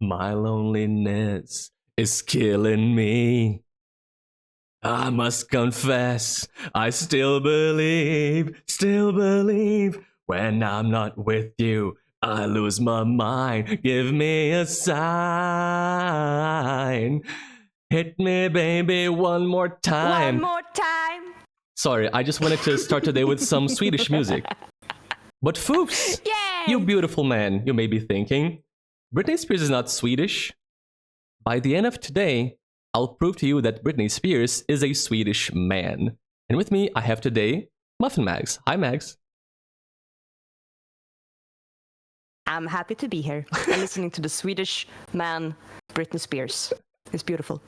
My loneliness is killing me. I must confess, I still believe, when I'm not with you, I lose my mind. Give me a sign. Hit me, baby, one more time. One more time. Sorry, I just wanted to start today with some Swedish music. But foofs, Yay! you beautiful man, you may be thinking, Britney Spears is not Swedish. By the end of today, I'll prove to you that Britney Spears is a Swedish man. And with me, I have today MuffinMags. Hi, Mags. I'm happy to be here and listening to the Swedish man, Britney Spears. It's beautiful.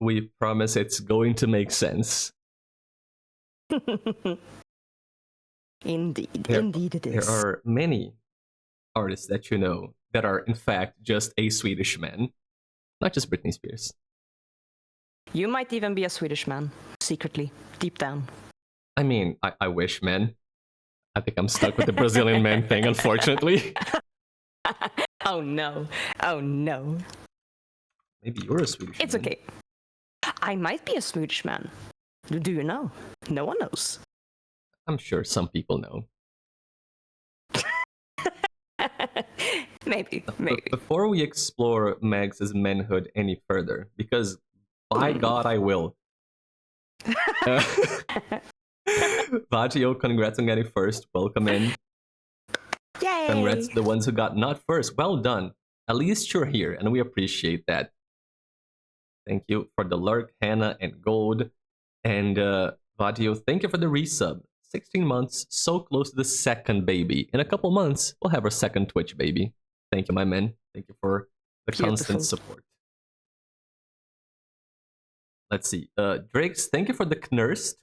We promise it's going to make sense. Indeed it is. There are many artists that you know that are, in fact, just a Swedish man. Not just Britney Spears. You might even be a Swedish man, secretly, deep down. I mean, I wish, man. I think I'm stuck with the Brazilian man thing, unfortunately. Oh no. Maybe you're a Swedish It's man. okay. I might be a Swedish man. Do you know? No one knows. I'm sure some people know. Maybe. Before we explore Mags's manhood any further, because by God I will. Vatio, congrats on getting first. Welcome in. Yay! Congrats to the ones who got not first. Well done. At least you're here, and we appreciate that. Thank you for the lurk, Hannah, and Gold. And Vatio, thank you for the resub. 16 months, so close to the second baby. In a couple months, we'll have our second Twitch baby. Thank you, my man. Thank you for the constant support. Let's see. Drakes, thank you for the Knurst,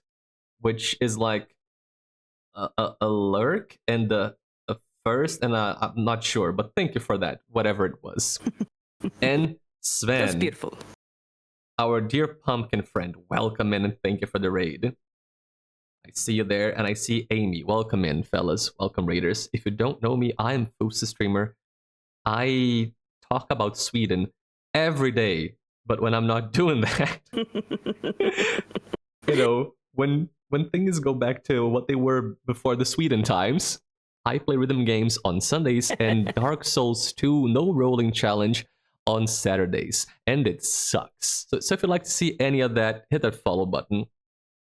which is like a lurk and a first, and I'm not sure, but thank you for that, whatever it was. And Sven. That's beautiful. Our dear pumpkin friend, welcome in and thank you for the raid. I see you there, and I see Amy. Welcome in, fellas. Welcome, raiders. If you don't know me, I'm foofsthestreamer. I talk about Sweden every day, but when I'm not doing that, you know, when things go back to what they were before the Sweden times, I play rhythm games on Sundays and Dark Souls 2 no rolling challenge on Saturdays, and it sucks. So if you'd like to see any of that, hit that follow button.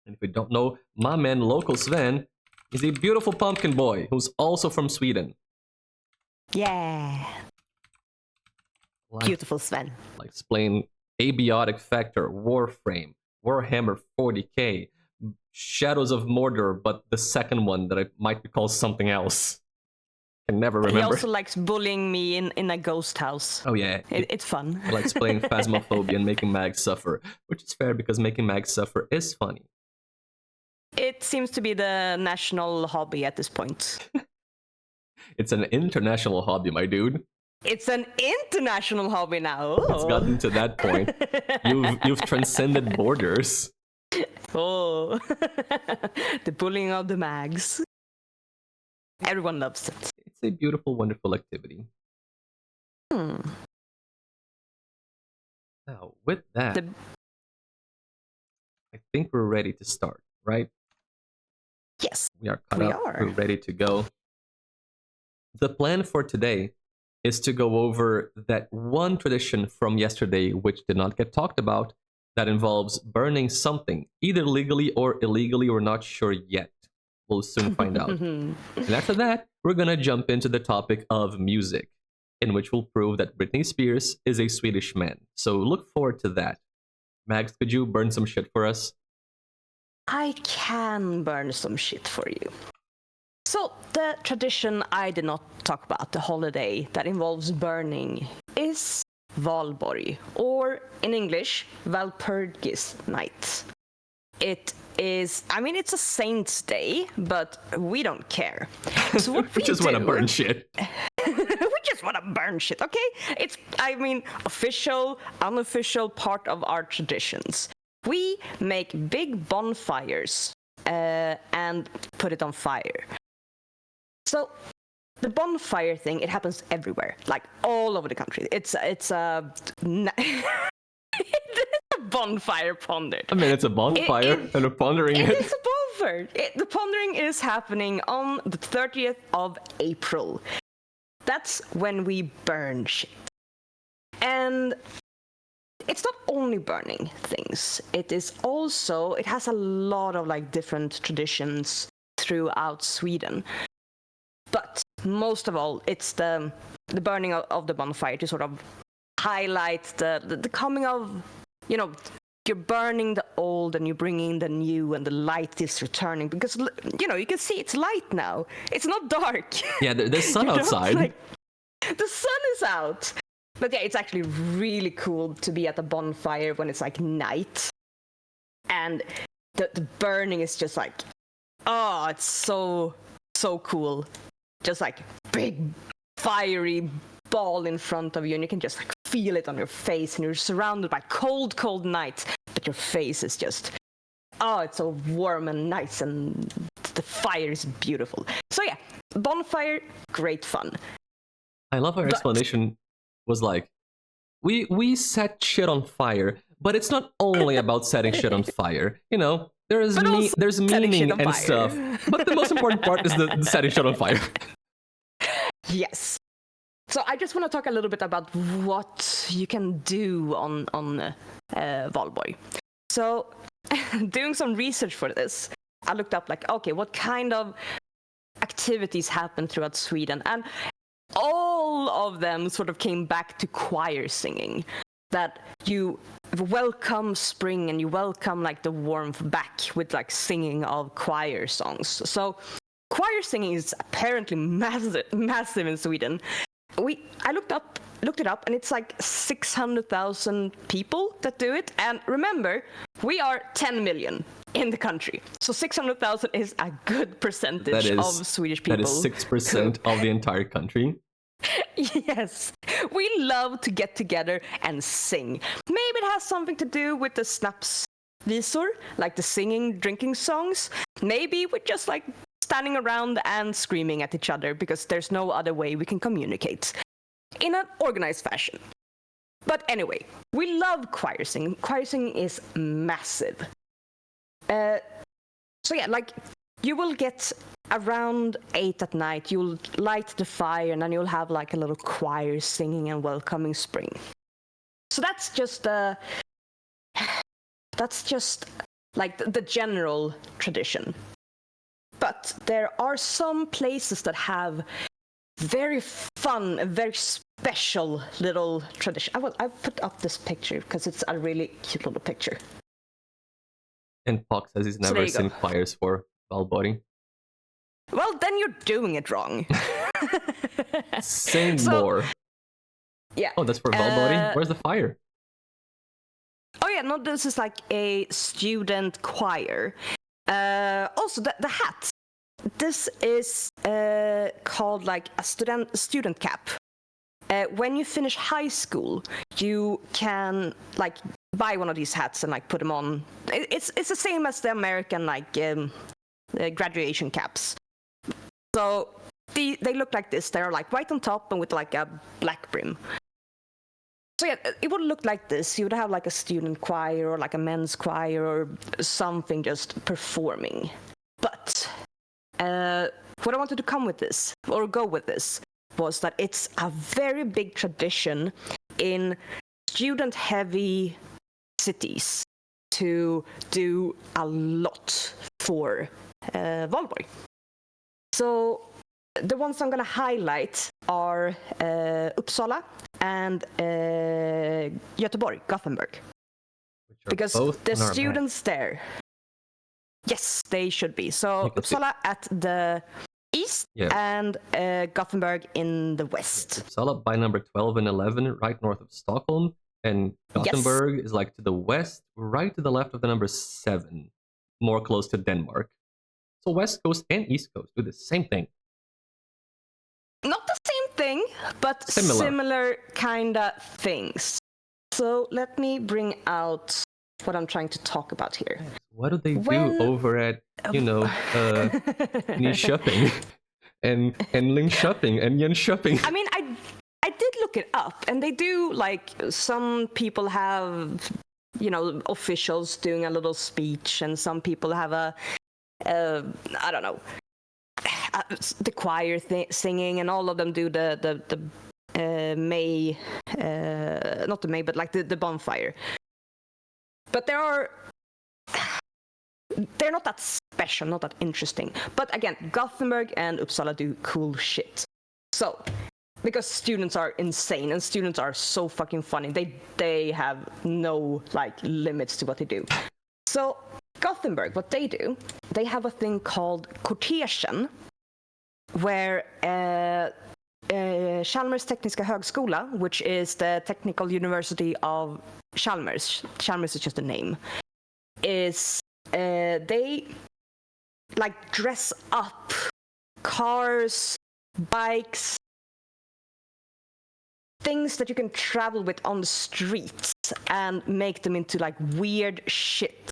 And if you don't know, my man, Local Sven, is a beautiful pumpkin boy who's also from Sweden. Yeah. Like, beautiful Sven. Like explain Abiotic Factor, Warframe, Warhammer 40k, Shadows of Mordor, but the second one that I might be called something else. I can never remember. He also likes bullying me in a ghost house. Oh yeah. It's fun. He likes playing Phasmophobia and making Mags suffer, which is fair because making Mags suffer is funny. It seems to be the national hobby at this point. It's an international hobby, my dude. It's an international hobby now. Oh. It's gotten to that point. You've transcended borders. Oh, the bullying of the mags. Everyone loves it. It's a beautiful, wonderful activity. Now, with that, I think we're ready to start, right? Yes, we are cut up. We're ready to go. The plan for today is to go over that one tradition from yesterday which did not get talked about that involves burning something, either legally or illegally, we're not sure yet. We'll soon find out. And after that, we're gonna jump into the topic of music, in which we'll prove that Britney Spears is a Swedish man. So look forward to that. Mags, could you burn some shit for us? I can burn some shit for you. So, the tradition I did not talk about, the holiday that involves burning, is Valborg, or in English, Walpurgis Night. It is, I mean, it's a saint's day, but we don't care. So what we just want to burn shit. We just want to burn shit, okay? It's, I mean, official, unofficial part of our traditions. We make big bonfires and put it on fire. So the bonfire thing, it happens everywhere, like all over the country. It's a bonfire pondered. I mean, it's a bonfire, and we're pondering it. It's a bonfire. The pondering is happening on the 30th of April. That's when we burn shit. And it's not only burning things. It has a lot of like different traditions throughout Sweden. But most of all, it's the burning of the bonfire to sort of highlight the coming of, you're burning the old and you're bringing the new, and the light is returning because, you can see it's light now. It's not dark. Yeah, there's sun outside. The sun is out. But yeah, it's actually really cool to be at the bonfire when it's like night. And the burning is just like, oh, it's so cool. Just like big fiery ball in front of you, and you can just like feel it on your face, and you're surrounded by cold nights, but your face is just, oh, it's so warm and nice, and the fire is beautiful. So yeah, bonfire, great fun. I love her explanation was like, we set shit on fire, but it's not only about setting shit on fire. There's meaning and stuff, but the most important part is the setting shit on fire. Yes. So I just want to talk a little bit about what you can do on Valborg. So doing some research for this, I looked up like, okay, what kind of activities happen throughout Sweden? And all of them sort of came back to choir singing. That you welcome spring and you welcome like the warmth back with like singing of choir songs. So choir singing is apparently massive in Sweden. I looked it up, and it's like 600,000 people that do it. And remember, we are 10 million in the country, so 600,000 is a good percentage of Swedish people. That is 6% of the entire country. Yes, we love to get together and sing. Maybe it has something to do with the snapsvisor, like the singing, drinking songs. Maybe we're just like standing around and screaming at each other because there's no other way we can communicate in an organized fashion. But anyway, we love choir singing. Choir singing is massive. So yeah, like you will get around 8 at night, you'll light the fire, and then you'll have like a little choir singing and welcoming spring. So that's just like the general tradition. But there are some places that have very fun, very special little tradition. I put up this picture because it's a really cute little picture. And Pox says he's never seen choirs for Valborg. Well, then you're doing it wrong. Sing more. Yeah. Oh, that's for Valborg? Where's the fire? Oh yeah, no, this is like a student choir. Also, the hat. This is called like a student cap. When you finish high school, you can like buy one of these hats and like put them on. It's the same as the American like graduation caps. So they look like this. They're like right on top and with like a black brim. So yeah, it would look like this. You would have like a student choir or like a men's choir or something just performing. But what I wanted to come with this, or go with this, was that it's a very big tradition in student-heavy cities to do a lot for Valborg. So the ones I'm going to highlight are Uppsala and Göteborg, Gothenburg. Because the students there, yes, they should be. So Uppsala at the east and Gothenburg in the west. Uppsala by number 12 and 11, right north of Stockholm. And Gothenburg is like to the west, right to the left of the number 7, more close to Denmark. So West Coast and East Coast do the same thing. Not the same thing, but similar kind of things. So let me bring out what I'm trying to talk about here. What do they do over at, Nyköping? and Linköping and Jönköping. I mean, I did look it up, and they do, like, some people have, you know, officials doing a little speech, and some people have I don't know, the choir singing, and all of them do the May, not the May, but like the bonfire. But they're not that special, not that interesting. But again, Gothenburg and Uppsala do cool shit. So, because students are insane and students are so fucking funny, they have no like limits to what they do. So Gothenburg, what they do, they have a thing called Kortegen, where Chalmers Tekniska Högskola, which is the technical university of Chalmers is just a name, is they like dress up cars, bikes, things that you can travel with on the streets, and make them into like weird shit.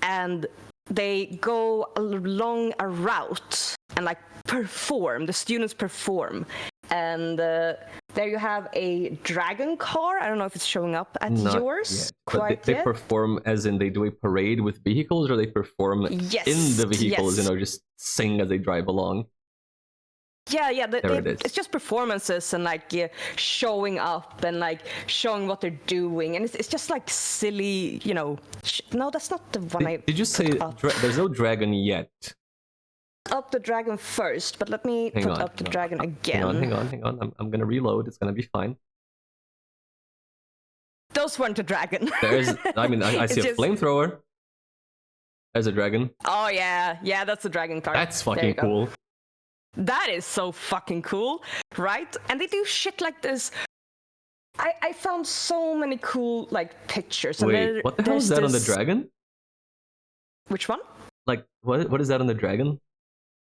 And they go along a route and like perform, the students perform. And there you have a dragon car. I don't know if it's showing up at Not yours. Yet. But they perform as in they do a parade with vehicles, or they perform in the vehicles, yes. you know, just sing as they drive along. Yeah, It's it's just performances and like showing up and like showing what they're doing, and it's just like silly, you know. No, that's not the one. Did you say there's no dragon yet? Up the dragon first, but let me put up the dragon again. Hang on. I'm gonna reload. It's gonna be fine. Those weren't a dragon. I see a flamethrower. There's a dragon. Oh yeah, that's a dragon card. That's fucking cool. That is so fucking cool, right? And they do shit like this. I found so many cool like pictures. Wait, what the hell is that on the dragon? Which one? Like, what is that on the dragon?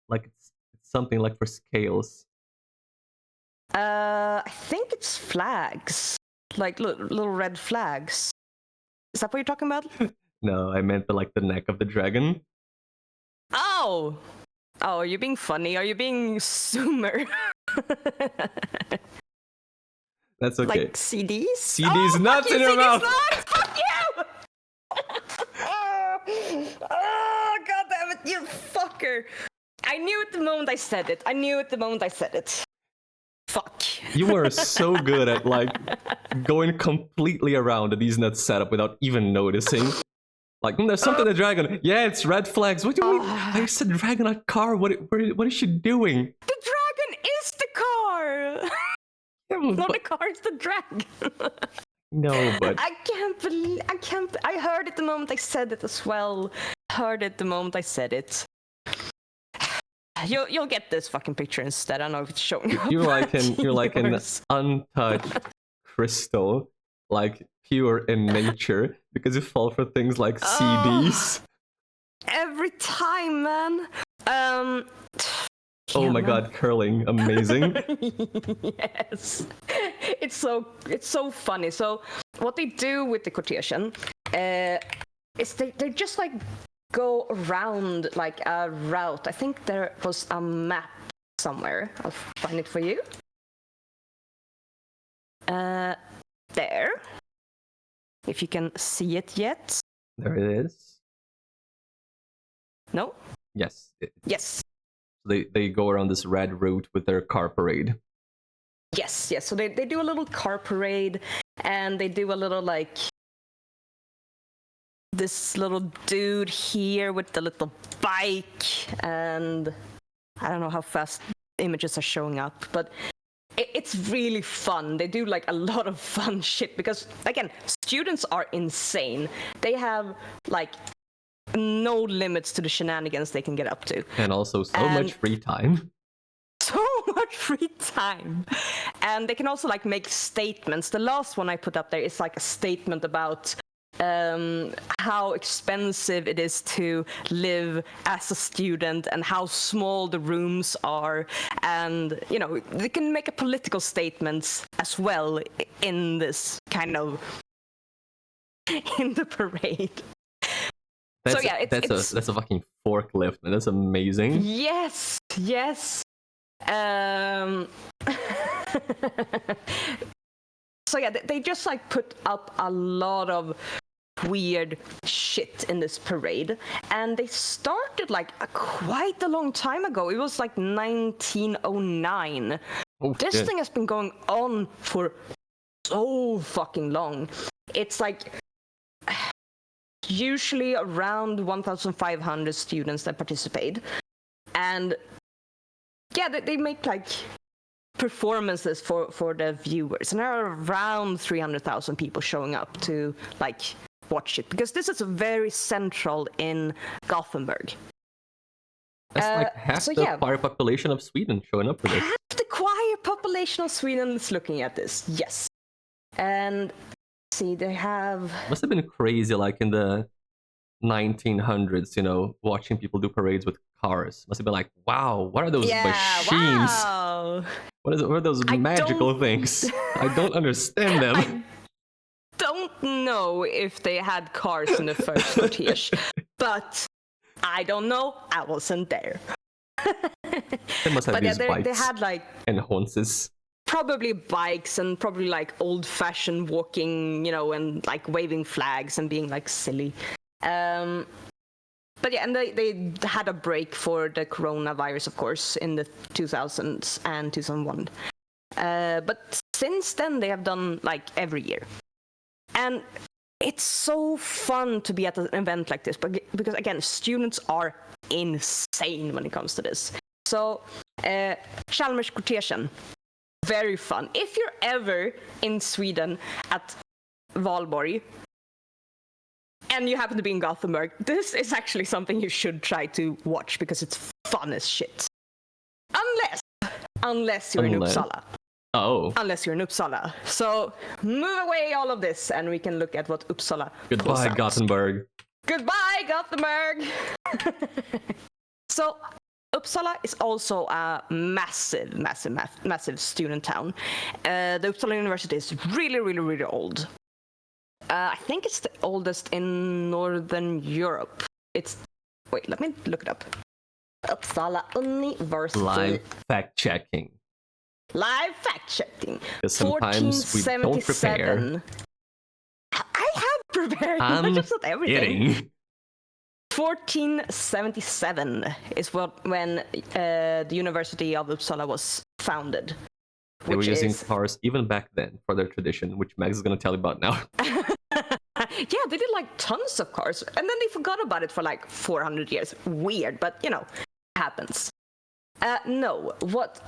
Like, it's something like for scales. I think it's flags, like little red flags. Is that what you're talking about? No, I meant the neck of the dragon. Oh, are you being funny? Are you being zoomer? That's okay. Like CDs? CDs nuts in your mouth! Fuck you! Oh, god damn it, you fucker! I knew it the moment I said it. Fuck. You are so good at like going completely around these nuts setup without even noticing. Like, there's something the dragon. Yeah, it's red flags. What do you mean? I said dragon a car. What is she doing? The dragon is the car. Not the car, it's the dragon. No, but I can't. I heard it the moment I said it as well. You'll get this fucking picture instead. I don't know if it's showing up. You're like an untouched crystal, like pure in nature, because you fall for things like CDs. Every time, man. Oh my god, curling, amazing. Yes, it's so funny. So what they do with the Kortegen is they just like go around like a route. I think there was a map somewhere. I'll find it for you. There. If you can see it yet. There it is. No? Yes. Yes. They go around this red route with their car parade. Yes. So they do a little car parade, and they do a little like this little dude here with the little bike, and I don't know how fast images are showing up, but it's really fun. They do like a lot of fun shit because, again, students are insane. They have like no limits to the shenanigans they can get up to. And also so much free time. So much free time. And they can also like make statements. The last one I put up there is like a statement about how expensive it is to live as a student and how small the rooms are, and you know, they can make a political statements as well in this kind of in the parade. That's so yeah, that's a fucking forklift, man. That's amazing. Yes. So yeah, they just like put up a lot of weird shit in this parade, and they started like quite a long time ago. It was like 1909. This thing has been going on for so fucking long. It's like usually around 1,500 students that participate, and yeah, they make like performances for the viewers, and there are around 300,000 people showing up to like watch it, because this is very central in Gothenburg. That's like half the choir population of Sweden showing up for this. Half the choir population of Sweden is looking at this, yes. And see, they have... Must have been crazy, like in the 1900s, you know, watching people do parades with cars. Must have been like, wow, what are those machines? Wow. What are those magical things? I don't understand them. I don't know if they had cars in the first cortege, but I don't know. I wasn't there. They must have used bikes they had like and horses. Probably bikes and probably like old-fashioned walking, you know, and like waving flags and being like silly. But yeah, and they had a break for the coronavirus, of course, in the 2000s and 2001. But since then, they have done like every year. And it's so fun to be at an event like this, because again, students are insane when it comes to this. So, Chalmers Cortegen, very fun. If you're ever in Sweden at Valborg, and you happen to be in Gothenburg, this is actually something you should try to watch, because it's fun as shit. Unless you're in Uppsala. Oh. Unless you're in Uppsala. So move away all of this, and we can look at what Uppsala. Goodbye, Gothenburg. Goodbye, Gothenburg. So Uppsala is also a massive student town. The Uppsala University is really, really, really old. I think it's the oldest in Northern Europe. Wait, let me look it up. Uppsala University. Live fact-checking. Because sometimes we don't prepare. I have prepared. I'm just not everything. Kidding. 1477 is when the University of Uppsala was founded. They were using cars even back then for their tradition, which Max is going to tell you about now. Yeah, they did like tons of cars, and then they forgot about it for like 400 years. Weird, but you know, it happens. No, what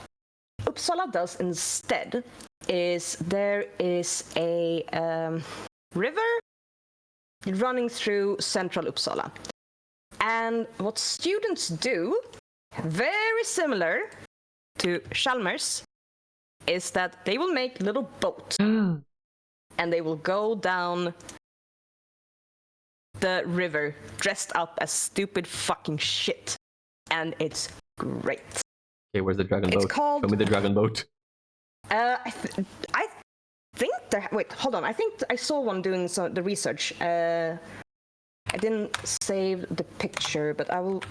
Uppsala does instead is there is a river running through central Uppsala. And what students do, very similar to Chalmers, is that they will make little boats and they will go down the river dressed up as stupid fucking shit. And it's great. Okay, where's the dragon boat? Show me the dragon boat. I think there... Wait, hold on. I think I saw one doing the research. I didn't save the picture, but I will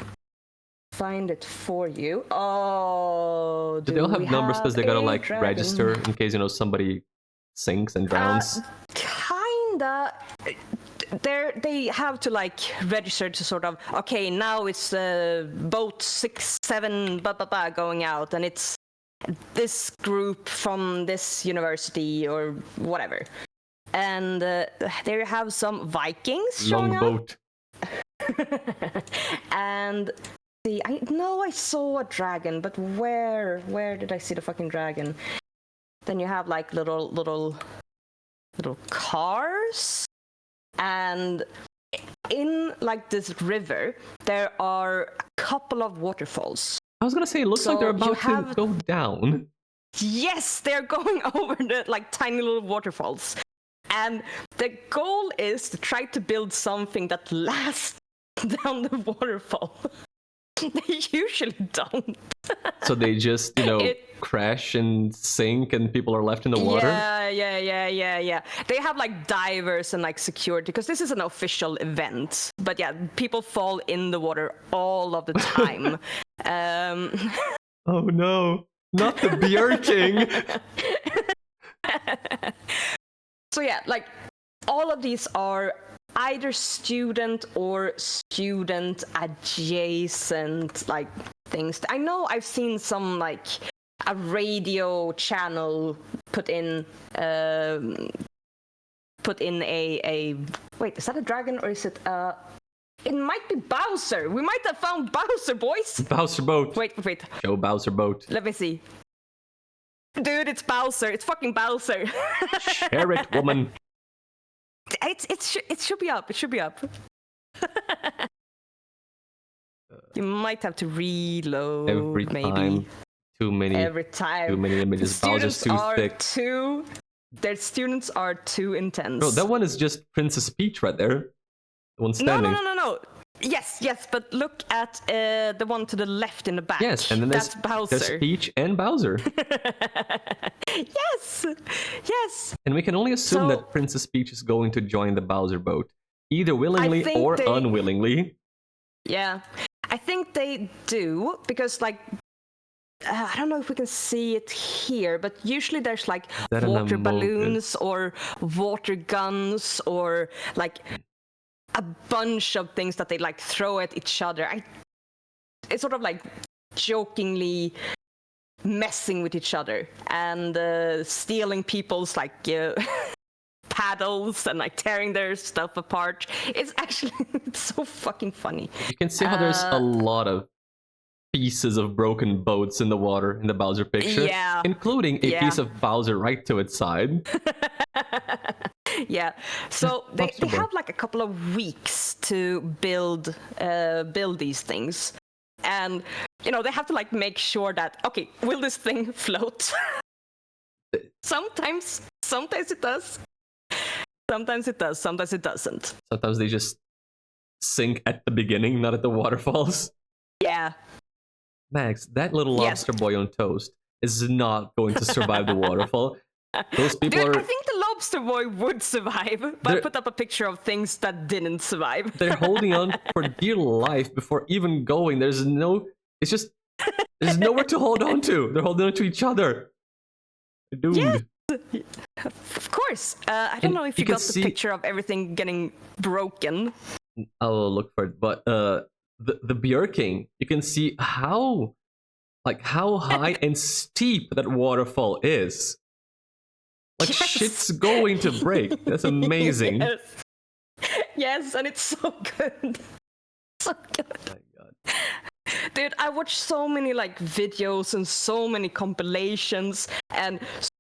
find it for you. Oh, do they all have numbers because they gotta like register in case, you know, somebody sinks and drowns? Kinda. They have to like register to sort of, okay, now it's boat 6-7 going out, and it's this group from this university or whatever. And there you have some Vikings showing Longboat. And I know I saw a dragon, but where did I see the fucking dragon? Then you have like little cars, and in like this river there are a couple of waterfalls. I was gonna say, it looks like they're about to go down. Yes, they're going over the like tiny little waterfalls. And the goal is to try to build something that lasts down the waterfall. They usually don't. So they just, you know, crash and sink and people are left in the water? Yeah. They have like divers and like security, because this is an official event. But yeah, people fall in the water all of the time. Oh no. Not the beer king. So yeah, like all of these are either student or student adjacent like things. I know I've seen some like a radio channel put in a wait, is that a dragon or is it it might be Bowser. We might have found Bowser, boys. Bowser boat. Wait. Show Bowser boat. Let me see. Dude, it's Bowser. It's fucking Bowser. Share it, woman. It should be up. It should be up. You might have to reload. Every maybe. time. Too many. Every time. Too many images. Bowser's too thick. Their students are too intense. Bro, that one is just Princess Peach right there. The one standing. No. Yes, but look at the one to the left in the back. Yes, and then that's Bowser. There's Peach and Bowser. Yes. And we can only assume that Princess Peach is going to join the Bowser boat, either willingly or unwillingly. Yeah, I think they do, because like I don't know if we can see it here, but usually there's like water balloons or water guns or like a bunch of things that they like throw at each other. It's sort of like jokingly messing with each other and stealing people's like paddles and like tearing their stuff apart. It's actually it's so fucking funny. You can see how there's a lot of pieces of broken boats in the water in the Bowser picture, including a piece of Bowser right to its side. Yeah, so they have like a couple of weeks to build these things, and you know they have to like make sure that will this thing float? Sometimes it does. Sometimes it does. Sometimes it doesn't. Sometimes they just sink at the beginning, not at the waterfalls. Yeah. Max, that little lobster boy on toast is not going to survive the waterfall. Those people Dude, are... I think the lobster boy would survive, but I put up a picture of things that didn't survive. They're holding on for dear life before even going. There's nowhere to hold on to. They're holding on to each other. Dude. Yes, of course. I don't know if you got the picture of everything getting broken. I'll look for it. But the beer king, you can see how high and steep that waterfall is. Like shit's going to break. That's amazing. Yes, and it's so good. So good. Oh my God. Dude, I watched so many like videos and so many compilations and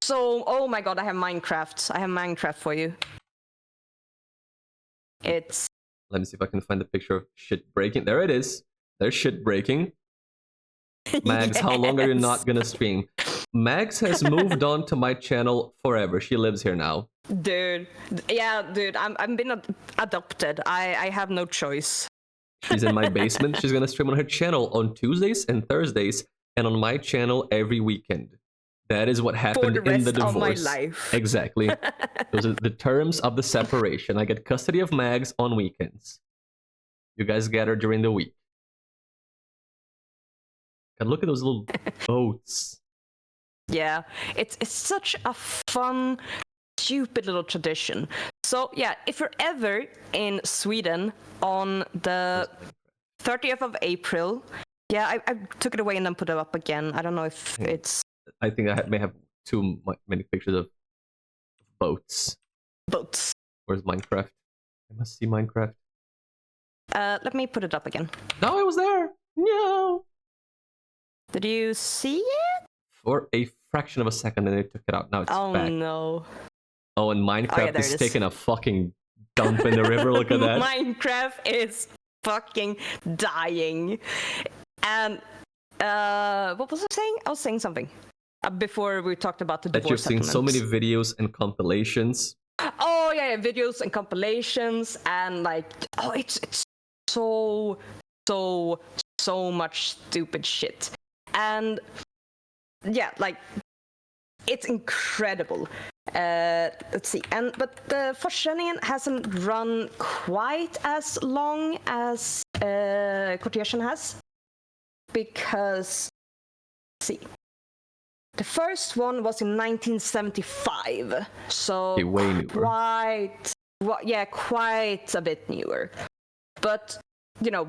oh my God, I have Minecraft for you. It's... Let me see if I can find the picture of shit breaking. There it is. There's shit breaking. Mags, how long are you not gonna stream? Mags has moved on to my channel forever. She lives here now. Dude, I'm been adopted. I have no choice. She's in my basement. She's gonna stream on her channel on Tuesdays and Thursdays, and on my channel every weekend. That is what happened in the divorce. For the rest of my life. Exactly. Those are the terms of the separation. I get custody of Mags on weekends. You guys get her during the week. God, look at those little boats. Yeah, it's such a fun, stupid little tradition. So yeah, if you're ever in Sweden on the 30th of April, I took it away and then put it up again. I don't know if it's... I think I may have too many pictures of boats. Boats. Where's Minecraft? I must see Minecraft. Let me put it up again. No, it was there. No. Did you see it? For a fraction of a second, and they took it out. Now it's back. Oh no. Oh, and Minecraft is taking a fucking dump in the river. Look at that. Minecraft is fucking dying. And what was I saying? I was saying something before we talked about the divorce that you've seen so many videos and compilations. Oh yeah, videos and compilations, and like it's so much stupid shit. And yeah, like it's incredible. Let's see, but the Forsättningen hasn't run quite as long as Cortegen has, because let's see, The first one was in 1975, so Okay, way newer. quite a bit newer. But, you know,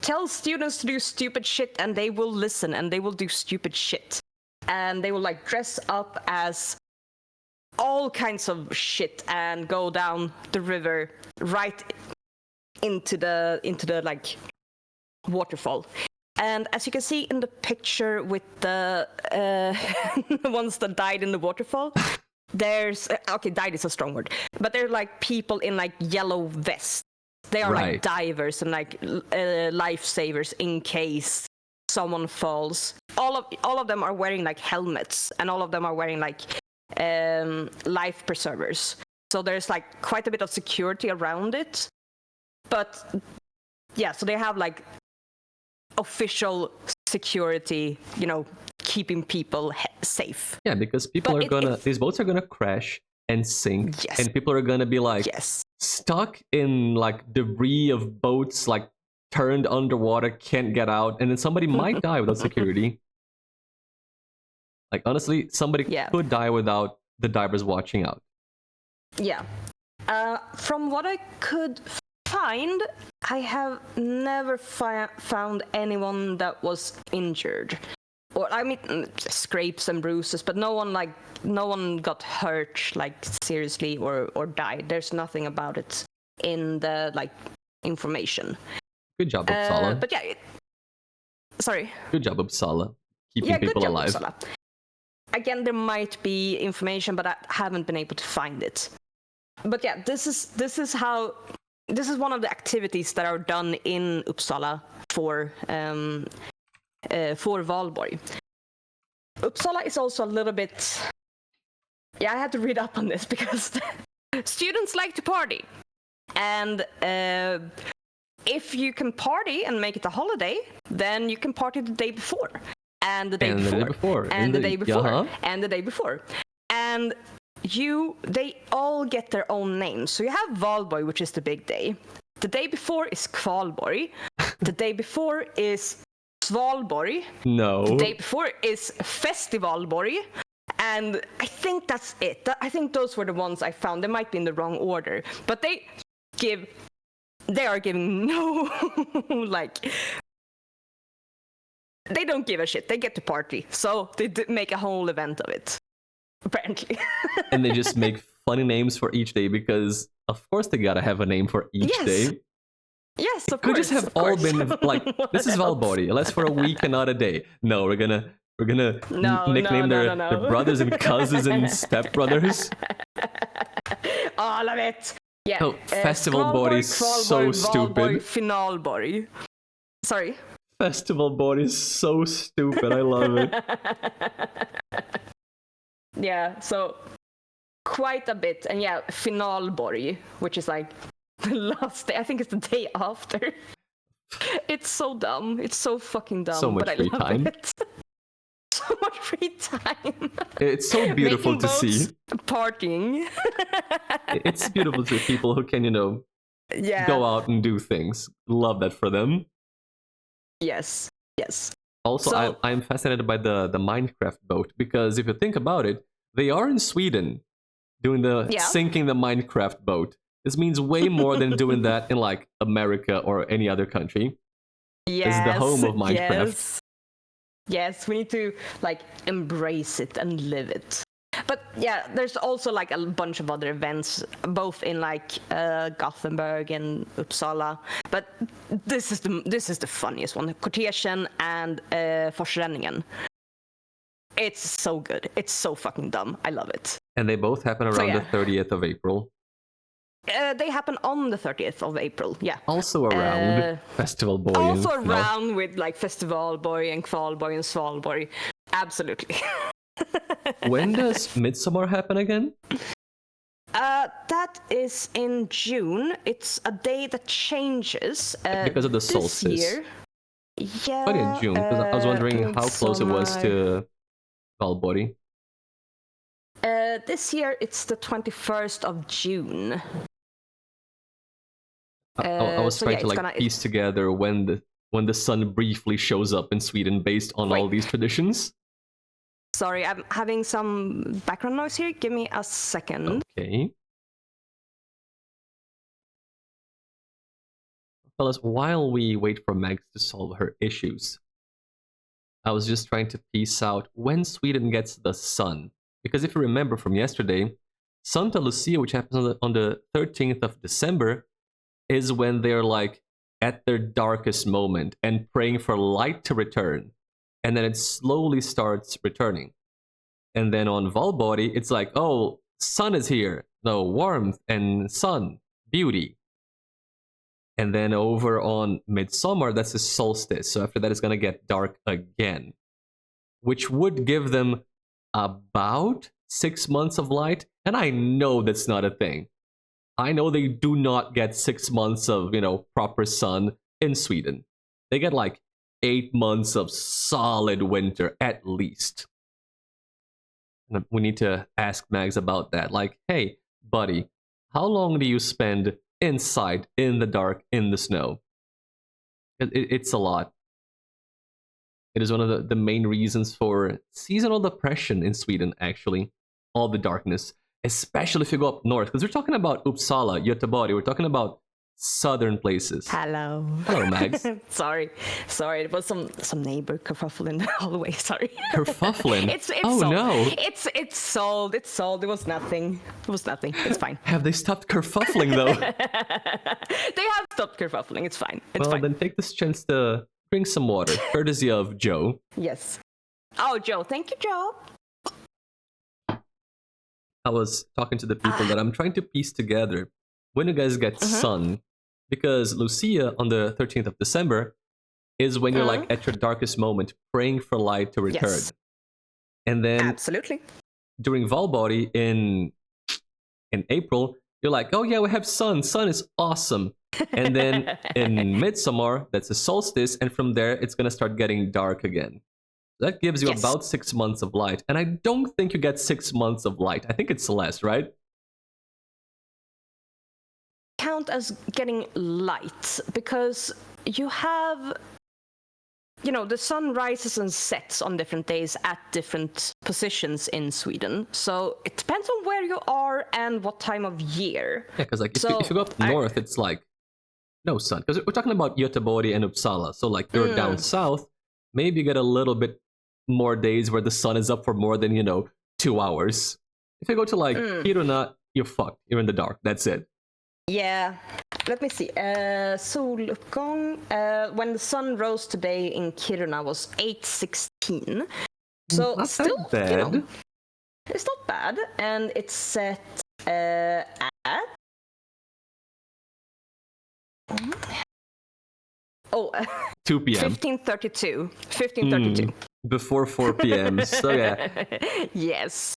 tell students to do stupid shit and they will listen and they will do stupid shit. And they will like dress up as all kinds of shit and go down the river right into the like waterfall. And as you can see in the picture with the the ones that died in the waterfall, there's okay, died is a strong word, but they're like people in like yellow vests. They are like divers and like lifesavers in case someone falls. All of them are wearing like helmets, and all of them are wearing like life preservers. So there's like quite a bit of security around it. But yeah, so they have like official security, you know, keeping people safe. Yeah, because people these boats are gonna crash and sink, yes. and people are gonna be like stuck in like debris of boats, like turned underwater, can't get out, and then somebody might die without security. Like honestly, somebody could die without the divers watching out. Yeah. From what I could find, I have never found anyone that was injured, or I mean scrapes and bruises, but no one got hurt like seriously or died. There's nothing about it in the like information. Good job, Uppsala. But yeah, sorry. Good job, Uppsala, keeping people alive. Uppsala. Again, there might be information, but I haven't been able to find it. But yeah, this is one of the activities that are done in Uppsala for Valborg. Uppsala is also a little bit. Yeah, I had to read up on this because students like to party, and if you can party and make it a holiday, then you can party the day before. And the day before, and the day before, and the day before, and they all get their own names. So you have Valborg, which is the big day. The day before is Kvalborg. The day before is Svalborg. No. The day before is Festivalborg. And I think that's it. I think those were the ones I found. They might be in the wrong order, but they are giving no like. They don't give a shit. They get to party. So they make a whole event of it, apparently. And they just make funny names for each day because, of course, they gotta have a name for each day. Yes, of course. Could just have all been like, this is Valborg. Let's for a week and not a day. No, we're gonna nickname their brothers and cousins and stepbrothers. All of it. Yeah. Oh, Festivalborg is so stupid. Finalborg. Sorry. Festivalborg is so stupid. I love it. Yeah, so quite a bit. And yeah, Finalborg, which is like the last day. I think it's the day after. It's so dumb. It's so fucking dumb. So much free time. So much free time. It's so beautiful to see. Partying. It's beautiful to see people who can, go out and do things. Love that for them. Yes. Also, so, I'm fascinated by the Minecraft boat because if you think about it, they are in Sweden doing sinking the Minecraft boat. This means way more than doing that in like America or any other country. Yes, it's the home of Minecraft. Yes, we need to like embrace it and live it. But yeah, there's also like a bunch of other events, both in like Gothenburg and Uppsala. But this is the funniest one: Kortegen and Forsränningen. It's so good. It's so fucking dumb. I love it. And they both happen around the 30th of April. They happen on the 30th of April. Yeah. Also around Festivalborg. Also around with like Festivalborg and Kvalborg and Svalborg. Absolutely. When does Midsummer happen again? That is in June. It's a day that changes. Because of the solstice. This year. Yeah. But in June, because I was wondering how close it was to Valborg. This year it's the 21st of June. I was trying to piece together when the sun briefly shows up in Sweden based on all these traditions. Sorry, I'm having some background noise here. Give me a second. Okay. Fellas, while we wait for Mags to solve her issues, I was just trying to piece out when Sweden gets the sun. Because if you remember from yesterday, Santa Lucia, which happens on the 13th of December, is when they're like at their darkest moment and praying for light to return. And then it slowly starts returning. And then on Valborg, it's like, oh, sun is here. No, warmth and sun, beauty. And then over on Midsummer, that's the solstice. So after that, it's going to get dark again, which would give them about 6 months of light. And I know that's not a thing. I know they do not get 6 months of, proper sun in Sweden. They get like 8 months of solid winter at least. And we need to ask Mags about that. Like, hey, buddy, how long do you spend inside, in the dark, in the snow? It's a lot. It is one of the main reasons for seasonal depression in Sweden, actually. All the darkness. Especially if you go up north. Because we're talking about Uppsala, Göteborg. We're talking about southern places. Hello. Hello, Mags. Sorry. It was some neighbor kerfuffle in the hallway. Sorry. Kerfuffling? It's oh, solved. no. It's solved. It's solved. It was nothing. It's fine. Have they stopped kerfuffling, though? They have stopped kerfuffling. It's fine. It's fine. Then take this chance to drink some water, courtesy of Joe. Yes. Oh, Joe. Thank you, Joe. I was talking to the people that I'm trying to piece together when you guys get sun, because Lucia on the 13th of December is when you're like at your darkest moment, praying for light to return. Yes. And then absolutely during Valborg in April, you're like, oh yeah, we have sun. Sun is awesome. And then in Midsummer, that's the solstice, and from there it's gonna start getting dark again. That gives you about 6 months of light. And I don't think you get 6 months of light. I think it's less, right? Count as getting light because you have, the sun rises and sets on different days at different positions in Sweden. So it depends on where you are and what time of year. Yeah, because if you go up north, it's like no sun. Because we're talking about Göteborg and Uppsala. So like you're down south, maybe you get a little bit more days where the sun is up for more than 2 hours. If you go to like Kiruna, you're fucked. You're in the dark. That's it. Yeah. Let me see. Soluppgång. When the sun rose today in Kiruna was 8:16. So not still bad. It's not bad, and it's set at 2 p.m. 15:32. 15:32. Before 4 p.m. So yeah. Yes.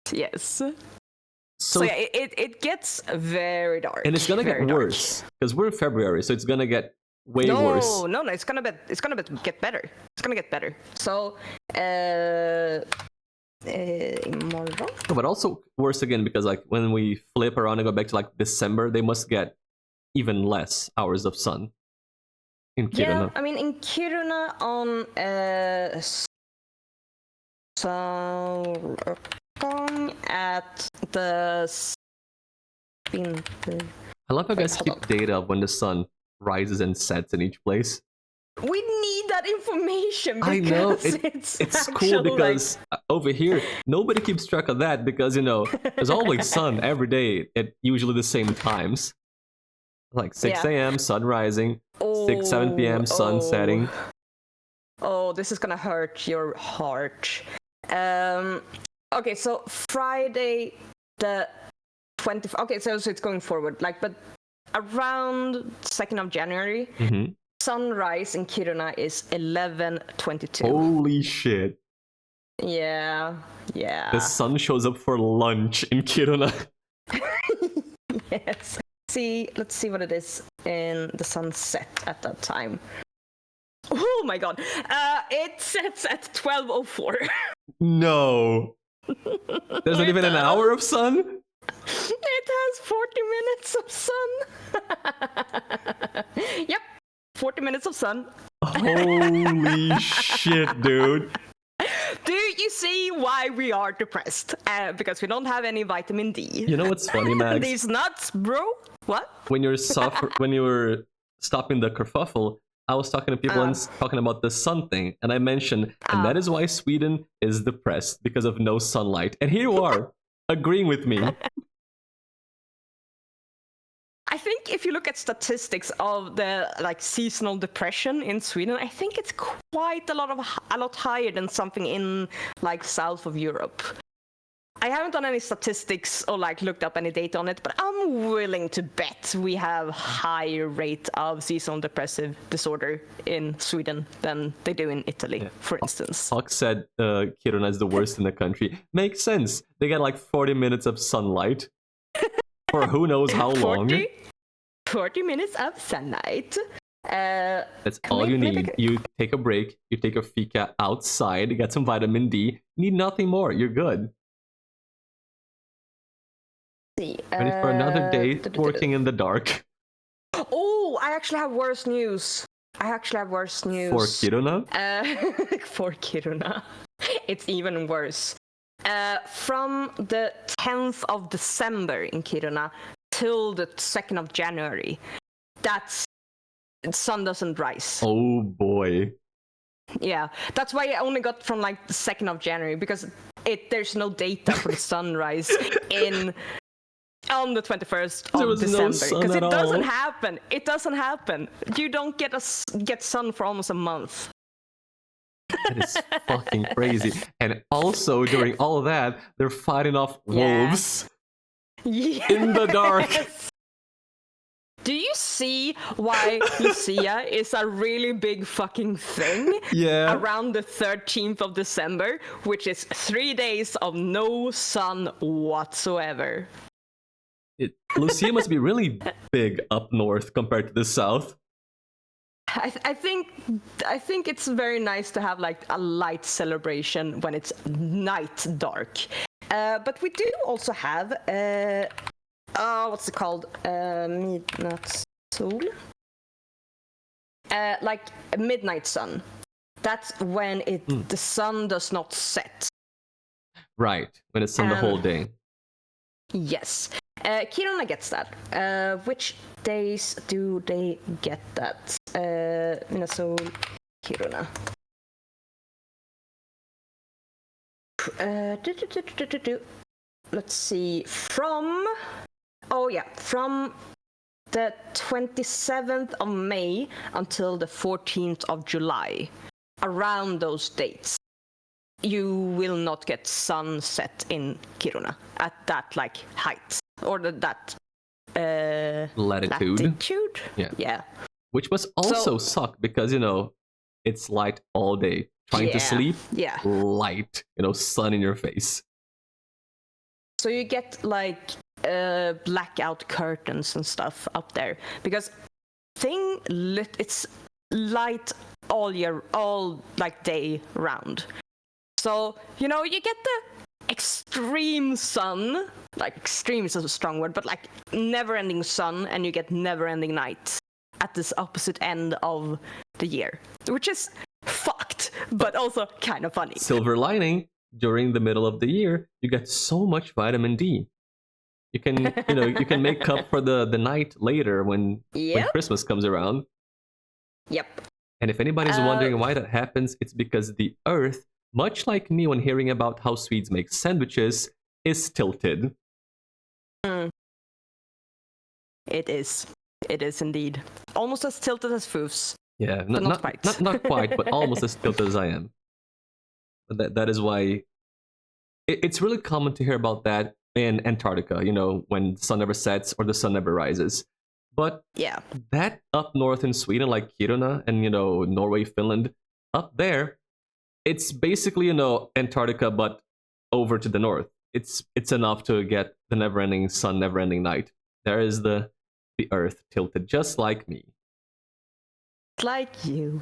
So yeah, it gets very dark. And it's gonna get worse because we're in February, so it's gonna get way worse. No, it's gonna get better. It's gonna get better. So imorgon. No, but also worse again because like when we flip around and go back to like December, they must get even less hours of sun in Kiruna. Yeah, I mean in Kiruna on at the I love how guys keep data of when the sun rises and sets in each place. We need that information because I know it's cool because over here nobody keeps track of that because there's always sun every day at usually the same times. Like 6 a.m. sun rising, 7 p.m. sun setting. Oh, this is gonna hurt your heart. Okay, so Friday the 20th. Okay, so it's going forward. But around 2nd of January, sunrise in Kiruna is 11:22. Holy shit! Yeah. The sun shows up for lunch in Kiruna. Yes. Let's see what it is in the sunset at that time. Oh my god. It sets at 12:04. No. There's not even an hour of sun? It has 40 minutes of sun. Yep. 40 minutes of sun. Holy shit, dude. Do you see why we are depressed. Because we don't have any vitamin D. You know what's funny, Max? These nuts, bro. What? When you're stopping the kerfuffle, I was talking to people and talking about the sun thing, and I mentioned, and that is why Sweden is depressed, because of no sunlight. And here you are, agreeing with me. I think if you look at statistics of the seasonal depression in Sweden, I think it's quite a lot higher than something in south of Europe. I haven't done any statistics or looked up any data on it, but I'm willing to bet we have higher rate of seasonal depressive disorder in Sweden than they do in Italy, for instance. Fox said Kiruna is the worst in the country. Makes sense. They get 40 minutes of sunlight for who knows how long. 40 minutes of sunlight. That's all you need. You take a break, you take a fika outside, get some vitamin D. Need nothing more. You're good. Ready for another day working in the dark. Oh, I actually have worse news. For Kiruna? For Kiruna. It's even worse. From the 10th of December in Kiruna till the 2nd of January, sun doesn't rise. Oh boy. Yeah, that's why I only got from the 2nd of January, because there's no data for the sunrise on the 21st of December, because it doesn't happen. It doesn't happen. You don't get sun for almost a month. That is fucking crazy. And also during all of that, they're fighting off wolves in the dark. Do you see why Lucia is a really big fucking thing? Yeah. Around the 13th of December, which is 3 days of no sun whatsoever. Lucia must be really big up north compared to the south. I think it's very nice to have a light celebration when it's night dark. But we do also have what's it called? Midnight sol. Midnight sun. That's when the sun does not set. Right, when it's sun the whole day. Yes. Kiruna gets that. Which days do they get that? Minnesota, Kiruna. Let's see. From the 27th of May until the 14th of July, around those dates, you will not get sunset in Kiruna at that height or that latitude. Yeah. Which must also suck because it's light all day. Trying to sleep, light, sun in your face. So you get blackout curtains and stuff up there because it's light all day round. So you get the extreme sun, extreme is a strong word, but never-ending sun, and you get never-ending night at this opposite end of the year, which is fucked, but also kind of funny. Silver lining, during the middle of the year, you get so much vitamin D. You can, you can make up for the night later when Christmas comes around. Yep. And if anybody's wondering why that happens, it's because the Earth, much like me when hearing about how Swedes make sandwiches, is tilted. It is. It is indeed. Almost as tilted as foofs. Yeah, not quite. Not quite, but almost as tilted as I am. But that is why it's really common to hear about that in Antarctica, when the sun never sets or the sun never rises. But that up north in Sweden, like Kiruna and, Norway, Finland, up there, it's basically, Antarctica, but over to the north. It's enough to get the never-ending sun, never-ending night. There is the Earth tilted just like me. Like you.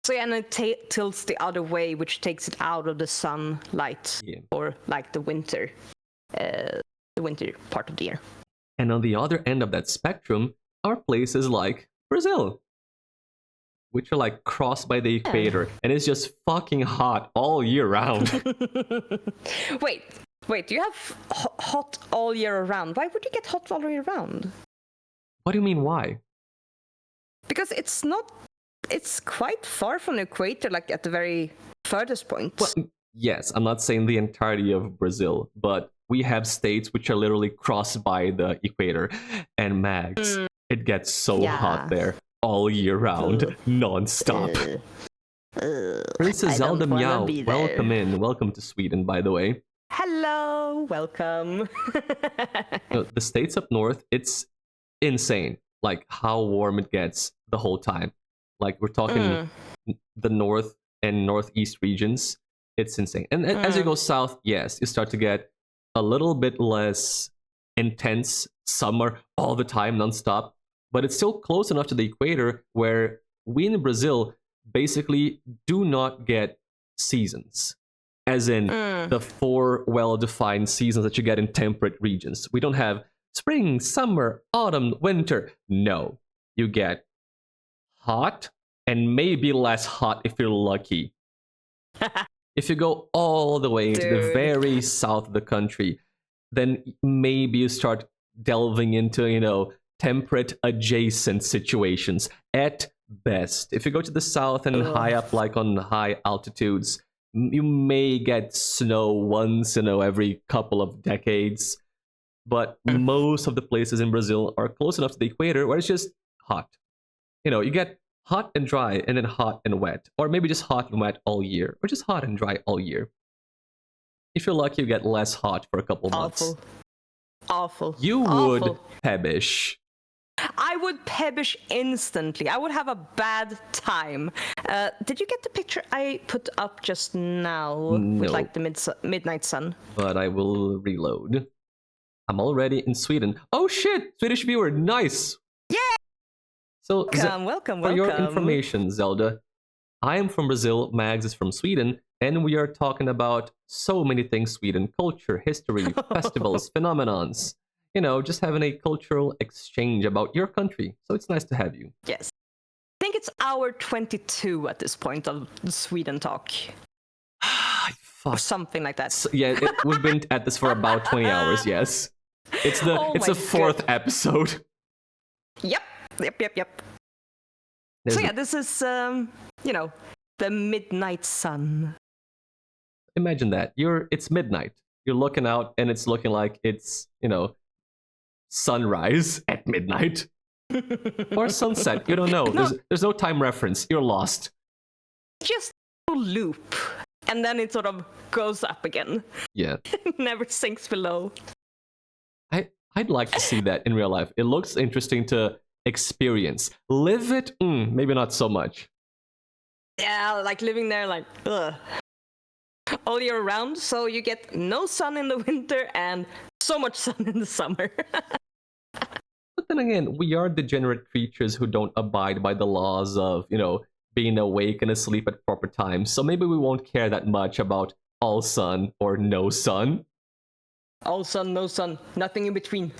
So and it tilts the other way, which takes it out of the sunlight or the winter part of the year. And on the other end of that spectrum are places like Brazil. which are like crossed by the equator, and it's just fucking hot all year round. Wait, do you have hot all year round? Why would you get hot all year round? What do you mean, why? Because it's quite far from the equator, like at the very furthest point. Well, yes, I'm not saying the entirety of Brazil, but we have states which are literally crossed by the equator. And Mags, it gets so hot there all year round, non-stop. Princess Zelda Meow, welcome in. Welcome to Sweden, by the way. Hello, welcome. The states up north, it's insane, like how warm it gets the whole time. Like we're talking the north and northeast regions, it's insane. And as you go south, yes, you start to get a little bit less intense summer all the time, nonstop. But it's still close enough to the equator where we in Brazil basically do not get seasons. As in the 4 well-defined seasons that you get in temperate regions. We don't have spring, summer, autumn, winter. No. You get hot and maybe less hot if you're lucky. If you go all the way to the very south of the country, then maybe you start delving into, temperate adjacent situations at best. If you go to the south and high up, like on high altitudes, you may get snow once, every couple of decades. But most of the places in Brazil are close enough to the equator where it's just hot. You get hot and dry and then hot and wet, or maybe just hot and wet all year, or just hot and dry all year. If you're lucky, you get less hot for a couple months. Awful. You would perish. I would perish instantly. I would have a bad time. Did you get the picture I put up just now with like the midnight sun? But I will reload. I'm already in Sweden. Oh shit! Swedish viewer, nice! Yeah! So, welcome. For your information, Zelda, I am from Brazil, Mags is from Sweden, and we are talking about so many things Sweden. Culture, history, festivals, phenomenons. Just having a cultural exchange about your country. So it's nice to have you. Yes. I think it's hour 22 at this point of the Sweden talk. Or something like that. So, yeah, we've been at this for about 20 hours, yes. It's the fourth episode. Yep. This is, the midnight sun. Imagine that. It's midnight. You're looking out and it's looking like it's, sunrise at midnight. Or sunset. You don't know. There's no time reference. You're lost. Just a loop. And then it sort of goes up again. Yeah. It never sinks below. I'd like to see that in real life. It looks interesting to experience. Live it? Maybe not so much. Yeah, like living there, like, ugh. All year round, so you get no sun in the winter and so much sun in the summer. But then again, we are degenerate creatures who don't abide by the laws of, being awake and asleep at proper times. So maybe we won't care that much about all sun or no sun. All sun, no sun, nothing in between.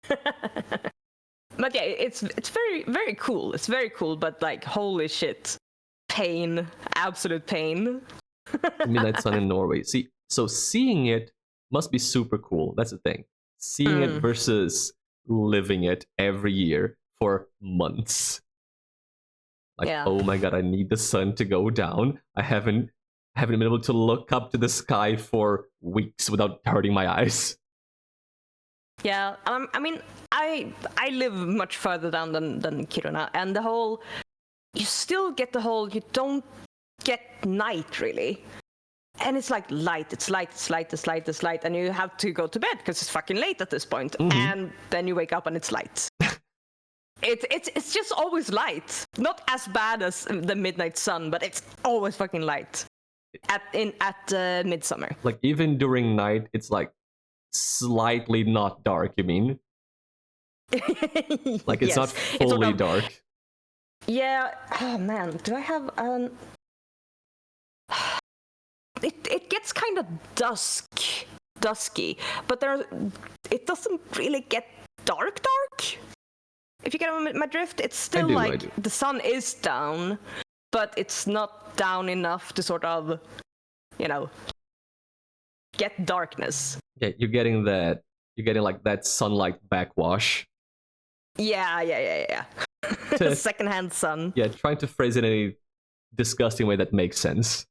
But yeah, it's very, very cool. It's very cool, but like, holy shit. Pain. Absolute pain. Midnight sun in Norway. So seeing it must be super cool. That's the thing. Seeing it versus living it every year for months. Like, oh my god, I need the sun to go down. I haven't been able to look up to the sky for weeks without hurting my eyes. Yeah, I mean, I live much further down than Kiruna, and you still get you don't get night really. And it's like light, it's light, and you have to go to bed because it's fucking late at this point. And then you wake up and it's light. It's just always light. Not as bad as the midnight sun, but it's always fucking light at midsummer. Like even during night, it's like slightly not dark. You mean? Like it's not fully dark. Yeah. Oh man, do I have an? It gets kind of dusky, but it doesn't really get dark. If you get my drift, it's still I do. the sun is down, but it's not down enough to sort of, get darkness. Yeah, you're getting like that sunlight backwash. Yeah. Secondhand sun. Yeah, trying to phrase it in a disgusting way that makes sense.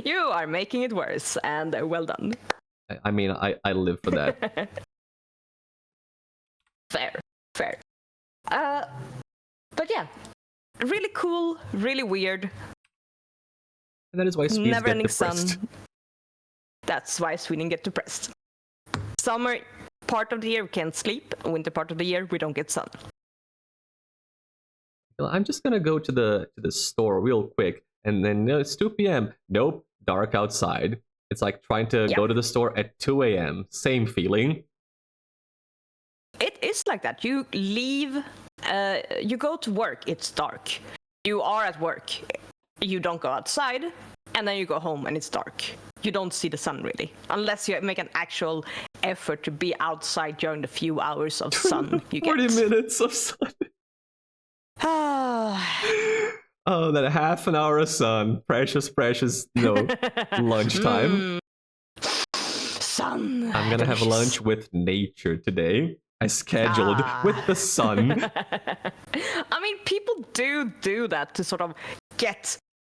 You are making it worse, and well done. I mean, I live for that. Fair. But yeah, really cool, really weird. And that is why Swedes Never-ending get depressed. sun. That's why Sweden get depressed. Summer part of the year we can't sleep. Winter part of the year we don't get sun. I'm just gonna go to the store real quick, and then it's 2 p.m. Nope, dark outside. It's like trying to go to the store at 2 a.m. Same feeling. It is like that. You leave, you go to work, it's dark. You are at work, you don't go outside, and then you go home and it's dark. You don't see the sun really, unless you make an actual effort to be outside during the few hours of sun you get. 40 minutes of sun. Oh, that half an hour of sun. Precious, lunchtime. Sun. I'm gonna have lunch with nature today. I scheduled with the sun. I mean, people do that to sort of get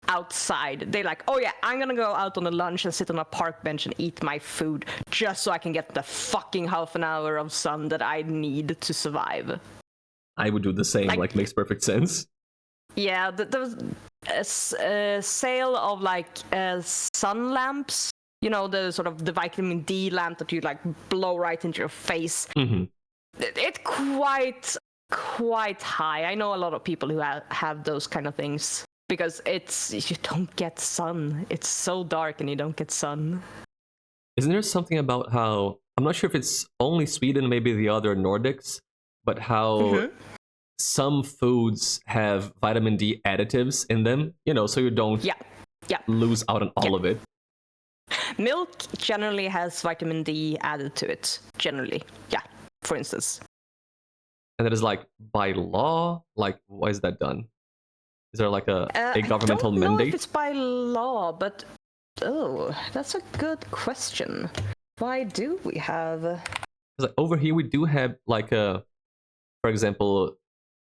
outside. They're like, oh yeah, I'm gonna go out on a lunch and sit on a park bench and eat my food just so I can get the fucking half an hour of sun that I need to survive. I would do the same, like makes perfect sense. Yeah, there was a sale of sun lamps. You know, the sort of the vitamin D lamp that you like blow right into your face. Mm-hmm. It's quite high. I know a lot of people who have those kind of things because you don't get sun. It's so dark and you don't get sun. Isn't there something about how, I'm not sure if it's only Sweden, maybe the other Nordics, but how some foods have vitamin D additives in them, so you don't lose out on all of it. Milk generally has vitamin D added to it, generally. Yeah, for instance. And that is like by law? Like, why is that done? Is there like a governmental mandate? I don't know if it's by law, but that's a good question. Why do we have? Like over here we do have for example,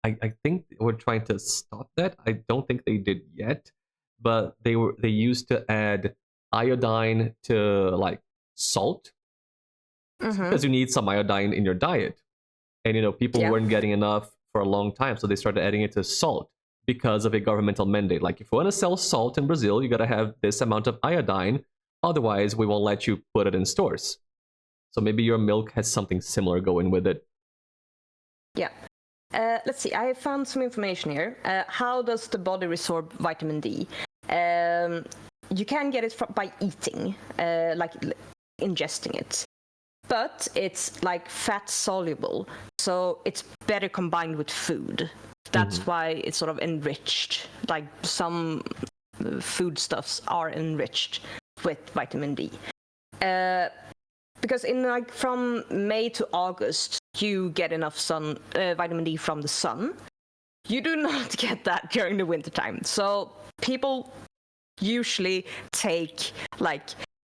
I think we're trying to stop that. I don't think they did yet, but they used to add iodine to like salt because you need some iodine in your diet, and people weren't getting enough for a long time, so they started adding it to salt because of a governmental mandate. Like, if you want to sell salt in Brazil, you got to have this amount of iodine, otherwise we won't let you put it in stores. So maybe your milk has something similar going with it. Yeah. Let's see. I found some information here. How does the body resorb vitamin D? You can get it by eating, like ingesting it. But it's like fat soluble, so it's better combined with food. That's why it's sort of enriched. Like some foodstuffs are enriched with vitamin D. Because from May to August, you get enough vitamin D from the sun. You do not get that during the wintertime. So people usually take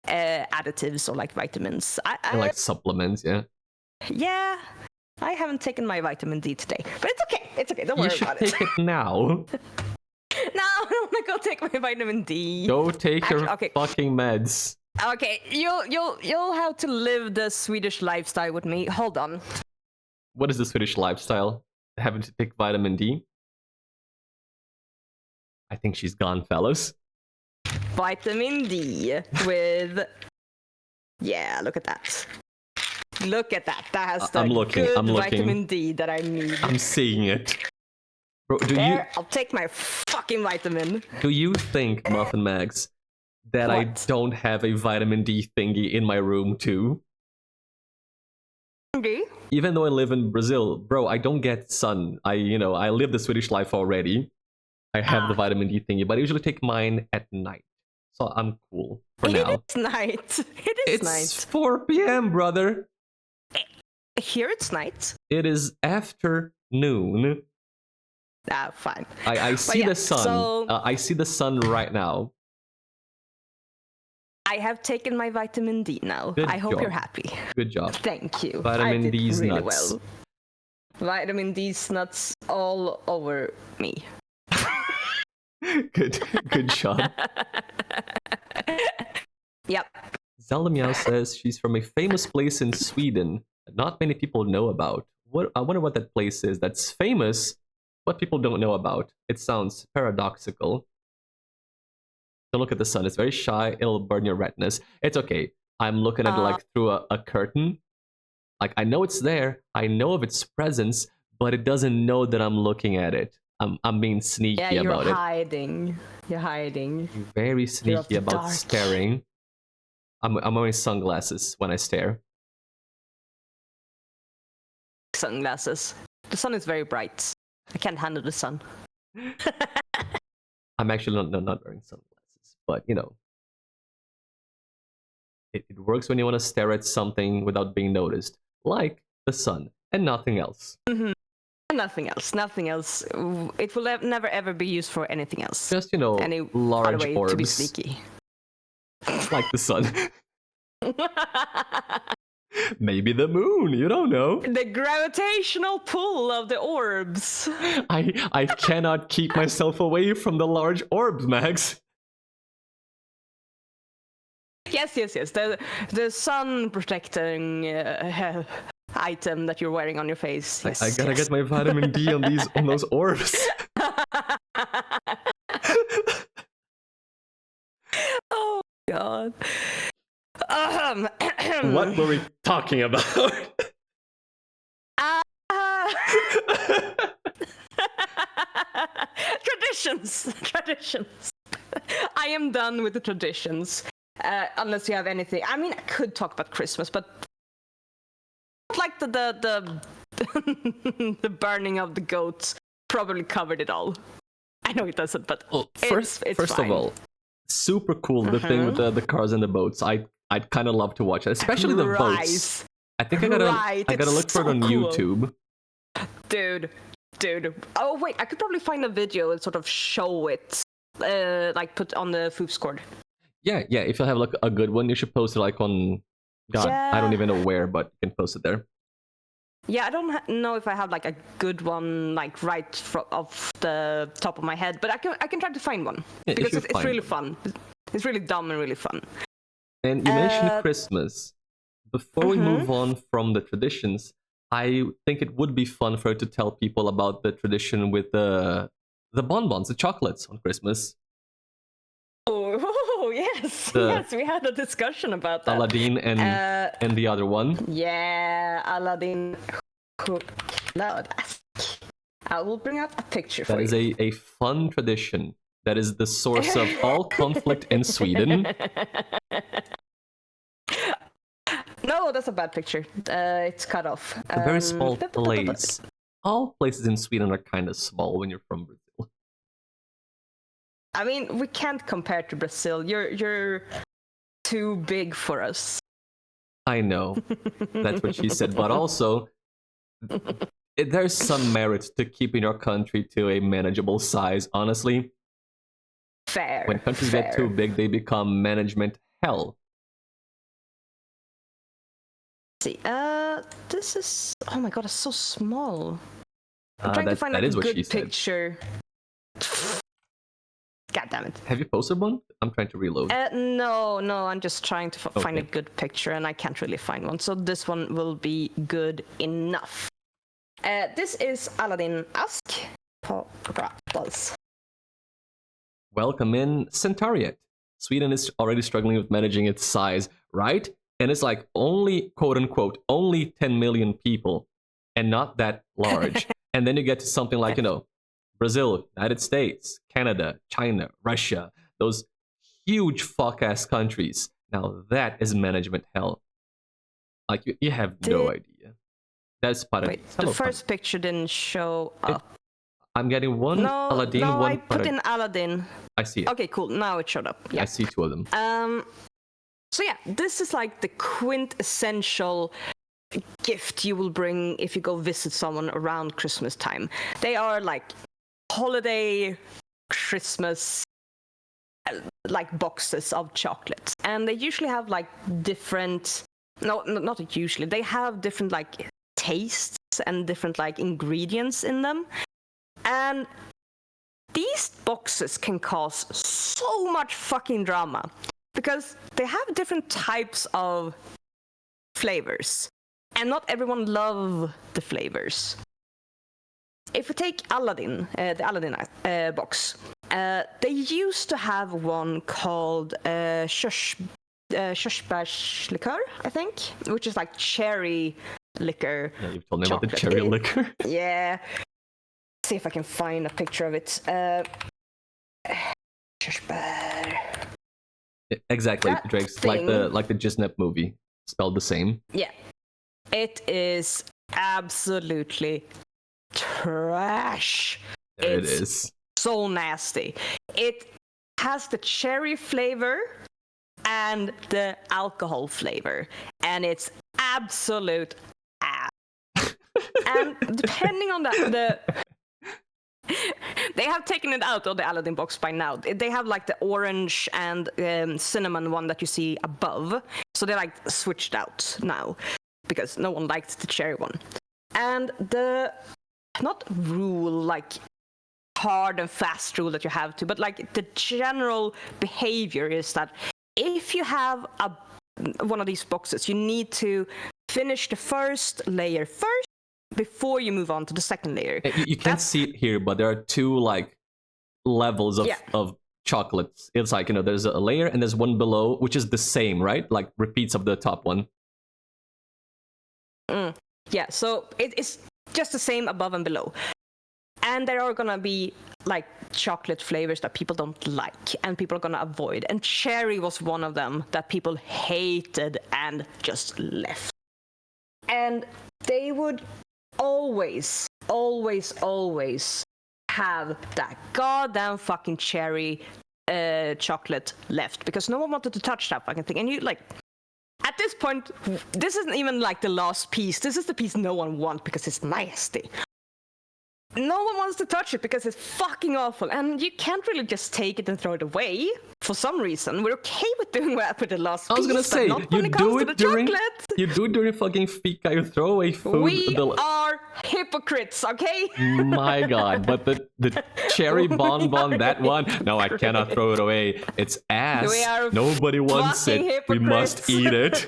additives or vitamins. And like supplements, yeah. Yeah, I haven't taken my vitamin D today, but it's okay. It's okay. Don't worry about it. You should take it now. No, I don't want to go take my vitamin D. Go take your fucking meds. Okay, you'll have to live the Swedish lifestyle with me. Hold on. What is the Swedish lifestyle? Having to take vitamin D? I think she's gone, fellas. Vitamin D with... Yeah, look at that. Look at that. That has the good vitamin D that I need. I'm seeing it. Bro, I'll take my fucking vitamin. Do you think, MuffinMags, that I don't have a vitamin D thingy in my room too? Okay. Even though I live in Brazil, bro, I don't get sun. I live the Swedish life already. I have the vitamin D thingy, but I usually take mine at night. So I'm cool for now. It's night. It is night. It's 4 p.m., brother. Here it's night. It is afternoon. Ah, fine. I see yeah, the sun. so- I see the sun right now. I have taken my vitamin D now. Good I hope job. you're happy. Good job. Thank you. Vitamin I did D's really nuts. well. Vitamin D's nuts all over me. Good job. Yep. Zelda Meow says she's from a famous place in Sweden that not many people know about. I wonder what that place is that's famous, what people don't know about. It sounds paradoxical. Don't look at the sun. It's very shy. It'll burn your retinas. It's okay. I'm looking at it like through a curtain. Like, I know it's there. I know of its presence, but it doesn't know that I'm looking at it. I'm being sneaky about it. You're hiding. You're hiding. You're very sneaky about dark. staring. I'm wearing sunglasses when I stare. Sunglasses. The sun is very bright. I can't handle the sun. I'm actually not wearing sunglasses, but you know, it works when you want to stare at something without being noticed, like the sun and nothing else. Mm-hmm. Nothing else. Nothing else. It will never ever be used for anything else. Just, you know, Any large other way orbs. to be sneaky. Like the sun. Maybe the moon, you don't know. The gravitational pull of the orbs. I cannot keep myself away from the large orbs, Max. Yes. The sun protecting item that you're wearing on your face. Yes, I gotta get my vitamin D on those orbs. Oh God. What were we talking about? Traditions. I am done with the traditions. Unless you have anything. I mean, I could talk about Christmas, but like the the burning of the goats probably covered it all. I know it doesn't, but well, first of all, super cool the thing with the cars and the boats. I'd kind of love to watch it, especially the boats. I think I gotta look for it on YouTube. Dude. Oh wait, I could probably find a video and sort of show it, like put on the foofs Discord. Yeah. If you have like a good one, you should post it like on. God, Yeah. I don't even know where, but you can post it there. Yeah, I don't know if I have like a good one like right off the top of my head, but I can try to find one because it's really fun. It's really dumb and really fun. And you mentioned Christmas. Before we move on from the traditions, I think it would be fun for you to tell people about the tradition with the bonbons, the chocolates on Christmas. Oh yes, yes, we had a discussion about that. Aladdin and the other one. Yeah, Aladdin. Loud. I will bring up a picture for you. That is a fun tradition. That is the source of all conflict in Sweden. No, that's a bad picture. It's cut off. A very small place. All places in Sweden are kind of small when you're from Brazil. I mean, we can't compare to Brazil. You're too big for us. I know. That's what she said. But also, there's some merit to keeping your country to a manageable size, honestly. Fair. When countries get too big, they become management hell. Let's see. This is... Oh my god, it's so small. I'm trying to find like, a good picture. God damn it. Have you posted one? I'm trying to reload. No, I'm just trying to find a good picture, and I can't really find one. So this one will be good enough. This is Aladdin Ask. Welcome in Centuriat. Sweden is already struggling with managing its size, right? And it's like only, quote unquote, only 10 million people, and not that large. And then you get to something like, Brazil, United States, Canada, China, Russia, those huge fuck-ass countries. Now that is management hell. Like, you have no idea. That's part of it. The first picture didn't show up. I'm getting one Aladdin, no, one... I put in Aladdin. I see it. Okay, cool. Now it showed up. Yeah. I see two of them. So yeah, this is like the quintessential gift you will bring if you go visit someone around Christmas time. They are like holiday Christmas like boxes of chocolates, and they usually have like different, no, not usually, they have different like tastes and different like ingredients in them. And these boxes can cause so much fucking drama because they have different types of flavors, and not everyone loves the flavors. If we take Aladdin, the Aladdin box, they used to have one called körsbärslikör, I think, which is like cherry liquor. Yeah, you've told me chocolate. about the cherry liquor. Yeah. Let's see if I can find a picture of it. Körsbär. Exactly, That Drake's thing, like the Gisnep movie, spelled the same. Yeah. It is absolutely trash. There it is. So nasty. It has the cherry flavor and the alcohol flavor, and it's absolute ass. And depending on they have taken it out of the Aladdin box by now. They have like the orange and cinnamon one that you see above, so they like switched out now because no one liked the cherry one. And the not rule like hard and fast rule that you have to, but like the general behavior is that if you have one of these boxes, you need to finish the first layer first before you move on to the second layer. You can't see it here, but there are two like levels of chocolates. It's like, there's a layer and there's one below, which is the same, right? Like repeats of the top one. Yeah, so it's just the same above and below. And there are gonna be like chocolate flavors that people don't like and people are gonna avoid. And cherry was one of them that people hated and just left. And they would always have that goddamn fucking cherry chocolate left because no one wanted to touch that fucking thing. And you like, at this point, this isn't even like the last piece. This is the piece no one wants because it's nasty. No one wants to touch it because it's fucking awful, and you can't really just take it and throw it away. For some reason, we're okay with doing that with the last piece. I was gonna say, you do it during fucking fika. You throw away food. We are hypocrites, okay? My God, but the cherry bonbon, that one, no, I cannot throw it away. It's ass. We are Nobody wants it. hypocrites. We must eat it.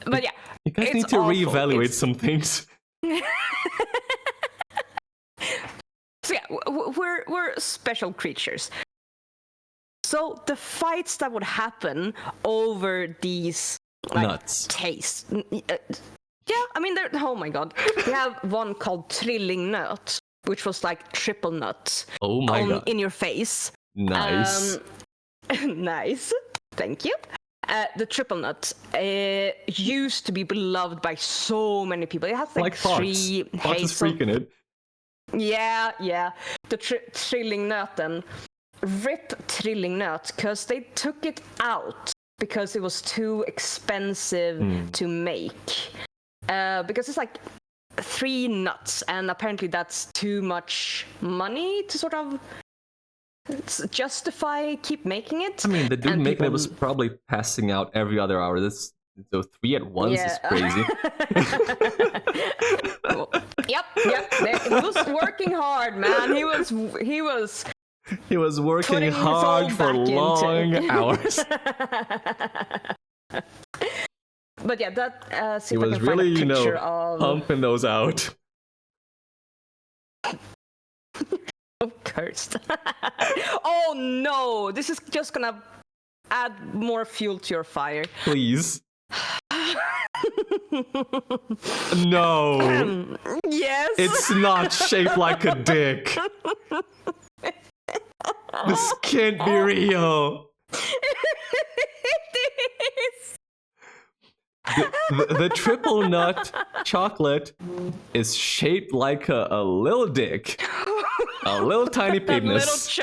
But yeah, you guys need to reevaluate some things. So yeah, we're special creatures. So the fights that would happen over these like, nuts tastes. Yeah, I mean, oh my God. We have one called Trillingnöt, which was like triple nut. Oh my God. In your face. Nice. Nice. Thank you. The triple nut used to be beloved by so many people. It has like three Pox is freaking it. Yeah. The Trillingnöten. Rip Trillingnöt, because they took it out because it was too expensive to make. Because it's like 3 nuts, and apparently that's too much money to sort of justify keep making it. I mean, the dude and making it was probably passing out every other hour. So 3 at once is crazy. Yep. He was working hard, man. He was working hard for long hours. But yeah, that see he if was I can really, find a picture of pumping those out. Cursed. Oh no! This is just gonna add more fuel to your fire. Please. No. Yes. It's not shaped like a dick. This can't be real. It is. The triple nut chocolate is shaped like a little dick. A little tiny penis.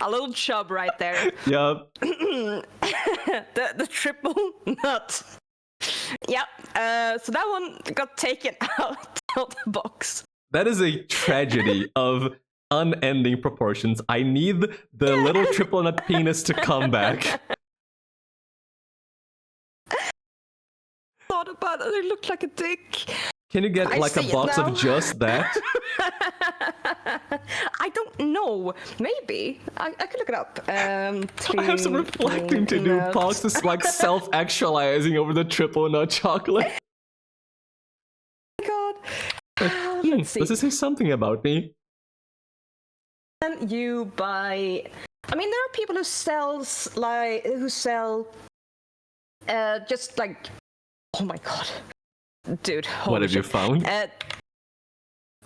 A little chub right there. Yup. The triple nut Yeah. So that one got taken out of the box. That is a tragedy of unending proportions. I need the little triple nut penis to come back. Thought about it. It looked like a dick. Can you get I like a see it box now. of just that? I don't know. Maybe. I could look it up. I have some reflecting to do. Pox is like self-actualizing over the triple nut chocolate. God. Let's see. Does it say something about me? And you buy. I mean, there are people who sell just like. Oh my god, dude. What have you found? I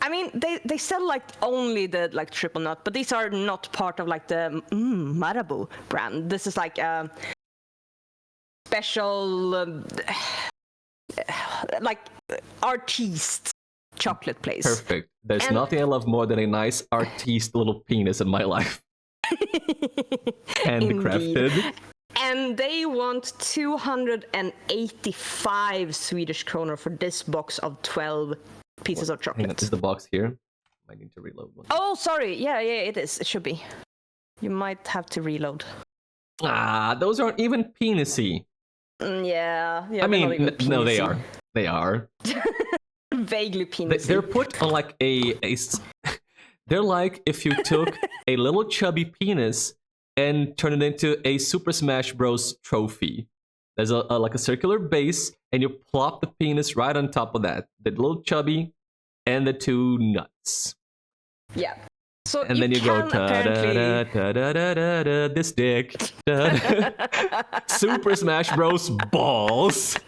mean, they sell like only the like triple nut, but these are not part of like the Marabou brand. This is like a special, like artiste chocolate place. Perfect. There's nothing I love more than a nice artiste little penis in my life. Handcrafted. And they want 285 Swedish kronor for this box of 12 pieces of chocolate. Hang on, is the box here? I need to reload one. Oh, sorry. Yeah, it is. It should be. You might have to reload. Ah, those aren't even penisy. Yeah. I mean, no, they are. They are. Vaguely penisy. They're put on like they're like if you took a little chubby penis and turn it into a Super Smash Bros. Trophy. There's like a circular base, and you plop the penis right on top of that. The little chubby and the two nuts. Yeah. So and then you go ta-da-da-da-da-da-da, this dick. Super Smash Bros. Balls.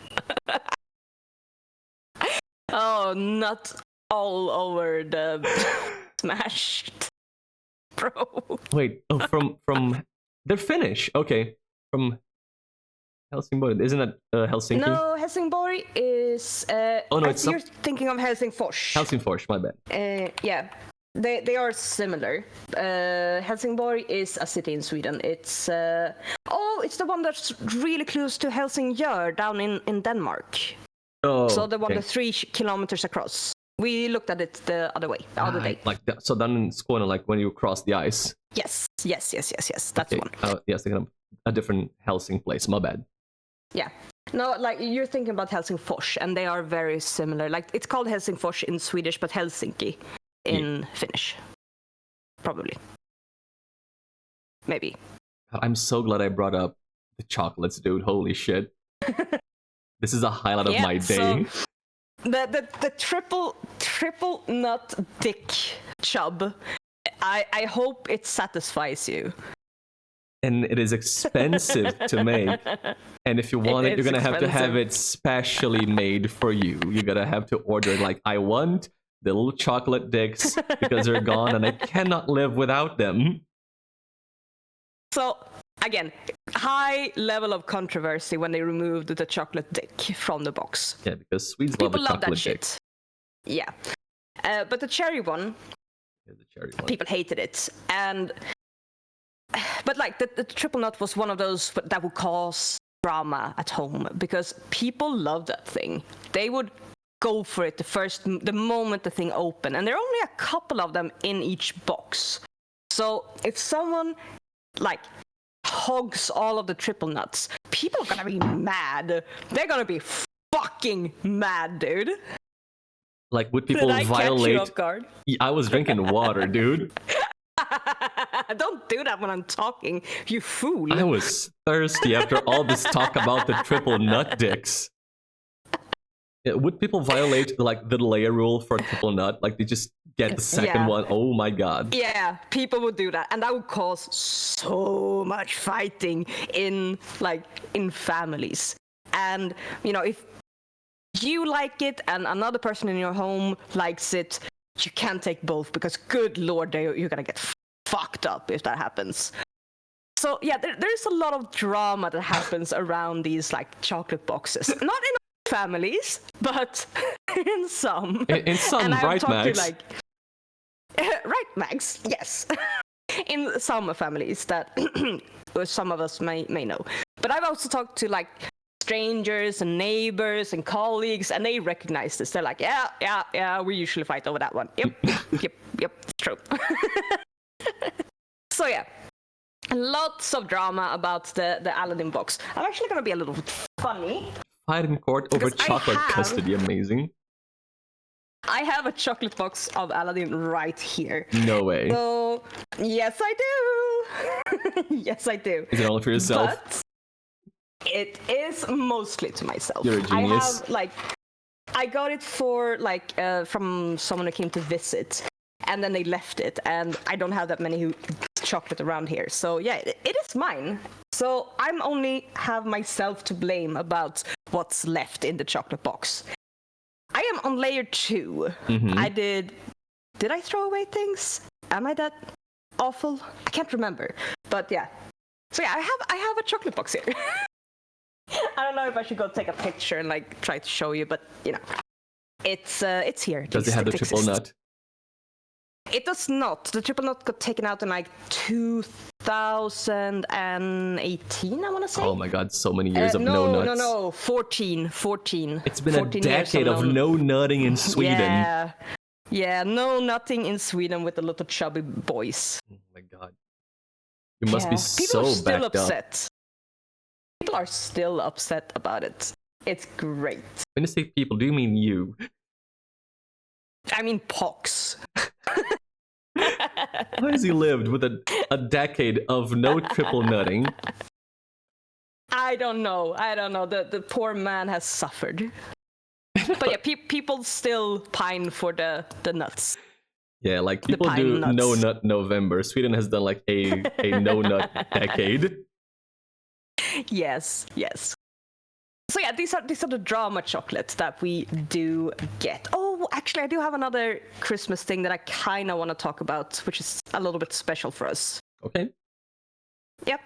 Oh, not all over the smashed. Bro. Wait, from they're Finnish. Okay, from Helsingborg. Isn't that Helsinki? No, Helsingborg is. Oh no, it's you're thinking of Helsingfors. Helsingfors, my bad. Yeah, they are similar. Helsingborg is a city in Sweden. It's it's the one that's really close to Helsingør down in Denmark. Oh, so the one that's 3 kilometers across. We looked at it the other day. Like that. So down in Skåne, like when you cross the ice. Yes. That's one. Yes, a different Helsing place. My bad. Yeah. No, like you're thinking about Helsingfors, and they are very similar. Like it's called Helsingfors in Swedish, but Helsinki in Finnish. Probably. Maybe. I'm so glad I brought up the chocolates, dude. Holy shit. This is a highlight of my day. So the triple nut dick chub. I hope it satisfies you. And it is expensive to make. And if you want it, you're gonna have to have it specially made for you. You're gonna have to order like, I want the little chocolate dicks because they're gone and I cannot live without them. So again, high level of controversy when they removed the chocolate dick from the box. Yeah, because Swedes love the chocolate dick. Shit. Yeah. But the cherry one, people hated it. But like the triple nut was one of those that would cause drama at home because people love that thing. They would go for it the moment the thing opened, and there are only a couple of them in each box. So if someone like hogs all of the triple nuts, people are gonna be mad. They're gonna be fucking mad, dude. Like, would people violate? Catch you off guard? I was drinking water, dude. Don't do that when I'm talking, you fool. I was thirsty after all this talk about the triple nut dicks. Yeah, would people violate like the layer rule for a triple nut? Like they just get the second one? Oh my god. Yeah, people would do that, and that would cause so much fighting in families. And you know, if you like it and another person in your home likes it, you can't take both because good lord, you're gonna get fucked up if that happens. So yeah, there's a lot of drama that happens around these like chocolate boxes. Not in all families, but in some. In some, right, Max? Right, Max. Yes. In some families that some of us may know. But I've also talked to like strangers and neighbors and colleagues, and they recognize this. They're like, yeah, we usually fight over that one. Yep, it's true. So yeah, lots of drama about the Aladdin box. I'm actually gonna be a little bit funny. Fight in court over chocolate custody, amazing. I have a chocolate box of Aladdin right here. No way. So, yes, I do. Yes, I do. Is it only for yourself? But it is mostly to myself. You're a genius. I got it for, from someone who came to visit, and then they left it, and I don't have that many chocolate around here. So, yeah, it is mine. So, I'm only have myself to blame about what's left in the chocolate box. I am on layer 2. I did I throw away things? Am I that awful? I can't remember. But yeah. So yeah, I have a chocolate box here. I don't know if I should go take a picture and try to show you, but it's here. Does it have the triple nut? It does not. The triple nut got taken out in 2018, I want to say. Oh my god, so many years of no nuts. No, 14. It's been 14 a decade of no nutting in Sweden. Yeah, no nutting in Sweden with the little chubby boys. Oh my god. You must be so backed up. People are still upset about it. It's great. When you say people, do you mean you? I mean Pox. How has he lived with a decade of no triple nutting? I don't know. The poor man has suffered. But yeah, people still pine for the nuts. Yeah, people do nuts. No nut November. Sweden has done a no nut decade. Yes. So yeah, these are the drama chocolates that we do get. Oh, actually, I do have another Christmas thing that I kind of want to talk about, which is a little bit special for us. Okay. Yep.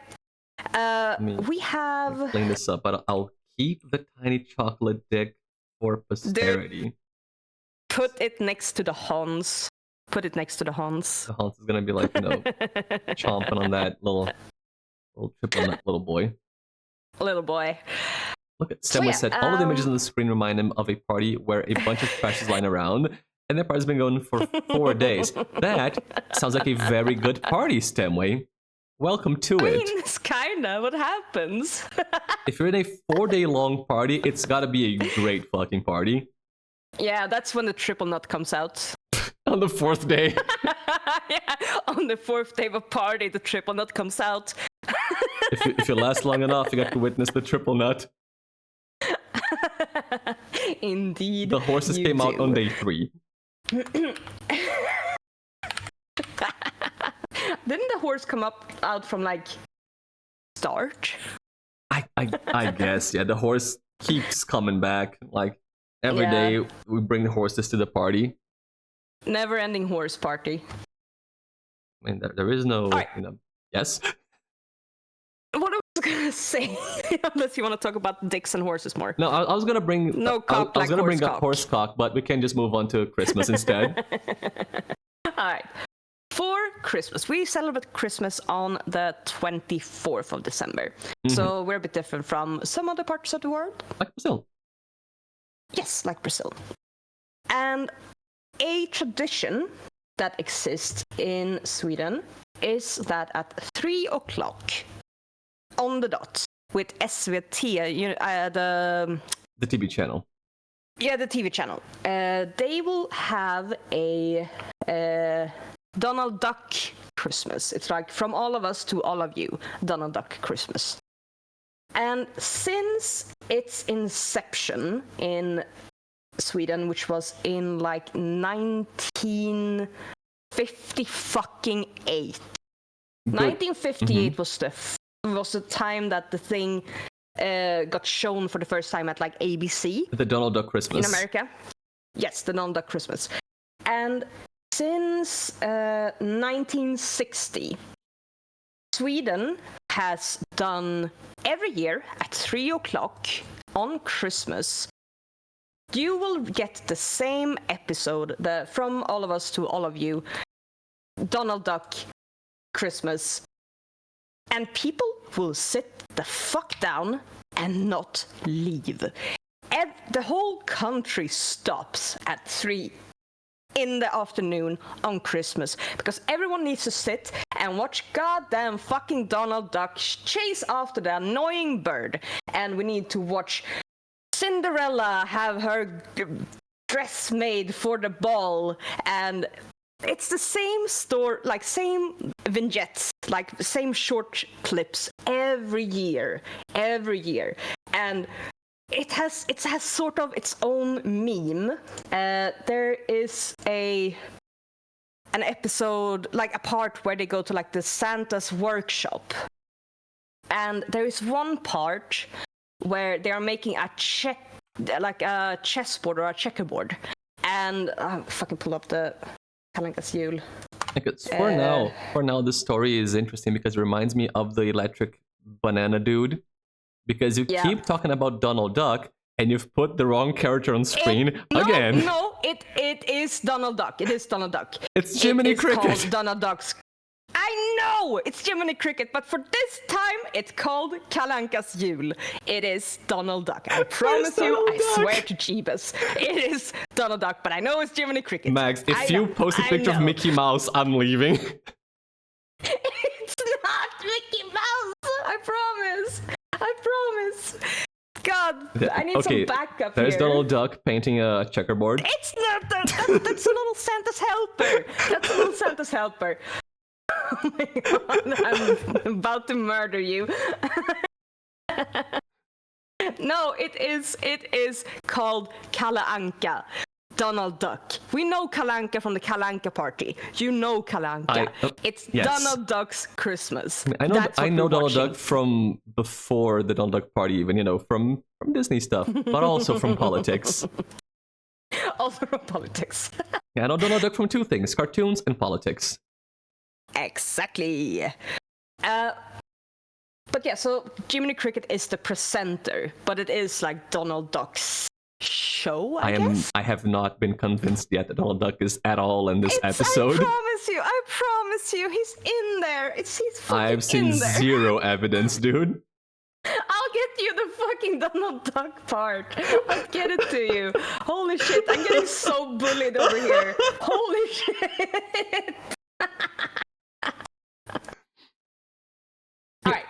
We have... Clean this up, but I'll keep the tiny chocolate dick for posterity. Dude, put it next to the Hans. The Hans is gonna be chomping on that little triple nut little boy. Look at Stemma said, all of the images on the screen remind him of a party where a bunch of trash is lying around, and the party's been going for 4 days. That sounds like a very good party, Stemway. Welcome to it. I mean, it's kinda what happens. If you're in a 4-day-long party, it's gotta be a great fucking party. Yeah, that's when the triple nut comes out. On the 4th day. Yeah, on the 4th day of a party, the triple nut comes out. If you last long enough, you got to witness the triple nut. Indeed. The horses came out on day 3. Didn't the horse come out from start? I guess, yeah. The horse keeps coming back. Every day we bring the horses to the party. Never-ending horse party. I mean, there is no, yes. What I was gonna say, unless you want to talk about dicks and horses more. No, I was gonna bring. No cock I was gonna bring up horse cock, but we can just move on to Christmas instead. All right. For Christmas, we celebrate Christmas on the 24th of December. So we're a bit different from some other parts of the world. Like Brazil. Yes, like Brazil. And a tradition that exists in Sweden is that at 3 o'clock on the dot with SVT, the TV channel. Yeah, the TV channel. They will have a Donald Duck Christmas. It's from all of us to all of you, Donald Duck Christmas. And since its inception in Sweden, which was in 1950 fucking 8. 1958 was the time that the thing got shown for the first time at ABC. The Donald Duck Christmas. In America. Yes, the Donald Duck Christmas. And since 1960, Sweden has done every year at 3 o'clock on Christmas. You will get the same episode, from all of us to all of you, Donald Duck Christmas, and people will sit the fuck down and not leave. The whole country stops at 3 in the afternoon on Christmas because everyone needs to sit and watch goddamn fucking Donald Duck chase after the annoying bird. And we need to watch Cinderella have her dress made for the ball, and it's the same story, like same vignettes, like same short clips every year, and it has sort of its own meme. There is an episode, like a part where they go to like the Santa's workshop, and there is one part where they are making a chessboard or a checkerboard, and fucking pull up the Kalankas jul. For now, this story is interesting because it reminds me of the electric banana dude. Because you keep talking about Donald Duck, and you've put the wrong character on screen again. No, it is Donald Duck. It is Donald Duck. It's Jiminy Cricket. It's called Donald Duck's. I know it's Jiminy Cricket, but for this time it's called Kalankas jul. It is Donald Duck. I promise you. I swear to Jeebus, it is Donald Duck. But I know it's Jiminy Cricket. Max, if you post a picture of Mickey Mouse, I'm leaving. It's not Mickey Mouse. I promise. God, I need some backup There's here. Donald Duck painting a checkerboard. It's not that's a little Santa's helper. That's a little Santa's helper. Oh my god, I'm about to murder you. No, it is called Kalle Anka. Donald Duck. We know Kalle Anka from the Kalle Anka party. You know Kalle Anka. It's yes. Donald Duck's Christmas. I know Donald Duck from before the Donald Duck party, even, from Disney stuff, but also from politics. Also from politics. Yeah, I know Donald Duck from two things, cartoons and politics. Exactly. But yeah, so Jiminy Cricket is the presenter, but it is like Donald Duck's show, I guess? I have not been convinced yet that Donald Duck is at all in this episode. I promise you, he's in there. He's fucking I've seen zero evidence, dude. I'll get you the fucking Donald Duck part. I'll get it to you. Holy shit, I'm getting so bullied over here. Holy shit. Alright,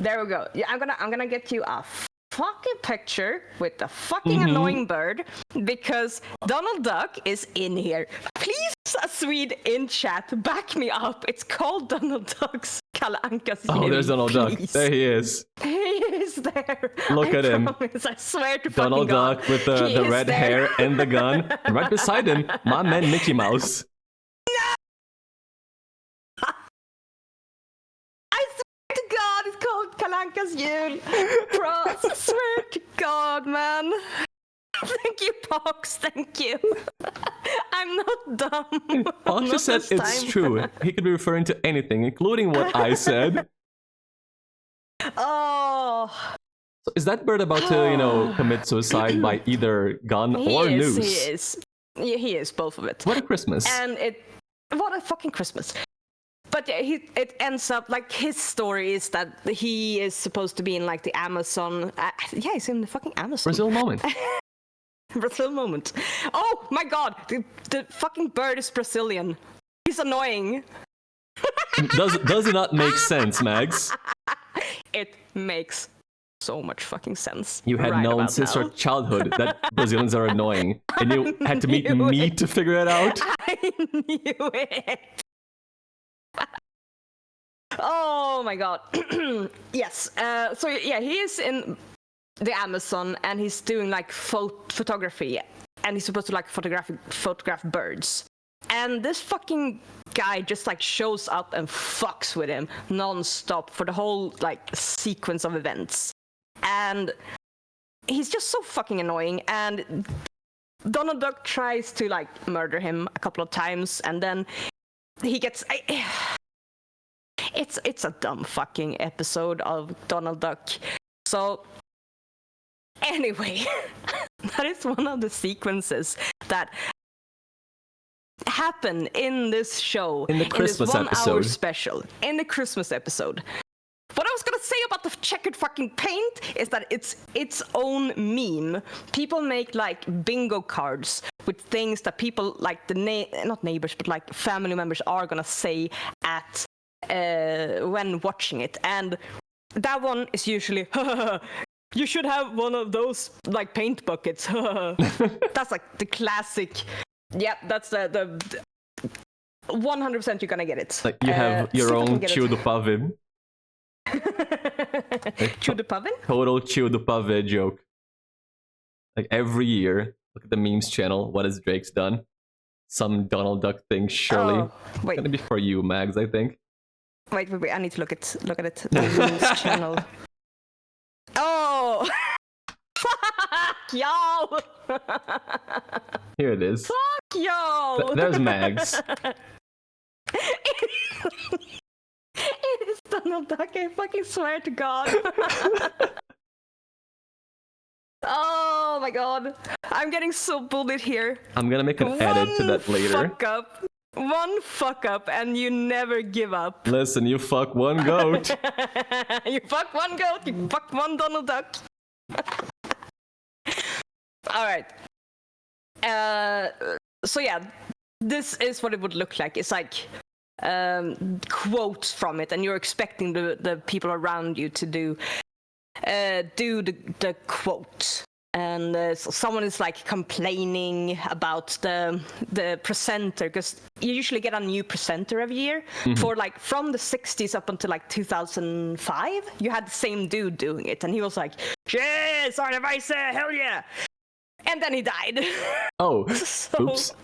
there we go. Yeah, I'm gonna get you a fucking picture with the fucking annoying bird, because Donald Duck is in here. Please, a Swede in chat, back me up. It's called Donald Duck's Kalle Anka's Oh, there's Donald Duck. There he is. He is there. Look at him. I swear to Donald fucking God. Duck with the red hair and the gun. And right beside him, my man Mickey Mouse. Kalankas jul. Bro, swear to God, man. Thank you, Pox. Thank you. I'm not dumb. Pox just said it's true. He could be referring to anything, including what I said. Oh. So is that bird about to, commit suicide by either gun or noose? He is. Yeah, he is. Both of it. What a Christmas. And what a fucking Christmas. But yeah, it ends up, like, his story is that he is supposed to be in, like, the Amazon. Yeah, he's in the fucking Amazon. Brazil moment. Brazil moment. Oh my God, the fucking bird is Brazilian. He's annoying. Does it not make sense, Mags? It makes so much fucking sense. You had known since your childhood that Brazilians are annoying, and you had to meet me to figure it out. I knew it. Oh my God. Yes. So yeah, he is in the Amazon and he's doing like photography, and he's supposed to like photograph birds. And this fucking guy just like shows up and fucks with him non-stop for the whole like sequence of events. And he's just so fucking annoying. And Donald Duck tries to like murder him a couple of times, and then he gets. It's a dumb fucking episode of Donald Duck. So anyway, that is one of the sequences that happen in this show, in the Christmas in this 1 episode. hour special, in the Christmas episode. What I was gonna say about the checkered fucking paint is that it's its own meme. People make like bingo cards with things that people like not neighbors but like family members are gonna say at when watching it, and that one is usually you should have one of those like paint buckets. That's like the classic. Yeah, that's the 100% you're gonna get it. Like you have your own chew the pavin. Chew the pavin? Total chew the pavin joke. Like every year, look at the memes channel. What has Drake's done? Some Donald Duck thing, surely. Oh, wait. It's gonna be for you, Mags, I think. Wait. I need to look at it. The memes channel. Oh! Fuck y'all! Here it is. Fuck y'all! There's Mags. It is Donald Duck, I fucking swear to God. Oh my God. I'm getting so bullied here. I'm gonna make an edit to that later. One fuck up and you never give up. Listen, you fuck one goat. You fuck one goat, you fuck one Donald Duck. Alright. So yeah, this is what it would look like. It's like quotes from it, and you're expecting the people around you to do the quote. And so someone is like complaining about the presenter, because you usually get a new presenter every year. For like from the 60s up until like 2005, you had the same dude doing it, and he was like, "Yes, Arne Weise, hell yeah!" And then he died. Oh, oops.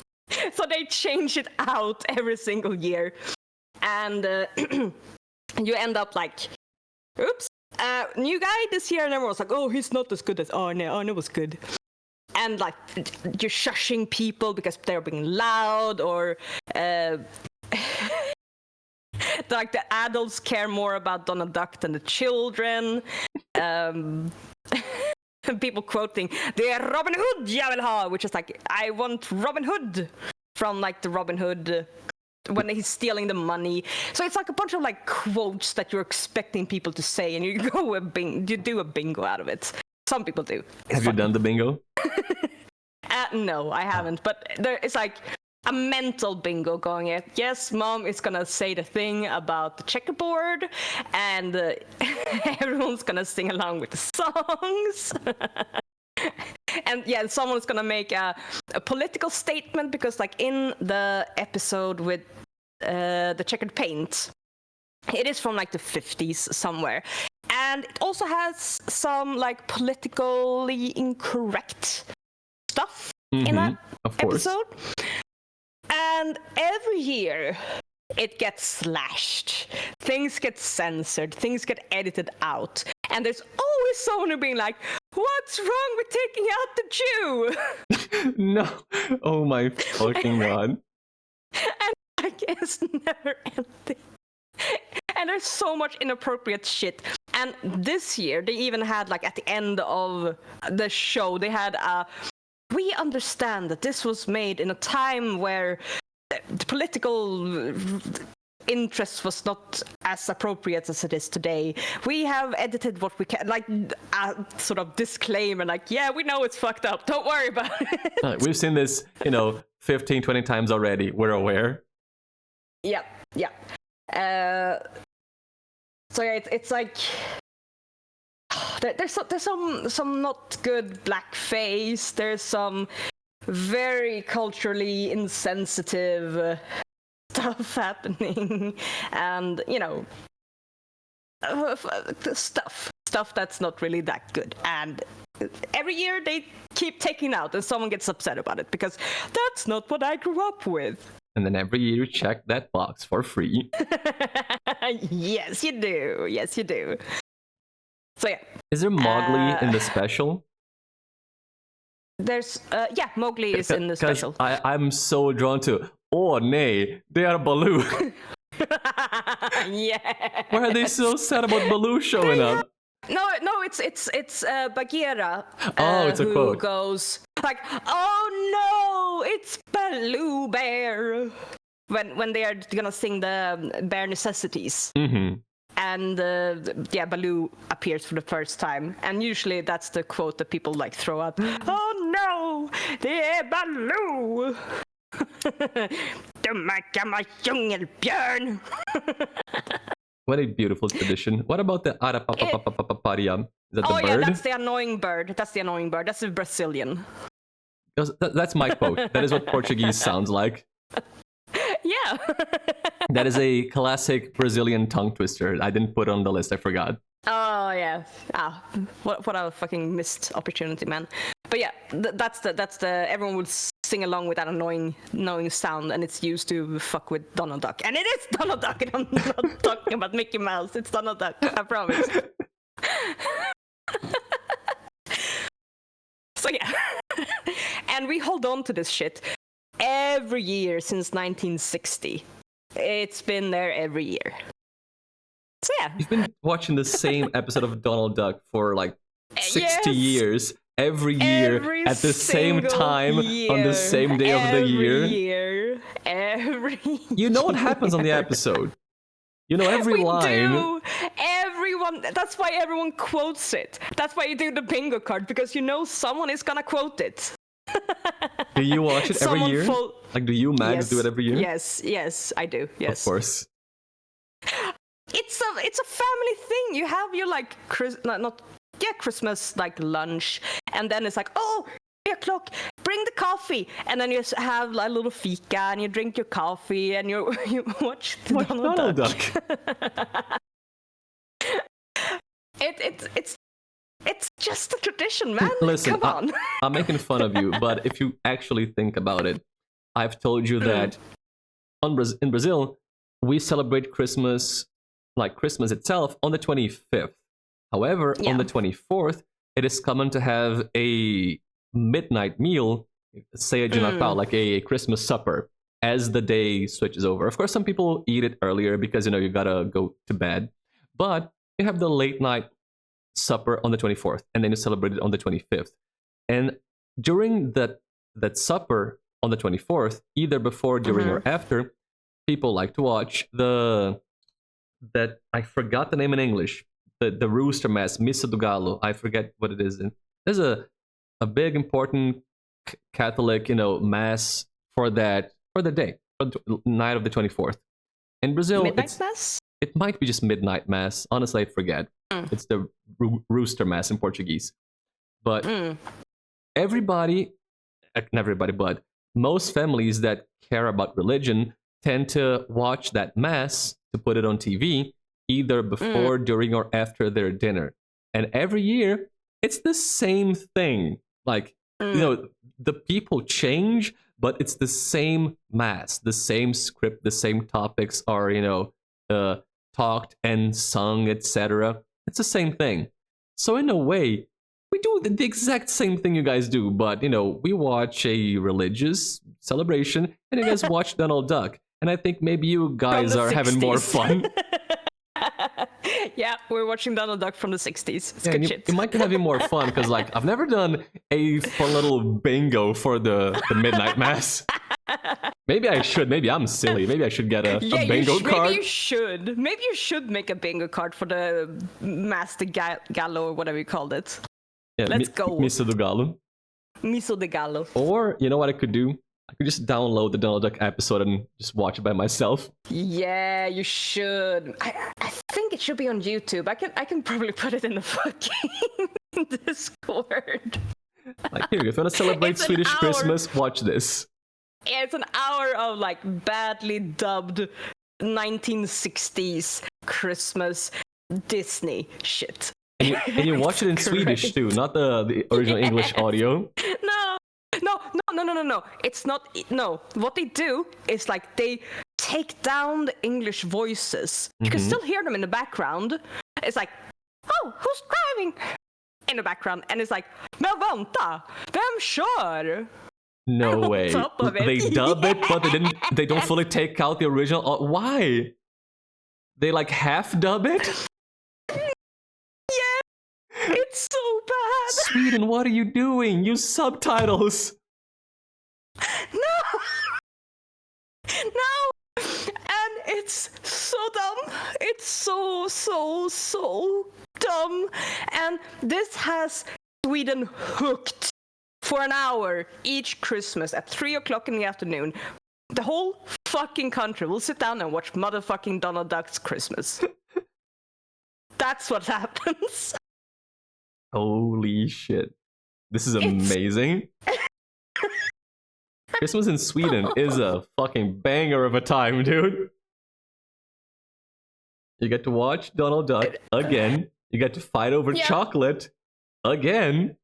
So they change it out every single year, and you end up like, "Oops, new guy this year," and everyone's like, "Oh, he's not as good as Arne. Arne was good." And like you're shushing people because they're being loud, or like the adults care more about Donald Duck than the children. People quoting "Det är Robin Hood jag vill ha," which is like, I want Robin Hood from like the Robin Hood when he's stealing the money. So it's like a bunch of like quotes that you're expecting people to say, and you do a bingo out of it. Some people do. Have you done the bingo? No, I haven't. But it's like a mental bingo going at, yes, Mom is gonna say the thing about the checkerboard, and everyone's gonna sing along with the songs. And yeah, someone's gonna make a political statement, because like in the episode with the checkered paint, it is from like the 50s somewhere, and it also has some like politically incorrect stuff in that episode. And every year it gets slashed, things get censored, things get edited out, and there's always someone who being like, "What's wrong with taking out the Jew?" No. Oh my fucking God. And like, it's never ending. And there's so much inappropriate shit. And this year they even had like at the end of the show, they had we understand that this was made in a time where the political interest was not as appropriate as it is today. We have edited what we can, like a sort of disclaimer, like, yeah, we know it's fucked up, don't worry about it. We've seen this, 15, 20 times already. We're aware. Yeah. So yeah, it's like there's some not good blackface. There's some very culturally insensitive stuff happening, and stuff that's not really that good. And every year they keep taking out, and someone gets upset about it because that's not what I grew up with. And then every year you check that box for free. Yes, you do. Yes, you do. So yeah. Is there Mowgli in the special? There's Mowgli is in the special. I'm so drawn to. Oh nay, they are Baloo. Yeah. Why are they so sad about Baloo showing up? No, it's Bagheera. It's a who quote. Goes like, "Oh no, it's Baloo Bear," when they are gonna sing the Bare Necessities. Mm-hmm. and Baloo appears for the first time, and usually that's the quote that people like throw out. Oh no, det är Baloo! Dumma gamla djungelbjörn! What a beautiful tradition. What about the arapapapapaparia? Is that the bird? Yeah, that's the annoying bird. That's the Brazilian. That's my quote. That is what Portuguese sounds like. Yeah. That is a classic Brazilian tongue twister. I didn't put it on the list. I forgot. Oh yeah. What a fucking missed opportunity, man. But yeah, that's the everyone would sing along with that annoying sound, and it's used to fuck with Donald Duck. And it is Donald Duck, and I'm not talking about Mickey Mouse. It's Donald Duck, I promise. So yeah. And we hold on to this shit every year since 1960. It's been there every year. So yeah. You've been watching the same episode of Donald Duck for like 60 years. Every year, at the same time, on the same day of the year. Every year. You know what happens on the episode. You know every line. Do. Everyone. That's why everyone quotes it. That's why you do the bingo card, because you know someone is gonna quote it. Do you watch it every year? Like, do you, Max, do it every year? Yes, I do. Yes, of course. It's a family thing. You have your like Christmas like lunch, and then it's like, oh, 3:00, bring the coffee, and then you have a little fika, and you drink your coffee, and you watch Donald Duck. It's just a tradition, man. Listen, come on. I'm making fun of you, but if you actually think about it, I've told you that in Brazil we celebrate Christmas, like Christmas itself, on the 25th. However, on the 24th, it is common to have a midnight meal, ceia de Natal, like a Christmas supper, as the day switches over. Of course, some people eat it earlier because, you gotta go to bed. But you have the late night supper on the 24th, and then you celebrate it on the 25th. And during that supper on the 24th, either before, during, or after, people like to watch that I forgot the name in English. The rooster mass, Missa do Galo. I forget what it is. And there's a big important Catholic, mass for the day, for the night of the 24th. In Brazil, midnight mass? It might be just midnight mass. Honestly, I forget. It's the rooster mass in Portuguese. But everybody, not everybody, but most families that care about religion tend to watch that mass, to put it on TV, either before, during, or after their dinner. And every year, it's the same thing. Like, the people change, but it's the same mass, the same script, the same topics are, talked and sung, etc. It's the same thing. So in a way, we do the exact same thing you guys do, but, we watch a religious celebration, and you guys watch Donald Duck. And I think maybe you guys are having more fun. Yeah, we're watching Donald Duck from the 60s. It's good shit. You might be having more fun, because, like, I've never done a fun little bingo for the midnight mass. Maybe I should. Maybe I'm silly. Maybe I should get a bingo card. Maybe you should. Maybe you should make a bingo card for the Master Gallo, or whatever you called it. Yeah, let's go. Missa do Galo. Missa do Galo. Or, you know what I could do? I could just download the Donald Duck episode and just watch it by myself. Yeah, you should. I think it should be on YouTube. I can probably put it in the fucking Discord. Like, here, if you want to celebrate Swedish Christmas, watch this. Yeah, it's an hour of like badly dubbed 1960s Christmas Disney shit. And you watch it in Swedish too, not the original English audio. No. It's not. No, what they do is like they take down the English voices. You can still hear them in the background. It's like, oh, who's driving? In the background, and it's like, men vänta, vem kör? No way. They dub it, but they don't fully take out the original. Why? They like half dub it? Yeah, it's so bad. Sweden, what are you doing? Use subtitles. No. And it's so dumb. It's so dumb. And this has Sweden hooked for an hour each Christmas at 3 o'clock in the afternoon. The whole fucking country will sit down and watch motherfucking Donald Duck's Christmas. That's what happens. Holy shit. This is amazing. Christmas in Sweden is a fucking banger of a time, dude. You get to watch Donald Duck again. You get to fight over chocolate again.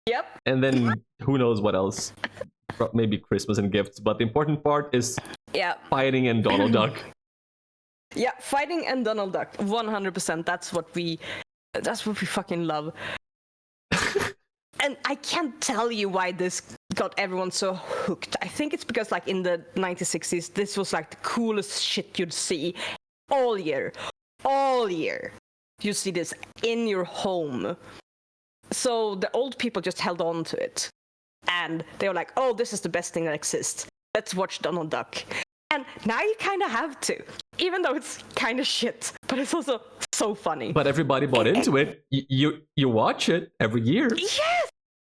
Yep. And then who knows what else. Maybe Christmas and gifts. But the important part is fighting and Donald Duck. Yeah, fighting and Donald Duck. 100%. That's what we fucking love. And I can't tell you why this got everyone so hooked. I think it's because like in the 1960s, this was like the coolest shit you'd see all year. All year. You see this in your home. So the old people just held on to it. And they were like, oh, this is the best thing that exists. Let's watch Donald Duck. And now you kind of have to. Even though it's kind of shit. But it's also so funny. But everybody bought into it. You watch it every year.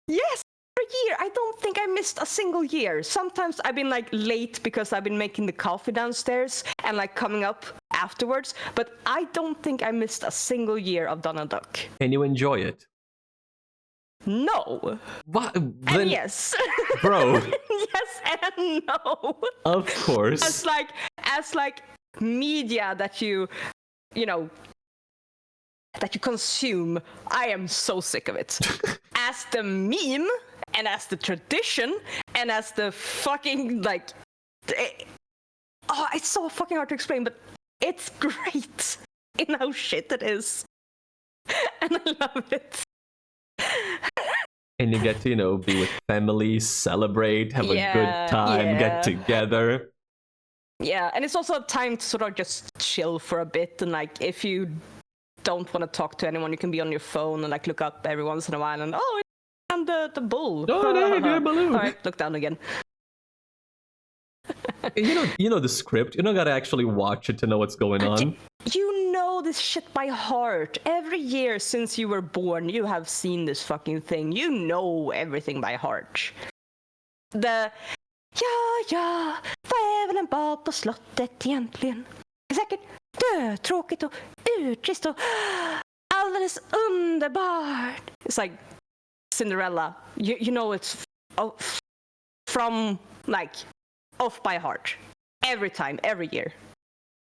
Yes, every year. I don't think I missed a single year. Sometimes I've been like late because I've been making the coffee downstairs and like coming up afterwards. But I don't think I missed a single year of Donald Duck. And you enjoy it? No. What? And then, yes. Bro. Yes and no. Of course. As like media that you consume, I am so sick of it. As the meme and as the tradition and as the fucking like it's so fucking hard to explain, but it's great in how shit it is. And I love it. And you get to, be with family, celebrate, have a good time, get together. Yeah, and it's also a time to sort of just chill for a bit. And like, if you don't want to talk to anyone, you can be on your phone and like look up every once in a while and and the bull. Oh, there you go, balloon. All right, look down again. You know the script. You don't gotta actually watch it to know what's going on. You know this shit by heart. Every year since you were born, you have seen this fucking thing. You know everything by heart. The ja, vad är väl en bal på slottet egentligen? Säkert dötråkigt och urtrist och alldeles underbart. It's like Cinderella. You know it's from like off by heart. Every time, every year.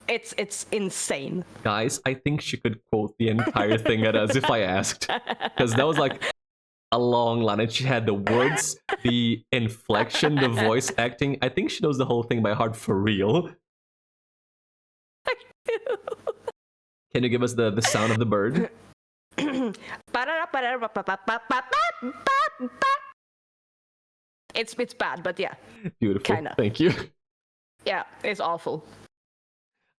It's insane. Guys, I think she could quote the entire thing at us if I asked. Because that was like a long line and she had the words, the inflection, the voice acting. I think she knows the whole thing by heart for real. Can you give us the sound of the bird? It's bad, but yeah. Beautiful. Kinda. Thank you. Yeah, it's awful.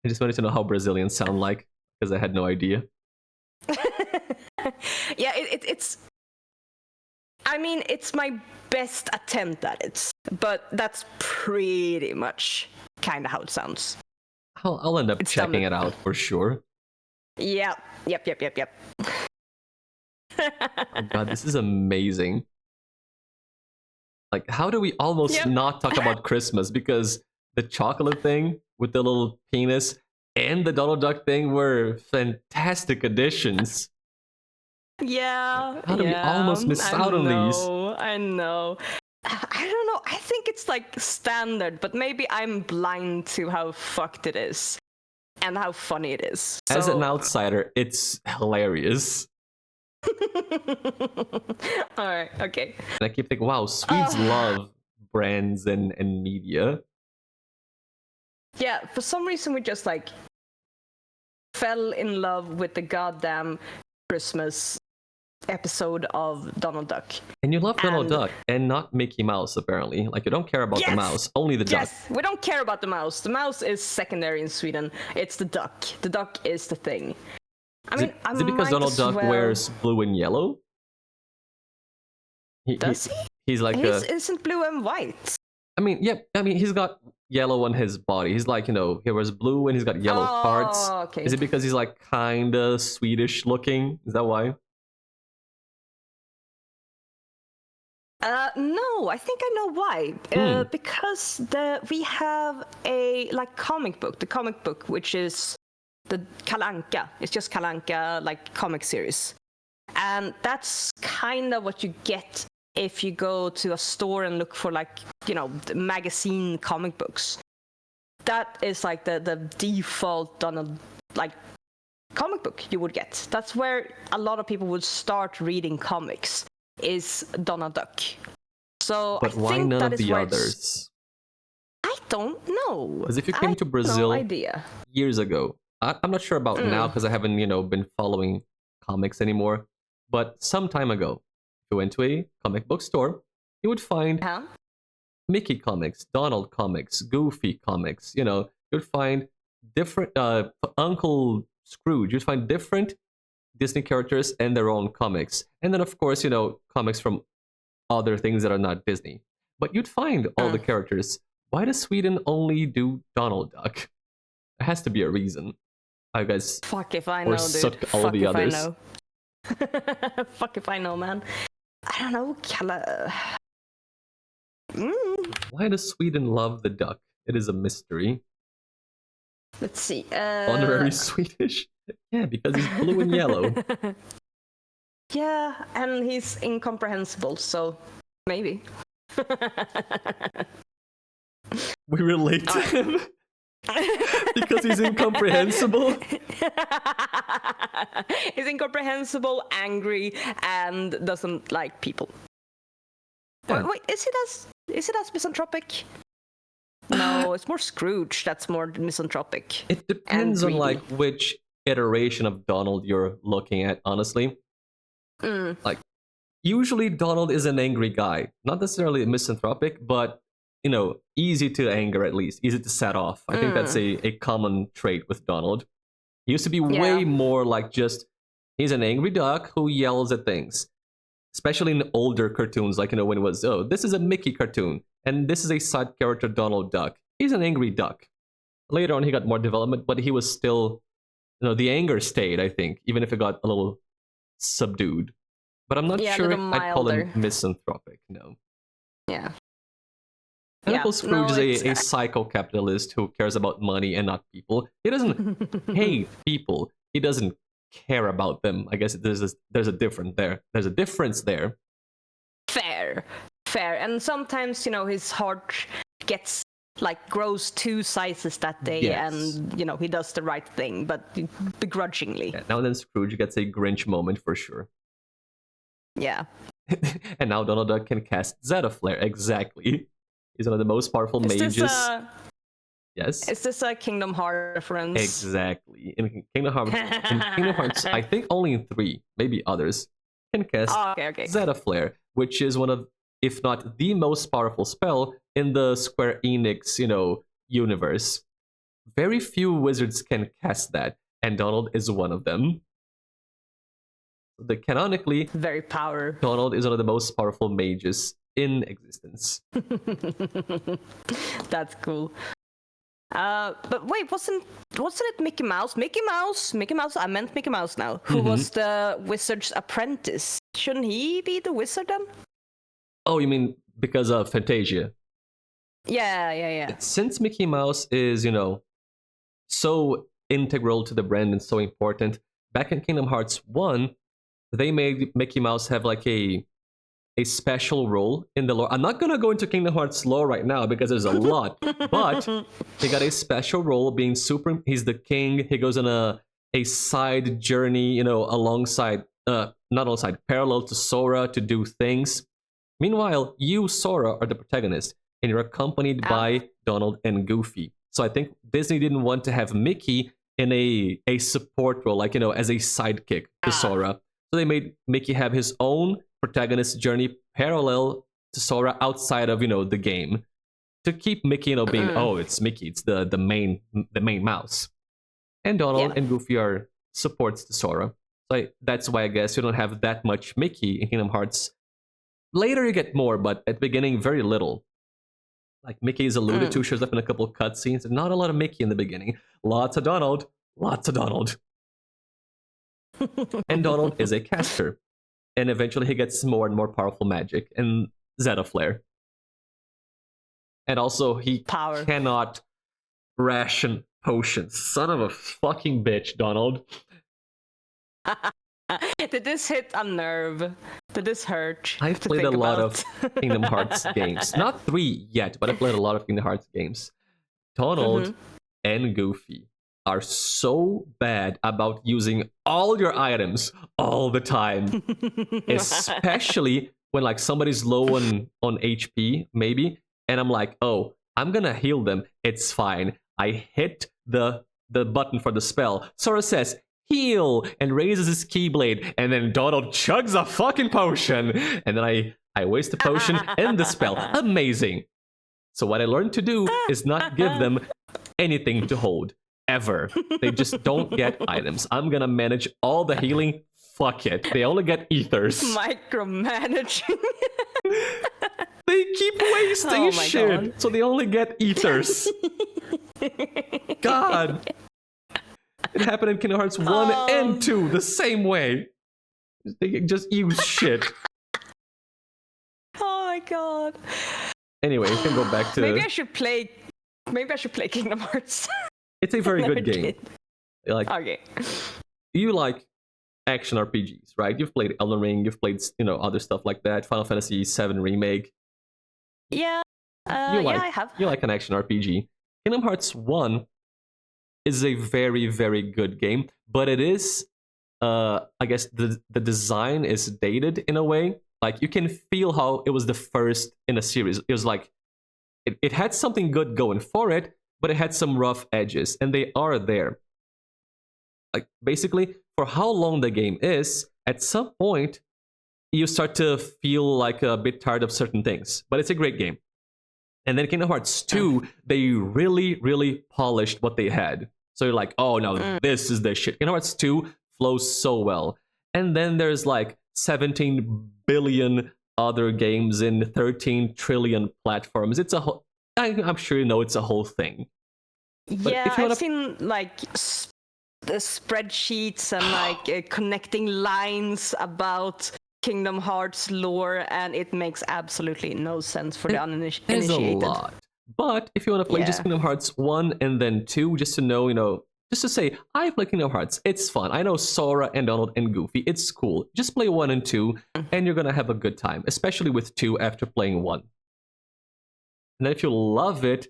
I just wanted to know how Brazilians sound like, because I had no idea. Yeah, it's... I mean, it's my best attempt at it, but that's pretty much kind of how it sounds. I'll end up checking it out for sure. Yeah, yep. Oh god, this is amazing. Like, how do we almost not talk about Christmas? Because the chocolate thing with the little penis and the Donald Duck thing were fantastic additions. Yeah. How do we almost miss out on these? I know. I don't know. I think it's like standard, but maybe I'm blind to how fucked it is and how funny it is. As an outsider, it's hilarious. Alright, okay. And I keep thinking, wow, Swedes love brands and media. Yeah, for some reason we just like fell in love with the goddamn Christmas episode of Donald Duck. And you love Donald Duck and not Mickey Mouse, apparently. Like, you don't care about the mouse, only the duck. Yes, we don't care about the mouse. The mouse is secondary in Sweden. It's the duck. The duck is the thing. Is it because Donald Duck wears blue and yellow? Does he? He's like isn't blue and white. I mean, he's got yellow on his body? He's like, he wears blue and he's got yellow parts. Okay. Is it because he's like kinda Swedish looking? Is that why? No, I think I know why. Because we have a comic book, the comic book, which is the Kalle Anka. It's just Kalle Anka comic series, and that's kind of what you get if you go to a store and look for the magazine comic books. That is the default Donald comic book you would get. That's where a lot of people would start reading comics. Is Donald Duck. So but I why think none that of is the where others? I don't know. Because if you came to Brazil no idea. years ago, I'm not sure about now because I haven't, been following comics anymore. But some time ago, if you went to a comic book store, you would find Mickey comics, Donald comics, Goofy comics. You'd find different Uncle Scrooge. You'd find different Disney characters and their own comics. And then, of course, comics from other things that are not Disney. But you'd find all the characters. Why does Sweden only do Donald Duck? There has to be a reason. I guess. Fuck if I know, dude. Suck all Fuck the if others. I know. Fuck if I know, man. I don't know, Kalle. Why does Sweden love the duck? It is a mystery. Let's see. Honorary Swedish? Yeah, because he's blue and yellow. Yeah, and he's incomprehensible, so maybe. We relate to him because he's incomprehensible. He's incomprehensible, angry, and doesn't like people. Yeah. Wait, is it as misanthropic? No, it's more Scrooge that's more misanthropic. It depends on which iteration of Donald you're looking at, honestly. Usually Donald is an angry guy. Not necessarily misanthropic, but easy to anger at least. Easy to set off. I think that's a common trait with Donald. He used to be way more like just he's an angry duck who yells at things. Especially in older cartoons, when it was, this is a Mickey cartoon, and this is a side character, Donald Duck. He's an angry duck. Later on, he got more development, but he was still, the anger stayed, I think, even if it got a little subdued. But I'm not sure I'd call him misanthropic, no. Yeah. And Uncle Scrooge is a psycho-capitalist who cares about money and not people. He doesn't hate people. He doesn't care about them. I guess there's a difference there. There's a difference there. Fair. And sometimes, his heart gets grows 2 sizes that day, and he does the right thing, but begrudgingly. Yeah, now and then Scrooge gets a Grinch moment for sure. Yeah. And now Donald Duck can cast Zeta Flare. Exactly. He's one of the most powerful mages. Yes. Is this a Kingdom Hearts reference? Exactly. In Kingdom Hearts, I think only in 3, maybe others, can cast Zeta Flare, which is one of, if not the most powerful spell in the Square Enix, universe. Very few wizards can cast that, and Donald is one of them. Canonically, very power. Donald is one of the most powerful mages in existence. That's cool. But wait, wasn't it Mickey Mouse? Mickey Mouse. I meant Mickey Mouse now. Who was the wizard's apprentice? Shouldn't he be the wizard then? Oh, you mean because of Fantasia? Yeah. Since Mickey Mouse is, so integral to the brand and so important, back in Kingdom Hearts 1, they made Mickey Mouse have a special role in the lore. I'm not going to go into Kingdom Hearts lore right now because there's a lot, but he got a special role being he's the king. He goes on a side journey, alongside, parallel to Sora to do things. Meanwhile, you, Sora, are the protagonist, and you're accompanied by Donald and Goofy. So I think Disney didn't want to have Mickey in a support role, as a sidekick to Sora. So they made Mickey have his own protagonist journey parallel to Sora outside of, the game. To keep Mickey, being, it's Mickey, it's the main mouse. And Donald and Goofy are supports to Sora. So that's why I guess you don't have that much Mickey in Kingdom Hearts. Later you get more, but at the beginning, very little. Like Mickey is alluded to, shows up in a couple of cutscenes. Not a lot of Mickey in the beginning. Lots of Donald. Lots of Donald. And Donald is a caster. And eventually he gets more and more powerful magic and Zeta Flare. And also he cannot ration potions. Son of a fucking bitch, Donald. Did this hit a nerve? Did this hurt? I've played a lot of Kingdom Hearts games. Not 3 yet, but I've played a lot of Kingdom Hearts games. Donald and Goofy are so bad about using all your items all the time. Especially when like somebody's low on HP, maybe, and I'm like, oh, I'm gonna heal them. It's fine. I hit the button for the spell. Sora says, heal, and raises his Keyblade, and then Donald chugs a fucking potion, and then I waste the potion and the spell. Amazing. So what I learned to do is not give them anything to hold. Ever. They just don't get items. I'm gonna manage all the healing. Fuck it. They only get ethers. Micromanaging. They keep wasting shit. God. So they only get ethers. God. It happened in Kingdom Hearts 1 and 2 the same way. They just use shit. Oh my god. Anyway, we can go back to... Maybe I should play Kingdom Hearts. It's a very good game. Like, okay. You like action RPGs, right? You've played Elden Ring, you've played, other stuff like that, Final Fantasy VII Remake. Yeah. I have. You like an action RPG. Kingdom Hearts 1 is a very, very good game, but it is, I guess, the design is dated in a way. Like, you can feel how it was the first in a series. It was like, it had something good going for it, but it had some rough edges, and they are there. Like, basically, for how long the game is, at some point, you start to feel like a bit tired of certain things. But it's a great game. And then Kingdom Hearts 2, they really, really polished what they had. So you're like, oh no, this is the shit. Kingdom Hearts 2 flows so well. And then there's like 17 billion other games in 13 trillion platforms. It's a whole... I'm sure you know it's a whole thing. But yeah, I've seen like the spreadsheets and like connecting lines about Kingdom Hearts lore, and it makes absolutely no sense for the uninitiated. There's a lot. But if you want to play just Kingdom Hearts 1 and then 2, just to know, just to say, I play Kingdom Hearts, it's fun. I know Sora and Donald and Goofy, it's cool. Just play 1 and 2, and you're gonna have a good time, especially with 2 after playing 1. And then if you love it,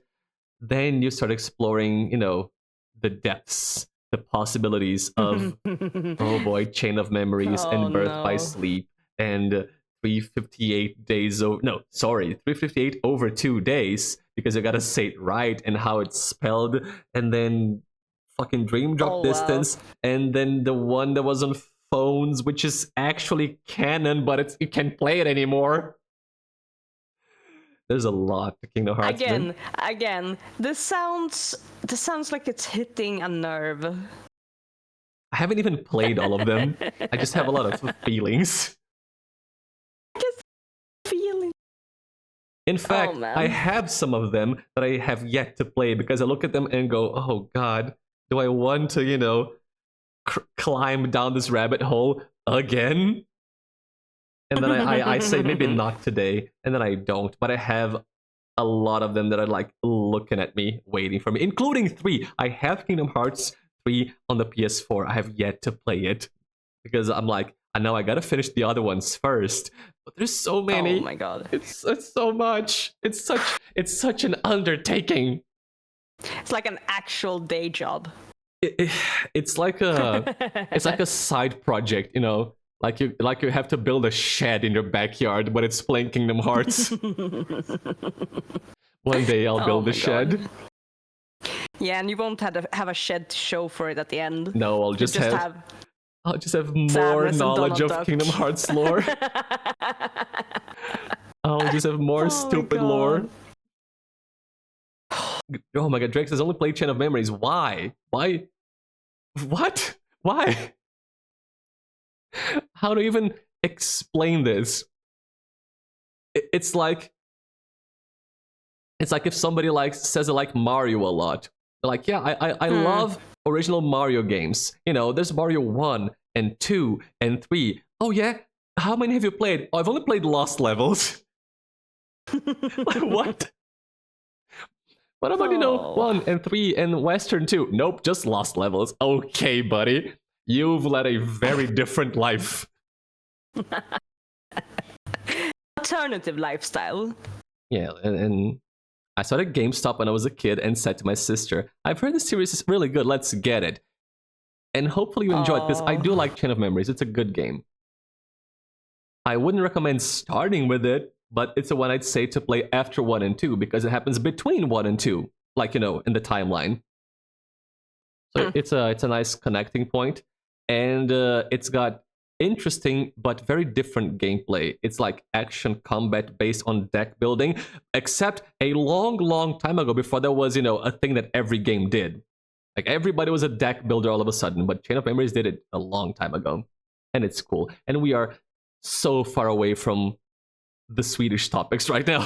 then you start exploring, the depths, the possibilities of, oh boy, Chain of Memories and Birth by Sleep and 358 days over... No, sorry, 358 over 2 days, because you gotta say it right and how it's spelled, and then fucking Dream Drop Distance, and then the one that was on phones, which is actually canon, but you can't play it anymore. There's a lot to Kingdom Hearts. Again, this sounds like it's hitting a nerve. I haven't even played all of them. I just have a lot of feelings. In fact, I have some of them that I have yet to play because I look at them and go, oh god, do I want to, climb down this rabbit hole again? And then I say maybe not today, and then I don't. But I have a lot of them that are like looking at me, waiting for me, including 3. I have Kingdom Hearts 3 on the PS4. I have yet to play it because I'm like, I know I gotta finish the other ones first. But there's so many. Oh my god, it's so much. It's such an undertaking. It's like an actual day job. It's like a side project, Like you have to build a shed in your backyard, but it's playing Kingdom Hearts. One day I'll build a shed. Yeah, and you won't have a shed to show for it at the end. No, I'll just have more knowledge of Kingdom Hearts lore. I'll just have more stupid lore. Oh my god, Drex has only played Chain of Memories. Why? Why? What? Why? How to even explain this? It's like It's like if somebody says they like Mario a lot. They're like, yeah, I love original Mario games. You know, there's Mario 1 and 2 and 3. Oh yeah? How many have you played? Oh, I've only played Lost Levels. Like, what? What about, 1 and 3 and Western 2? Nope, just Lost Levels. Okay, buddy. You've led a very different life. Alternative lifestyle. Yeah, and I started GameStop when I was a kid and said to my sister, I've heard this series is really good, let's get it. And hopefully you enjoy it, because I do like Chain of Memories. It's a good game. I wouldn't recommend starting with it, but it's the one I'd say to play after 1 and 2, because it happens between 1 and 2, like, in the timeline. So it's a nice connecting point, and it's got interesting but very different gameplay. It's like action combat based on deck building, except a long time ago, before there was, a thing that every game did. Like, everybody was a deck builder all of a sudden, but Chain of Memories did it a long time ago, and it's cool. And we are so far away from the Swedish topics right now.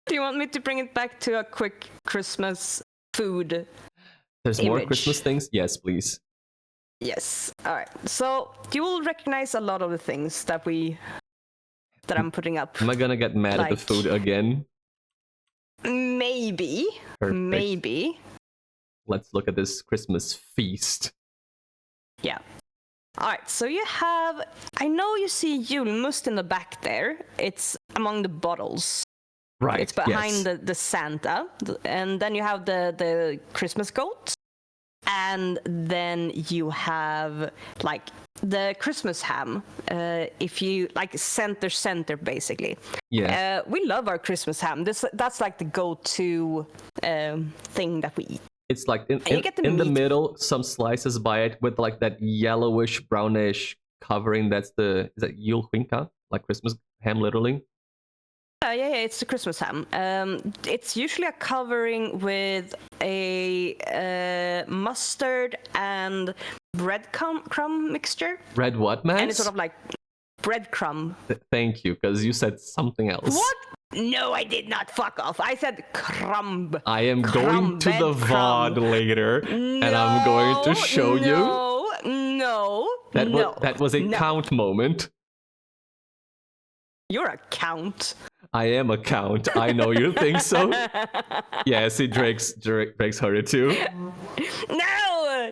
Do you want me to bring it back to a quick Christmas food? There's more Christmas things? Yes, please. Yes. All right. So you will recognize a lot of the things that I'm putting up. Am I gonna get mad at the food again? Maybe. Perfect. Maybe. Let's look at this Christmas feast. Yeah. All right. So you have. I know you see Julmust in the back there. It's among the bottles. Right. It's behind the Santa, and then you have the Christmas goat. And then you have like the Christmas ham, if you like center basically. Yeah. We love our Christmas ham. That's like the go-to thing that we eat. It's like in the middle, some slices by it with like that yellowish, brownish covering. Is that julskinka? Like Christmas ham, literally. Yeah, it's the Christmas ham. It's usually a covering with a mustard and breadcrumb mixture. Red what, Max? And it's sort of like breadcrumb. Thank you, because you said something else. What? No, I did not. Fuck off. I said crumb. I am going to the VOD later, and I'm going to show you. No. That was a count moment. You're a count. I am a count. I know you think so. Yeah, see, Drake's heard it too.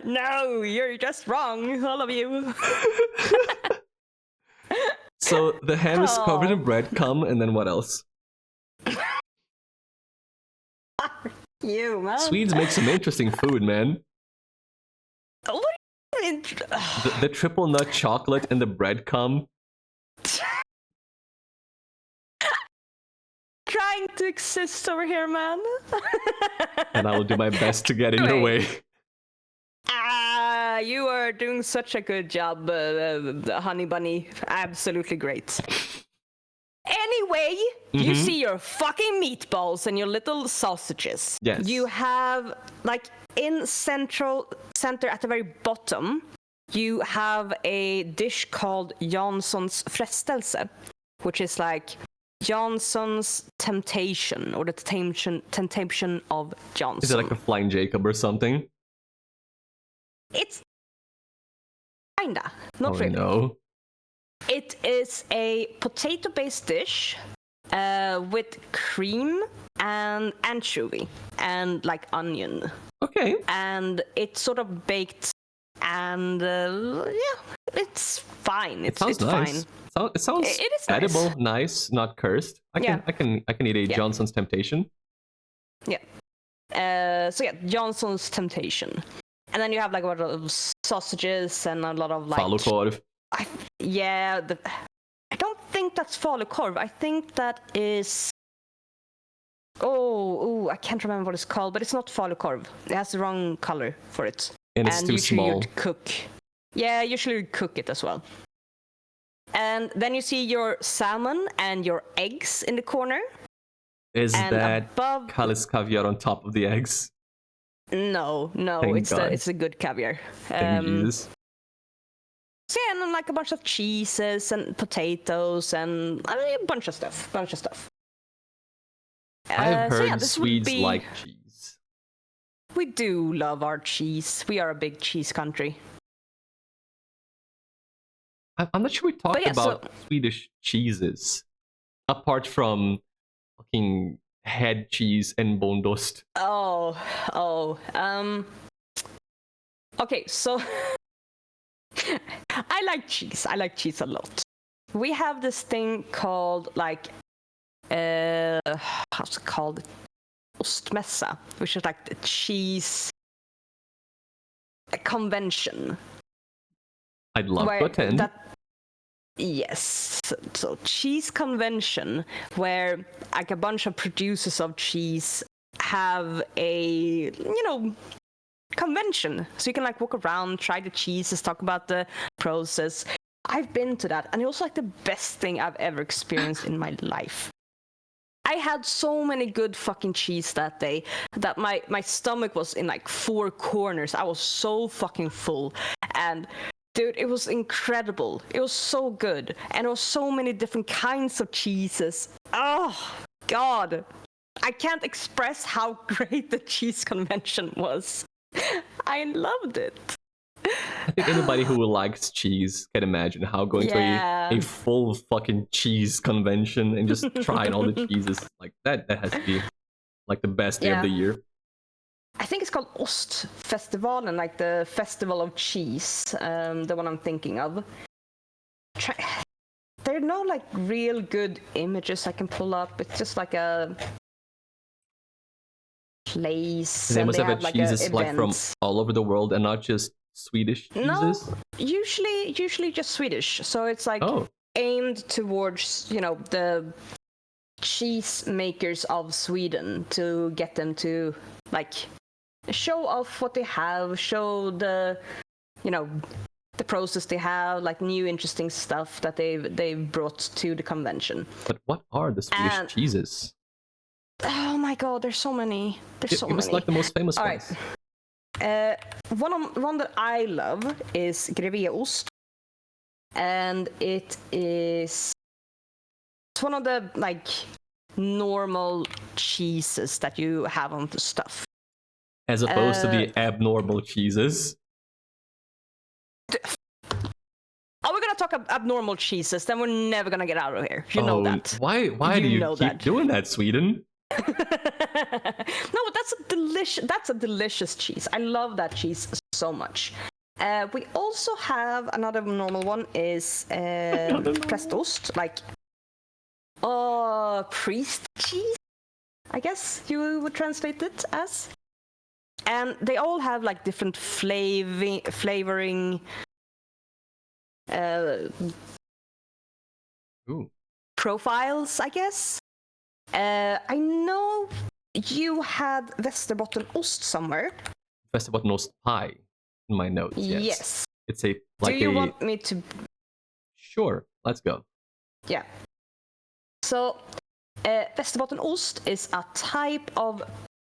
No, you're just wrong, all of you. So the ham is covered in breadcrumb, and then what else? You, man. Swedes make some interesting food, man. What do you mean? The triple nut chocolate and the breadcrumb. Trying to exist over here, man. And I will do my best to get in your way. You are doing such a good job, honey bunny. Absolutely great. Anyway, you see your fucking meatballs and your little sausages. Yes. You have, like, in center at the very bottom, you have a dish called Janssons frestelse, which is like Janssons temptation, or the temptation of Jansson. Is it like a Flying Jacob or something? It's kinda, not really. No. It is a potato-based dish with cream and anchovy and like onion. Okay. And it's sort of baked, and it's fine. It sounds nice. Fine. It sounds it is edible, nice, not cursed. I can eat a Jansson's temptation. Yeah. So Jansson's temptation. And then you have like a lot of sausages and a lot of like Falukorv. I don't think that's falukorv. I think that is. I can't remember what it's called, but it's not falukorv. It has the wrong color for it. And it's too small. You'd cook. Yeah, usually you'd cook it as well. And then you see your salmon and your eggs in the corner. Is and that above... Kalis caviar on top of the eggs? No, Thank God. It's a good caviar. Thank Jesus. So yeah, and then like a bunch of cheeses and potatoes and a bunch of stuff. I've So heard yeah, this would Swedes be. like cheese. We do love our cheese. We are a big cheese country. I'm not sure we talked yeah, about Swedish cheeses, apart from fucking head cheese and bondost. Okay, so I like cheese. I like cheese a lot. We have this thing called like how's it called? Ostmässa, which is like the cheese convention. I'd love to attend. Yes, so cheese convention where like a bunch of producers of cheese have a convention, so you can like walk around, try the cheeses, talk about the process. I've been to that, and it was like the best thing I've ever experienced in my life. I had so many good fucking cheese that day that my stomach was in like 4 corners. I was so fucking full, and dude, it was incredible. It was so good, and there was so many different kinds of cheeses. Oh god, I can't express how great the cheese convention was. I loved it. I think anybody who likes cheese can imagine how going to a full fucking cheese convention and just trying all the cheeses like that has to be like the best day of the year. I think it's called Ostfestivalen, like the festival of cheese, the one I'm thinking of. There are no like real good images I can pull up. It's just like a place. They must have cheeses like from all over the world and not just Swedish cheeses? No, usually just Swedish. So it's like aimed towards, the cheese makers of Sweden to get them to like show off what they have, show the the process they have, like new interesting stuff that they've brought to the convention. But what are the Swedish cheeses? Oh my god, there's so many. There's so many. It was like the most famous ones. One that I love is Greveost, and it's one of the like normal cheeses that you have on the stuff, as opposed to the abnormal cheeses. Are we gonna talk abnormal cheeses? Then we're never gonna get out of here. You know that. Why do you keep doing that, Sweden? No, but that's a delicious cheese. I love that cheese so much. We also have another normal one is prästost, like priest cheese, I guess you would translate it as. And they all have like different flavoring profiles, I guess. I know you had Västerbottenost somewhere. Västerbottenost pie in my notes. Yes. It's a like. Do you want me to? Sure, let's go. Yeah. So, Västerbottenost is a type of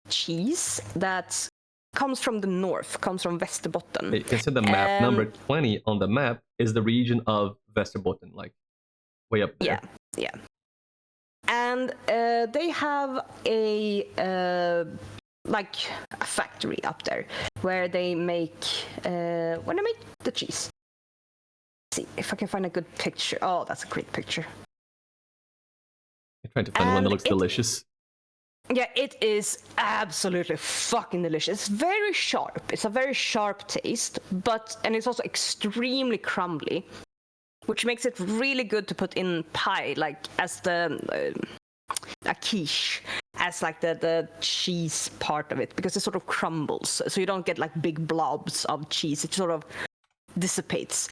cheese that comes from the north, comes from Västerbotten. You can see the map. Number 20 on the map is the region of Västerbotten, like way up there. Yeah. And they have a factory up there where they make the cheese. Let's see if I can find a good picture. Oh, that's a great picture. I'm trying to find one that looks delicious. Yeah, it is absolutely fucking delicious. It's very sharp. It's a very sharp taste, and it's also extremely crumbly, which makes it really good to put in pie, like as a quiche, as like the cheese part of it, because it sort of crumbles, so you don't get like big blobs of cheese. It sort of dissipates,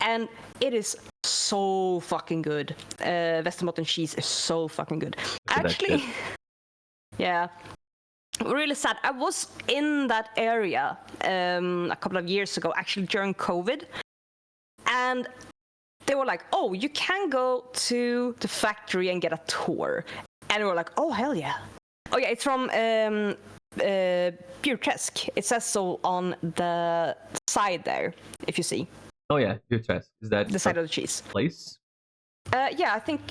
and it is so fucking good. Västerbotten cheese is so fucking good. Actually, yeah. Really sad. I was in that area a couple of years ago, actually during COVID, and they were like, "Oh, you can go to the factory and get a tour," and we were like, "Oh hell yeah!" Oh yeah, it's from Bjurträsk. It says so on the side there, if you see. Oh yeah, Bjurträsk. Is that the side of the cheese place? Yeah, I think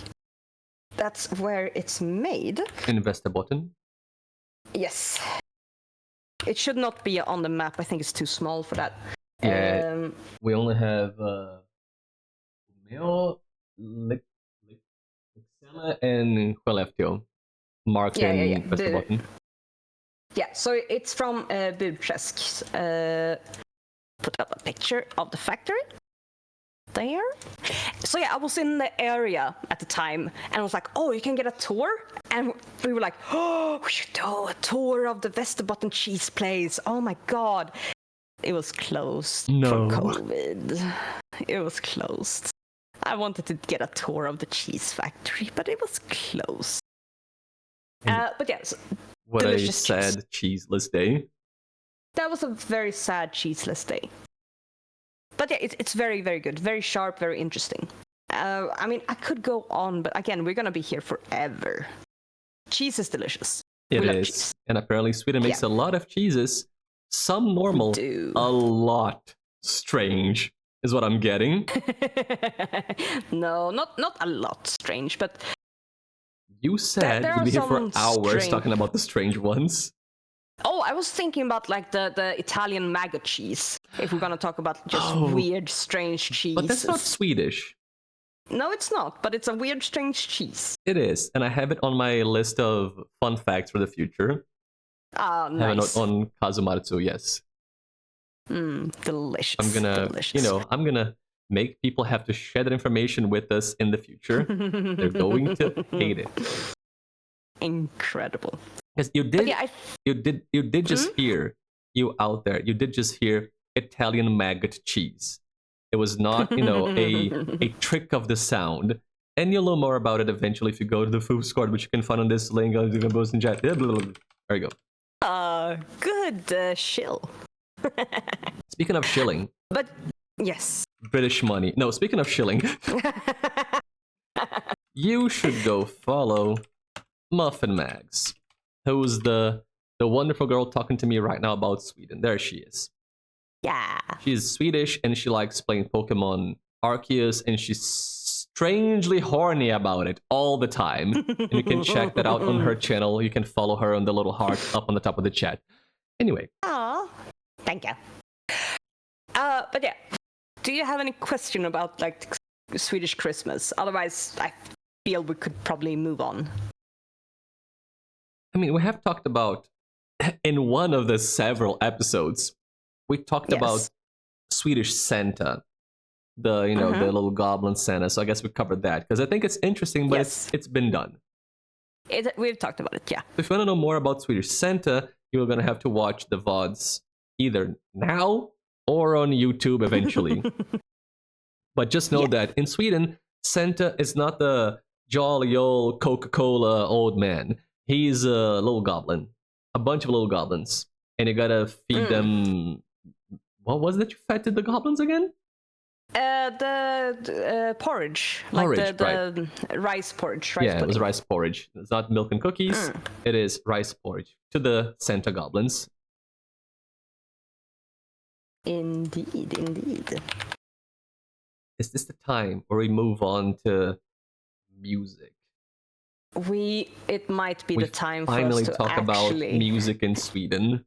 That's where it's made. In Västerbotten. Yes. It should not be on the map. I think it's too small for that. Yeah, we only have Umeå, Leksand, and Skellefteå marked in Västerbotten. Yeah, so it's from Budträsk. Put up a picture of the factory. There. So yeah, I was in the area at the time and I was like, oh, you can get a tour? And we were like, oh, we should do a tour of the Västerbotten cheese place. Oh my god. It was closed from COVID. It was closed. I wanted to get a tour of the cheese factory, but it was closed. But yes. What a sad cheeseless day. That was a very sad cheeseless day. But yeah, it's very, very good. Very sharp, very interesting. I mean, I could go on, but again, we're going to be here forever. Cheese is delicious. It is. And apparently Sweden makes a lot of cheeses. Some normal, a lot strange is what I'm getting. No, not a lot strange, but... You said we'd be here for hours talking about the strange ones. Oh, I was thinking about like the Italian maggot cheese. If we're gonna talk about just weird, strange cheese. But that's not Swedish. No, it's not. But it's a weird, strange cheese. It is, and I have it on my list of fun facts for the future. Ah, nice. I have it on Kazumatsu, yes. Delicious. I'm gonna, I'm gonna make people have to share that information with us in the future. They're going to hate it. Incredible. Yes, you did just hear, you out there, you did just hear Italian maggot cheese. It was not, a trick of the sound. And you'll know more about it eventually if you go to the foofs Discord, which you can find on this link on the post in chat. There you go. Good shill. Speaking of shilling. But, yes. British money. No, speaking of shilling. You should go follow MuffinMags. Who's the wonderful girl talking to me right now about Sweden. There she is. Yeah. She's Swedish and she likes playing Pokemon Arceus and she's strangely horny about it all the time. And you can check that out on her channel. You can follow her on the little heart up on the top of the chat. Anyway. Aw. Thank you. But yeah. Do you have any question about like Swedish Christmas? Otherwise, I feel we could probably move on. I mean, we have talked about, in one of the several episodes, we talked about Swedish Santa, the little goblin Santa. So I guess we covered that because I think it's interesting, but it's been done. We've talked about it, yeah. If you want to know more about Swedish Santa, you're going to have to watch the VODs either now or on YouTube eventually. But just know that in Sweden, Santa is not the jolly old Coca-Cola old man. He's a little goblin. A bunch of little goblins. And you gotta feed them... What was it you fed to the goblins again? The porridge. Like the rice porridge. Rice pudding. It was rice porridge. It's not milk and cookies. It is rice porridge. To the Santa goblins. Indeed. Is this the time where we move on to music? It might be the time for us to finally talk about music in Sweden.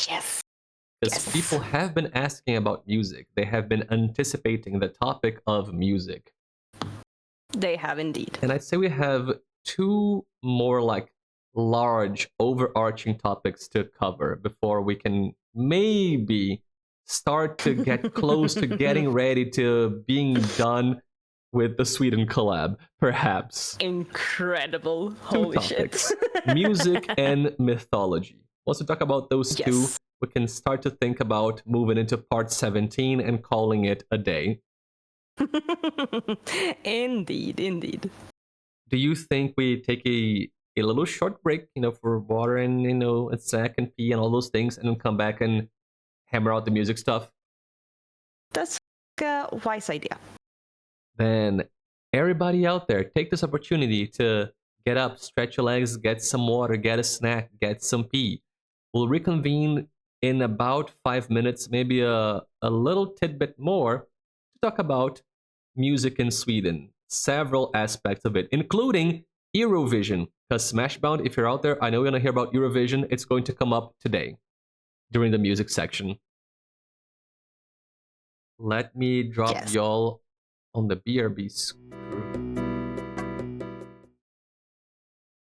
Yes. Because people have been asking about music. They have been anticipating the topic of music. They have indeed. And I'd say we have two more like large overarching topics to cover before we can maybe start to get close to getting ready to being done with the Sweden collab, perhaps. Incredible. Holy shit. Music and mythology. Once we talk about those two, we can start to think about moving into part 17 and calling it a day. Indeed. Do you think we take a little short break, for water and, a snack and pee and all those things, and then come back and hammer out the music stuff? That's a wise idea. Then everybody out there, take this opportunity to get up, stretch your legs, get some water, get a snack, get some pee. We'll reconvene in about 5 minutes, maybe a little tidbit more, to talk about music in Sweden. several aspects of it, including Eurovision. Because Smashbound, if you're out there, I know you're going to hear about Eurovision. It's going to come up today during the music section. Let me drop y'all on the BRB screen.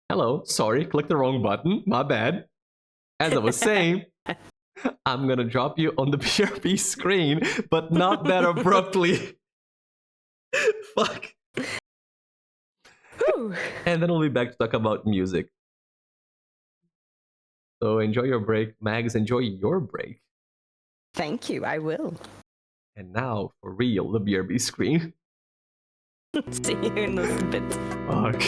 Hello, sorry, clicked the wrong button. My bad. As I was saying, I'm going to drop you on the BRB screen, but not that abruptly. Fuck. And then we'll be back to talk about music. So enjoy your break. Mags, enjoy your break. Thank you, I will. And now, for real, the BRB screen. See you in a bit. Fuck.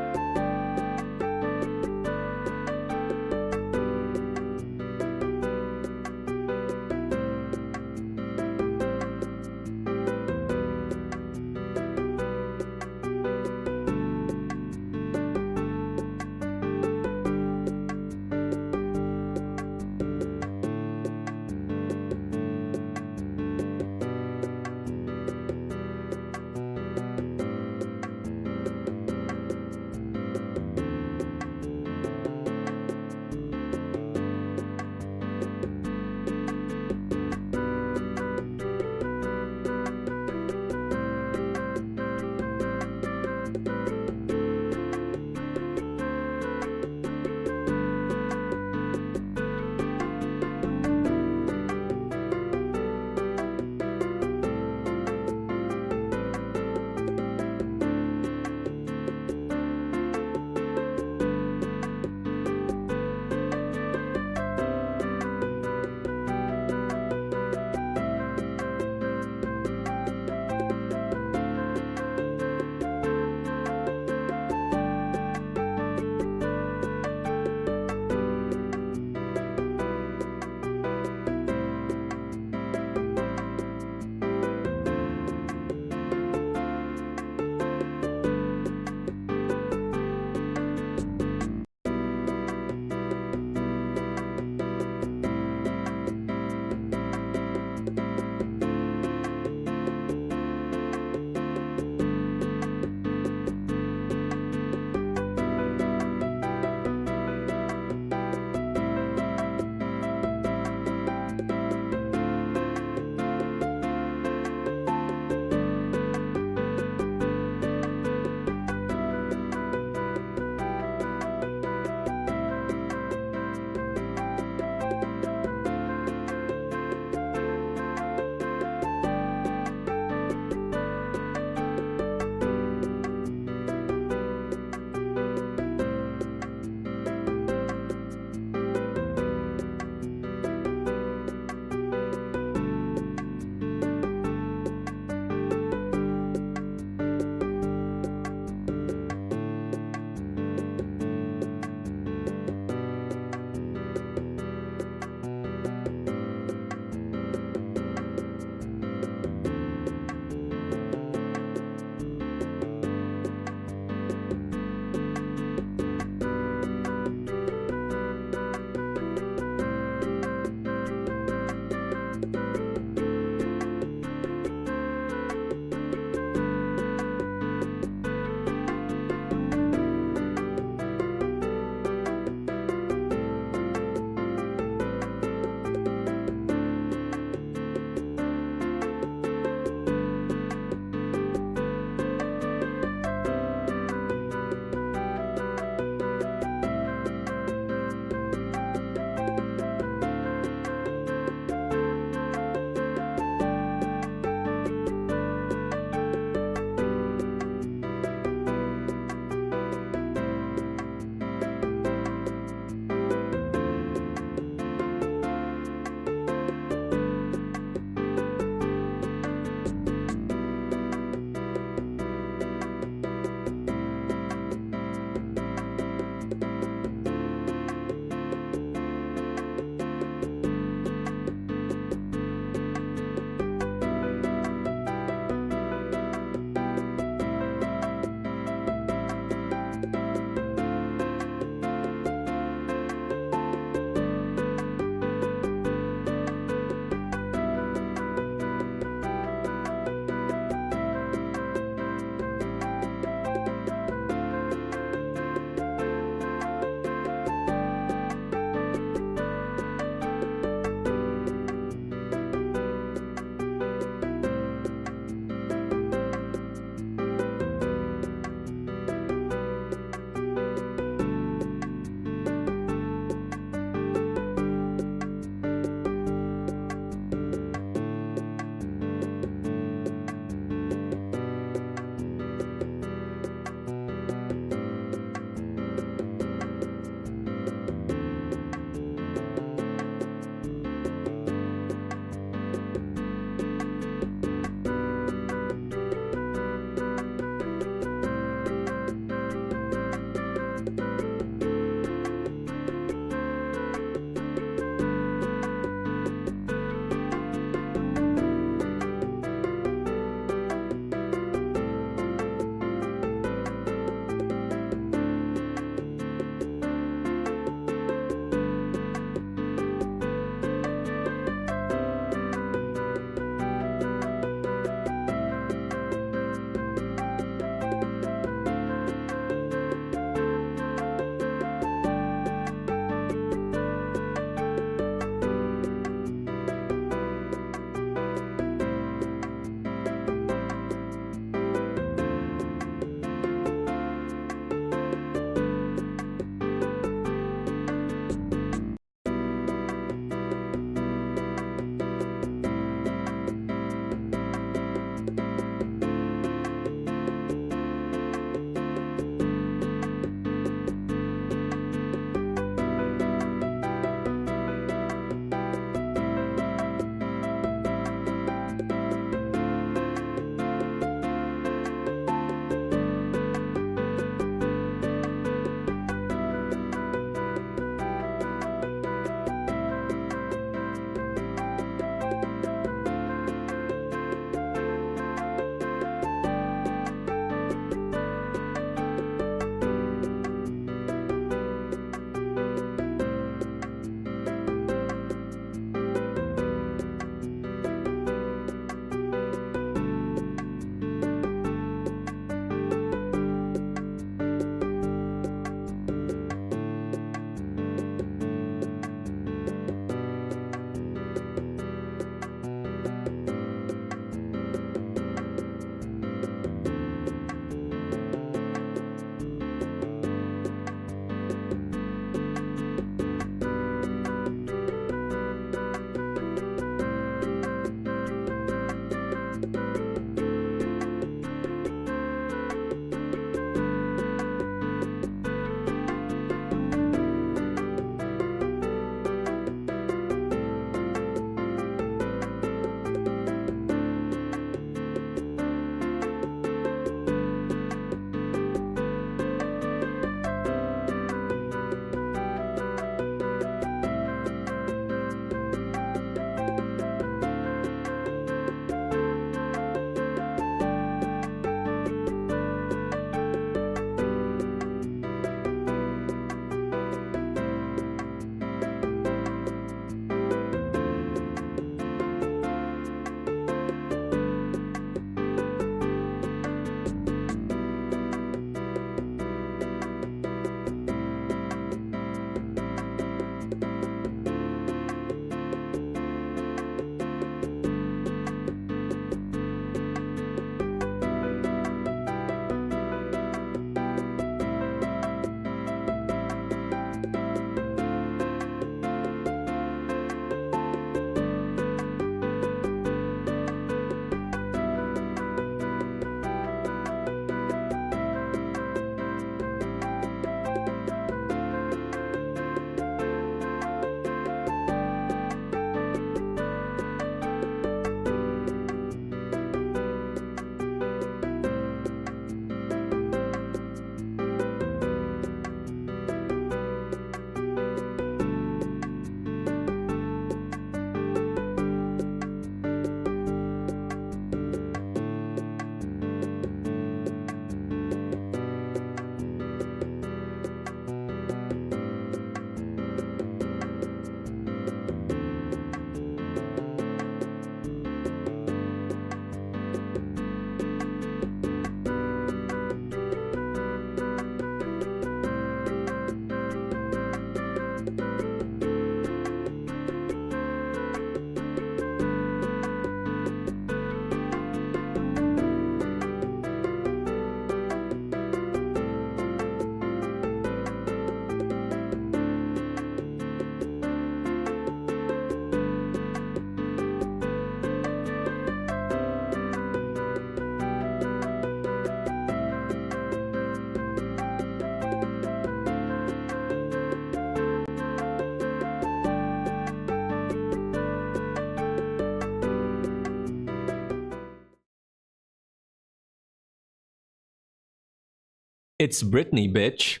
It's Britney, bitch.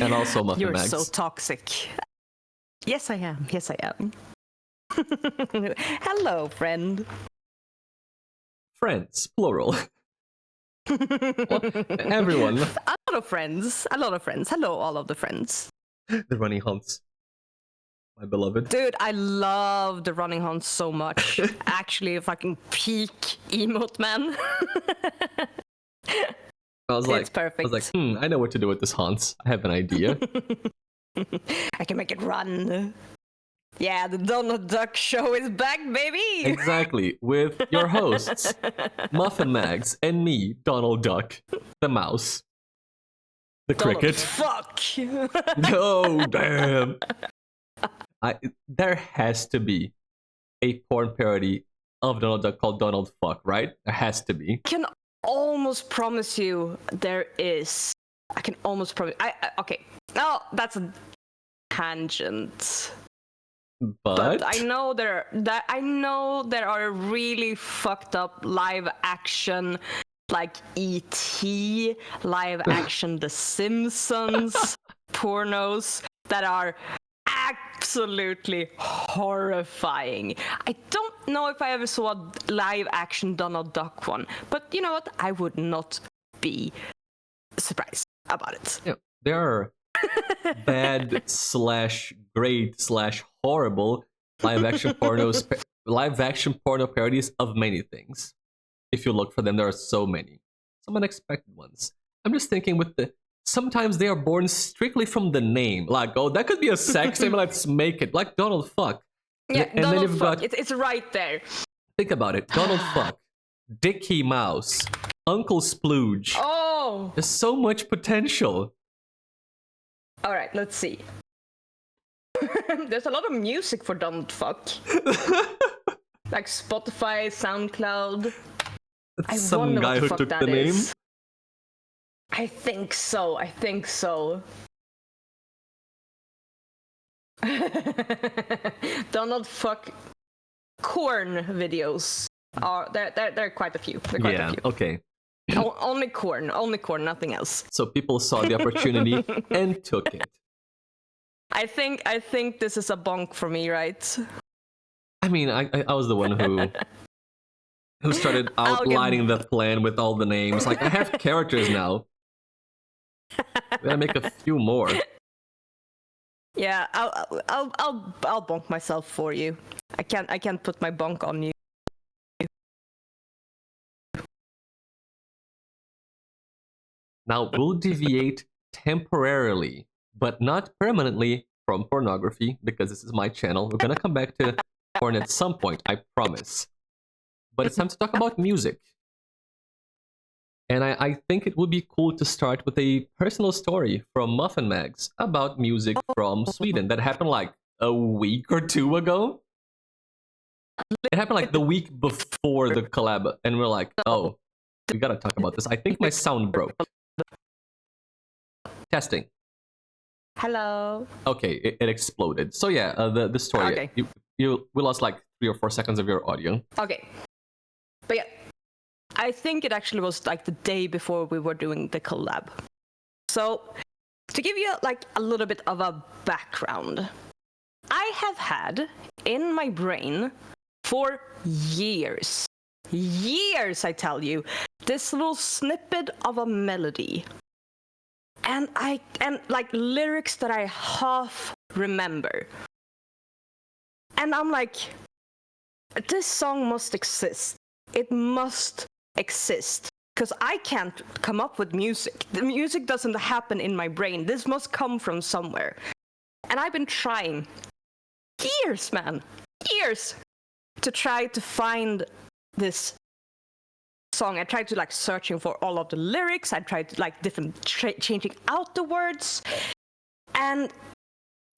And also MuffinMags. You're so toxic. Yes, I am. Yes, I am. Hello, friend. Friends, plural. Well, everyone. A lot of friends. A lot of friends. Hello, all of the friends. The running hunts. My beloved. Dude, I love the running hunt so much. Actually, a fucking peak emote, man. It's perfect. I was like, I know what to do with this Hans. I have an idea. I can make it run. Yeah, the Donald Duck show is back, baby! Exactly, with your hosts, MuffinMags, and me, Donald Duck, the mouse. The Donald cricket. Fuck! Oh, damn! There has to be a porn parody of Donald Duck called Donald Fuck, right? There has to be. I can almost promise you there is. I can almost promise. Okay. No, that's a tangent. But I know there are really fucked up live action like E.T., live action The Simpsons pornos that are absolutely horrifying. I don't know if I ever saw a live action Donald Duck one, but you know what? I would not be surprised about it. Yeah, there are bad / great / horrible live action porno parodies of many things. If you look for them, there are so many. Some unexpected ones. I'm just thinking sometimes they are born strictly from the name. Like, oh, that could be a sex name, let's make it. Like Donald Fuck. Yeah, and Donald then you've Fuck. got, it's right there. think about it. Donald Fuck. Dickie Mouse. Uncle Splooge. Oh! There's so much potential. Alright, let's see. There's a lot of music for Donald Fuck. Like Spotify, SoundCloud. That's some guy who took the name. I think so. Donald Fuck corn videos. There are quite a few. Okay. Only corn, nothing else. So people saw the opportunity and took it. I think this is a bonk for me, right? I mean, I was the one who started outlining the plan with all the names. Like, I have characters now. We gotta make a few more. Yeah, I'll bonk myself for you. I can't put my bonk on you. Now, we'll deviate temporarily, but not permanently, from pornography, because this is my channel. We're gonna come back to porn at some point, I promise. But it's time to talk about music. And I think it would be cool to start with a personal story from MuffinMags about music from Sweden that happened like a week or two ago. It happened like the week before the collab, and we're like, oh, we gotta talk about this. I think my sound broke. Testing. Hello. Okay, it exploded. So yeah, the story. Okay. We lost like 3 or 4 seconds of your audio. Okay. But yeah, I think it actually was like the day before we were doing the collab. So to give you like a little bit of a background, I have had in my brain for years, I tell you, this little snippet of a melody. And like lyrics that I half remember. And I'm like, this song must exist. It must exist. Because I can't come up with music. The music doesn't happen in my brain. This must come from somewhere. And I've been trying years, man, years, to try to find this song. I tried to like searching for all of the lyrics. I tried to like changing out the words, and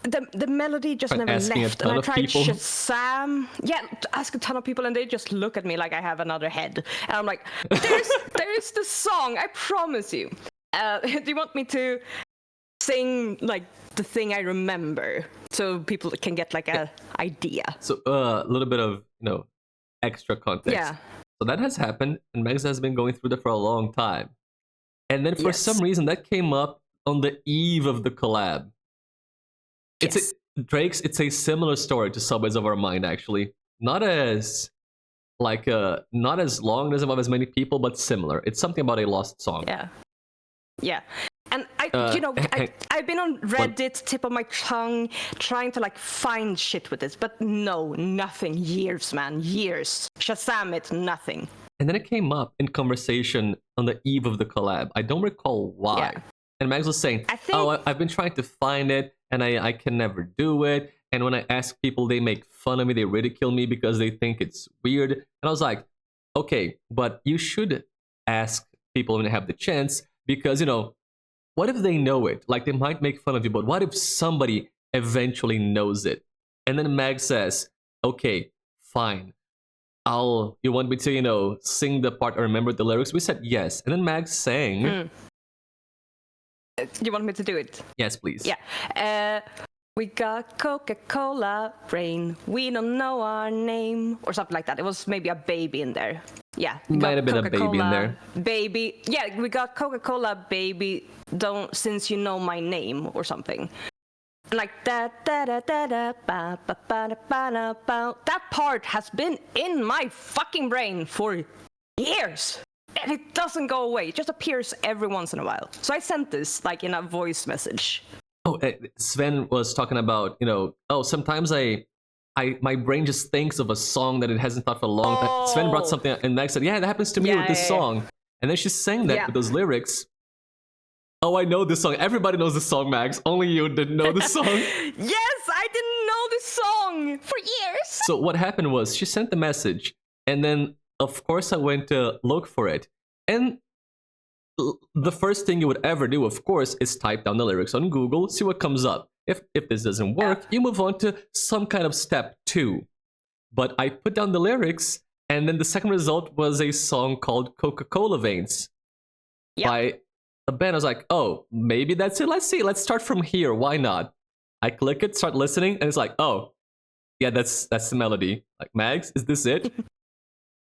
the melody just never left. And I tried Shazam. Yeah, ask a ton of people, and they just look at me like I have another head. And I'm like, there's the song. I promise you. Do you want me to sing like the thing I remember so people can get like a idea? So a little bit of extra context. Yeah. So that has happened, and Max has been going through that for a long time. And then for some reason that came up on the eve of the collab. Drake's, it's a similar story to Subways of Our Mind, actually. Not as not as long, doesn't have as many people, but similar. It's something about a lost song. Yeah. And I've been on Reddit, tip of my tongue, trying to like find shit with this, but no, nothing. Years, man, years. Shazam it, nothing. And then it came up in conversation on the eve of the collab. I don't recall why. Yeah. And Max was saying, I've been trying to find it, and I can never do it. And when I ask people, they make fun of me, they ridicule me because they think it's weird. And I was like, okay, but you should ask people when they have the chance, because, what if they know it? Like, they might make fun of you, but what if somebody eventually knows it? And then Mag says, okay, fine. You want me to, sing the part or remember the lyrics? We said yes. And then Mag sang. You want me to do it? Yes, please. Yeah. We got Coca-Cola brain. We don't know our name. Or something like that. It was maybe a baby in there. Yeah. Might have been a baby in there. Baby. Yeah, we got Coca-Cola baby. Since you know my name or something. Like that. That part has been in my fucking brain for years. And it doesn't go away. It just appears every once in a while. So I sent this like in a voice message. Oh, Sven was talking about, sometimes my brain just thinks of a song that it hasn't thought for a long time. Sven brought something and Max said, yeah, that happens to me with this song. And then she sang that with those lyrics. Oh, I know this song. Everybody knows this song, Max. Only you didn't know this song. Yes, I didn't know this song for years. So what happened was she sent the message, and then of course I went to look for it. And the first thing you would ever do, of course, is type down the lyrics on Google, see what comes up. If this doesn't work, you move on to some kind of step 2. But I put down the lyrics, and then the second result was a song called Coca-Cola Veins by a band. I was like, oh, maybe that's it. Let's see. Let's start from here. Why not? I click it, start listening, and it's like, oh, yeah, that's the melody. Like, Mags, is this it?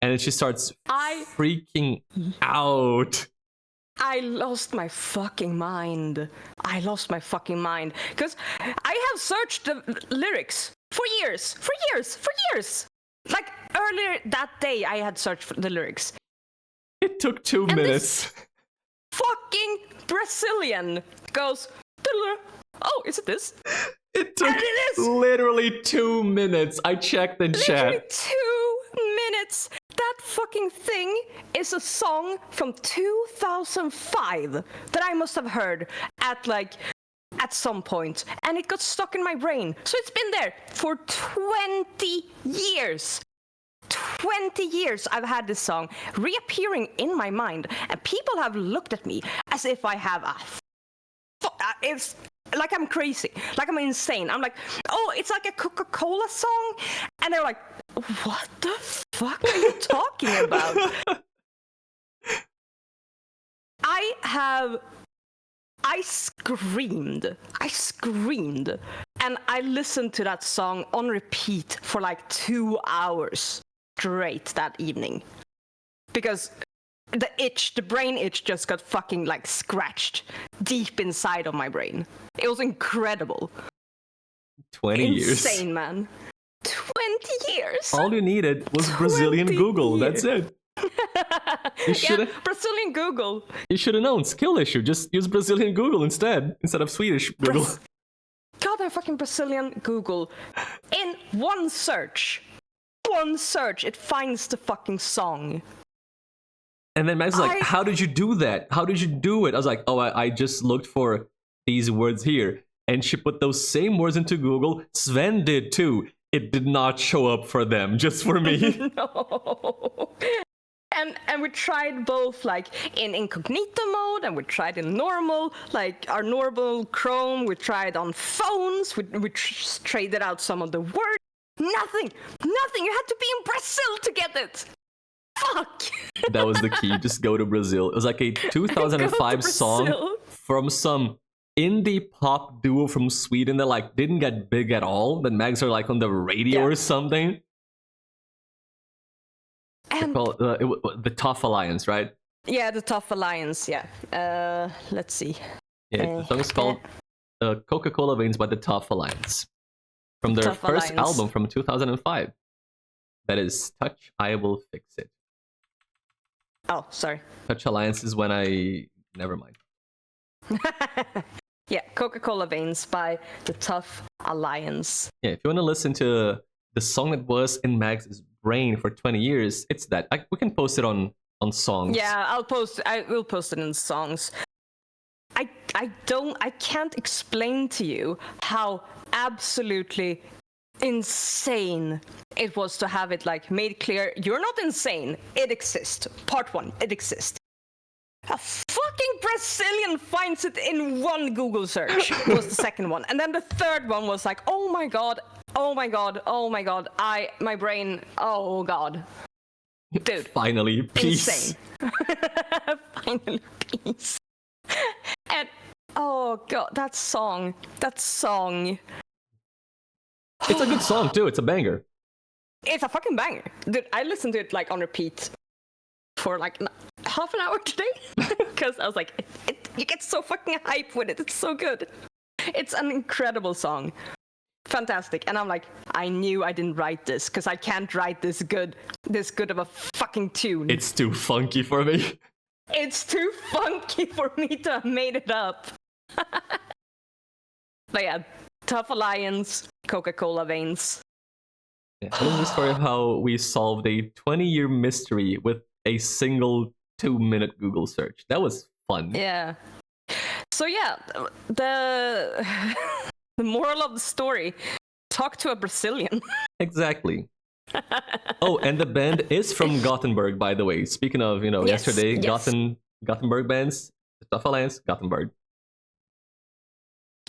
And then she starts freaking out. I lost my fucking mind. Because I have searched the lyrics for years. Like, earlier that day, I had searched for the lyrics. It took 2 minutes. This fucking Brazilian goes, oh, is it this? It took literally 2 minutes. I checked in chat. 2 minutes. That fucking thing is a song from 2005 that I must have heard at some point, and it got stuck in my brain. So it's been there for 20 years. 20 years I've had this song reappearing in my mind, and people have looked at me as if I have it's like I'm crazy, like I'm insane. I'm like, oh, it's like a Coca-Cola song, and they're like, what the fuck are you talking about? I screamed, and I listened to that song on repeat for like 2 hours straight that evening, because the brain itch just got fucking like scratched deep inside of my brain. It was incredible. 20 years. Insane, man. 20 years. All you needed was Brazilian Google. That's it. Brazilian Google. You should have known. Skill issue. Just use Brazilian Google instead of Swedish Google. God, that fucking Brazilian Google. In one search, it finds the fucking song. And then Max was like, how did you do that? How did you do it? I was like, oh, I just looked for these words here. And she put those same words into Google. Sven did too. It did not show up for them, just for me. No. And we tried both like in incognito mode, and we tried in normal, like our normal Chrome. We tried on phones. We traded out some of the words. Nothing. You had to be in Brazil to get it. Fuck. That was the key. Just go to Brazil. It was like a 2005 song from some indie pop duo from Sweden that like didn't get big at all. But Mags are like on the radio or something. And the Tough Alliance, right? Yeah, the Tough Alliance. Yeah. Let's see. Yeah, the song is called Coca-Cola Veins by the Tough Alliance. From their Tough first Alliance. album from 2005. That is Touch, I Will Fix It. Oh, sorry. Touch Alliance is when I... Never mind. Yeah, Coca-Cola Veins by the Tough Alliance. Yeah, if you want to listen to the song that was in Max's brain for 20 years, it's that. We can post it on songs. Yeah, I will post it in songs. I can't explain to you how absolutely insane it was to have it like made clear. You're not insane. It exists. Part 1, it exists. A fucking Brazilian finds it in one Google search was the second one. And then the third one was like, oh my god, my brain, oh god. Dude. Finally, peace. Insane. Finally, peace. And, oh god, that song. It's a good song too, it's a banger. It's a fucking banger. Dude, I listened to it like on repeat for like half an hour today. Because I was like, you get so fucking hype with it. It's so good. It's an incredible song. Fantastic. And I'm like, I knew I didn't write this because I can't write this good of a fucking tune. It's too funky for me. It's too funky for me to have made it up. But yeah, Tough Alliance, Coca-Cola Veins. Yeah, that is the story of how we solved a 20-year mystery with a single 2-minute Google search. That was fun. Yeah. So yeah, the moral of the story, talk to a Brazilian. Exactly. Oh, and the band is from Gothenburg, by the way. Speaking of, Yes, yesterday, yes. Gothenburg bands, the Tough Alliance, Gothenburg.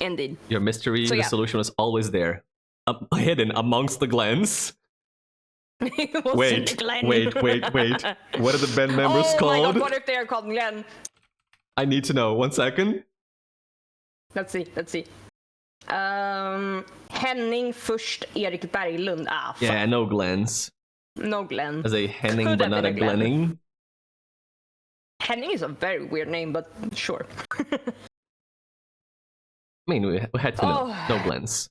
Indeed. Your mystery, So, the yeah. solution was always there. Hidden amongst the glens. It wasn't Wait. Glenn. What are the band members oh called? my god, what if they are called Glenn? I need to know. 1 second. Let's see. Henning först, Erik Berglund. Ah, fuck. Yeah, no glens. No Glenn. As a Henning, Could but have not a been a Glenn. Glenning. Henning is a very weird name, but sure. I mean, we had to know. Oh. No glens.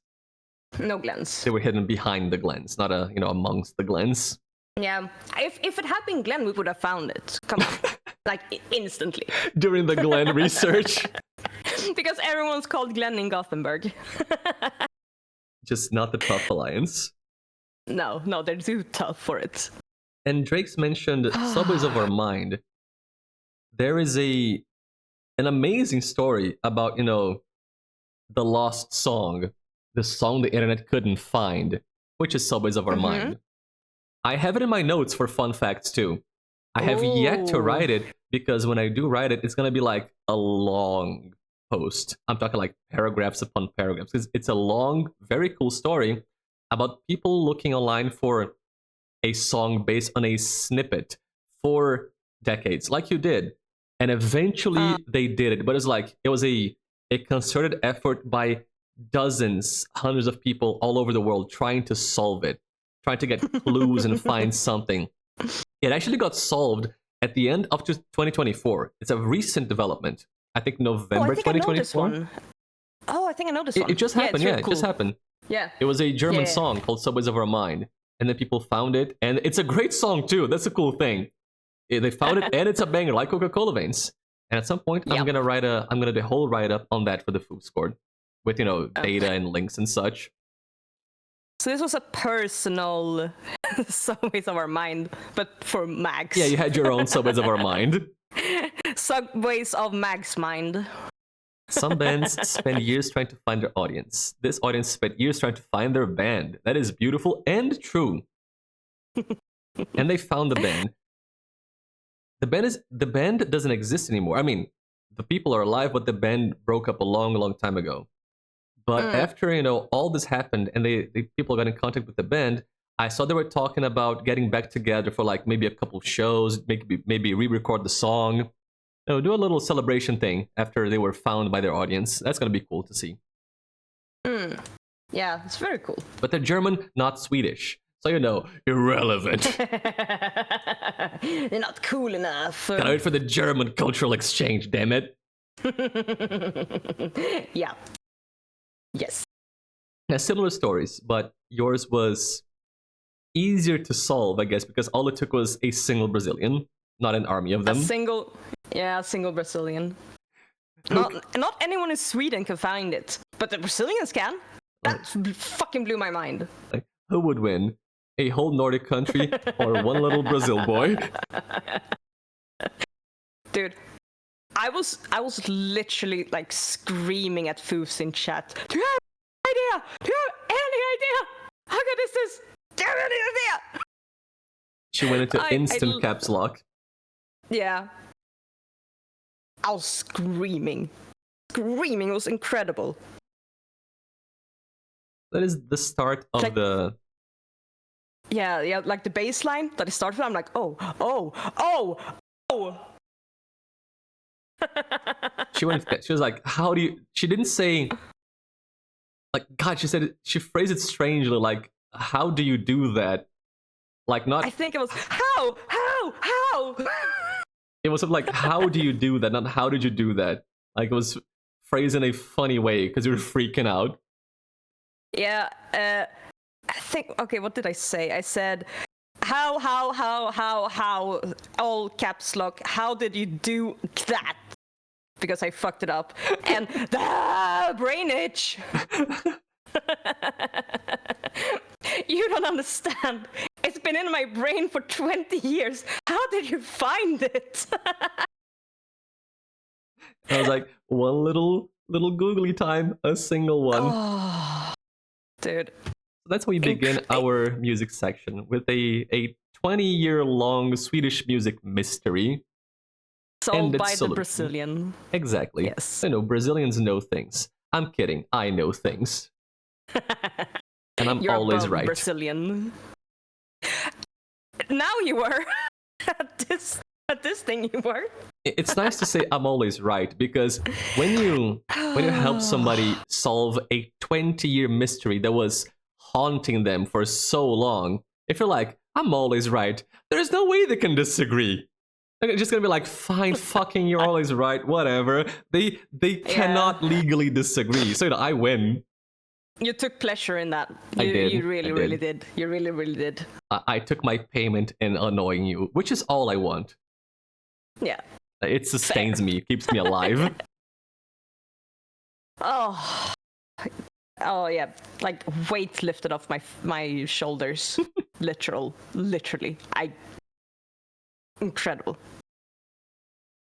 No Glens. They were hidden behind the glens, not amongst the glens. Yeah. If it had been Glenn, we would have found it. Come on. Like, instantly. During the Glen research. Because everyone's called Glenn in Gothenburg. Just not the Tough Alliance. No, they're too tough for it. And Drake's mentioned Subways of Our Mind. There is an amazing story about, the lost song. The song the internet couldn't find, which is Subways of Our Mind. I have it in my notes for fun facts too. I have yet to write it because when I do write it, it's going to be like a long post. I'm talking like paragraphs upon paragraphs. It's a long, very cool story about people looking online for a song based on a snippet for decades, like you did. And eventually they did it, but it was a concerted effort by dozens, hundreds of people all over the world trying to solve it, trying to get clues and find something. It actually got solved at the end of 2024. It's a recent development. I think November 2024. I think I know this one. It just happened, really It just happened. Yeah. It was a German song called Subways of Our Mind. And then people found it. And it's a great song too. That's a cool thing. They found it and it's a banger, like Coca-Cola Veins. And at some point, I'm gonna do a whole write-up on that for the Foofs score. With, data and links and such. So this was a personal Subways of Our Mind, but for Max. Yeah, you had your own Subways of Our Mind. Subways of Max Mind. Some bands spend years trying to find their audience. This audience spent years trying to find their band. That is beautiful and true. And they found the band. The band doesn't exist anymore. I mean, the people are alive, but the band broke up a long, long time ago. But after, all this happened and the people got in contact with the band, I saw they were talking about getting back together for like maybe a couple of shows, maybe re-record the song. Do a little celebration thing after they were found by their audience. That's going to be cool to see. Yeah, it's very cool. But they're German, not Swedish. So irrelevant. You're not cool enough. Gotta wait for the German cultural exchange, damn it. Yeah. Yes. Yeah, similar stories, but yours was easier to solve, I guess, because all it took was a single Brazilian, not an army of them. A single Brazilian. Not anyone in Sweden can find it, but the Brazilians can. That fucking blew my mind. Like, who would win? A whole Nordic country or one little Brazil boy? Dude, I was literally like screaming at foofs in chat. Do you have any idea? Do you have any idea? How good is this? Do you have any idea? She went into instant caps lock. Yeah. I was screaming. Screaming. It was incredible. That is the start of like, the... Yeah, like the bass line that it started with, I'm like, oh. She was like, how do you... She didn't say... Like, God, she phrased it strangely, like, how do you do that? Like, not... I think it was, how? It was like, how do you do that? Not how did you do that? Like, it was phrased in a funny way, because you were freaking out. Yeah, I think, okay, what did I say? I said, how, all caps lock, how did you do that? Because I fucked it up. And the brain itch! You don't understand. It's been in my brain for 20 years. How did you find it? I was like, one little googly time, a single one. Oh, dude. So that's how we begin our music section with a 20-year-long Swedish music mystery. Solved by the Brazilian. Exactly. Yes. Brazilians know things. I'm kidding. I know things. And I'm You're always right. Brazilian. Now you were. At this thing you were. It's nice to say I'm always right, because when you help somebody solve a 20-year mystery that was haunting them for so long, if you're like, I'm always right, there's no way they can disagree. They're just gonna be like, fine, fucking, you're always right, whatever. They cannot legally disagree. So I win. You took pleasure in that. I did. You really did. You really did. I took my payment in annoying you, which is all I want. Yeah. It sustains me, keeps me alive. Oh yeah, like weight lifted off my shoulders. Literally. Incredible.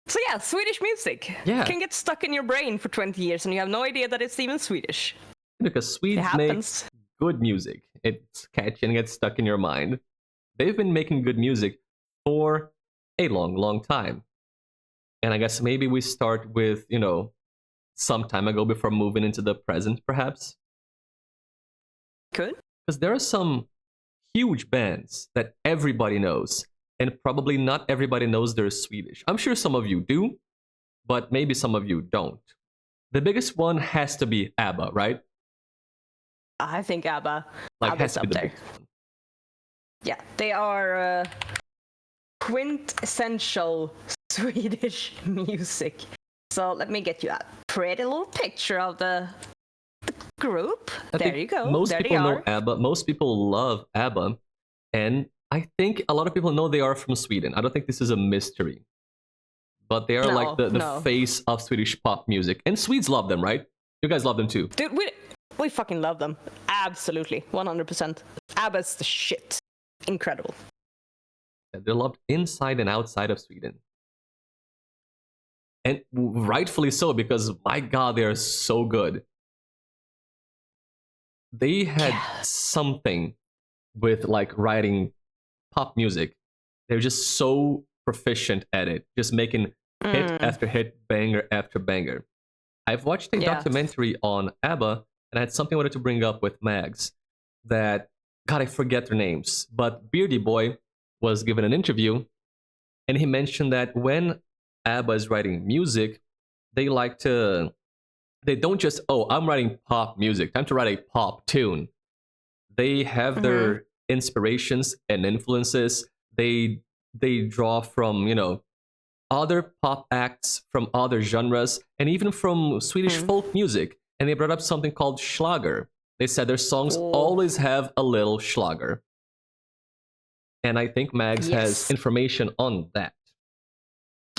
So yeah, Swedish music can get stuck in your brain for 20 years and you have no idea that it's even Swedish. Because Swedes make good music. It's catchy and gets stuck in your mind. They've been making good music for a long time. And I guess maybe we start with, some time ago before moving into the present, perhaps. Good. Because there are some huge bands that everybody knows, and probably not everybody knows they're Swedish. I'm sure some of you do, but maybe some of you don't. The biggest one has to be ABBA, right? I think ABBA. Like, ABBA's has to be up the there. biggest one. Yeah, they are quintessential Swedish music. So let me get you a pretty little picture of the group. There you go. Most people know ABBA. Most people love ABBA. And I think a lot of people know they are from Sweden. I don't think this is a mystery. But they are like the face of Swedish pop music. And Swedes love them, right? You guys love them too. Dude, we fucking love them. Absolutely. 100%. ABBA's the shit. Incredible. Yeah, they're loved inside and outside of Sweden. And rightfully so, because my God, they are so good. They had something with like writing pop music. They're just so proficient at it, just making hit after hit, banger after banger. I've watched a documentary on ABBA, and I had something I wanted to bring up with Mags that, God, I forget their names, but Beardy Boy was given an interview, and he mentioned that when ABBA is writing music, they don't just, I'm writing pop music, time to write a pop tune. They have their inspirations and influences. They draw from, other pop acts from other genres and even from Swedish folk music. And they brought up something called Schlager. They said their songs always have a little Schlager. And I think Mags has information on that.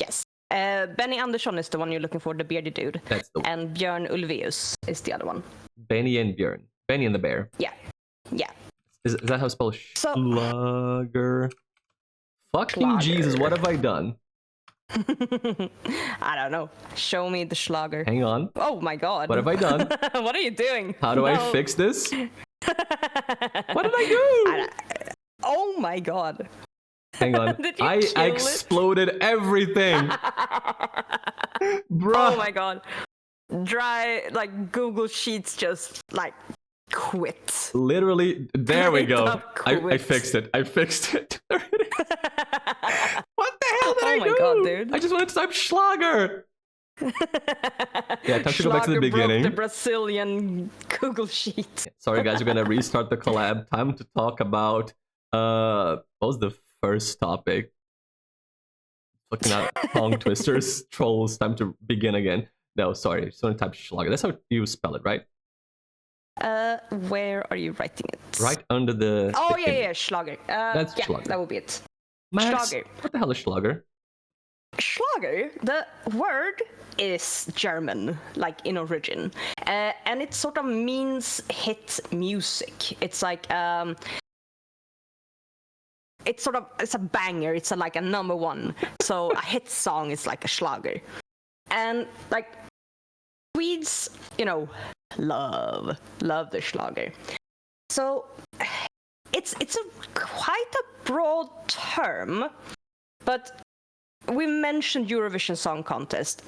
Yes. Benny Andersson is the one you're looking for, the bearded dude. That's the one. And Björn Ulvaeus is the other one. Benny and Björn. Benny and the Bear. Yeah. Is that how it's spelled? Schlager. Fucking Schlager. Jesus, what have I done? I don't know. Show me the Schlager. Hang on. Oh my god. What have I done? What are you doing? How do I fix this? What did I do? Oh my god. Hang on. Did you I kill exploded everything. Bruh. Oh my god. Google Sheets just quit. Literally, there we go. I Quit. fixed it. What the hell did I do? Oh my god, dude. I just wanted to type Schlager. Yeah, time to go back to the beginning. Broke the Brazilian Google Sheet. Sorry guys, we're gonna restart the collab. Time to talk about what was the first topic? Looking at tongue twisters, trolls. Time to begin again. No, sorry, just want to type Schlager. That's how you spell it, right? Where are you writing it? Right under the. Oh yeah, Schlager. That's yeah, Schlager. That would be it. Max, Schlager. what the hell is Schlager? Schlager, the word is German, in origin, and it sort of means hit music. It's it's a banger. It's a number one. So a hit song is like a Schlager, and Swedes, love the Schlager. So it's quite a broad term, but we mentioned Eurovision Song Contest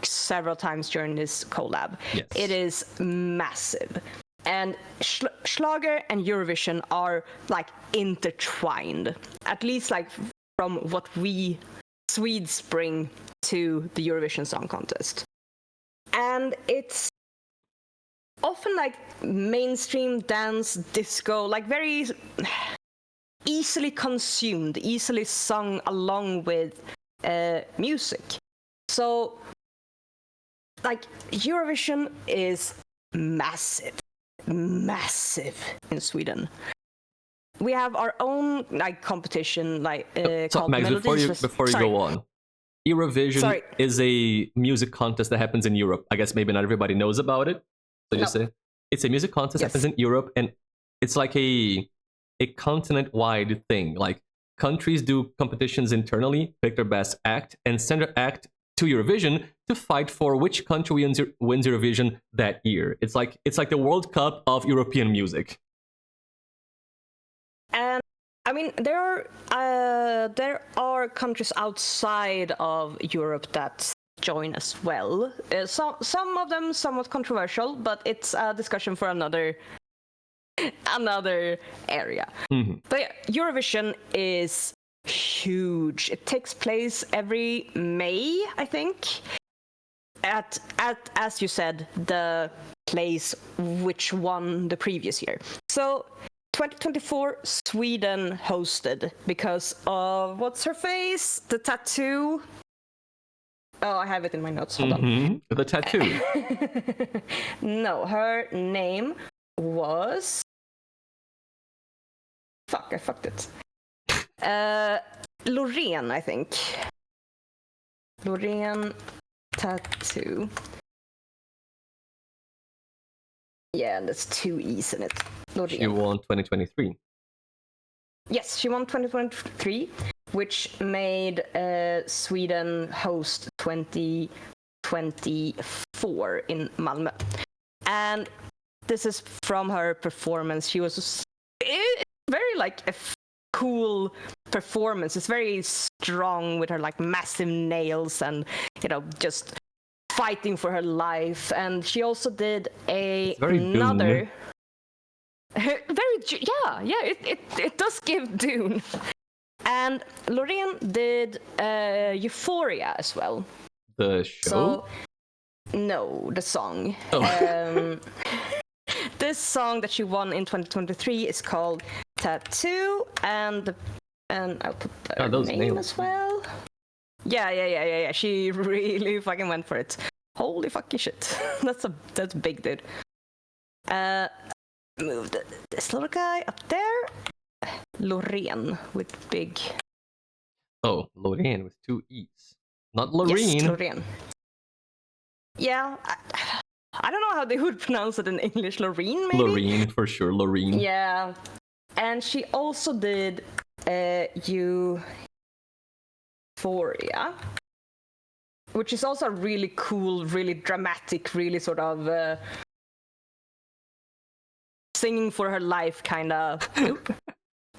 several times during this collab. Yes. It is massive. And Schlager and Eurovision are intertwined, at least from what we Swedes bring to the Eurovision Song Contest. And it's often mainstream dance, disco, very easily consumed, easily sung along with music. So Eurovision is massive in Sweden. We have our own competition called Max, Melodies. before you go on, Eurovision is a music contest that happens in Europe. I guess maybe not everybody knows about it. So just say it's a music contest that happens in Europe, and it's a continent-wide thing. Countries do competitions internally, pick their best act, and send their act to Eurovision to fight for which country wins Eurovision that year. It's like the World Cup of European music. And I mean, there are countries outside of Europe that join as well. Some of them somewhat controversial, but it's a discussion for another area. Mm-hmm. But yeah, Eurovision is huge. It takes place every May, I think. At as you said, the place which won the previous year. So 2024, Sweden hosted because of what's her face? The tattoo. Oh, I have it in my notes. Hold on. The tattoo. No, her name was. Fuck, I fucked it. Loreen, I think. Loreen tattoo. Yeah, and there's two E's in it. Loreen. She won 2023. Yes, she won 2023, which made Sweden host 2024 in Malmö. And this is from her performance. She was very a cool performance. It's very strong with her massive nails and just fighting for her life. And she also did another. It does give Dune. And Loreen did Euphoria as well. The show? So, no, the song. Oh. This song that she won in 2023 is called tattoo, and I'll put her those name nails. as well. Yeah. She really fucking went for it. Holy fucking shit. That's big, dude. Move this little guy up there. Lorraine with big. Oh, Lorraine with 2 E's. Not Lorraine. Yes, Lorraine. Yeah, I don't know how they would pronounce it in English. Lorraine, maybe? Lorraine, for sure, Lorraine. Yeah. And she also did Euphoria, which is also really cool, really dramatic, really sort of singing for her life kind of.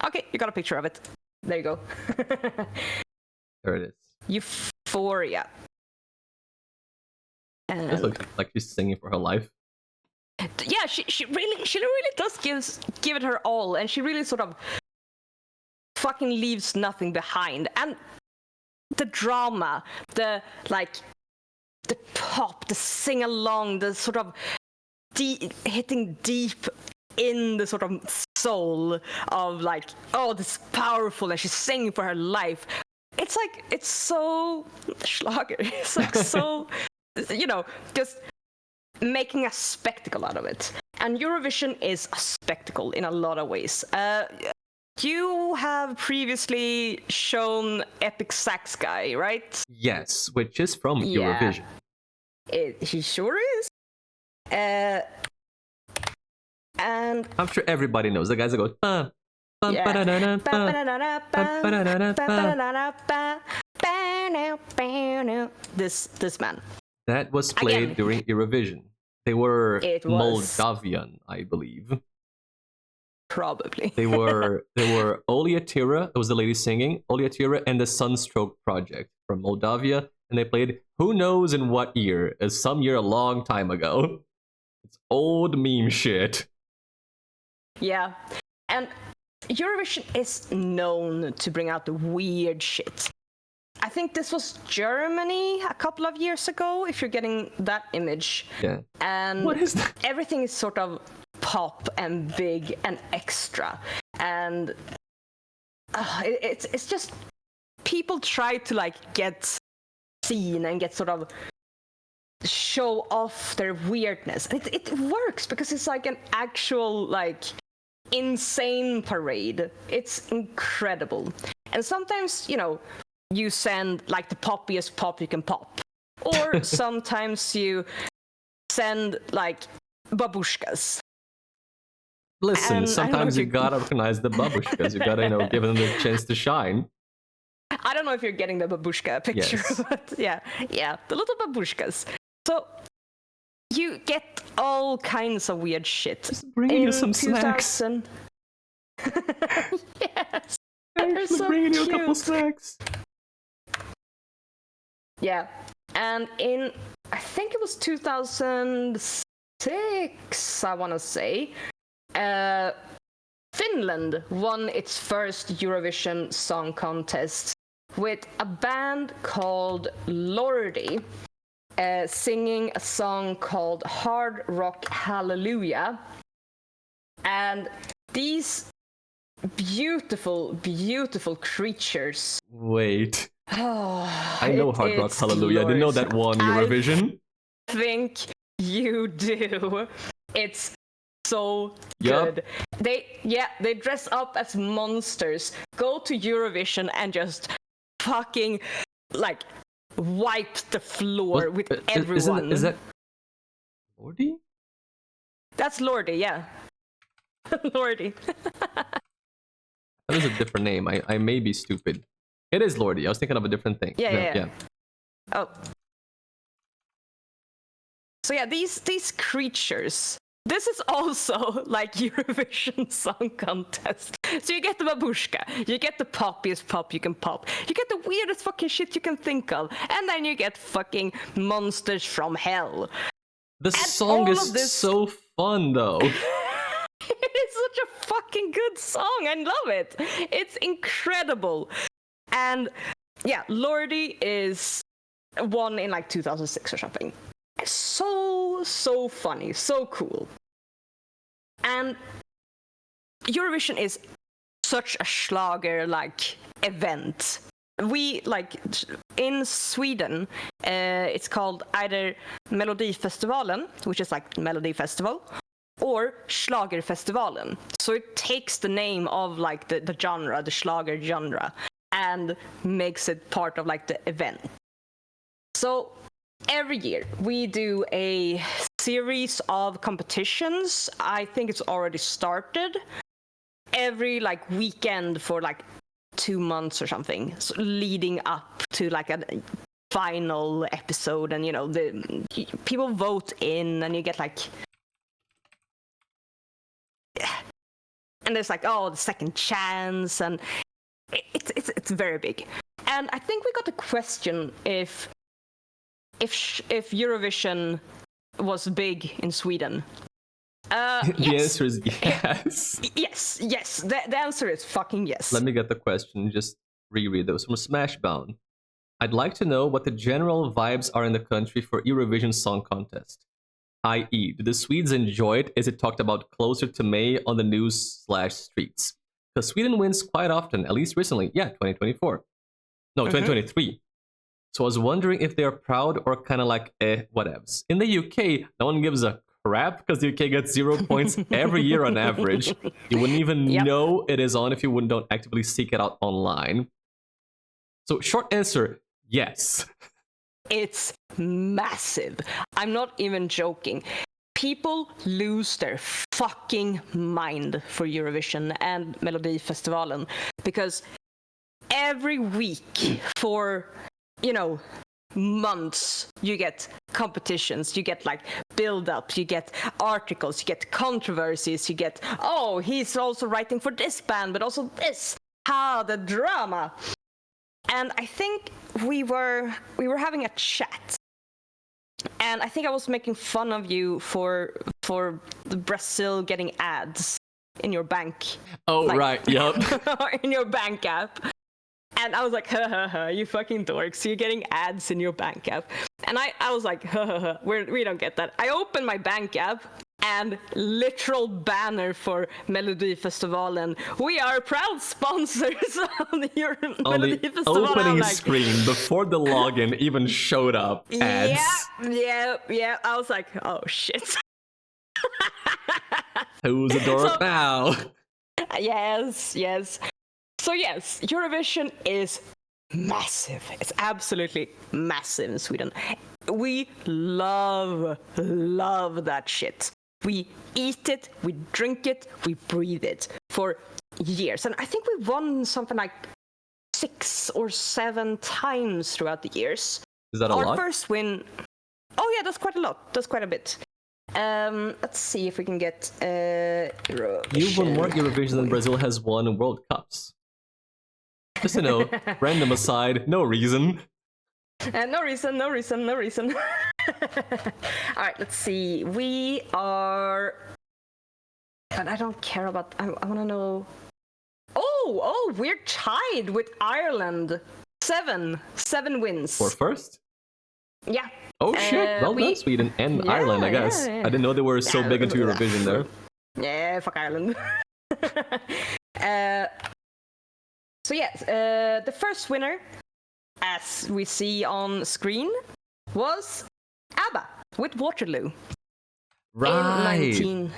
Okay, you got a picture of it. There you go. There it is. Euphoria. And This looks like she's singing for her life. yeah, she really does give it her all, and she really sort of fucking leaves nothing behind. And the drama, the pop, the sing along, the sort of hitting deep in the sort of soul of like, oh, this is powerful, and she's singing for her life. It's like, it's so schlager. It's like so, just making a spectacle out of it. And Eurovision is a spectacle in a lot of ways. You have previously shown Epic Sax Guy, right? Yes, which is from Eurovision. He sure is. And I'm sure everybody knows the guys that go. This man. That was played during Eurovision. They were Moldavian, I believe. Probably. They were Olia Tira, that was the lady singing, Olia Tira, and the Sunstroke Project from Moldavia, and they played who knows in what year, as some year a long time ago. It's old meme shit. Yeah, and Eurovision is known to bring out the weird shit. I think this was Germany a couple of years ago, if you're getting that image. Yeah. And what is that? Everything is sort of pop and big and extra. And it's just people try to like get seen and get sort of show off their weirdness. It works because it's like an actual like insane parade. It's incredible. And sometimes, you send like the poppiest pop you can pop. Or sometimes you send like babushkas. Listen, And sometimes you gotta recognize the babushkas. You gotta, give them the chance to shine. I don't know if you're getting the babushka picture, Yes. but yeah, the little babushkas. So you get all kinds of weird shit. Just bringing you some snacks. Yes. They're so bringing you a cute. couple snacks. Yeah, and in, I think it was 2006, I want to say, Finland won its first Eurovision Song Contest with a band called Lordi singing a song called Hard Rock Hallelujah. And these beautiful, beautiful creatures. Wait. Oh, I know Hard Rock Hallelujah. I didn't know that won Eurovision. I think you do. It's so Yep. good. They dress up as monsters, go to Eurovision and just fucking like wipe the floor with everyone. Is that Lordi? That's Lordi, yeah. Lordi. That is a different name. I may be stupid. It is Lordi. I was thinking of a different thing. Yeah. Oh. So yeah, these creatures. This is also like Eurovision Song Contest. So you get the babushka, you get the poppiest pop you can pop, you get the weirdest fucking shit you can think of, and then you get fucking monsters from hell. The song is so fun, though. It is such a fucking good song. I love it. It's incredible. And yeah, Lordi is won in like 2006 or something. So funny, so cool. And Eurovision is such a schlager like event. We like in Sweden, it's called either Melodifestivalen, which is like Melody Festival, or Schlagerfestivalen. So it takes the name of like the genre, the Schlager genre, and makes it part of like the event. So every year we do a series of competitions. I think it's already started. Every like weekend for like 2 months or something, so leading up to like a final episode, and the people vote in, and you get like, and there's like the second chance, and it's very big. And I think we got a question if Eurovision was big in Sweden. The yes. answer is yes. Yes. The answer is fucking yes. Let me get the question. Just reread those from Smashbound. I'd like to know what the general vibes are in the country for Eurovision Song Contest. I.e., do the Swedes enjoy it? Is it talked about closer to May on the news/streets? Because Sweden wins quite often, at least recently. Yeah, 2024. No, 2023. So I was wondering if they are proud or kind of like, whatevs. In the UK, no one gives a crap because the UK gets 0 points every year on average. You wouldn't even know it is on if you don't actively seek it out online. So short answer, yes. It's massive. I'm not even joking. People lose their fucking mind for Eurovision and Melodifestivalen because every week for, months, you get competitions, you get like build-ups, you get articles, you get controversies, you get, he's also writing for this band, but also this. The drama. And I think we were having a chat, and I think I was making fun of you for Brazil getting ads in your bank. Oh, like, right, yep. In your bank app. And I was like, you fucking dorks, you're getting ads in your bank app. And I was like, we don't get that. I opened my bank app, and literal banner for Melodifestivalen. We are proud sponsors of the Melodifestivalen. On the opening screen, before the login even showed up, ads. Yeah. I was like, oh shit. Who's a dork now? Yes. So yes, Eurovision is massive. It's absolutely massive in Sweden. We love that shit. We eat it, we drink it, we breathe it for years. And I think we won something like 6 or 7 times throughout the years. Is that a lot? Our first win... Oh yeah, that's quite a lot. That's quite a bit. Let's see if we can get Eurovision. You've won more Eurovision than Brazil has won World Cups. Just to know, random aside, no reason. No reason. All right, let's see. We are... God, I don't care about... I want to know... Oh, we're tied with Ireland. 7 wins. For first? Yeah. Oh shit, well done, Sweden and Ireland, I guess. Yeah. I didn't know they were so big into Eurovision there. Yeah, fuck Ireland. So yes, the first winner, as we see on screen, was ABBA with Waterloo. Right. In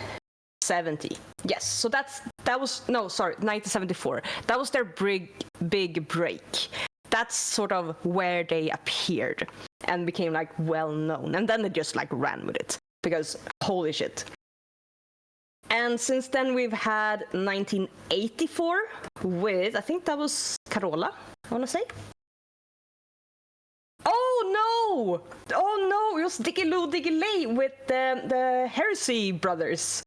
1970. Yes, so that was 1974. That was their big break. That's sort of where they appeared and became like well known, and then they just like ran with it because holy shit. And since then we've had 1984 with, I think that was Carola, I want to say. Oh no, it was Diggiloo Diggiley with the Heresy Brothers.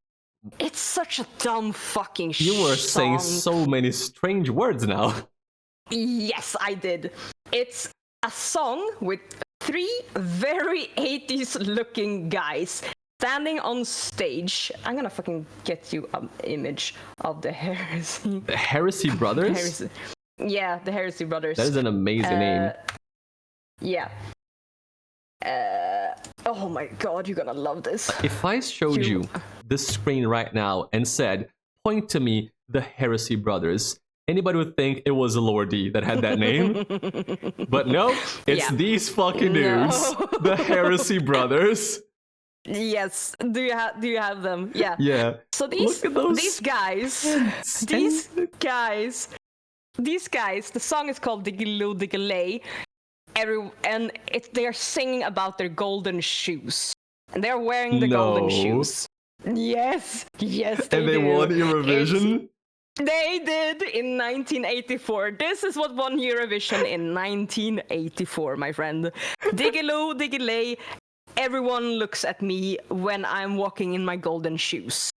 It's such a dumb fucking You were saying so many strange words now. Yes, I did. It's a song with 3 very 80s looking guys standing on stage. I'm gonna fucking get you an image of the Heresy. The Heresy Brothers? Yeah, the Heresy Brothers. That is an amazing name. Yeah. Oh my god, you're gonna love this. If I showed you this screen right now and said, point to me the Heresy Brothers. Anybody would think it was Lordi that had that name, but no, it's these fucking dudes, the Heresy Brothers. Yes. Do you have them? Yeah. Yeah. So these guys, the song is called Diggiloo Diggiley. They're singing about their golden shoes. And they're wearing the golden shoes. Yes, they and they won Eurovision? They did in 1984. This is what won Eurovision in 1984, my friend. Diggiloo Diggiley. Everyone looks at me when I'm walking in my golden shoes.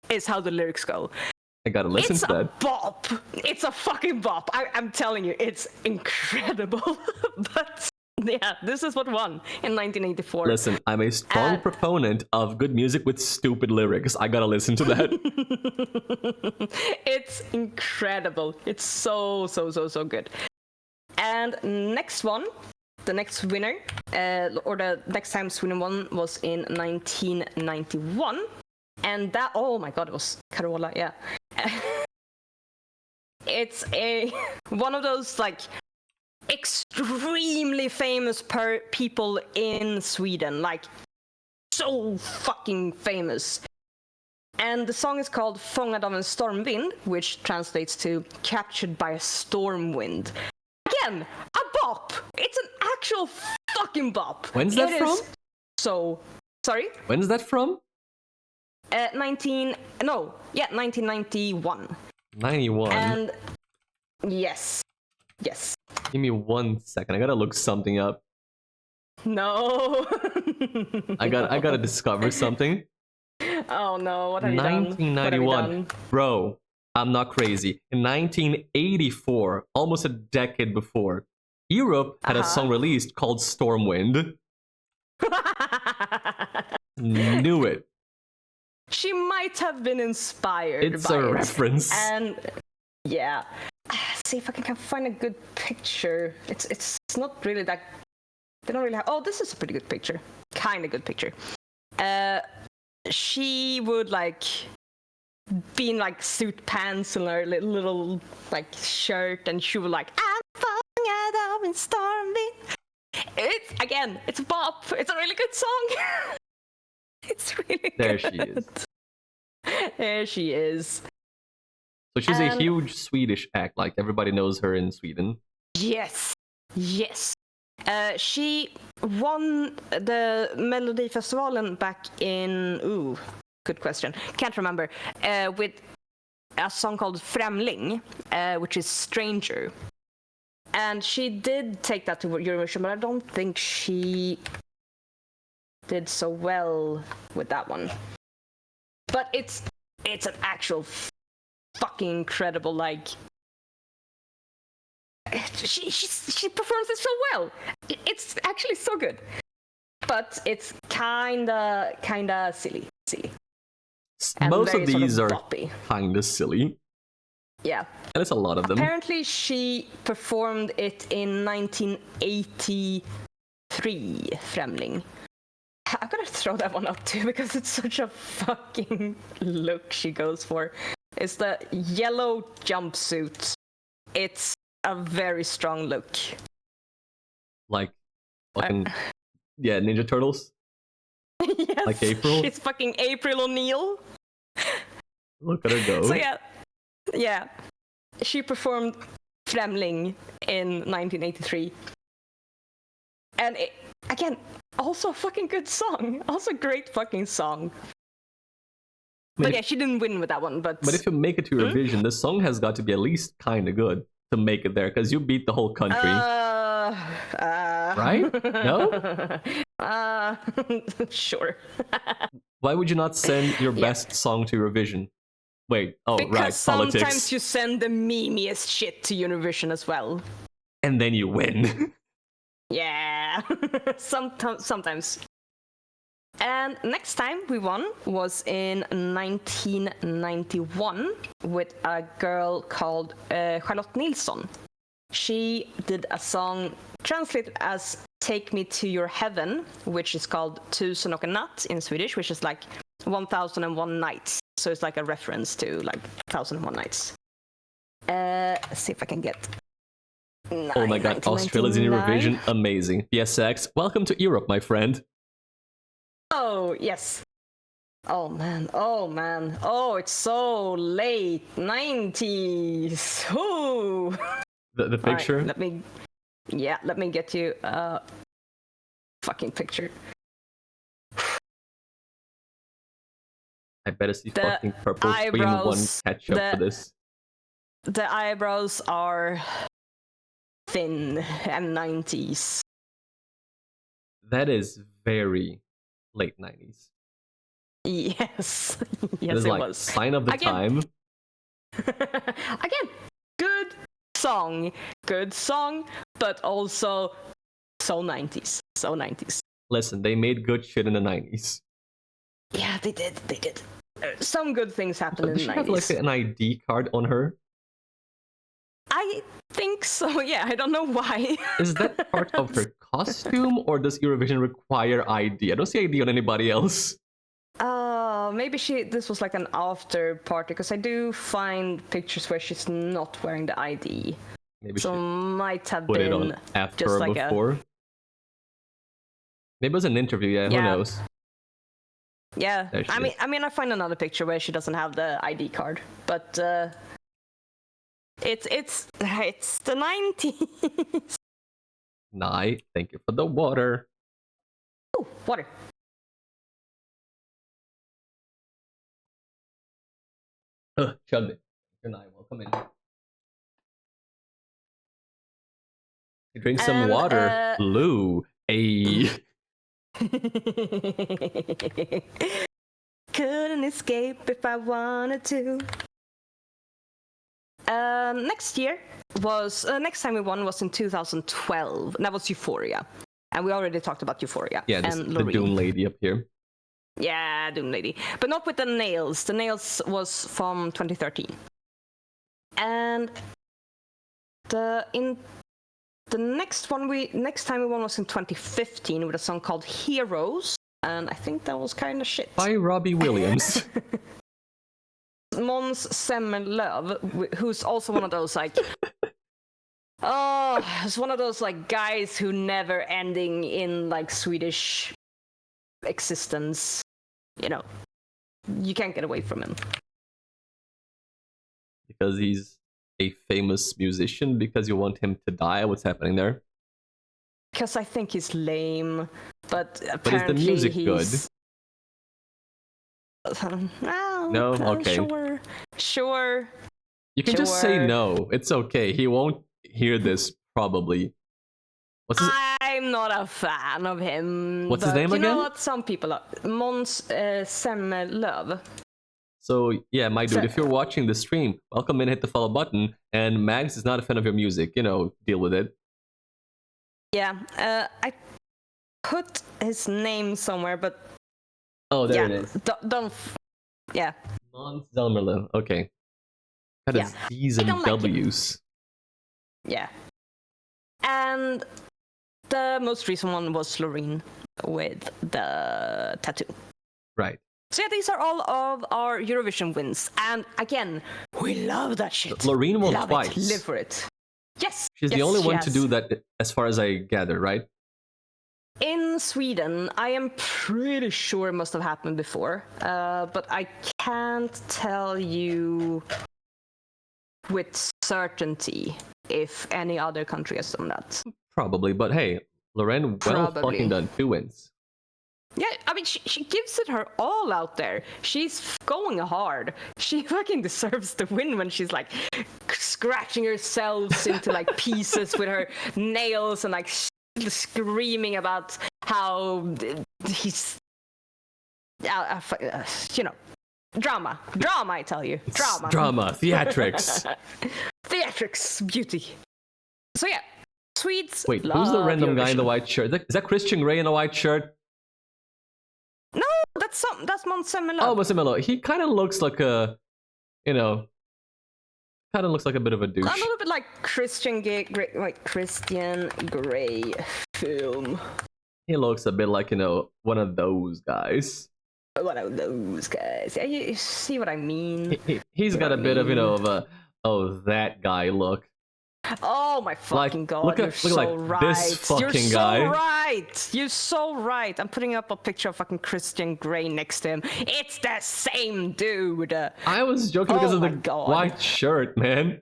Is how the lyrics go. I gotta listen to that. It's a bop. It's a fucking bop. I'm telling you, it's incredible. But yeah, this is what won in 1984. Listen, I'm a strong proponent of good music with stupid lyrics. I gotta listen to that. It's incredible. It's so good. And next one. The next winner, or the next time Sweden won, was in 1991. And that, oh my god, it was Carola, yeah. It's one of those, like, extremely famous people in Sweden. Like, so fucking famous. And the song is called Fångad av en stormvind, which translates to Captured by a Storm Wind. Again, a bop! It's an actual fucking bop. When's that from? Sorry? When's that from? 1991. 91. And yes. Give me 1 second. I gotta look something up. No. I gotta discover something. Oh no, what have you done? 1991. Bro, I'm not crazy. In 1984, almost a decade before, Europe had a song released called Stormwind. Knew it. She might have been inspired it's by a reference. And yeah. See if I can find a good picture. It's not really that. They don't really have. Oh, this is a pretty good picture. Kind of good picture. She would like be in like suit pants and her little like shirt, and she would like, I'm fångad av en stormvind. It's a bop. It's a really good song. It's really there good. She is. There she is. So she's a huge Swedish act. Like everybody knows her in Sweden. Yes. She won the Melodifestivalen back in... Ooh, good question. Can't remember. With a song called Främling, which is Stranger. And she did take that to Eurovision, but I don't think she did so well with that one. But it's an actual fucking incredible, like... She performs it so well. It's actually so good. But it's kinda silly. And most of these are boppy. kinda silly. Yeah. And it's a lot of them. Apparently she performed it in 1983, Främling. I'm gonna throw that one up too because it's such a fucking look she goes for. It's the yellow jumpsuit. It's a very strong look. Like fucking yeah, Ninja Turtles. Yes, like April. She's fucking April O'Neil. Look at her go. So yeah. She performed Främling in 1983. And again, also a fucking good song. Also a great fucking song. But yeah, she didn't win with that one. But if you make it to Eurovision, the song has got to be at least kind of good to make it there, because you beat the whole country. Right? No? Sure. Why would you not send your best song to Eurovision? Wait, because right, sometimes politics. You send the memeiest shit to Eurovision as well. And then you win. Yeah. Sometimes. And next time we won was in 1991 with a girl called Charlotte Nilsson. She did a song translated as Take Me to Your Heaven, which is called Tusen och en natt in Swedish, which is like 1001 nights. So it's like a reference to like 1001 Nights. Let's see if I can get. Oh my god, Australia's in Eurovision, amazing. PSX, welcome to Europe, my friend. Oh, yes. Oh man, oh, it's so late, 90s. Ooh. The picture? Right, let me get you a fucking picture. I better see fucking purple 3-in-1 ketchup for this. The eyebrows are thin and 90s. That is very late 90s. Yes. Yes, it like was. Sign of the time. Again, good song, but also so 90s. So 90s. Listen, they made good shit in the 90s. Yeah, they did. Some good things happened in the 90s. Does she have like an ID card on her? I think so, yeah. I don't know why. Is that part of her costume, or does Eurovision require ID? I don't see ID on anybody else. Maybe this was like an after party, because I do find pictures where she's not wearing the ID. Maybe so she might have put been it on after just or like before. Maybe it was an interview, yeah, who knows? Yeah, I mean, I find another picture where she doesn't have the ID card, but it's the 90s. Nice, thank you for the water. Oh, water. Chugged it. Good night, welcome in. You drink some water, Lou. Ayy. Couldn't escape if I wanted to. Next time we won was in 2012, and that was Euphoria. And we already talked about Euphoria. Yeah, the Doom Lady up here. Yeah, Doom Lady. But not with the nails. The nails was from 2013. And the next time we won was in 2015 with a song called Heroes. And I think that was kind of shit. By Robbie Williams. Måns Zelmerlöw, who's also one of those like, it's one of those like guys who never ending in like Swedish existence. You know, you can't get away from him. Because he's a famous musician? Because you want him to die? What's happening there? Because I think he's lame, but apparently is the music good? No? Okay. Sure. You can just say no. It's okay. He won't hear this, probably. I'm not a fan of him. What's his name again? You know what? Some people are. Måns Zelmerlöw. So, yeah, my dude, if you're watching the stream, welcome in, hit the follow button. And Mags is not a fan of your music. You know, deal with it. Yeah, I put his name somewhere, but... Oh, there it is. Don't... Yeah. Måns Zelmerlöw. Okay. That is D's and W's. Yeah. And the most recent one was Loreen with the tattoo. Right. So yeah, these are all of our Eurovision wins. And again, we love that shit. Loreen won twice. Live for it. Yes. She's the only one to do that, as far as I gather, right? In Sweden, I am pretty sure it must have happened before, but I can't tell you with certainty if any other country has done that. Probably, but hey, Loreen, fucking done. 2 wins. Yeah, I mean, she gives it her all out there. She's going hard. She fucking deserves to win when she's like scratching herself into like pieces with her nails and like screaming about how he's, you know, drama, I tell you, drama, theatrics, theatrics, beauty. So yeah, Swedes. Wait, who's the random guy in the white shirt? Is that Christian Grey in a white shirt? No, that's Måns Zelmerlöw. Oh, Måns Zelmerlöw. He kind of looks like a, you know, kind of looks like a bit of a douche. A little bit like Christian Grey film. He looks a bit like, you know, one of those guys. one of those guys. Yeah, you see what I mean? He's got a bit of, of a, oh, that guy look. Oh my fucking god, look you're at so like right. this fucking guy. You're so right. You're so right. I'm putting up a picture of fucking Christian Grey next to him. It's the same dude. I was joking because of the white shirt, man.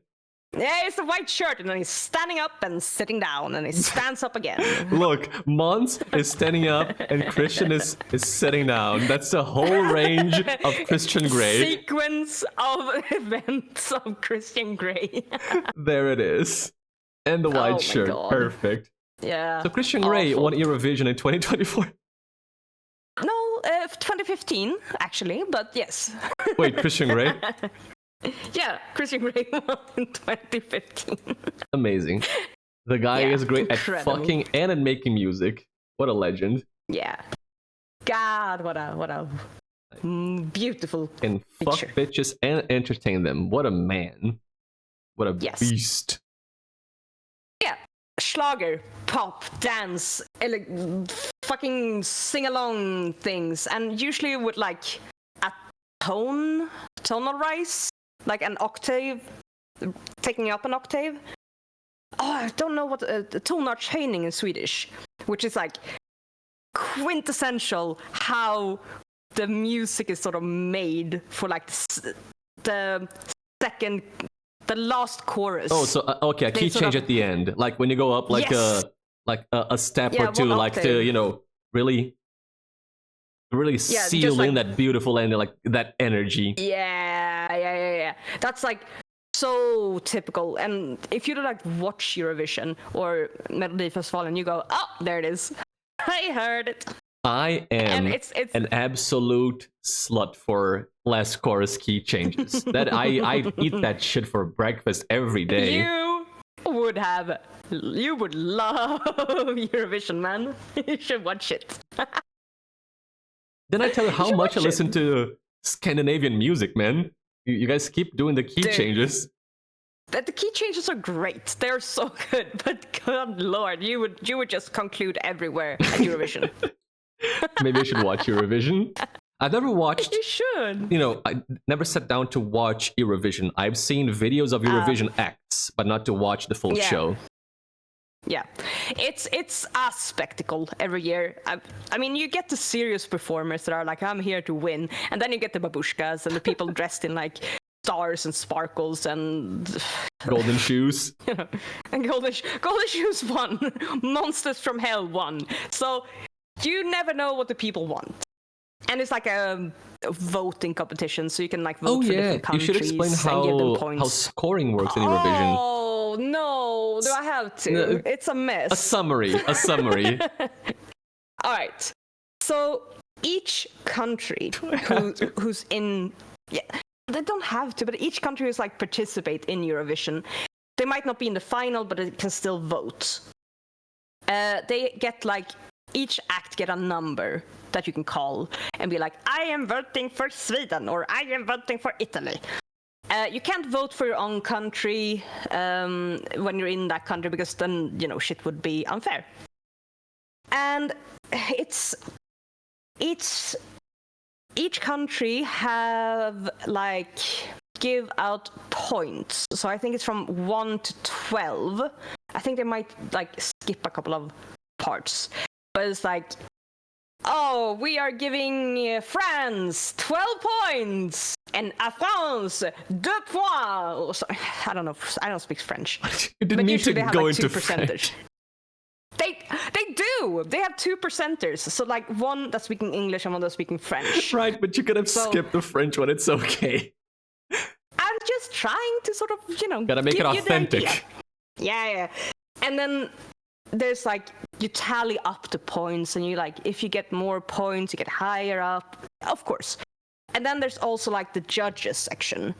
Yeah, it's the white shirt, and then he's standing up and sitting down, and he stands up again. Look, Mons is standing up, and Christian is sitting down. That's the whole range of Christian Grey. Sequence of events of Christian Grey. There it is. And the white shirt. God. Perfect. Yeah. So Christian Grey won Eurovision in 2024. No, 2015, actually, but yes. Wait, Christian Grey? Yeah, Christian Grey won in 2015. Amazing. The guy is great incredible. at fucking and at making music. What a legend. Yeah. God, what a beautiful And fuck picture. bitches and entertain them. What a man. What a beast. Yeah. Schlager, pop, dance, fucking sing-along things, and usually with like a tonal rise. Like an octave, taking up an octave. Oh, I don't know what tonartshöjning in Swedish, which is like quintessential how the music is sort of made for like the last chorus. Oh, so okay, a key change at the end, like when you go up like a step or two, like to really seal in that beautiful ending, like that energy. Yeah. That's like so typical. And if you like watch Eurovision or Melodifestivalen, you go, oh, there it is. I heard it. I am an absolute slut for last chorus key changes. That I eat that shit for breakfast every day. You would love Eurovision, man. You should watch it. Then I tell you how much I listen to Scandinavian music, man. You guys keep doing the key changes. The key changes are great. They're so good. But good lord, you would just conclude everywhere at Eurovision. Maybe I should watch Eurovision. I've never watched. You should. I never sat down to watch Eurovision. I've seen videos of Eurovision acts, but not to watch the full show. Yeah, it's a spectacle every year. I mean, you get the serious performers that are like, I'm here to win, and then you get the babushkas and the people dressed in like stars and sparkles and golden shoes. And golden shoes won. Monsters from Hell won. So you never know what the people want, and it's like a voting competition, so you can like vote for different countries. You should explain how scoring works in Eurovision. Oh no, do I have to? It's a mess. A summary. All right. So each country who's in, they don't have to, but each country who's like participate in Eurovision, they might not be in the final, but they can still vote. They get like each act get a number that you can call and be like, I am voting for Sweden or I am voting for Italy. You can't vote for your own country when you're in that country because then, shit would be unfair. And it's each country have like give out points. So I think it's from 1 to 12. I think they might like skip a couple of parts. But it's like, oh, we are giving France 12 points and à France 2 points. So, I don't know. I don't speak French. You didn't need to go into French. They do. They have 2 percenters. So like one that's speaking English and one that's speaking French. Right, but you could have skipped the French one. It's okay. I'm just trying to sort of, gotta make it authentic. Yeah. And then there's like, you tally up the points and you like, if you get more points, you get higher up, of course. And then there's also like the judges section.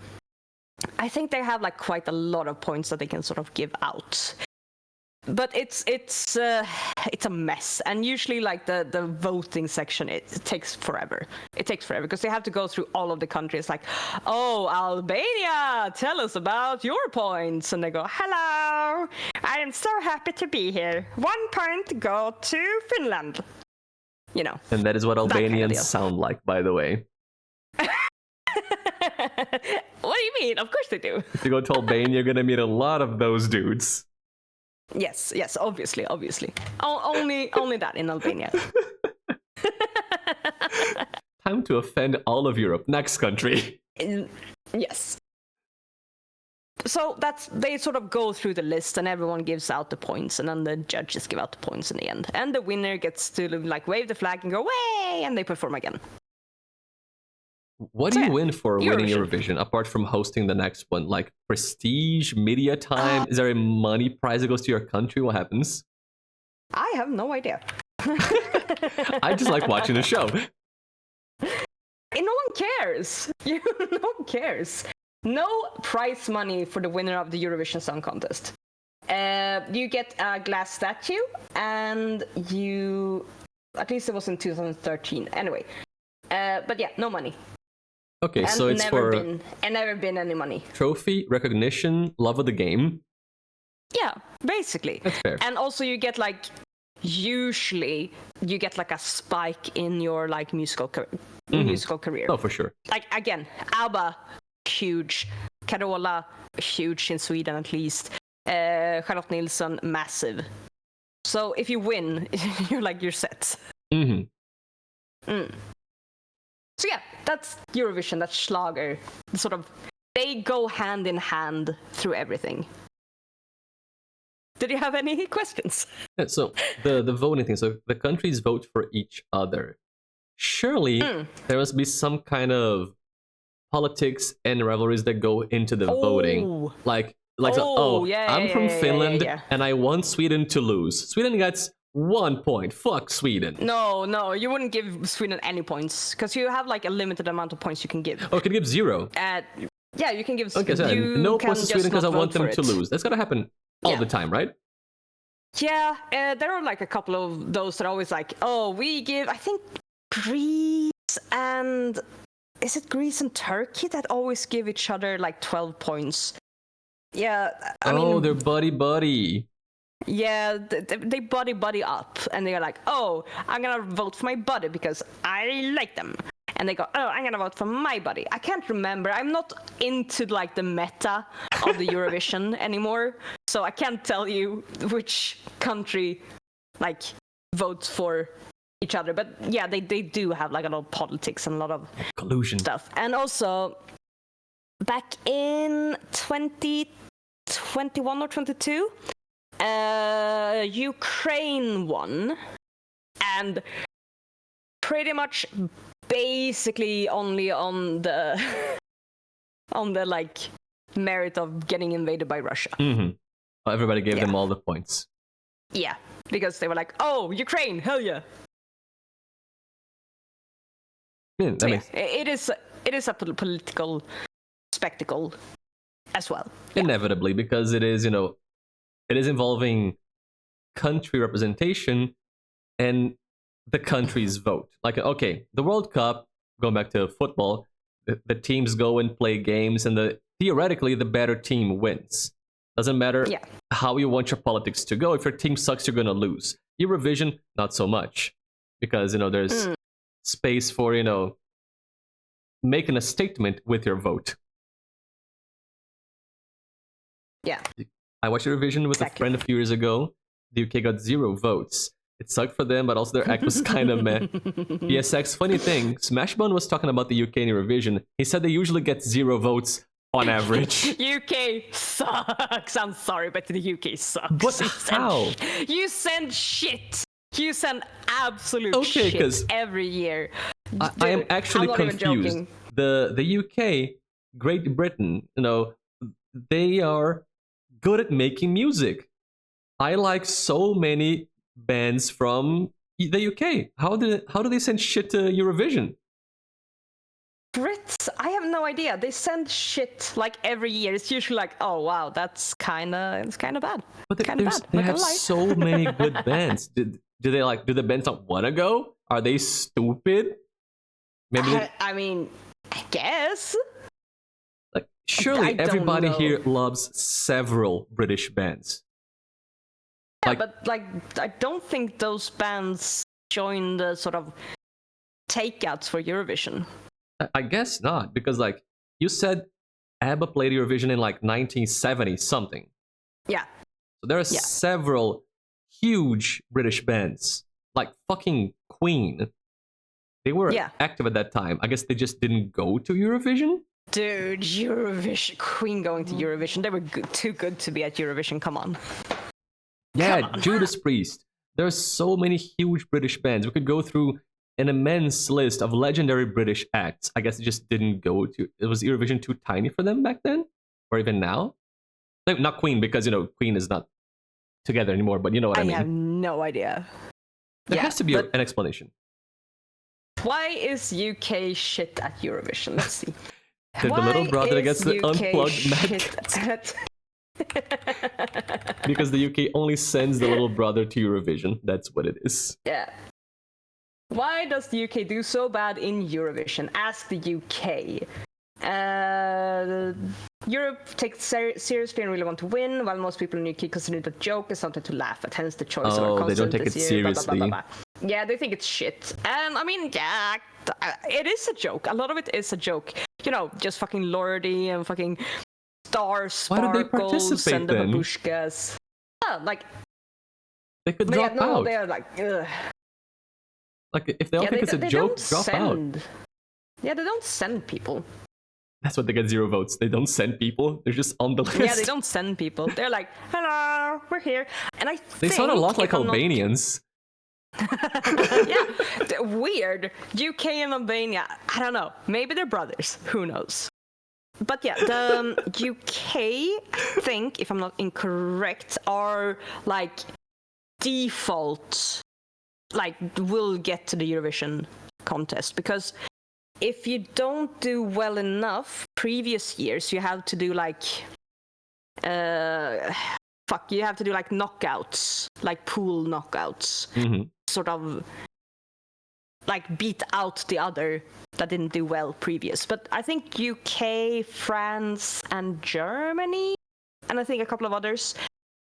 I think they have like quite a lot of points that they can sort of give out. But it's a mess, and usually like the voting section, it takes forever. It takes forever because they have to go through all of the countries. Like, oh, Albania, tell us about your points, and they go, hello, I am so happy to be here. 1 point go to Finland. you know. And that is what kind of Albanians deal. sound like, by the way. What do you mean? Of course they do. If you go to Albania, you're gonna meet a lot of those dudes. Yes, obviously. Only that in Albania. Time to offend all of Europe. Next country. Yes. So they sort of go through the list, and everyone gives out the points, and then the judges give out the points in the end. And the winner gets to like wave the flag and go, "Way!" and they perform again. What do you win for winning Eurovision, apart from hosting the next one? Like prestige, media time? Is there a money prize that goes to your country? What happens? I have no idea. I just like watching the show. And no one cares. No one cares. No prize money for the winner of the Eurovision Song Contest. You get a glass statue, and at least it was in 2013. Anyway, but yeah, no money. Okay, and so it's never been any money. Trophy, recognition, love of the game. Yeah, basically. That's fair. And also you get like, usually you get like a spike in your like musical career. Oh, for sure. Like again, ABBA, huge. Carola, huge in Sweden at least. Charlotte Nilsson, massive. So if you win, you're set. So yeah, that's Eurovision, that's Schlager. Sort of, they go hand in hand through everything. Did you have any questions? Yeah, so the voting thing, so the countries vote for each other. Surely there must be some kind of politics and rivalries that go into the voting. I'm from Finland and I want Sweden to lose. Sweden gets 1 point. Fuck Sweden. No, you wouldn't give Sweden any points because you have like a limited amount of points you can give. Oh, you can give 0. Yeah, you can give. Okay, so no points to Sweden because I want them to lose. That's gotta happen all the time, right? Yeah, there are like a couple of those that are always like, oh, we give. I think Greece and is it Greece and Turkey that always give each other like 12 points? Yeah, I mean, they're buddy. Yeah, they buddy up, and they're like, oh, I'm gonna vote for my buddy because I like them. And they go, oh, I'm gonna vote for my buddy. I can't remember. I'm not into like the meta of the Eurovision anymore, so I can't tell you which country like votes for each other. But yeah, they do have like a lot of politics and a lot of collusion stuff. And also, back in 2021 or 22. Ukraine won, and pretty much basically only on the like merit of getting invaded by Russia. Well, everybody gave them all the points. Yeah, because they were like, oh, Ukraine, hell yeah. It is a political spectacle as well. Inevitably, because it is, it is involving country representation and the country's vote. Like, okay, the World Cup, going back to football, the teams go and play games, and theoretically the better team wins. Doesn't matter how you want your politics to go. If your team sucks, you're going to lose. Eurovision, not so much. Because, there's space for, making a statement with your vote. Yeah. I watched Eurovision with a friend a few years ago. The UK got 0 votes. It sucked for them, but also their act was kind of meh. PSX, funny thing, Smashbone was talking about the UK in Eurovision. He said they usually get 0 votes on average. UK sucks. I'm sorry, but the UK sucks. But how? You send shit. You send absolute shit every year. I am actually confused. The UK, Great Britain, they are good at making music. I like so many bands from the UK. How do they send shit to Eurovision? Brits, I have no idea. They send shit like every year. It's usually like, oh wow, it's kind of bad. But they have so many good bands. Do the bands not want to go? Are they stupid? Maybe. I mean, I guess. Like, surely everybody here loves several British bands. Yeah, but like, I don't think those bands join the sort of takeouts for Eurovision? I guess not, because like you said, ABBA played Eurovision in like 1970 something. Yeah. So there are several huge British bands, like fucking Queen. They were active at that time. I guess they just didn't go to Eurovision. Dude, Eurovision, Queen going to Eurovision. They were too good to be at Eurovision. Come on. Yeah, Come on. Judas Priest. There are so many huge British bands. We could go through an immense list of legendary British acts. I guess it just didn't go to. It was Eurovision too tiny for them back then, or even now. Like, not Queen, because Queen is not together anymore. But you know what I mean. I have no idea. There has to be an explanation. Why is UK shit at Eurovision? Let's see. They're the little brother that gets the unplugged Mac. Because the UK only sends the little brother to Eurovision. That's what it is. Yeah. Why does the UK do so bad in Eurovision? Ask the UK. Europe takes it seriously and really want to win, while most people in the UK consider it a joke and something to laugh at. Hence the choice of our Oh, they don't concept take it this year, seriously. blah, blah, blah, blah. Yeah, they think it's shit. And I mean, yeah, it is a joke. A lot of it is a joke. Just fucking Lordy and fucking star sparkles and the babushkas. Yeah, like they could drop out. They're like, ugh. Like if they all think it's a joke, drop out. Yeah, they don't send people. That's what they get 0 votes. They don't send people. They're just on the list. Yeah, they don't send people. They're like, hello, we're here. And they sound a lot like Albanians. Yeah, weird. UK and Albania. I don't know. Maybe they're brothers. Who knows? But yeah, the UK, I think, if I'm not incorrect, are like default, like will get to the Eurovision contest, because if you don't do well enough previous years, you have to do like you have to do like knockouts, like pool knockouts. Mm-hmm. Sort of like beat out the other that didn't do well previous. But I think UK, France, and Germany, and I think a couple of others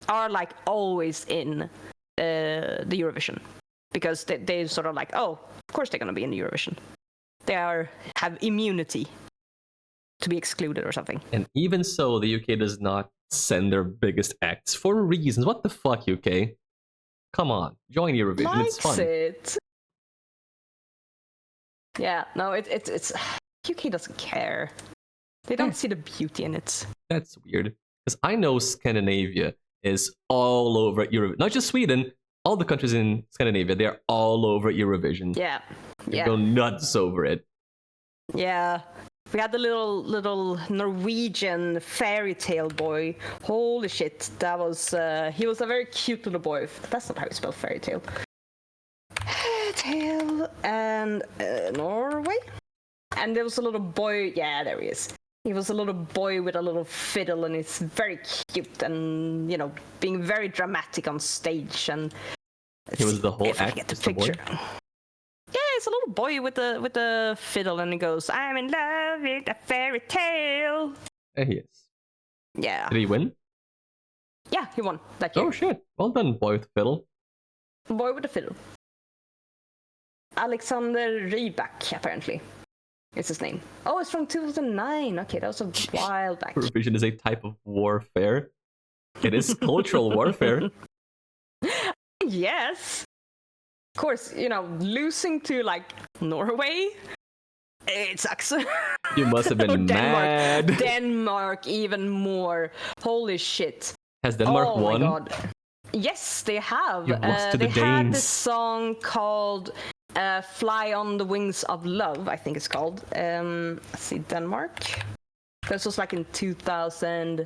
are like always in the Eurovision, because they sort of like, oh, of course they're gonna be in the Eurovision. They have immunity to be excluded or something. And even so, the UK does not send their biggest acts for reasons. What the fuck, UK? Come on, join Eurovision. It's fun. It. Yeah, no, it's UK doesn't care. They don't see the beauty in it. That's weird, because I know Scandinavia is all over Eurovision. Not just Sweden. All the countries in Scandinavia, they're all over Eurovision. Yeah. They go nuts over it. Yeah. We had the little Norwegian fairy tale boy. Holy shit, that was he was a very cute little boy. That's not how you spell fairy tale. Tale and Norway. And there was a little boy. Yeah, there he is. He was a little boy with a little fiddle, and he's very cute and being very dramatic on stage. And he was the whole act. Just the picture. Yeah, it's a little boy with the fiddle, and he goes, "I'm in love with a fairy tale." There he is. Yeah. Did he win? Yeah, he won that year. Oh shit! Well done, boy with the fiddle. Boy with the fiddle. Alexander Rybak, apparently, is his name. Oh, it's from 2009. Okay, that was a while back. Eurovision is a type of warfare. It is cultural warfare. Yes. Of course, losing to like Norway, it sucks. You must have been mad. Denmark, even more. Holy shit. Has Denmark won? Oh my god. Yes, they have. You've lost to the Danes. Had this song called "Fly on the Wings of Love," I think it's called. Let's see, Denmark. This was like in 2000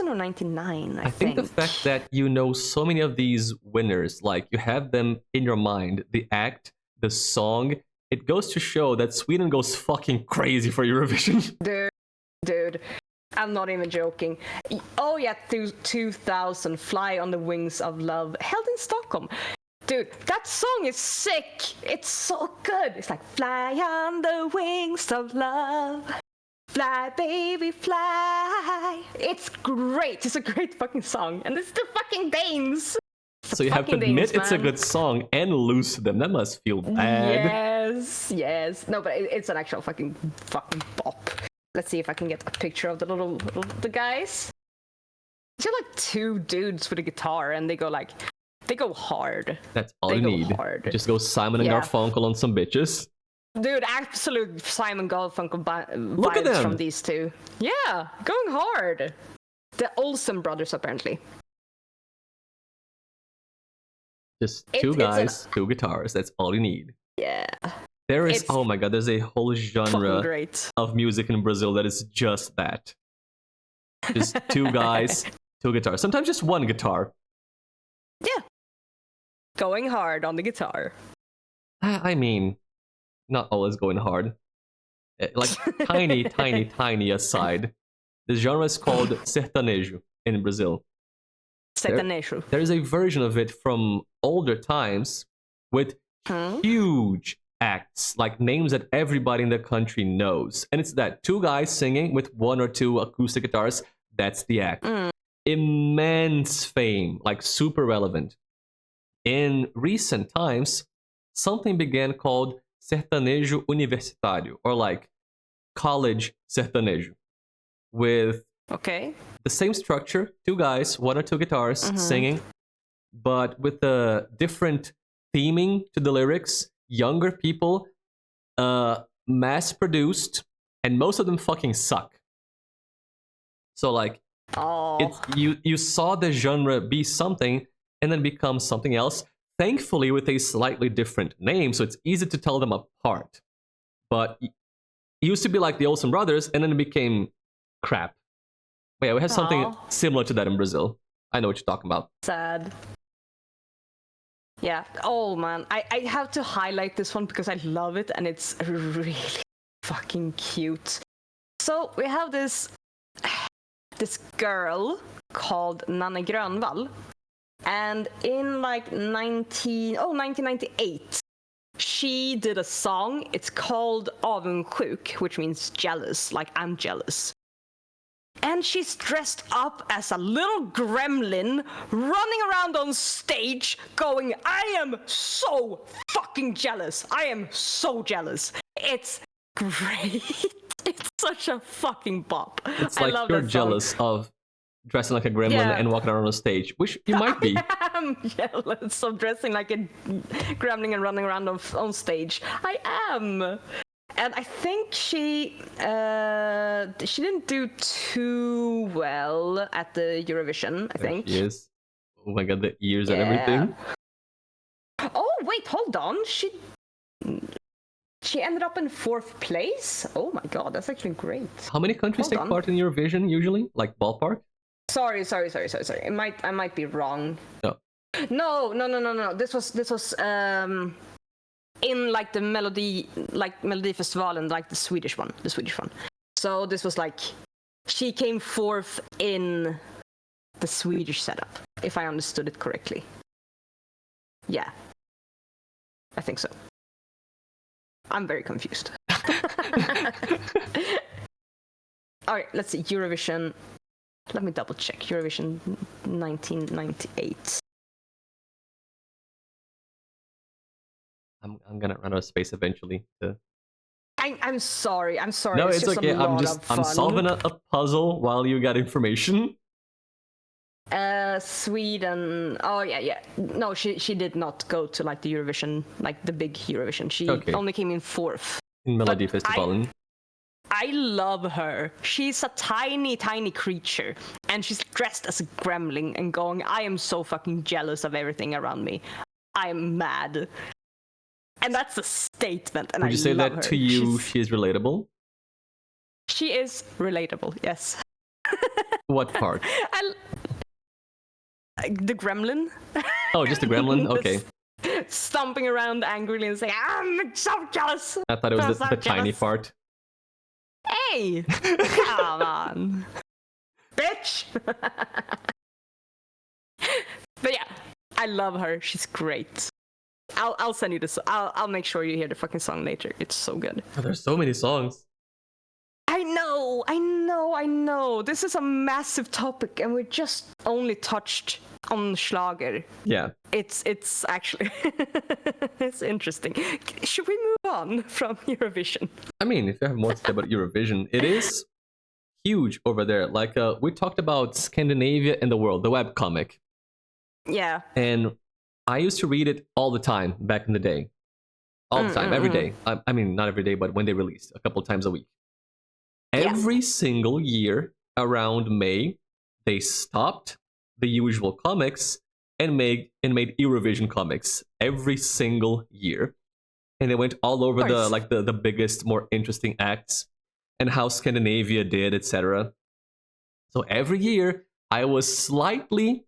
or 99, I think. The fact that you know so many of these winners, like you have them in your mind, the act, the song, it goes to show that Sweden goes fucking crazy for Eurovision. Dude, I'm not even joking. Oh yeah, 2000, "Fly on the Wings of Love," held in Stockholm. Dude, that song is sick. It's so good. It's like, "Fly on the wings of love. Fly, baby, fly." It's great. It's a great fucking song. And it's the fucking Danes. So you have to admit it's a good song and lose to them. That must feel bad. Yes. No, but it's an actual fucking bop. Let's see if I can get a picture of the guys. They're like two dudes with a guitar, and they go hard. That's all you need. Hard. Just go Simon and Garfunkel on some bitches. Dude, absolute Simon Garfunkel Look at vibes them. from these two. Yeah, going hard. The Olsen brothers, apparently. Just two guys, two guitars. That's all you need. Yeah. There is, oh my god, there's a whole genre of music in Brazil that is just that. Just two guys, two guitars. Sometimes just one guitar. Yeah. Going hard on the guitar. I mean, not always going hard. Like, tiny aside. The genre is called sertanejo in Brazil. Sertanejo. There is a version of it from older times with huge acts, like names that everybody in the country knows. And it's that two guys singing with one or two acoustic guitars. That's the act. Immense fame, like super relevant. In recent times, something began called sertanejo universitário, or like college sertanejo, with the same structure, two guys, one or two guitars singing, but with a different theming to the lyrics, younger people, mass-produced, and most of them fucking suck. So like, you saw the genre be something and then become something else, thankfully with a slightly different name, so it's easy to tell them apart. But it used to be like the Olsen brothers, and then it became crap. But yeah, we have something similar to that in Brazil. I know what you're talking about. Sad. Yeah. Oh man, I have to highlight this one because I love it and it's really fucking cute. So we have this girl called Nanne Grönvall, and in like 1998 she did a song. It's called Avundsjuk, which means jealous, like I'm jealous. And she's dressed up as a little gremlin running around on stage going, I am so fucking jealous. I am so jealous. It's great. It's such a fucking bop. It's like you're jealous of dressing like a gremlin and walking around on stage, which you might be. I'm jealous of dressing like a gremlin and running around on stage. I am. And I think she didn't do too well at the Eurovision, I think. She is. Oh my god, the ears and everything. Oh, wait, hold on. She ended up in 4th place? Oh my god, that's actually great. How many countries take part in Eurovision usually? Like ballpark? Sorry. I might be wrong. No. This was in like the Melodifestivalen, like the Swedish one. So this was like, she came 4th in the Swedish setup, if I understood it correctly. Yeah, I think so. I'm very confused. All right, let's see, Eurovision. Let me double check. Eurovision 1998. I'm gonna run out of space eventually. I'm sorry. No, it's okay. I'm solving a puzzle while you got information. Sweden. Oh yeah. No, she did not go to like the Eurovision, like the big Eurovision. She only came in 4th. In Melodifestivalen. I love her. She's a tiny creature, and she's dressed as a gremlin and going, I am so fucking jealous of everything around me. I'm mad. And that's a statement, and Would you say love that her. to you, she is relatable? She is relatable, yes. What part? The gremlin. Oh, just the gremlin? Okay. Stomping around angrily and saying, I'm so jealous. I thought it was the tiny part. Hey! Come on. Bitch! But yeah, I love her. She's great. I'll send you this. I'll make sure you hear the fucking song later. It's so good. Oh, there's so many songs. I know. This is a massive topic, and we just only touched on Schlager. Yeah. It's actually it's interesting. Should we move on from Eurovision? I mean, if you have more to say about Eurovision, it is huge over there. Like, we talked about Scandinavia and the world, the webcomic. Yeah. And I used to read it all the time back in the day. All the time, every day. I mean, not every day, but when they released, a couple times a week. Every single year around May, they stopped the usual comics and made Eurovision comics every single year. And they went all over the biggest, more interesting acts and how Scandinavia did, etc. So every year, I was slightly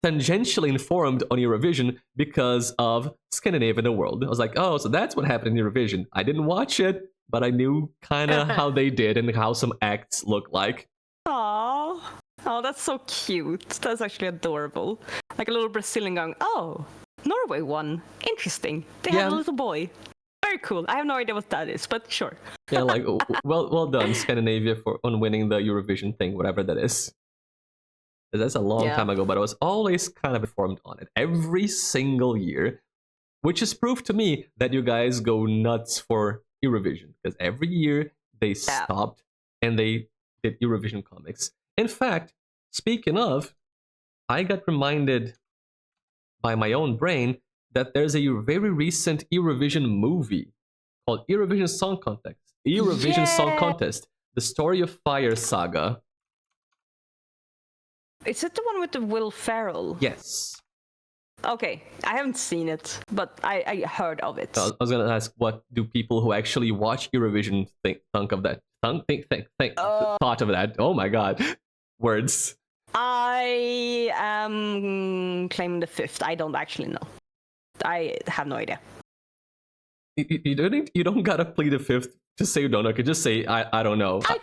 tangentially informed on Eurovision because of Scandinavia and the world. I was like, oh, so that's what happened in Eurovision. I didn't watch it, but I knew kind of how they did and how some acts look like. Aww. Oh, that's so cute. That's actually adorable. Like a little Brazilian going, oh, Norway won. Interesting. They have a little boy. Very cool. I have no idea what that is, but sure. Yeah, like, well done, Scandinavia, on winning the Eurovision thing, whatever that is. That's a long time ago, but I was always kind of informed on it every single year, which is proof to me that you guys go nuts for Eurovision, because every year they stopped and they did Eurovision comics. In fact, speaking of, I got reminded by my own brain that there's a very recent Eurovision movie called Eurovision Song Contest. Song Contest, the Story of Fire saga. Is it the one with the Will Ferrell? Yes. Okay, I haven't seen it, but I heard of it. I was gonna ask, what do people who actually watch Eurovision think of that? Thought of that? Oh my god, words. I am claiming the fifth. I don't actually know. I have no idea. You don't gotta plead the fifth to say you don't know. You could just say I don't know. I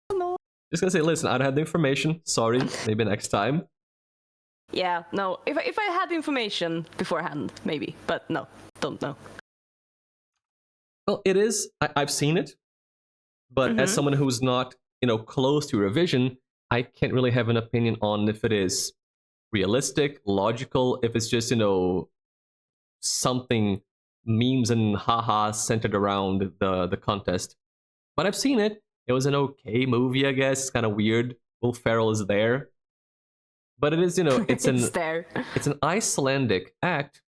don't know. Just gonna say, listen, I don't have the information. Sorry, maybe next time. Yeah, no. If I had the information beforehand, maybe, but no, don't know. Well, it is. I've seen it, but as someone who's not, close to Eurovision, I can't really have an opinion on if it is realistic, logical, if it's just, something memes and haha centered around the contest. But I've seen it. It was an okay movie, I guess. It's kind of weird. Will Ferrell is there. But it is, it's an Icelandic act,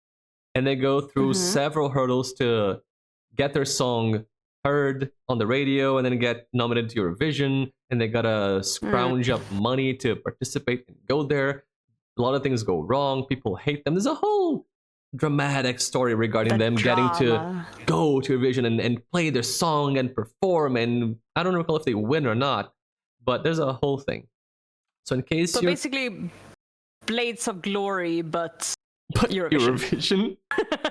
and they go through several hurdles to get their song heard on the radio and then get nominated to Eurovision, and they gotta scrounge up money to participate and go there. A lot of things go wrong. People hate them. There's a whole dramatic story regarding them getting to go to Eurovision and play their song and perform, and I don't recall if they win or not, but there's a whole thing. So in case you're... basically Blades of Glory, but Eurovision.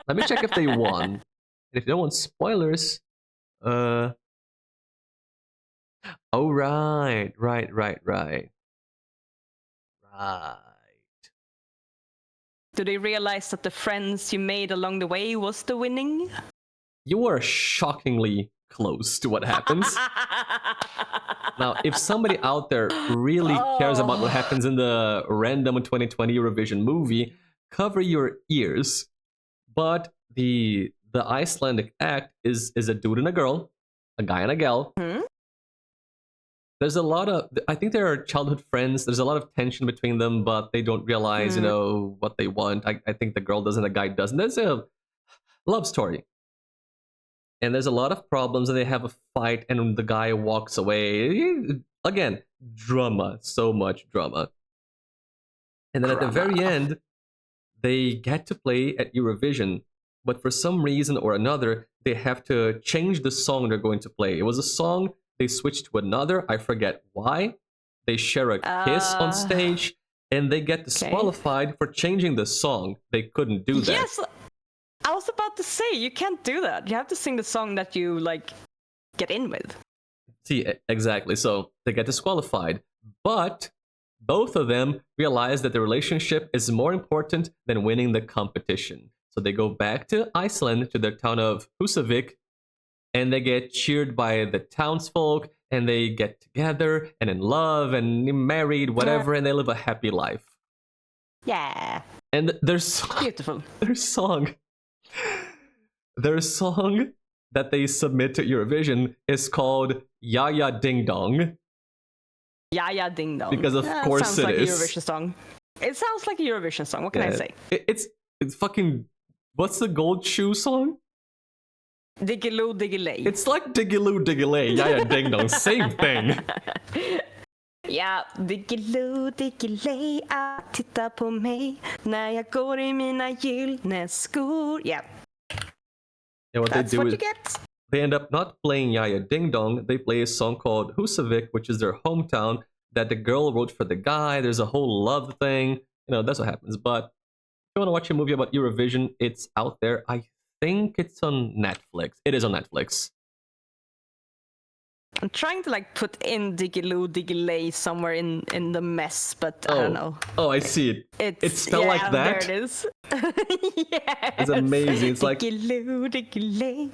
Let me check if they won. And if you don't want spoilers, oh, right. Do they realize that the friends you made along the way was the winning? You are shockingly close to what happens. Now, if somebody out there really cares about what happens in the random 2020 Eurovision movie, cover your ears. But the Icelandic act is a dude and a girl, a guy and a gal. There's a lot of, I think they are childhood friends. There's a lot of tension between them, but they don't realize, what they want. I think the girl doesn't, the guy doesn't. There's a love story. And there's a lot of problems, and they have a fight, and the guy walks away. Again, drama. So much drama. And then at the very end, they get to play at Eurovision, but for some reason or another, they have to change the song they're going to play. It was a song, they switched to another, I forget why. They share a kiss on stage, and they get disqualified for changing the song. They couldn't do that. Yes, I was about to say, you can't do that. You have to sing the song that you, get in with. See, exactly. So they get disqualified. But both of them realize that the relationship is more important than winning the competition. So they go back to Iceland, to their town of Húsavík, and they get cheered by the townsfolk, and they get together and in love and married, whatever, and they live a happy life. Yeah. And Beautiful. their song that they submit to Eurovision is called Ya Ya Ding Dong. Ya Ya Ding Dong. Because of course sounds it like is. a Eurovision song. It sounds like a Eurovision song. What can I say? It's fucking. What's the Gold Shoe song? Diggiloo Diggiley. It's like Diggiloo Diggiley, Ya Ya Ding Dong, same thing. Ja, Diggiloo Diggiley, titta på mig när jag går I mina gyllene skor. Yeah. And what That's they do what is you get. they end up not playing Ya Ya Ding Dong. They play a song called Husavik, which is their hometown, that the girl wrote for the guy. There's a whole love thing. That's what happens. But if you want to watch a movie about Eurovision, it's out there. I think it's on Netflix. It is on Netflix. I'm trying to like put in Diggiloo Diggiley somewhere in the mess, but I don't know. Oh, I see it. It's spelled like that? There it is. Yes. It's amazing. It's like... Diggiloo Diggiley.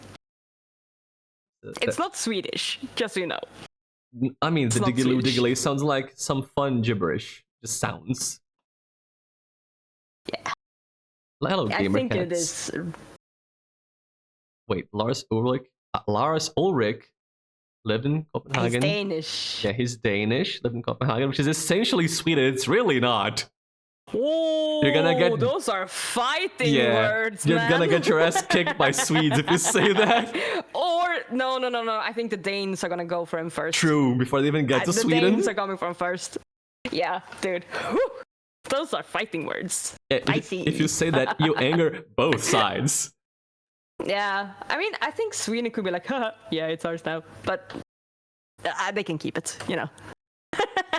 It's not Swedish, just so you know. I mean, the Diggiloo Swedish. Diggiley sounds like some fun gibberish. Just sounds. Yeah. Hello, I gamer think cats. it is. Wait, Lars Ulrich lived in Copenhagen. He's Danish. Yeah, he's Danish, lived in Copenhagen, which is essentially Sweden. It's really not. Oh, You're gonna get... those are fighting words, you're man. gonna get your ass kicked by Swedes if you say that. Or no. I think the Danes are gonna go for him first. True, before they even get to the Sweden. Danes are coming for him first. Yeah, dude. Whew. Those are fighting words. Yeah, if you say that, you anger both sides. Yeah, I mean, I think Sweden could be like, haha, yeah, it's ours now. But they can keep it,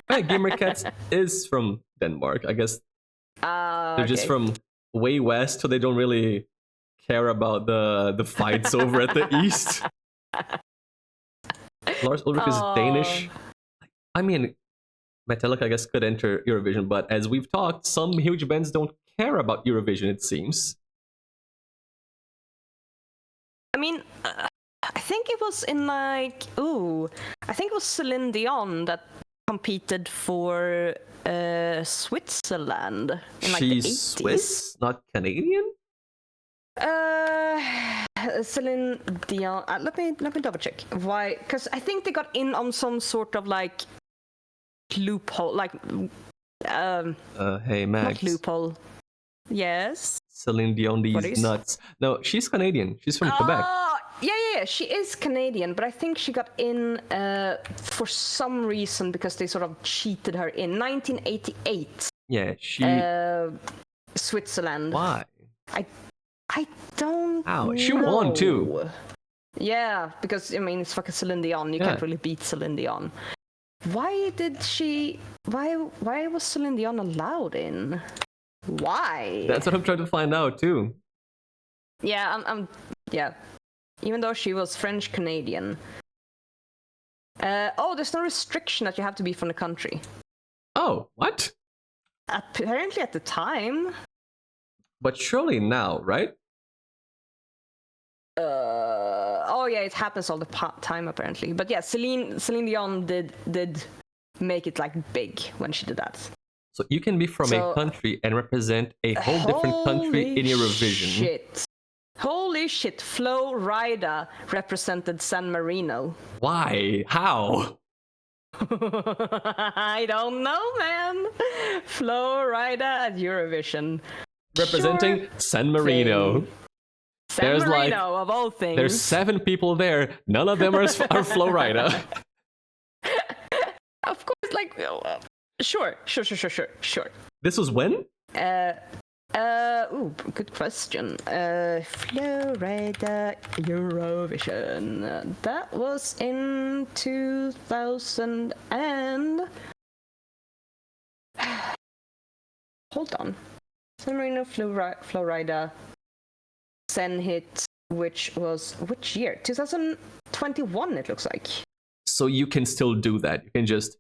Right, Gamer Cats is from Denmark. I guess they're just from way west, so they don't really care about the fights over at the east. Lars Ulrich is Danish. I mean, Metallica, I guess, could enter Eurovision, but as we've talked, some huge bands don't care about Eurovision, it seems. I mean, I think it was in I think it was Celine Dion that competed for Switzerland in like She's the 80s. Swiss, not Canadian? Celine Dion. Let me double check. Why? Because I think they got in on some sort of like loophole, like Hey Max. not loophole. Yes. Celine Dion, these nuts. No, she's Canadian. She's from Quebec. Yeah. She is Canadian, but I think she got in for some reason because they sort of cheated her in 1988. Yeah, she. Switzerland. Why? I don't know. She won too. Yeah, because I mean it's fucking Celine Dion. You can't really beat Celine Dion. Why was Celine Dion allowed in? Why? That's what I'm trying to find out too. Yeah, yeah. Even though she was French Canadian. There's no restriction that you have to be from the country. Oh, what? Apparently at the time. But surely now, right? Yeah, it happens all the time apparently. But yeah, Celine Dion did make it like big when she did that. So you can be from a country and represent a whole different country in Eurovision. Holy shit, Flo Rida represented San Marino. Why? How? I don't know, man. Flo Rida at Eurovision. Representing San Marino. San Marino, of all things. There's 7 people there. None of them are Flo Rida. Of course, like, sure. This was when? Good question. Flo Rida Eurovision. That was in 2000 and... Hold on. San Marino, Flo Rida, Sen hit, which year? 2021, it looks like. So you can still do that. You can just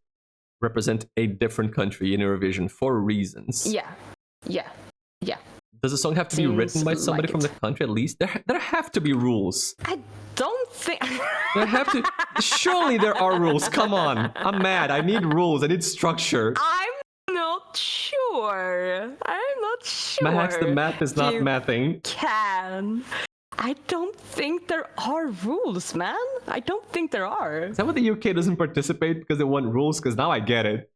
represent a different country in Eurovision for reasons. Yeah. Does the song have to be written by somebody from the country at least? There have to be rules. I don't think... There have to... Surely there are rules. Come on. I'm mad. I need rules. I need structure. I'm not sure. I'm not sure. Max, the math is not You mathing. can. I don't think there are rules, man. I don't think there are. Is that why the UK doesn't participate because they want rules? Because now I get it.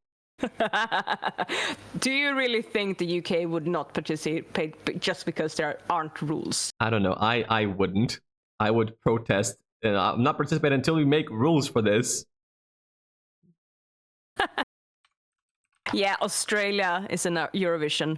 Do you really think the UK would not participate just because there aren't rules? I don't know. I wouldn't. I would protest. I'm not participating until we make rules for this. Yeah, Australia is in Eurovision.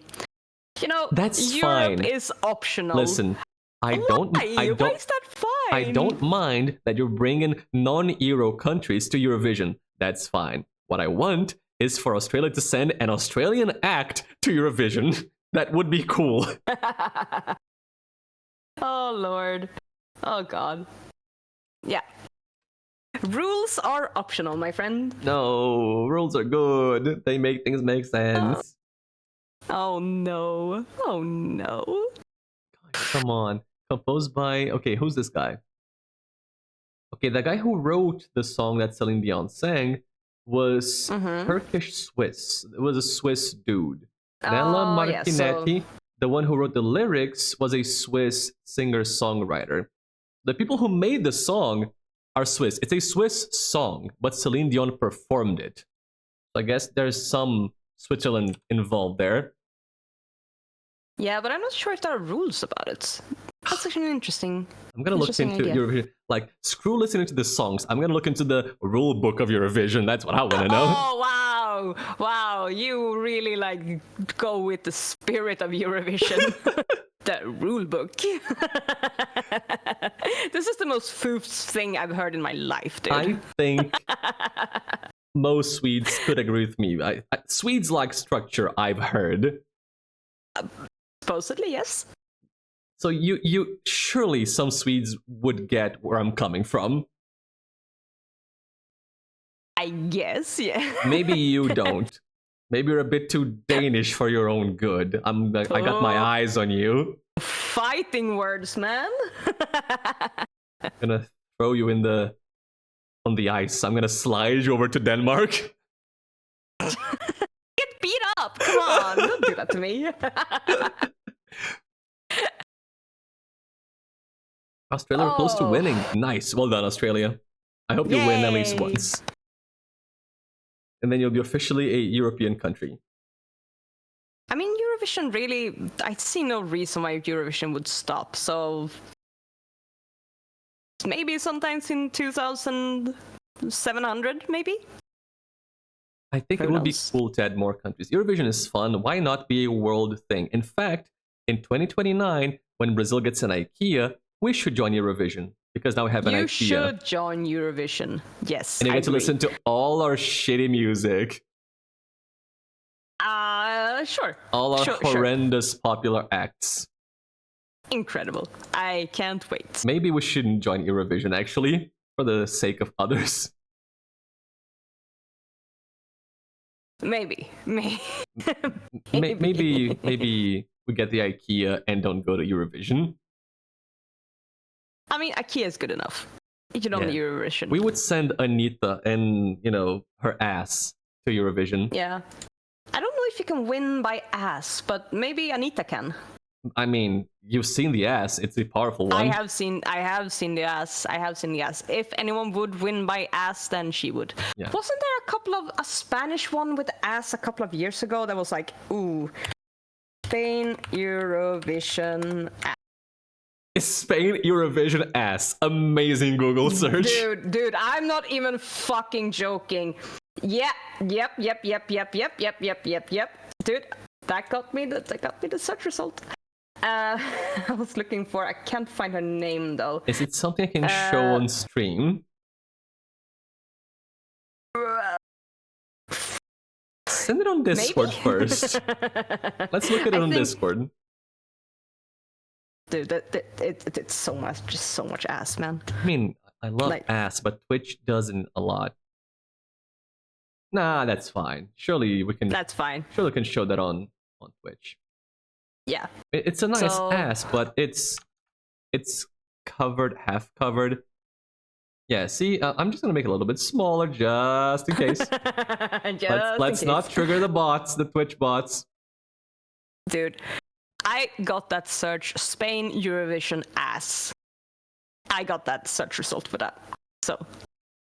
You know, That's Europe fine. is optional. Listen, I don't. Why is that fine? I don't mind that you're bringing non-Euro countries to Eurovision. That's fine. What I want is for Australia to send an Australian act to Eurovision. That would be cool. Oh, Lord. Oh, God. Yeah. Rules are optional, my friend. No, rules are good. They make things make sense. Oh, no. Oh, no. Come on. Composed by... Okay, who's this guy? Okay, the guy who wrote the song that Celine Dion sang was Turkish-Swiss. It was a Swiss dude. Nella Martinetti, the one who wrote the lyrics, was a Swiss singer-songwriter. The people who made the song are Swiss. It's a Swiss song, but Celine Dion performed it. So I guess there's some Switzerland involved there. Yeah, but I'm not sure if there are rules about it. That's actually interesting. I'm gonna look into Eurovision. Like, screw listening to the songs. I'm gonna look into the rule book of Eurovision. That's what I want to know. Oh wow, wow! You really like go with the spirit of Eurovision. The rule book. This is the most foofs thing I've heard in my life, dude. I think most Swedes could agree with me. Swedes like structure, I've heard. Supposedly, yes. So you surely some Swedes would get where I'm coming from. I guess, yeah. Maybe you don't. Maybe you're a bit too Danish for your own good. I got my eyes on you. Fighting words, man. I'm gonna throw you on the ice. I'm gonna slide you over to Denmark. Get beat up. Come on, don't do that to me. Australia were close to winning. Nice. Well done, Australia. I hope you win at least once. And then you'll be officially a European country. I mean, Eurovision really... I see no reason why Eurovision would stop, so... Maybe sometimes in 2700, maybe? I think it would be cool to add more countries. Eurovision is fun. Why not be a world thing? In fact, in 2029, when Brazil gets an IKEA, we should join Eurovision. Because now we have an IKEA. You should join Eurovision. Yes, and you get to listen to all our shitty music. Sure. All our horrendous popular acts. Incredible. I can't wait. Maybe we shouldn't join Eurovision, actually, for the sake of others. Maybe. Maybe we get the IKEA and don't go to Eurovision. I mean, IKEA is good enough. You don't need Eurovision. We would send Anita and, her ass to Eurovision. Yeah. I don't know if you can win by ass, but maybe Anita can. I mean, you've seen the ass. It's a powerful one. I have seen the ass. If anyone would win by ass, then she would. Yeah. Wasn't there a Spanish one with ass a couple of years ago that was like, ooh, Spain Eurovision ass. Spain Eurovision ass. Amazing Google search. Dude, I'm not even fucking joking. Yep. Dude, that got me the search result. I was looking for... I can't find her name, though. Is it something I can show on stream? Send it on Discord first. Let's look at it on Discord. Dude, it's so much ass, man. I mean, I love ass, but Twitch doesn't a lot. Nah, that's fine. Surely we can... That's fine. Surely we can show that on Twitch. Yeah. It's a nice ass, but it's covered, half covered. Yeah, see, I'm just gonna make it a little bit smaller just in case. Let's not trigger the bots, the Twitch bots. Dude, I got that search Spain Eurovision ass. I got that search result for that. So.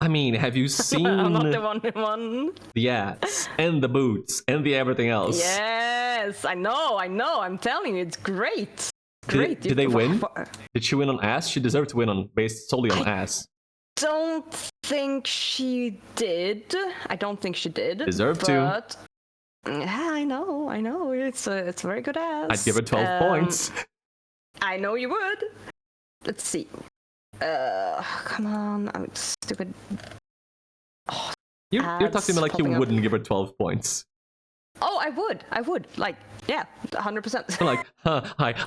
I mean, have you seen I'm not the only one. The ass and the boots and the everything else? Yes, I know. I'm telling you, it's great. Great. Did they win? Did she win on ass? She deserved to win on based solely on ass. Don't think she did. I don't think she did. Deserved to. Yeah, I know. It's a very good ass. I'd give her 12 points. I know you would. Let's see. Come on, I'm stupid. Oh, you're talking to me like you wouldn't give her 12 points. Oh, I would. Like, yeah, 100%. Like,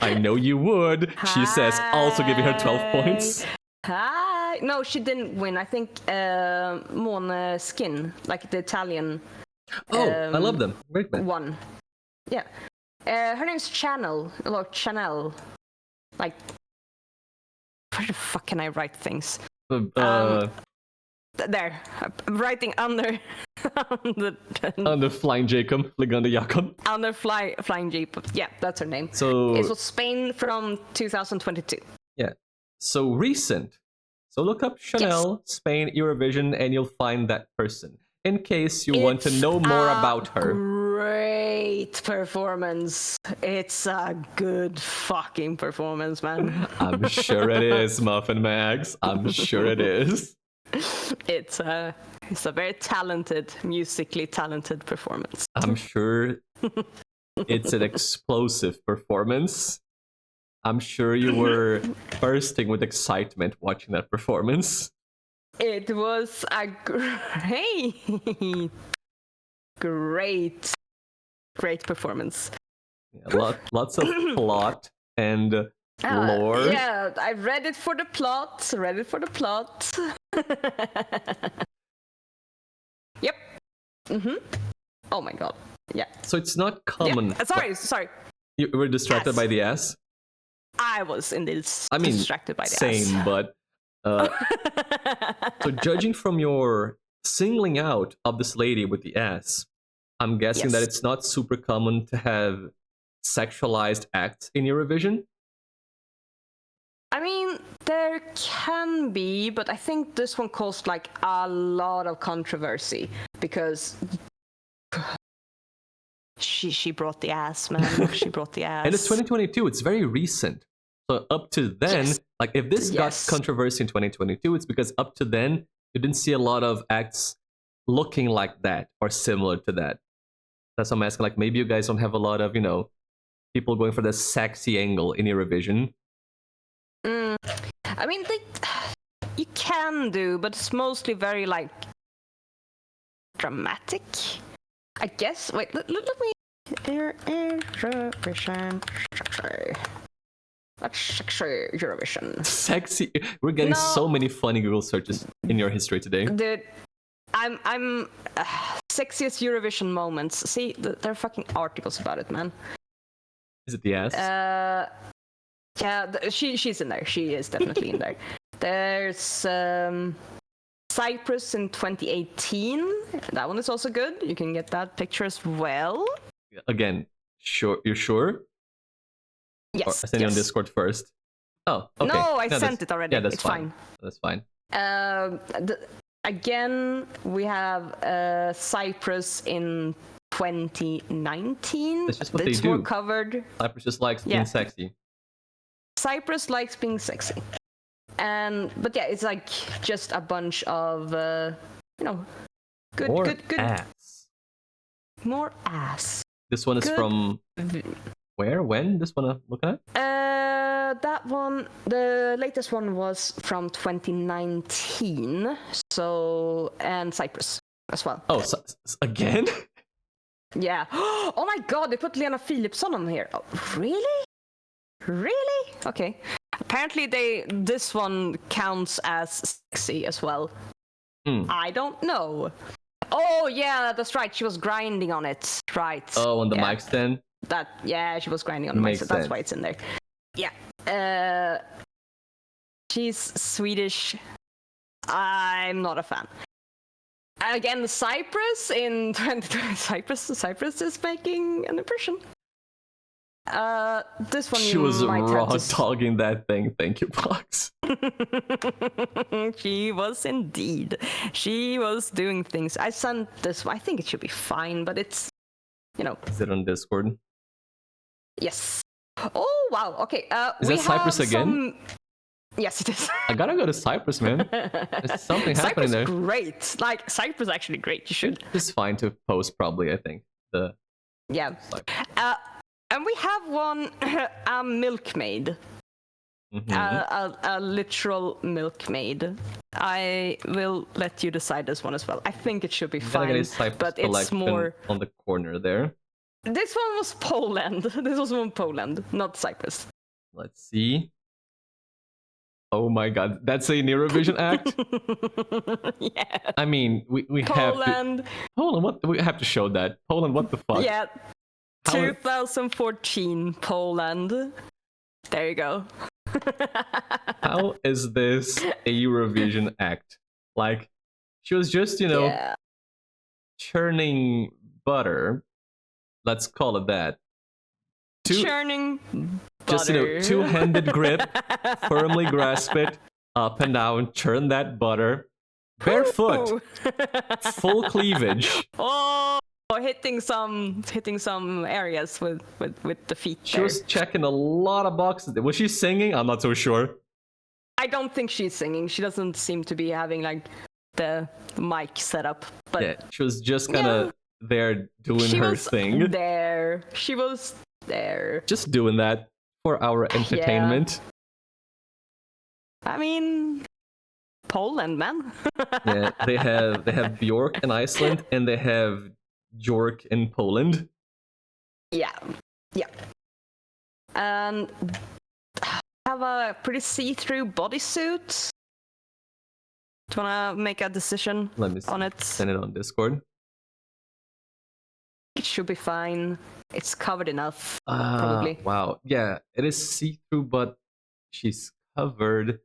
I know you would. Hi. She says, also giving her 12 points. Hi. No, she didn't win. I think Måneskin, like the Italian. Oh, I love them. Great band. Won. Yeah. Her name's Chanel. Like, where the fuck can I write things? There. I'm writing under under Flying Jacob, under Jacob. Under Flying Jacob. Yeah, that's her name. So it was Spain from 2022. Yeah. So recent. So look up Chanel, yes. Spain, Eurovision, and you'll find that person. In case you want to know more about her. Great performance. It's a good fucking performance, man. I'm sure it is, MuffinMags. I'm sure it is. It's a very talented, musically talented performance. I'm sure it's an explosive performance. I'm sure you were bursting with excitement watching that performance. It was a great performance. Yeah, lots of plot and lore. Yeah, I read it for the plot. Yep. Oh my god. Yeah. So it's not common. Yeah. Sorry. You were distracted by the ass? I was distracted by the ass. Same, but so judging from your singling out of this lady with the ass, I'm guessing that it's not super common to have sexualized acts in Eurovision. I mean, there can be, but I think this one caused like a lot of controversy because she brought the ass, man. She brought the ass. And it's 2022. It's very recent. So up to then, like if this got controversy in 2022, it's because up to then you didn't see a lot of acts looking like that or similar to that. That's what I'm asking. Like maybe you guys don't have a lot of, people going for the sexy angle in Eurovision. I mean, you can do, but it's mostly very like dramatic. I guess. Wait, let me. Eurovision. Eurovision. Sexy. We're getting so many funny Google searches in your history today. Dude, I'm sexiest Eurovision moments. See, there are fucking articles about it, man. Is it the ass? Yeah, she's in there. She is definitely in there. There's Cyprus in 2018. That one is also good. You can get that picture as well. Again, sure. You're sure? Yes. Or I sent you on Discord first. Oh, okay. No, I sent it already. Yeah, that's it's fine. That's fine. Again, we have Cyprus in 2019. That's just what it's they do. More covered. Cyprus just likes being sexy. Cyprus likes being sexy. But yeah, it's like just a bunch of, good. Ass. More ass. This one is from where? When? This one I'm looking at? That one, the latest one was from 2019. So, and Cyprus as well. Oh, again? Yeah. Oh my god, they put Lena Philipsson on here. Oh, really? Really? Okay. Apparently this one counts as sexy as well. I don't know. Oh yeah, that's right. She was grinding on it. Right. Oh, on the mic stand? She was grinding on the mic stand. That's why it's in there. Yeah. She's Swedish. I'm not a fan. Again, Cyprus in 2020, Cyprus is making an impression. This one She you was might raw have to... dogging that thing. Thank you, Pox. She was indeed. She was doing things. I sent this. I think it should be fine, but it's, Is it on Discord? Yes. Oh wow. Okay. Is we that Cyprus have again? Yes, it is. I gotta go to Cyprus, man. There's something happening Cyprus there. Great. Like Cyprus actually great. You should. It's fine to post, probably. I think Yeah. And we have one, a milkmaid. A literal milkmaid. I will let you decide this one as well. I think it should be fine, but it's more on the corner there. This one was Poland. This was from Poland, not Cyprus. Let's see. Oh my god, that's an Eurovision act? Yeah. I mean, we Poland. have to... Poland, what? We have to show that. Poland, what the fuck? Yeah. 2014, Poland. There you go. How is this a Eurovision act? Like, she was just, churning butter. Let's call it that. Churning just butter. Two-handed grip, firmly grasp it, up and down, churn that butter, barefoot, full cleavage. Oh, hitting some areas with the feet. She was checking a lot of boxes. Was she singing? I'm not so sure. I don't think she's singing. She doesn't seem to be having like the mic set up. But yeah, she was just kind of there doing her thing. She was there. Just doing that for our entertainment. Yeah. I mean, Poland, man. Yeah, they have Bjork in Iceland and they have Bjork in Poland. Yeah. And have a pretty see-through bodysuit. Do you wanna make a decision Let me see. on it? Send it on Discord. It should be fine. It's covered enough, probably. Wow. Yeah, it is see-through, but she's covered.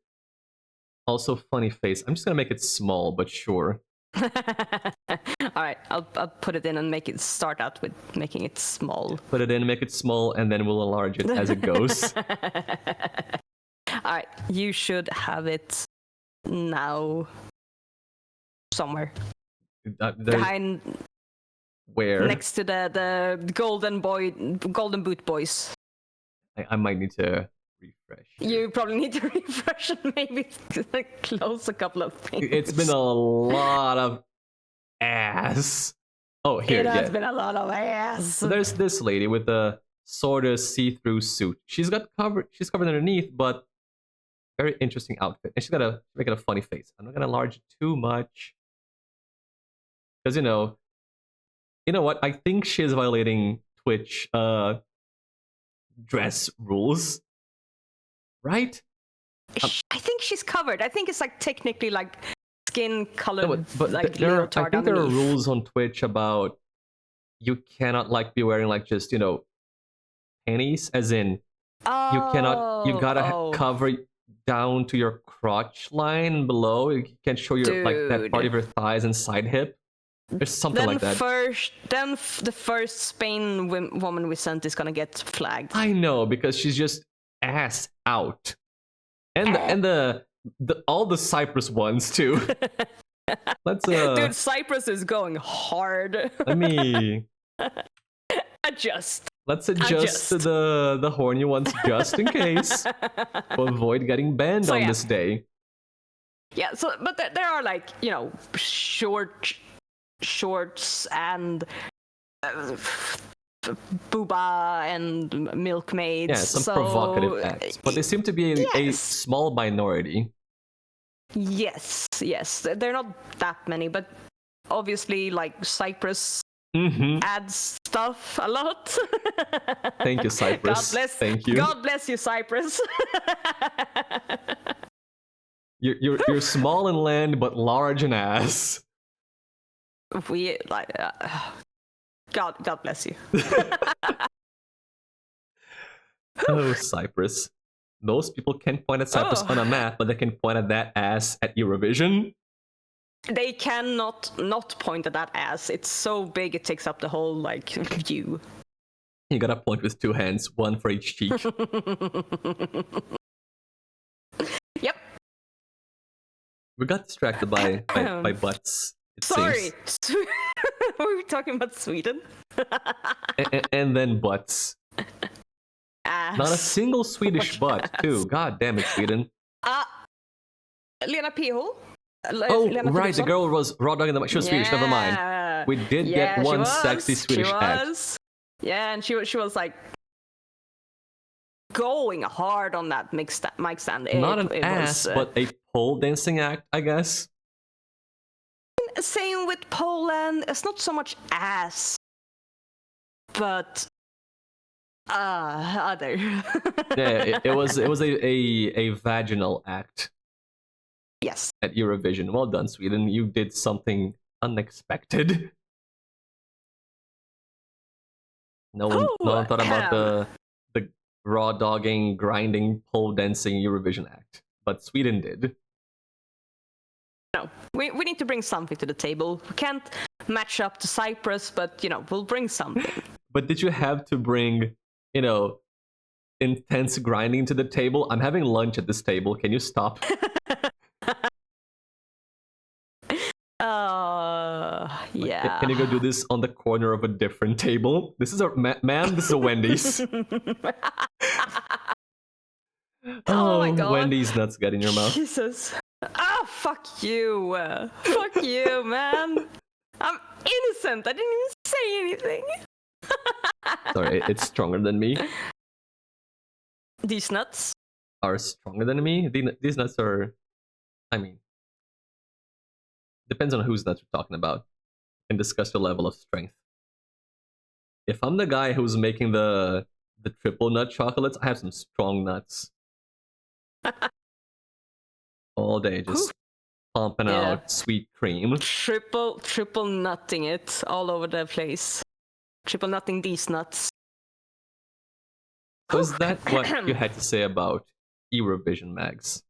Also, funny face. I'm just gonna make it small, but sure. Alright, I'll put it in and make it start out with making it small. Put it in, make it small, and then we'll enlarge it as it goes. Alright, you should have it now. Somewhere. Behind... Where? Next to the golden boot boys. I might need to refresh. You probably need to refresh and maybe close a couple of things. It's been a lot of ass. Oh, here, It has been a lot of ass. So there's this lady with a sort of see-through suit. She's covered underneath, but very interesting outfit. And she's gotta make it a funny face. I'm not gonna enlarge it too much. Because you know what? I think she is violating Twitch dress rules. Right? I think she's covered. I think it's like technically like skin color. No, but I think there are rules on Twitch about you cannot like be wearing like just panties, as in you gotta cover down to your crotch line below. You can't show your like that part of your thighs and side hip. There's something like that. The first Spain woman we sent is gonna get flagged. I know, because she's just ass out, and the all the Cyprus ones too. Let's Dude, Cyprus is going hard. Let me adjust. Let's adjust the horny ones just in case to avoid getting banned on this day. Yeah. So, but there are like shorts and booba and milkmaids. Yeah, some provocative acts, but they seem to be a small minority. Yes, they're not that many, but obviously, like Cyprus adds stuff a lot. Thank you, Cyprus. Thank you. God bless you, Cyprus. You're small in land but large in ass. We like God bless you. Oh, Cyprus. Most people can't point at Cyprus on a map, but they can point at that ass at Eurovision. They cannot not point at that ass. It's so big it takes up the whole like view. You gotta point with two hands, one for each cheek. Yep. We got distracted by butts. Sorry. Were we talking about Sweden? and then butts. Ass. Not a single Swedish butt, too. God damn it, Sweden. Lena Piho. Lena right, the girl was raw dogging the. She was Swedish. Never mind. We did get one sexy Swedish act. Yeah, and she was like going hard on that mic stand. Not an ass, but a pole dancing act, I guess. Same with Poland. It's not so much ass, but other. Yeah, it was a vaginal act. Yes. At Eurovision. Well done, Sweden. You did something unexpected. No one thought about the raw dogging, grinding, pole dancing Eurovision act. But Sweden did. No. We need to bring something to the table. We can't match up to Cyprus, but we'll bring something. But did you have to bring, intense grinding to the table? I'm having lunch at this table. Can you stop? Yeah. Can you go do this on the corner of a different table? This is ma'am, this is a Wendy's. Oh my God. Wendy's nuts get in your mouth. Jesus. Fuck you. Fuck you, man. I'm innocent. I didn't even say anything. Sorry, it's stronger than me. These nuts are stronger than me. These nuts are, depends on whose nuts we're talking about. And discuss the level of strength. If I'm the guy who's making the triple nut chocolates, I have some strong nuts. All day, just pumping out sweet cream. Triple nutting it all over the place. Triple nutting these nuts. Was that what you had to say about Eurovision, Mags?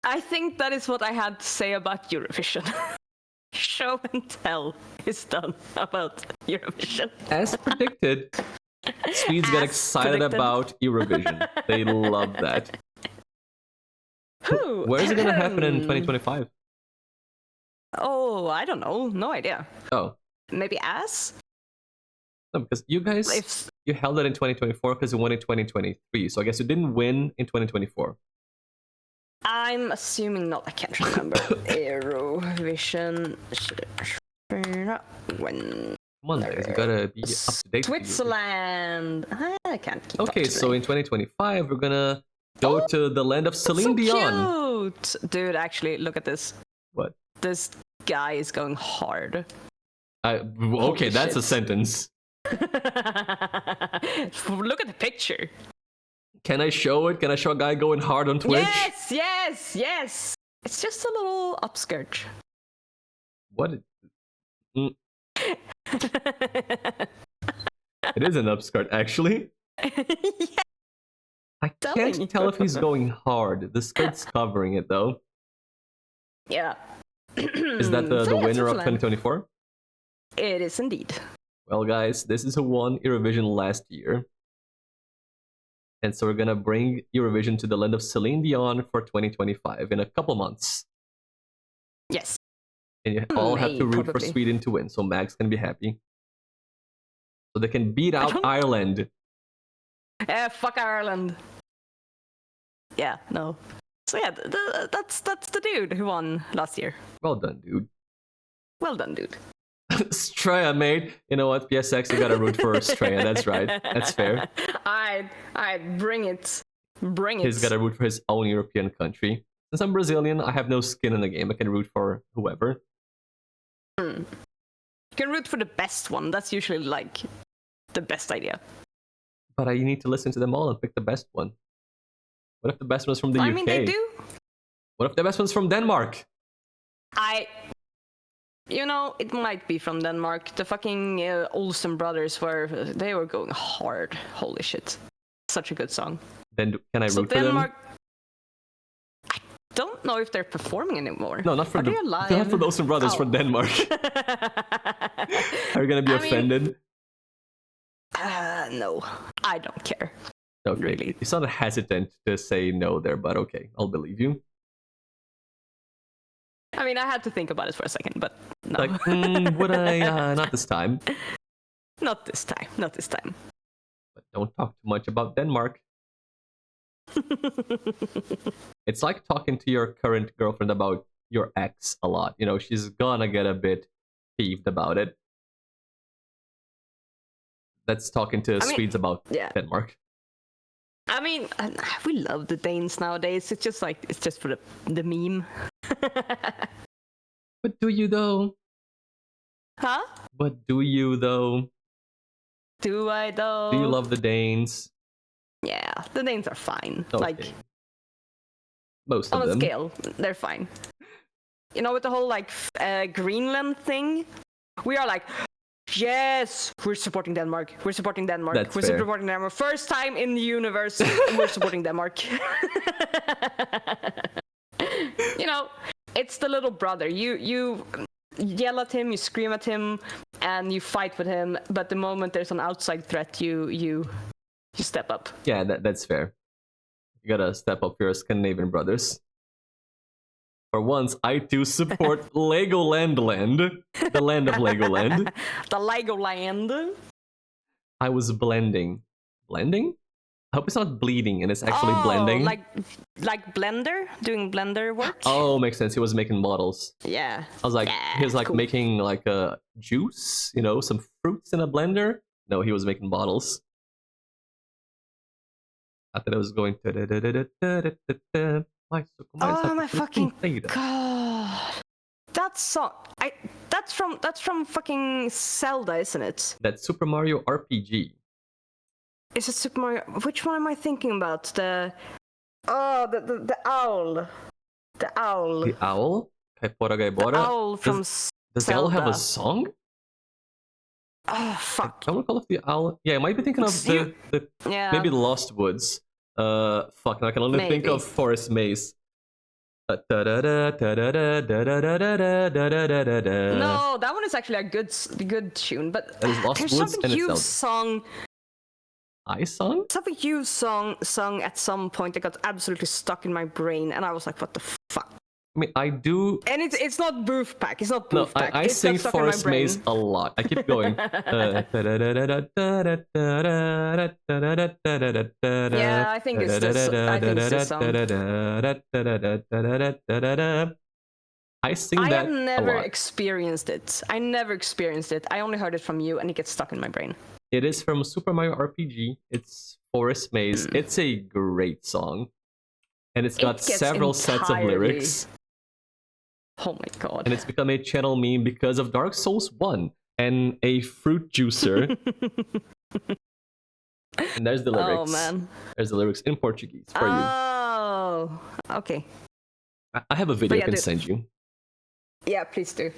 I think that is what I had to say about Eurovision. Show and tell is done about Eurovision. As predicted, Swedes get excited about Eurovision. They love that. Where is it going to happen in 2025? Oh, I don't know. No idea. Oh. Maybe ass? No, because you guys, you held it in 2024 because you won in 2023. So I guess you didn't win in 2024. I'm assuming not. I can't remember. Eurovision. When? Come on, guys. You gotta be up to date. Switzerland. I can't keep Okay, so in 2025, we're gonna go to the land of Celine Dion. Cute. Dude, actually, look at this. What? This guy is going hard. Okay, that's a sentence. Look at the picture. Can I show it? Can I show a guy going hard on Twitch? Yes. It's just a little upskirt. What? It is an upskirt, actually. Yeah. I can't tell if he's going hard. The skirt's covering it, though. Yeah. Is that the winner of 2024? It is indeed. Well, guys, this is who won Eurovision last year. And so we're going to bring Eurovision to the land of Celine Dion for 2025 in a couple months. Yes. And you all have to root for Sweden to win, so Max can be happy. So they can beat out Ireland. Fuck Ireland. Yeah, no. So yeah, that's the dude who won last year. Well done, dude. Well done, dude. Straya, mate. You know what? PSX, you gotta root for Straya. That's right. That's fair. I bring it. He's gotta root for his own European country. Since I'm Brazilian, I have no skin in the game. I can root for whoever. You can root for the best one. That's usually like the best idea. But I need to listen to them all and pick the best one. What if the best one's from the UK? I mean, they do. What if the best one's from Denmark? It might be from Denmark. The fucking Olsen brothers were going hard. Holy shit. Such a good song. Then can I So root for them? Denmark. I don't know if they're performing anymore. No, not for Are they alive? not for the Olsen brothers. For Denmark. Are you gonna be offended? No, I don't care. Okay. Really. You sounded hesitant to say no there, but okay, I'll believe you. I mean, I had to think about it for a second, but no. Like, would I? Not this time. Not this time. Not this time. But don't talk too much about Denmark. It's like talking to your current girlfriend about your ex a lot. You know, she's gonna get a bit peeved about it. That's talking to Swedes about Denmark. I mean, we love the Danes nowadays. It's just for the meme. But do you though? Huh? But do you though? Do I though? Do you love the Danes? Yeah, the Danes are fine. Okay. Like most of them. On a scale, they're fine. You know, with the whole Greenland thing, we are like, yes, we're supporting Denmark. We're supporting Denmark. That's we're fair. supporting Denmark. First time in the universe, we're supporting Denmark. You know, it's the little brother. You yell at him, you scream at him, and you fight with him. But the moment there's an outside threat, you step up. Yeah, that's fair. You gotta step up your Scandinavian brothers. For once, I too support Legoland Land, the land of Legoland. The Legoland. I was blending. Blending? I hope it's not bleeding and it's actually blending. Like Blender? Doing Blender work? Oh, makes sense. He was making models. Yeah. I was like, he was like cool. Making like a juice, you know, some fruits in a blender. No, he was making models. I thought it was going to. Oh my fucking god! That song, that's from fucking Zelda, isn't it? That's Super Mario RPG. Is it Super Mario? Which one am I thinking about? The owl. The owl. The owl? Kaipora Gaibora? The owl from Does the owl have a song? Oh fuck! I want to call it the owl. Yeah, I might be thinking of maybe the Lost Woods. Fuck! I can only think of Forest Maze. No, that one is actually a good tune, but there's something you sung. I sung? Something you sung at some point that got absolutely stuck in my brain, and I was like, "What the fuck?" I mean, I do. And it's not Boof Pack. It's not Boof Pack. I sing Forest Maze a lot. I keep going. Yeah, I think it's this. I think it's this song. I sing that. I have never experienced it. I never experienced it. I only heard it from you, and it gets stuck in my brain. It is from Super Mario RPG. It's Forest Maze. It's a great song. And it's got several sets of lyrics. Oh my god. And it's become a channel meme because of Dark Souls 1 and a fruit juicer. And there's the lyrics. Oh man. There's the lyrics in Portuguese for you. Oh, okay. I have a video I can send you. Yeah, please do.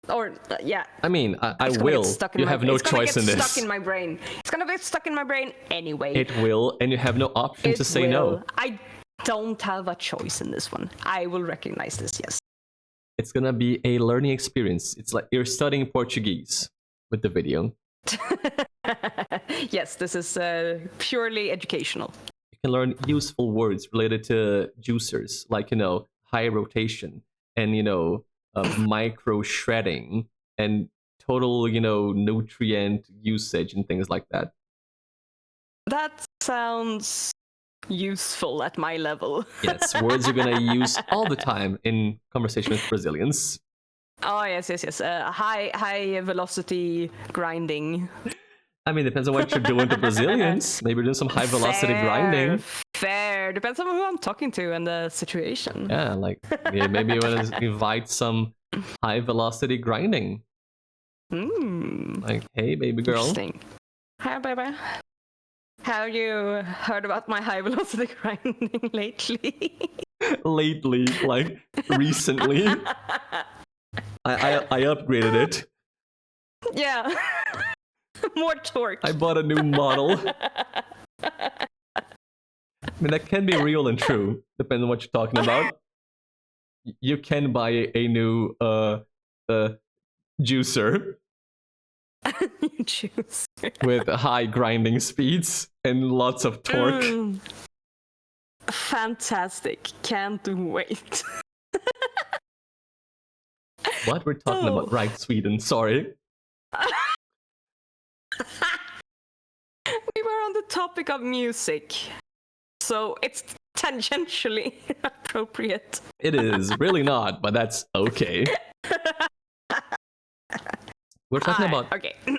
Or, yeah. I mean, I will. You have no choice in this. It's stuck in my brain. It's gonna get stuck in my brain anyway. It will, and you have no option to say no. I don't have a choice in this one. I will recognize this, yes. It's gonna be a learning experience. It's like you're studying Portuguese with the video. Yes, this is purely educational. You can learn useful words related to juicers, like, you know, high rotation and, you know, micro shredding and total, you know, nutrient usage and things like that. That sounds useful at my level. Yes, words you're gonna use all the time in conversation with Brazilians. Oh yes. High velocity grinding. I mean, depends on what you're doing to Brazilians. Maybe you're doing some high velocity grinding. Fair. Depends on who I'm talking to and the situation. Yeah, like maybe you want to invite some high velocity grinding. Like, hey, baby girl. Interesting. Hi, baby. Have you heard about my high velocity grinding lately? Lately, like recently. I upgraded it. Yeah. More torque. I bought a new model. I mean, that can be real and true, depending on what you're talking about. You can buy a new juicer Juice. with high grinding speeds and lots of torque. Fantastic. Can't wait. What we're talking about, right, Sweden? Sorry. We were on the topic of music, so it's tangentially appropriate. It is really not, but that's okay. We're talking about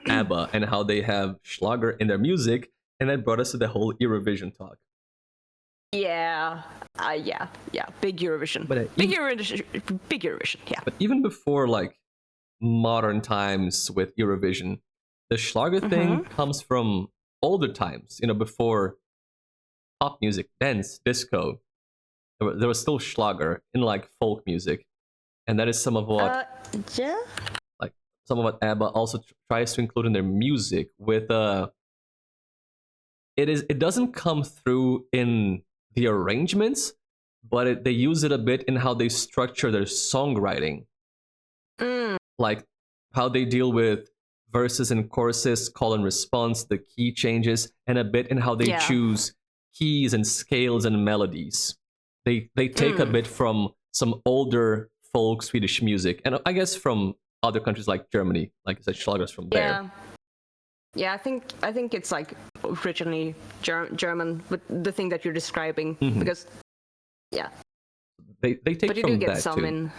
ABBA and how they have Schlager in their music, and that brought us to the whole Eurovision talk. Yeah, big Eurovision. But big Eurovision, yeah. But even before like modern times with Eurovision, the Schlager thing comes from older times. You know, before pop music, dance, disco, there was still Schlager in like folk music, and that is some of what some of what ABBA also tries to include in their music. With it doesn't come through in the arrangements, but they use it a bit in how they structure their songwriting, like how they deal with verses and choruses, call and response, the key changes, and a bit in how they choose keys and scales and melodies. They take a bit from some older folk Swedish music, and I guess from other countries like Germany, like I said, Schlager's from there. Yeah, I think it's like originally German, but the thing that you're describing, because they take but you from do get that some too. in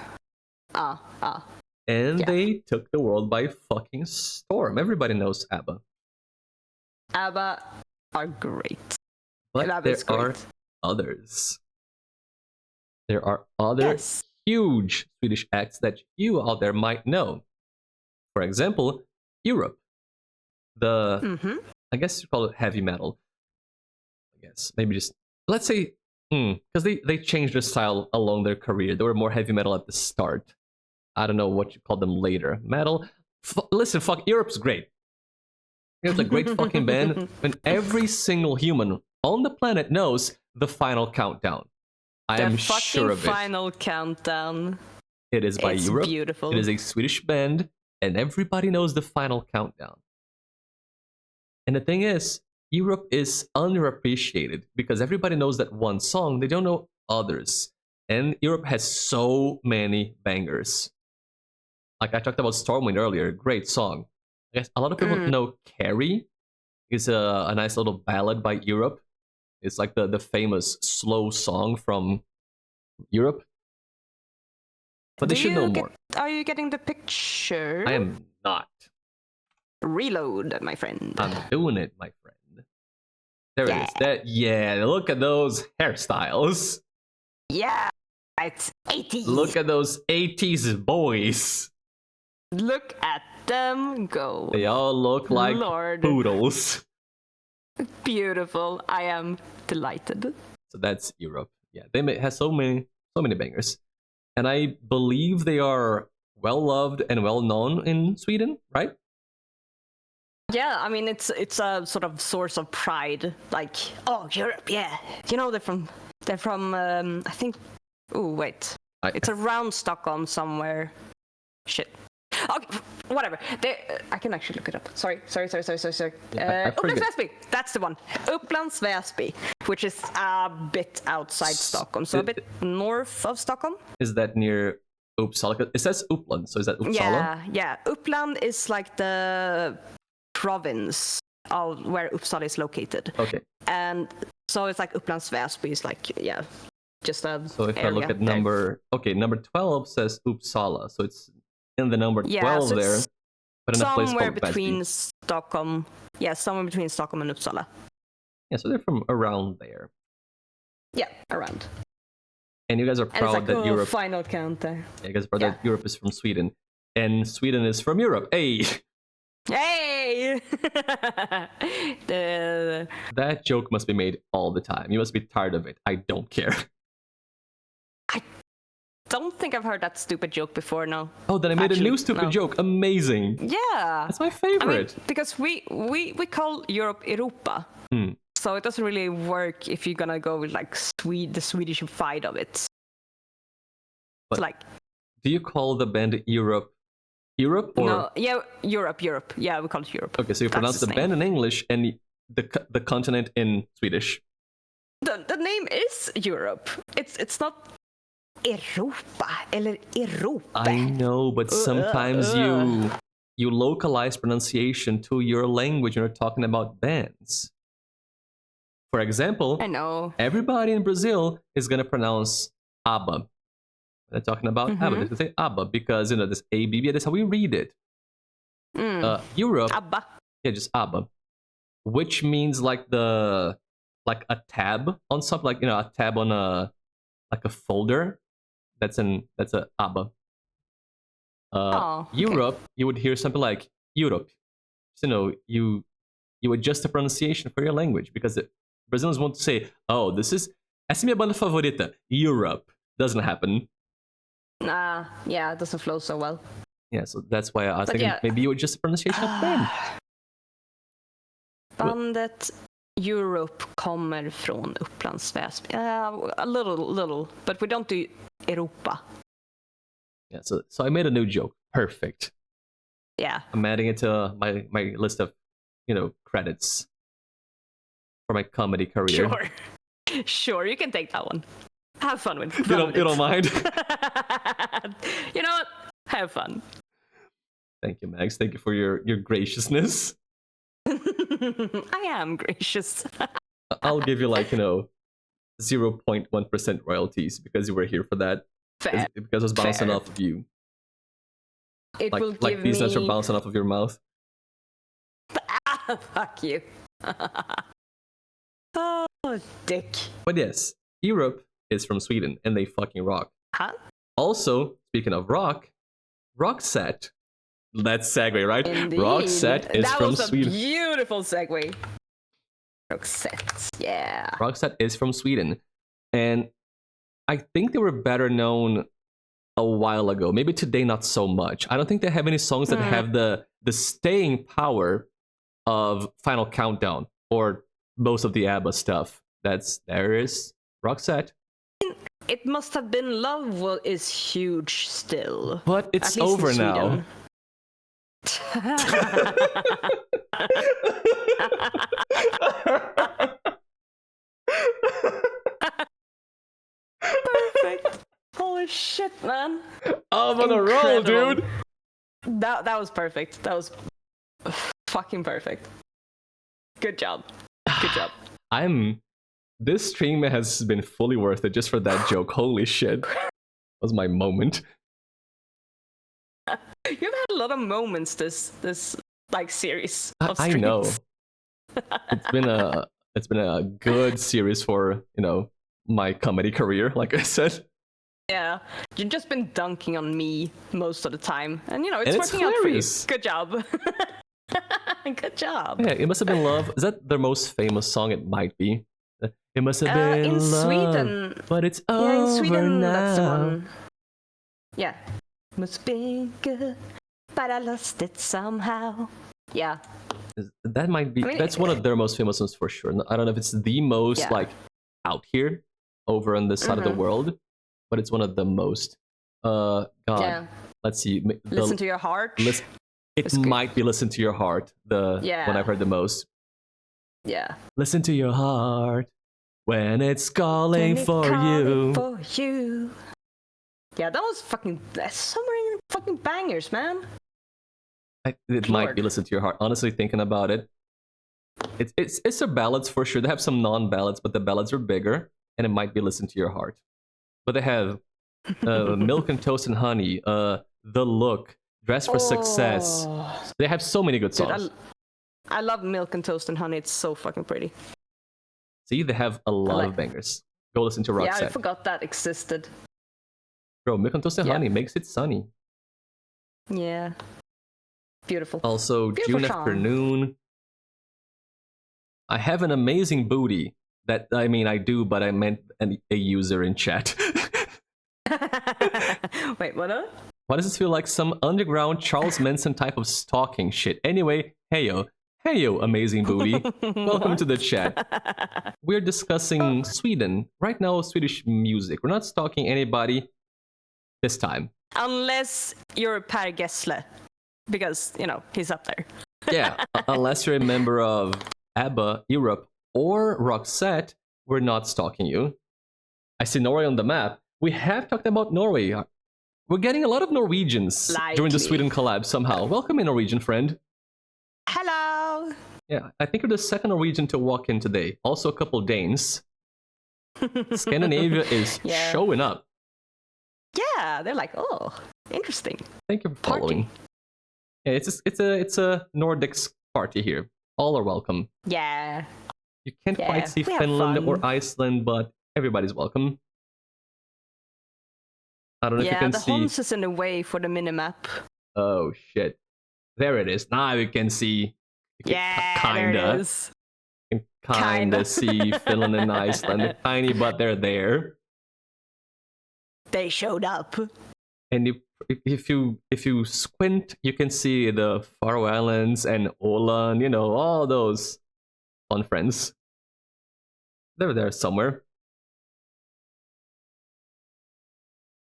And they took the world by fucking storm. Everybody knows ABBA. ABBA are great. But there are others. There are other huge Swedish acts that you out there might know. For example, Europe. I guess you call it heavy metal. I guess maybe just let's say because they changed their style along their career. They were more heavy metal at the start. I don't know what you call them later. Metal. Listen, fuck, Europe's great. Europe's a great fucking band, and every single human on the planet knows the Final Countdown. I am sure of it. The Final Countdown. It is by Europe. Beautiful. It is a Swedish band, and everybody knows the Final Countdown. And the thing is, Europe is underappreciated because everybody knows that one song, they don't know others. And Europe has so many bangers. Like I talked about Stormwind earlier, great song. I guess a lot of people know Carrie. It's a nice little ballad by Europe. It's like the famous slow song from Europe. But they should know more. Are you getting the picture? I am not. Reload, my friend. I'm doing it, my friend. There it is. Look at those hairstyles. Yeah, it's 80s. Look at those 80s boys. Look at them go. They all look like poodles. Beautiful. I am delighted. So that's Europe. Yeah, they have so many bangers. And I believe they are well loved and well known in Sweden, right? Yeah, I mean it's a sort of source of pride. Like, oh, Europe, yeah. You know, they're from I think. Oh wait, it's around Stockholm somewhere. Shit. Okay, whatever. I can actually look it up. Sorry. Upplands Väsby. That's the one. Upplands Väsby, which is a bit outside Stockholm, so a bit north of Stockholm. Is that near Uppsala? It says Uppland, so is that Uppsala? Yeah. Uppland is like the province of where Uppsala is located. Okay. And so it's like Upplands Väsby is like just a. So if I look at number 12 says Uppsala, so it's in the number 12 so there, but in a place somewhere called between Väsby. Stockholm. Yeah, somewhere between Stockholm and Uppsala. Yeah, so they're from around there. Yeah, around. And you guys are proud that Europe. Final count there. Yeah, you guys are proud that Europe is from Sweden, and Sweden is from Europe. Hey. Hey! That joke must be made all the time. You must be tired of it. I don't care. I don't think I've heard that stupid joke before, no. Oh, then I made a new stupid joke. Amazing. Yeah. That's my favorite. I mean, because we call Europe Europa. so it doesn't really work if you're gonna go with like the Swedishified of it. But Like, do you call the band Europe? Europe or no, yeah, Europe. Yeah, we call it Europe. okay, so you pronounce the band in English and the continent in Swedish. The name is Europe. It's not Europa eller Europa. I know, but sometimes you localize pronunciation to your language when you're talking about bands. For example, I know. Everybody in Brazil is gonna pronounce ABBA. They're talking about ABBA. They're gonna say ABBA because this ABBA. That's how we read it. Europe, ABBA. yeah, just ABBA, which means like a tab on something, like a tab on a folder. That's a ABBA. Okay. Europe, you would hear something like Europe. So, you adjust the pronunciation for your language because Brazilians want to say, "Oh, essa é minha banda favorita." Europe doesn't happen. Yeah, it doesn't flow so well. Yeah, so that's why I was thinking maybe you adjust the pronunciation of band. Bandet Europe kommer från Upplands Väsby. A little, but we don't do Europa. Yeah, so I made a new joke. Perfect. Yeah. I'm adding it to my list of, credits for my comedy career. Sure, you can take that one. Have fun with it. You don't mind? You know what? Have fun. Thank you, Max. Thank you for your graciousness. I am gracious. I'll give you 0.1% royalties because you were here for that. Fair. Because I was bouncing off of you. It will give these me... nuts are bouncing off of your mouth. Fuck you. Oh, dick. But yes, Europe is from Sweden and they fucking rock. Huh? Also, speaking of Roxette. That's segue, right? Indeed. Roxette is from Sweden. That was a beautiful segue. Roxette, yeah. Roxette is from Sweden. And I think they were better known a while ago. Maybe today, not so much. I don't think they have any songs that have the staying power of Final Countdown or most of the ABBA stuff. There is Roxette. It Must Have Been Love is huge still. But it's over now. Perfect. Holy shit, man. I'm on a roll, dude. That was perfect. That was fucking perfect. Good job. Good job. This stream has been fully worth it just for that joke. Holy shit. That was my moment. You've had a lot of moments this series of streams. I know. It's been a good series for, my comedy career, like I said. Yeah. You've just been dunking on me most of the time. And it's working out for you. Good job. Good job. Yeah, It Must Have Been Love. Is that their most famous song? It might be. It must have been in love, Sweden. but it's over in Sweden, now. That's the one. Yeah. Must be good, but I lost it somehow. Yeah. That might be. That's one of their most famous ones for sure. I don't know if it's the most out here over on this side of the world, but it's one of the most. God. Yeah. Let's see. Listen to Your Heart. It might be Listen to Your Heart. One I've heard the most. Yeah. Listen to your heart when it's calling for you. Yeah, that was fucking. That's so many fucking bangers, man. It might be Listen to Your Heart. Honestly, thinking about it, it's their ballads for sure. They have some non-ballads, but the ballads are bigger, and it might be Listen to Your Heart. But they have Milk and Toast and Honey, The Look, Dress for Success. They have so many good songs. Dude, I love Milk and Toast and Honey. It's so fucking pretty. See, they have a lot of bangers. Go listen to Roxette. Yeah, I forgot that existed. Bro, Milk and Toast and Honey makes it sunny. Yeah. Beautiful. Also, Beautiful June song. Afternoon. I have an amazing booty. I do, but I meant a user in chat. Wait, what? Why does this feel like some underground Charles Manson type of stalking shit? Anyway, heyo, Hey yo, amazing booty. Welcome to the chat. We're discussing Sweden. Right now, Swedish music. We're not stalking anybody this time. Unless you're Per Gessle, because, you know, he's up there. Yeah, unless you're a member of ABBA, Europe, or Roxette, we're not stalking you. I see Norway on the map. We have talked about Norway. We're getting a lot of Norwegians during the Sweden collab somehow. Welcome in, Norwegian friend. Hello! Yeah, I think you're the second Norwegian to walk in today. Also a couple Danes. Scandinavia is showing up. Yeah, they're like, oh, interesting. Thank you for following. Yeah, it's a Nordics party here. All are welcome. Yeah. You can't quite see Finland or Iceland, but everybody's welcome. I don't know if you can see. Yeah, the Hons is in the way for the minimap. Oh shit! There it is. Now you can see. There it is. You can kinda see Finland and Iceland. They're tiny, but they're there. They showed up. And if you squint, you can see the Faroe Islands and Åland. You know, all those fun friends. They're there somewhere.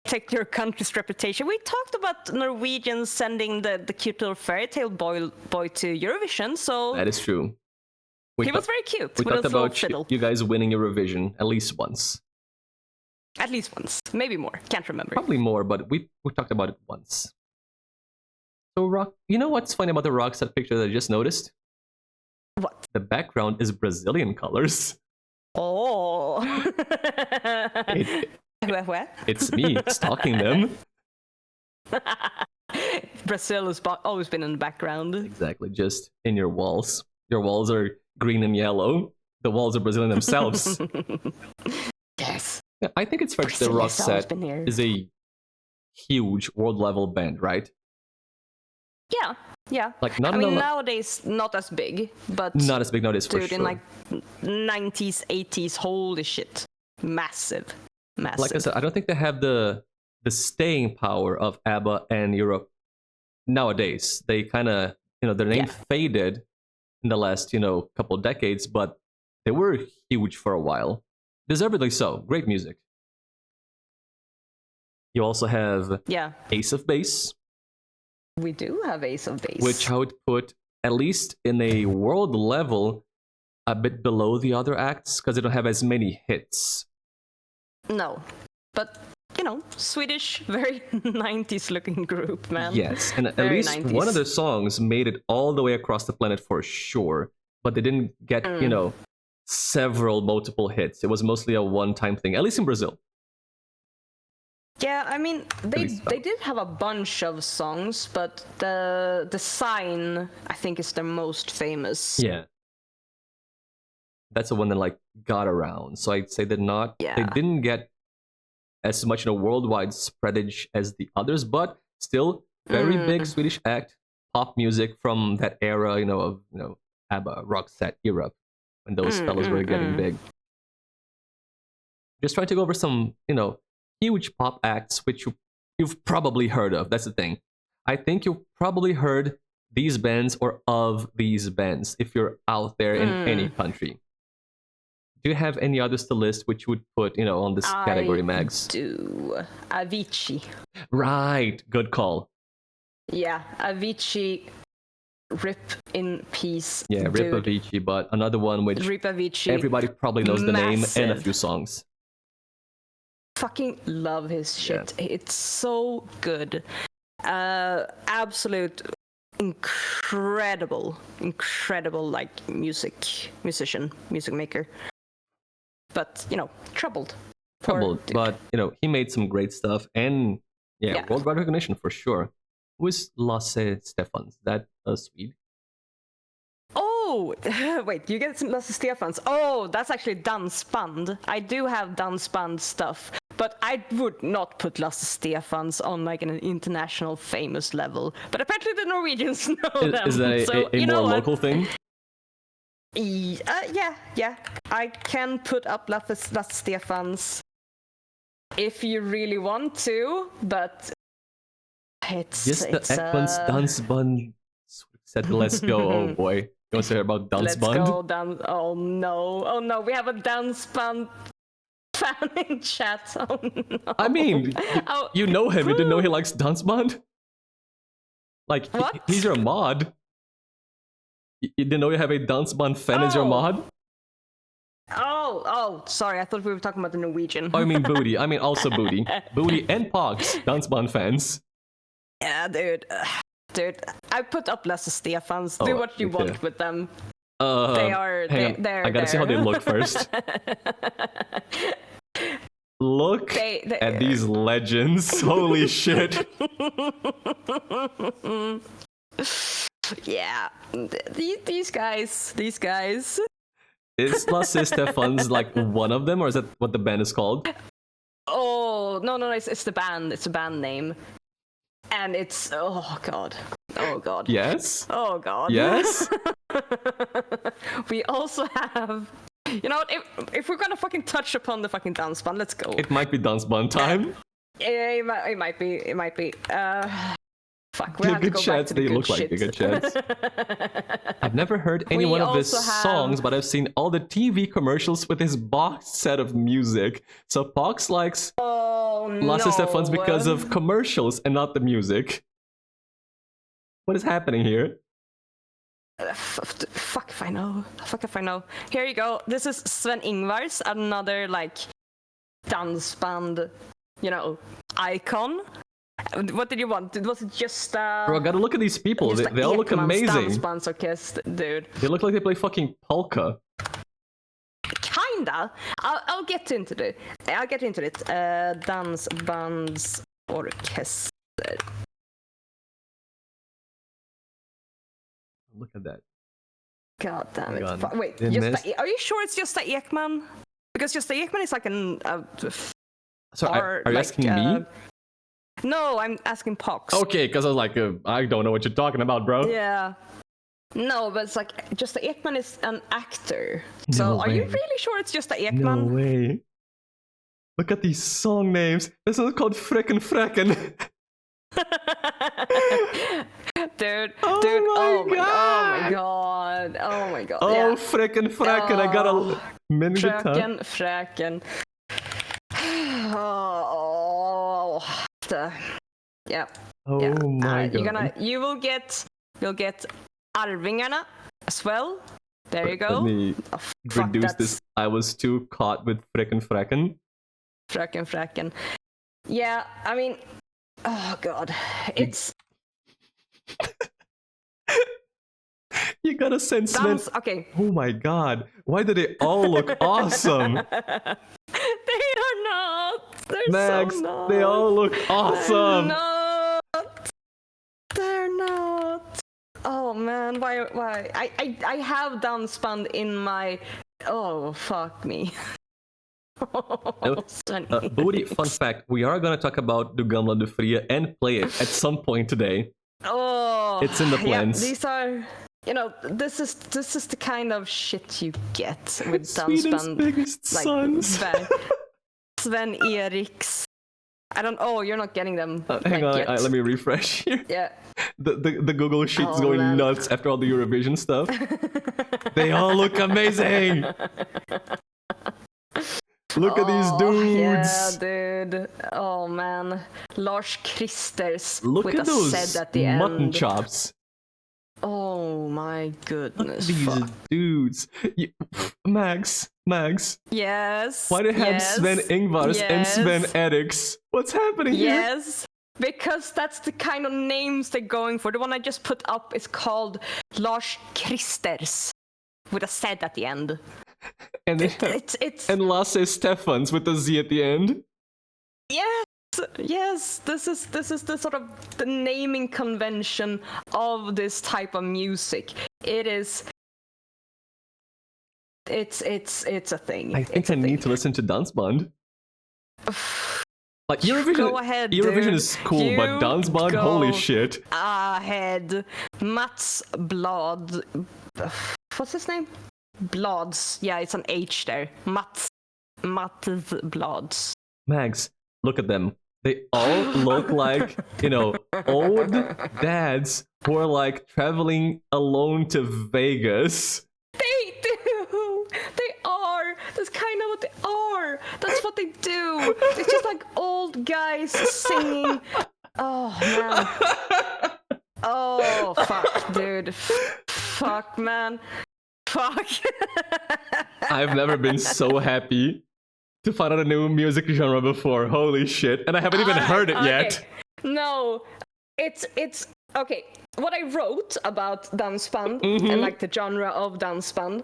Take your country's reputation. We talked about Norwegians sending the cute little fairy tale boy to Eurovision, so that is true. He was very cute. We talked about you guys winning Eurovision at least once. At least once, maybe more. Can't remember. Probably more, but we talked about it once. So Rock, you know what's funny about the Roxette picture that I just noticed? What? The background is Brazilian colors. Oh. It's me stalking them. Brazil has always been in the background. Exactly, just in your walls. Your walls are green and yellow. The walls are Brazilian themselves. Yes. Yeah, I think it's fair to say Roxette is a huge world-level band, right? Yeah. Like nowadays not as big, but not as big nowadays for sure. Dude, in like 90s, 80s, holy shit, massive. Like I said, I don't think they have the staying power of ABBA and Europe nowadays. They kind of, their name faded in the last, couple decades, but they were huge for a while. Deservedly so. Great music. You also have Ace of Base. We do have Ace of Base. Which I would put, at least in a world level, a bit below the other acts, because they don't have as many hits. No, but Swedish, very 90s looking group, man. Yes, and at least 90s. One of their songs made it all the way across the planet for sure, but they didn't get, several multiple hits. It was mostly a one-time thing, at least in Brazil. Yeah, I mean, they did have a bunch of songs, but the Sign, I think, is their most famous. Yeah. That's the one that got around. So I'd say they didn't get as much worldwide spreadage as the others, but still very big Swedish act, pop music from that era, of ABBA, Roxette, Europe, when those fellas were getting big. Just trying to go over some, huge pop acts which you've probably heard of. That's the thing. I think you've probably heard these bands or of these bands if you're out there in any country. Do you have any others to list which you would put, on this category, Mags? I do. Avicii. Right. Good call. Yeah, Avicii. Rip in peace. Yeah, Rip Avicii, but another one which Rip Avicii, everybody probably knows the name and a few songs. Fucking love his shit. Yeah. It's so good. Absolute incredible music maker. But troubled, but he made some great stuff, and worldwide recognition for sure. Who is Lasse Stefans? That a Swede? Oh, wait, you get some Lasse Stefans. Oh, that's actually Dansband. I do have Dansband stuff, but I would not put Lasse Stefans on an international famous level. But apparently the Norwegians know them. Is that a more local thing? Yeah. I can put up Lasse Stefans if you really want to, but it's Ekmans Dansband said let's go. Oh boy. You want to hear about Let's dansband? go down. Oh no, we have a dance band fan in chat. Oh no. I mean, you know him. You didn't know he likes dansband? Like, What? he's your mod. You didn't know you have a dansband fan as your mod? Oh, sorry. I thought we were talking about the Norwegian. Oh, I mean Booty. I mean also Booty. Booty and Pox, dansband fans. Yeah, dude. Dude, I put up Lasse Stefans. Do what you want with them. They are. They're. I gotta see how they look first. Look at these legends. Holy shit. Yeah, these guys. Is Lasse Stefans like one of them, or is that what the band is called? Oh no, it's the band. It's a band name, and it's oh god. Yes. Oh god. Yes. We also have. You know what? If we're gonna fucking touch upon the fucking dance band, let's go. It might be dansband time. Yeah, it might be. Fuck, we They're have to good go chats. back to the They good look like shit. they're good chats. I've never heard any one of his also have- songs, but I've seen all the TV commercials with his boxed set of music. So Pox likes Lasse Stefans because of commercials and not the music. What is happening here? Fuck if I know. Here you go. This is Sven Ingvars, another like dance band, icon. What did you want? Was it just Bro, I gotta look at these people. They all look amazing. Dance band orchestra, dude. They look like they play fucking polka. Kinda. I'll get into it. Dance bands orchestra. Look at that. God damn it. God. Wait, are you sure it's Gösta Ekman? Because Gösta Ekman is like an... Sorry, are you asking me? No, I'm asking Pox. Okay, because I was like, I don't know what you're talking about, bro. Yeah. No, but it's like, Gösta Ekman is an actor. So are you really sure it's Gösta Ekman? No way. Look at these song names. This one's called Frecken Frecken. Dude, oh my god. Oh, yeah. Frecken Frecken, I got a minute. Fröken. Yeah. Oh my god. You'll get Arvingarna as well. There you go. Let me reduce this. I was too caught with Frecken Frecken. Fröken. Yeah, I mean, oh god, it's. You gotta send Sven. Okay. Oh my god, why do they all look awesome? They are not. They're Max, so not. they all look awesome. They're not. Oh man, why? I have dance band in my. Oh fuck me. Booty, fun fact, we are gonna talk about Du Gamla Du Fria and play it at some point today. Oh, it's in the plans. Yeah, these are, this is the kind of shit you get with Sweden's dance band, biggest sons. Sven Eriks. I don't. Oh, you're not getting them. Hang on, let me refresh here. Yeah. The Google Sheet's going nuts after all the Eurovision stuff. They all look amazing. Look at these dudes. Yeah, dude. Oh man, Lars Kristers. Look with at those Z at the mutton end. chops. Oh my goodness. These dudes. Max. Yes. Why do they have Sven Ingvars and Sven Eriks? What's happening here? Yes. Because that's the kind of names they're going for. The one I just put up is called Lars Kristers with a Z at the end. And and Lasse Stefans with a Z at the end. Yes. This is the sort of the naming convention of this type of music. It's a thing. I think I need to listen to Dance Band. Like Eurovision. Go ahead, Eurovision dude. is cool, but Dance Band, holy shit. Ahead. Mats Blad. What's his name? Blads. Yeah, it's an H there. Mats Blads. Max, look at them. They all look like, you know, old dads who are like traveling alone to Vegas. They do. They are. That's kind of what they are. That's what they do. It's just like old guys singing. Oh man. Oh fuck, dude. Fuck, man. Fuck. I've never been so happy to find out a new music genre before. Holy shit. And I haven't even heard it yet. No. It's okay. What I wrote about dansband and like the genre of dansband,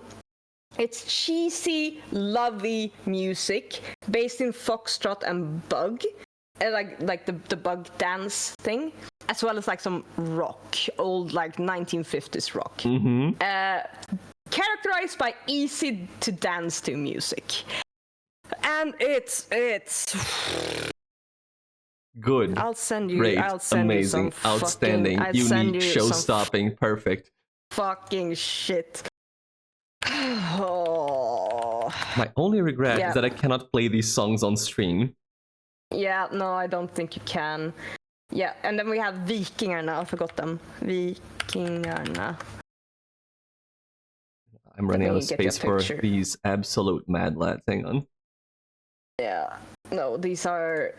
it's cheesy, lovey music based in foxtrot and bug, like the bug dance thing, as well as like some rock, old like 1950s rock. Characterized by easy to dance to music, and it's good. I'll send you. Great. I'll send Amazing. you some Outstanding. Unique. Show-stopping. Perfect. Fucking shit. Oh. My only regret is that I cannot play these songs on stream. Yeah, no, I don't think you can. Yeah, and then we have Vikingarna. I forgot them. Vikingarna. I'm running out of space for these absolute mad lads. Hang on. Yeah. No, these are...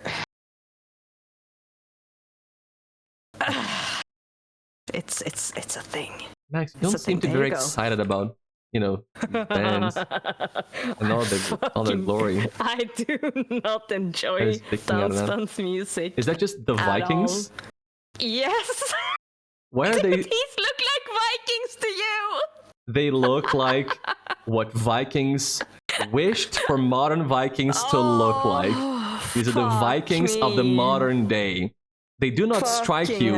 It's a thing. Max, you don't seem to be very excited about, you know, bands and all the glory. I do not enjoy dance music. Is that just the Vikings? Yes. Why are they? These look like Vikings to you. They look like what Vikings wished for modern Vikings to look like. These are the Vikings of the modern day. They do not strike you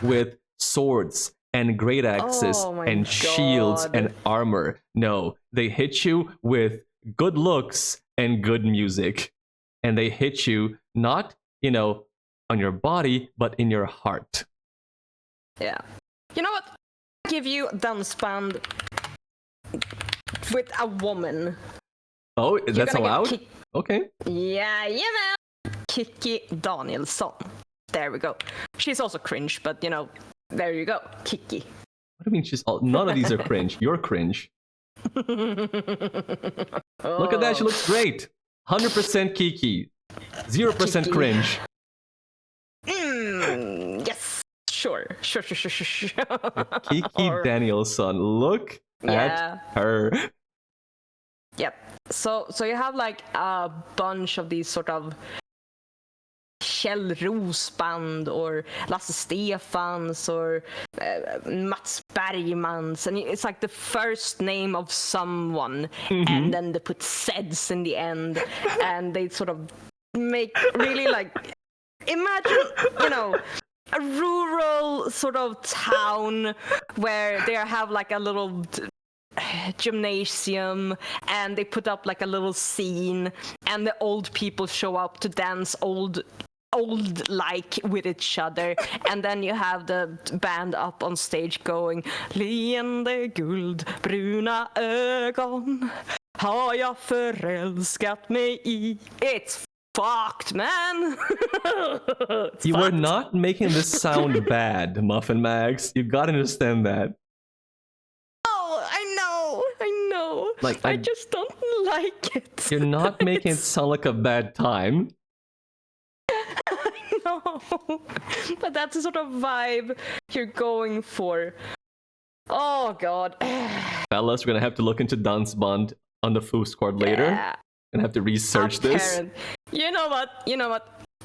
with swords and great axes and shields and armor. No, they hit you with good looks and good music. And they hit you not, you know, on your body, but in your heart. Yeah. You know what? Give you dansband with a woman. Oh, that's allowed? Okay. Yeah, man. Kiki Danielsson. There we go. She's also cringe, but you know, there you go. Kiki. What do you mean she's all... None of these are cringe. You're cringe. Look at that. She looks great. 100% Kiki. 0% cringe. Yes. Sure. Kiki Danielsson. Look at her. Yep. So you have like a bunch of these sort of Kjell Rosband or Lasse Stefans or Mats Bergmans, and it's like the first name of someone, and then they put Zeds in the end, and they sort of make really like, imagine, you know, a rural sort of town where they have like a little gymnasium, and they put up like a little scene, and the old people show up to dance old like with each other, and then you have the band up on stage going leende guldbruna ögon har jag förälskat mig I. It's fucked, man. You are not making this sound bad, MuffinMags. You gotta understand that. I know. Like, I just don't like it. You're not making it sound like a bad time. I know. But that's the sort of vibe you're going for. Oh, God. Fellas, we're gonna have to look into dansband on the Foo Squad later. Yeah. Gonna have to research this. You know what?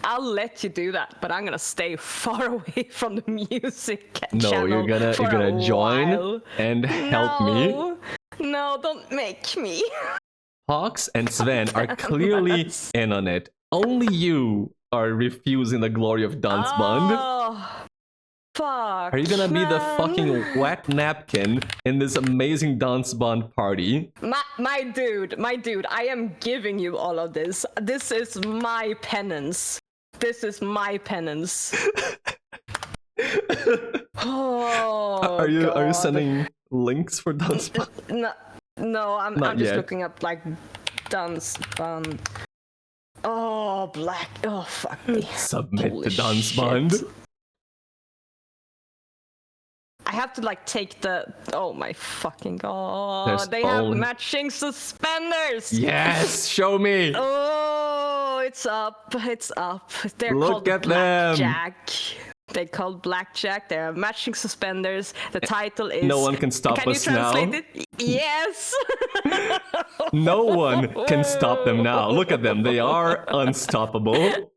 I'll let you do that, but I'm gonna stay far away from the music channel. No, you're gonna join and help me. No, don't make me. Pox and Sven are clearly in on it. Only you are refusing the glory of dansband. Oh, fuck. Are you gonna be the fucking wet napkin in this amazing dansband party? My dude, I am giving you all of this. This is my penance. Oh, are you sending links for dansband? No, I'm just looking up like dansband Oh, black. Oh, fuck me. Submit Holy to Dance Bond. shit. I have to like take the. Oh my fucking god! There's They have matching suspenders. Yes, show me. Oh, it's up. It's up. They're Look called at them. Blackjack. They're called Blackjack. They have matching suspenders. The title is. No one can stop us now. Can you translate it? Yes. No one can stop them now. Look at them. They are unstoppable.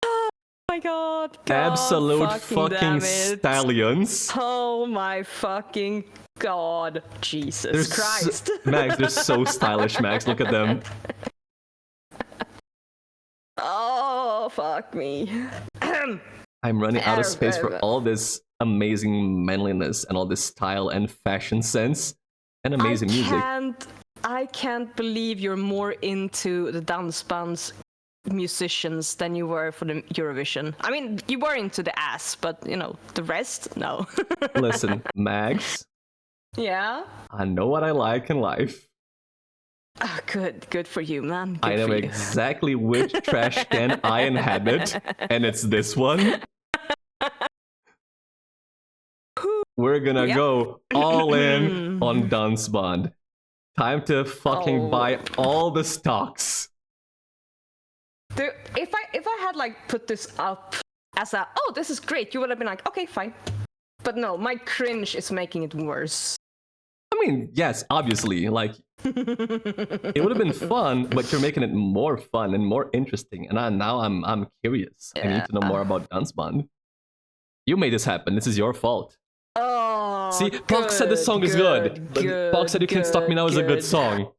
Oh my god. Absolute fucking stallions. Oh my fucking god. Jesus Christ. Max, they're so stylish, Max. Look at them. Oh, fuck me. I'm running out of space for all this amazing manliness and all this style and fashion sense and amazing music. I can't believe you're more into the dansbands musicians than you were for the Eurovision. I mean, you were into the ass, but you know, the rest, no. Listen, Max. Yeah? I know what I like in life. Oh, good for you, man. Good I know exactly which trash can I inhabit, and it's this one. We're gonna go all in on Dance Bond. Time to fucking buy all the stocks. Dude, if I had like put this up as a this is great, you would have been like, okay, fine. But no, my cringe is making it worse. I mean, yes, obviously, like it would have been fun, but you're making it more fun and more interesting. And now I'm curious. Yeah. I need to know more about Dance Bond. You made this happen. This is your fault. Oh, see, Pox said this song is good. Pox said You Can't Stop Me Now is a good song.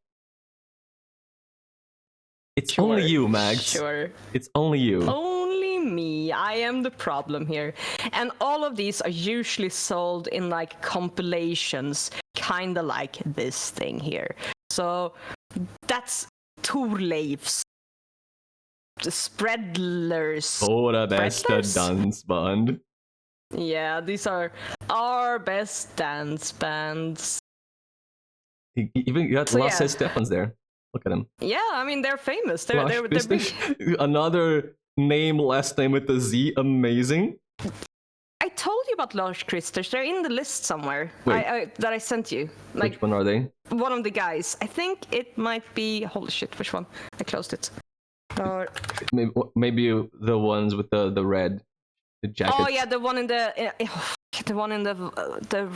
It's only you, Max. Sure. It's only you. Only me. I am the problem here. And all of these are usually sold in like compilations, kind of like this thing here. So that's Thorleif's. The Spreadlers. Våra bästa dansband. Yeah, these are our best dance bands. Even you got Lasse Stephans there. Look at him. Yeah, I mean they're famous. They're big. Another name, last name with a Z. Amazing. I told you about Lars Christers. They're in the list somewhere. That I sent you. Like, which one are they? One of the guys. I think it might be. Holy shit! Which one? I closed it. Maybe the ones with the red. The jacket. Oh yeah, the one in the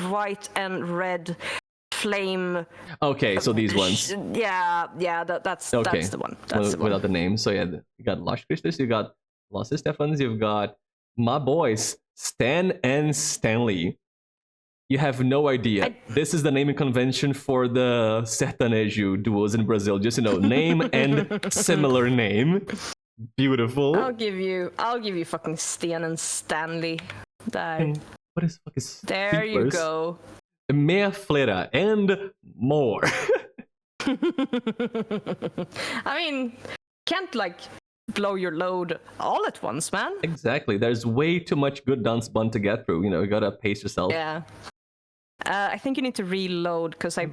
white and red flame. Okay, so these ones. Yeah, that's the one. That's the one. Without the name. So yeah, you got Lars Christers, you got Lasse Stephans, you've got my boys Stan and Stanley. You have no idea. This is the naming convention for the sertanejo duos in Brazil. Just name and similar name. Beautiful. I'll give you fucking Stan and Stanley. There. What is fucking There sleepers? You go. Mer flera and more. I mean, can't like blow your load all at once, man. Exactly. There's way too much good dance bun to get through. You gotta pace yourself. Yeah. I think you need to reload because I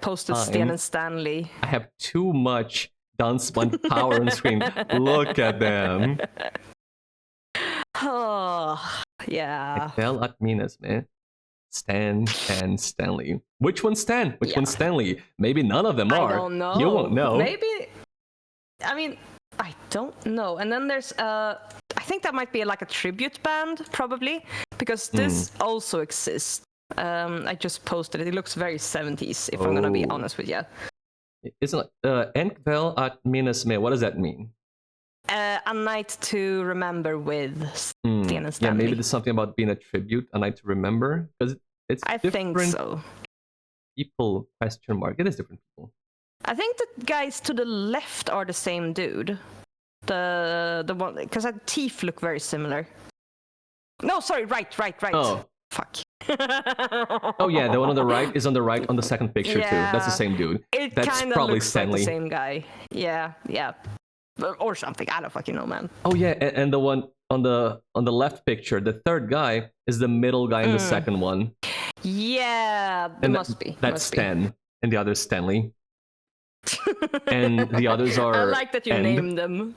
posted Stan and Stanley. I have too much dance bun power on screen. Look at them. Oh, yeah. I fell at Minas, man. Stan and Stanley. Which one's Stan? Which one's Stanley? Maybe none of them are. I don't know. You won't know. Maybe. I mean, I don't know. And then there's I think that might be like a tribute band, probably, because this also exists. I just posted it. It looks very 70s, if I'm gonna be honest with you. Isn't Enkvel at Minas May? What does that mean? A night to remember with Stan and Stanley. Yeah, maybe there's something about being a tribute, a night to remember, because it's different. I think so. People ? It is different people. I think the guys to the left are the same dude. The one, because the teeth look very similar. No, sorry, right. Oh. Fuck. Oh yeah, the one on the right is on the right on the second picture too. That's the same dude. That's probably looks Stanley. Like the same guy. Yeah. Or something. I don't fucking know, man. Oh yeah, and the one on the left picture, the third guy is the middle guy in the second one. Yeah, it must be. That's Stan, and the other is Stanley. And the others are I like that you end. named them.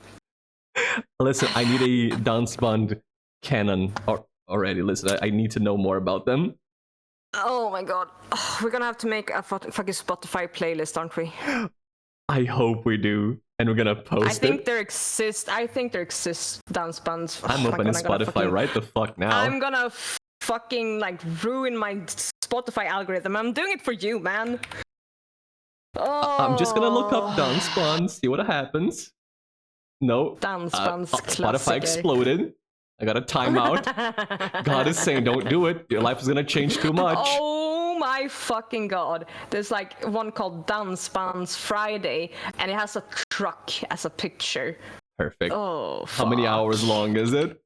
Listen, I need a dance band canon already. Listen, I need to know more about them. Oh my god. Oh, we're gonna have to make a fucking Spotify playlist, aren't we? I hope we do. And we're gonna post it. I think there exists dance bands. I'm opening Spotify right the fuck now. I'm gonna fucking like ruin my Spotify algorithm. I'm doing it for you, man. Oh. I'm just gonna look up dance band, see what happens. No. Dance bands. Spotify exploded. I got a timeout. God is saying, don't do it. Your life is gonna change too much. Oh my fucking god. There's like one called Dance Bands Friday, and it has a truck as a picture. Perfect. Oh, fuck. How many hours long is it?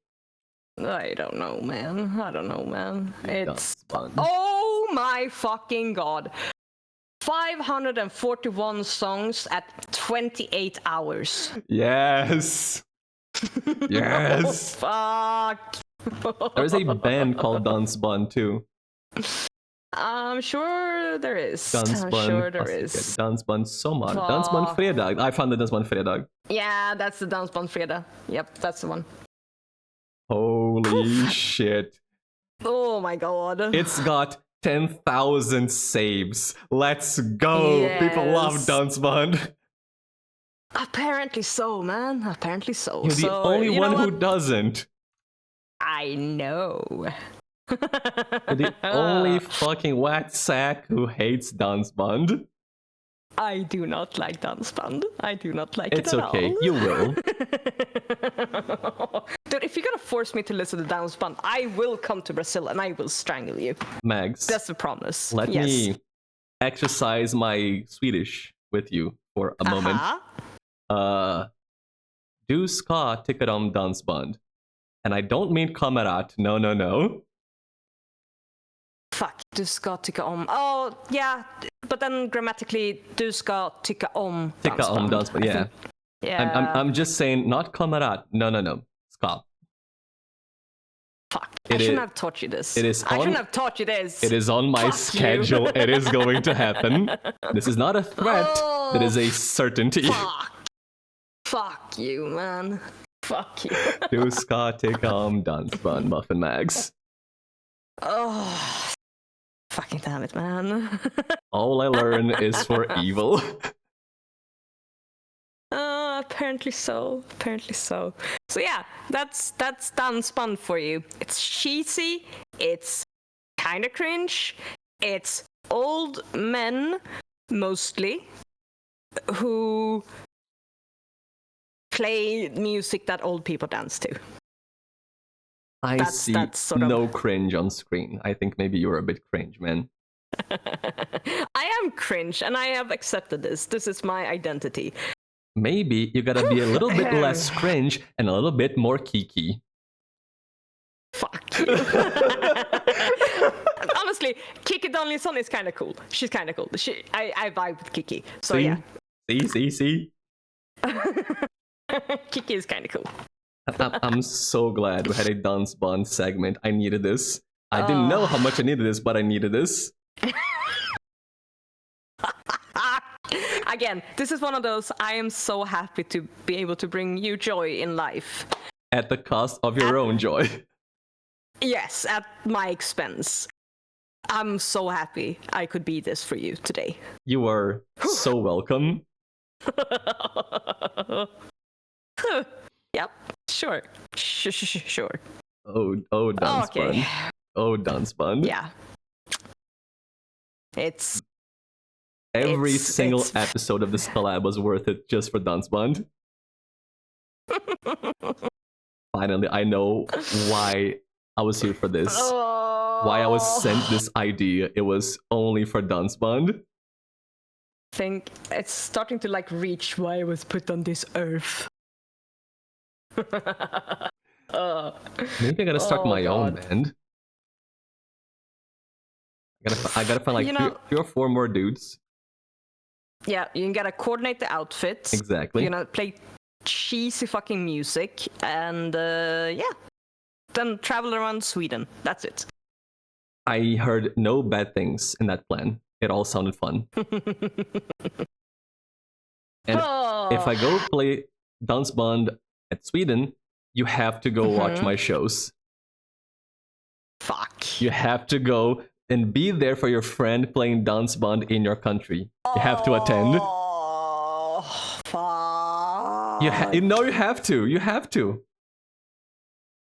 I don't know, man. It's... Fun. Oh my fucking god. 541 songs at 28 hours. Yes. Yes. Oh, fuck. There's a band called Dance Band too. I'm sure there is. Dance Band Sommar. Dance Band Fredag. I found the Dance Band Fredag. Yeah, that's the Dance Band Fredag. Yep, that's the one. Holy shit. Oh my god. It's got 10,000 saves. Let's go. Yes. People love Dance Band. Apparently so, man. Apparently so. You're the only one who doesn't. I know. You're the only fucking wet sack who hates Dance Band. I do not like Dance Band. I do not like it at all. It's okay. You will. Dude, if you're gonna force me to listen to Dance Band, I will come to Brazil and I will strangle you. Mags. That's a promise. Let me exercise my Swedish with you for a moment. Du ska tycka om dansband. And I don't mean kamerat. No. Fuck, du ska tycka om. Oh, yeah. But then grammatically, du ska tycka om dansband. Tycka om dansband, yeah. Yeah. I'm just saying, not kamerat. No. Ska. Fuck. I shouldn't have taught you this. I shouldn't have taught you this. It is on my schedule. It is going to happen. This is not a threat. It is a certainty. Fuck you, man. Fuck you. Du ska tycka om dansband, MuffinMags. Oh, fucking damn it, man. All I learn is for evil. Apparently so. So yeah, that's Dance Band for you. It's cheesy. It's kind of cringe. It's old men, mostly, who play music that old people dance to. I see no cringe on screen. I think maybe you're a bit cringe, man. I am cringe, and I have accepted this. This is my identity. Maybe you gotta be a little bit less cringe and a little bit more kiki. Fuck you. Honestly, Kiki Donaldson is kind of cool. She's kind of cool. I vibe with Kiki. So see? Yeah. See? Kiki is kind of cool. I'm so glad we had a Dance Band segment. I needed this. I didn't know how much I needed this, but I needed this. Again, this is one of those, I am so happy to be able to bring you joy in life. At the cost of your own joy. Yes, at my expense. I'm so happy I could be this for you today. You are so welcome. Yep, sure. Sure. Oh, Dance Band. Oh, Dance Band. Yeah. Every single episode of this collab was worth it just for Dance Band. Finally, I know why I was here for this. Why I was sent this idea. It was only for Dance Band. I think it's starting to reach why I was put on this earth. Maybe I gotta start my own band. I gotta find 3 or 4 more dudes. Yeah, you gotta coordinate the outfits. Exactly. You're gonna play cheesy fucking music, and then travel around Sweden. That's it. I heard no bad things in that plan. It all sounded fun. And Oh, if I go play Dansband at Sweden, you have to go watch my shows. fuck. You have to go and be there for your friend playing Dansband in your country. You have to attend. Oh, fuck. You have to. You have to.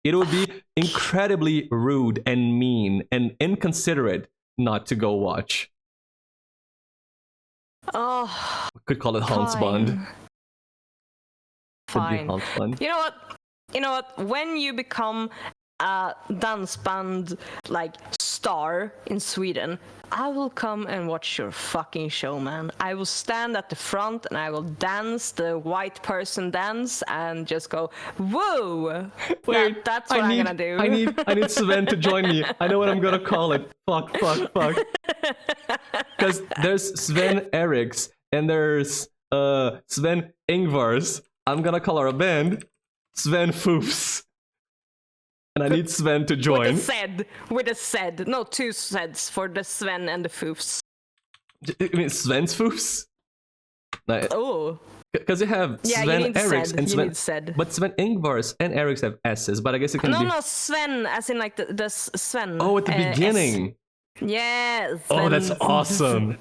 It would be incredibly rude and mean and inconsiderate not to go watch. Oh, We could call it Hansband. fine. Hansband. You know what? When you become a dance band like star in Sweden, I will come and watch your fucking show, man. I will stand at the front and I will dance the white person dance and just go, whoa! Wait, that's what I'm gonna do. I need Sven to join me. I know what I'm gonna call it. Fuck. Because there's Sven Eriks and there's Sven Ingvars. I'm gonna call our band Sven Foofs. And I need Sven to join. With a Z. No, two Z's for the Sven and the Foofs. I mean Sven's Foofs? Oh. Because you have Sven Eriks and Sven. Said. But Sven Ingvars and Eriks have S's, but I guess it can be. No, Sven, as in like the Sven. Oh, at the beginning. Yeah. Oh, that's awesome.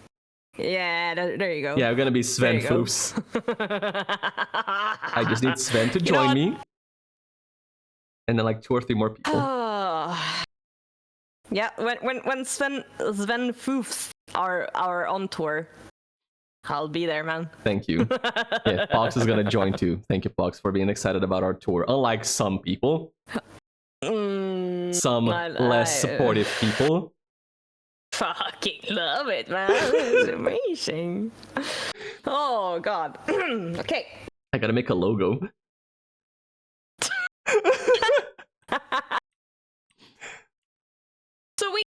Yeah, there you go. Yeah, I'm gonna be Sven Foofs. I just need Sven to join me. And then like 2 or 3 more people. Yeah, when Sven Foofs are on tour, I'll be there, man. Thank you. Yeah, Pox is gonna join too. Thank you, Pox, for being excited about our tour. Unlike some people, some less supportive people. Fucking love it, man. It's amazing. Oh God. Okay. I gotta make a logo. So we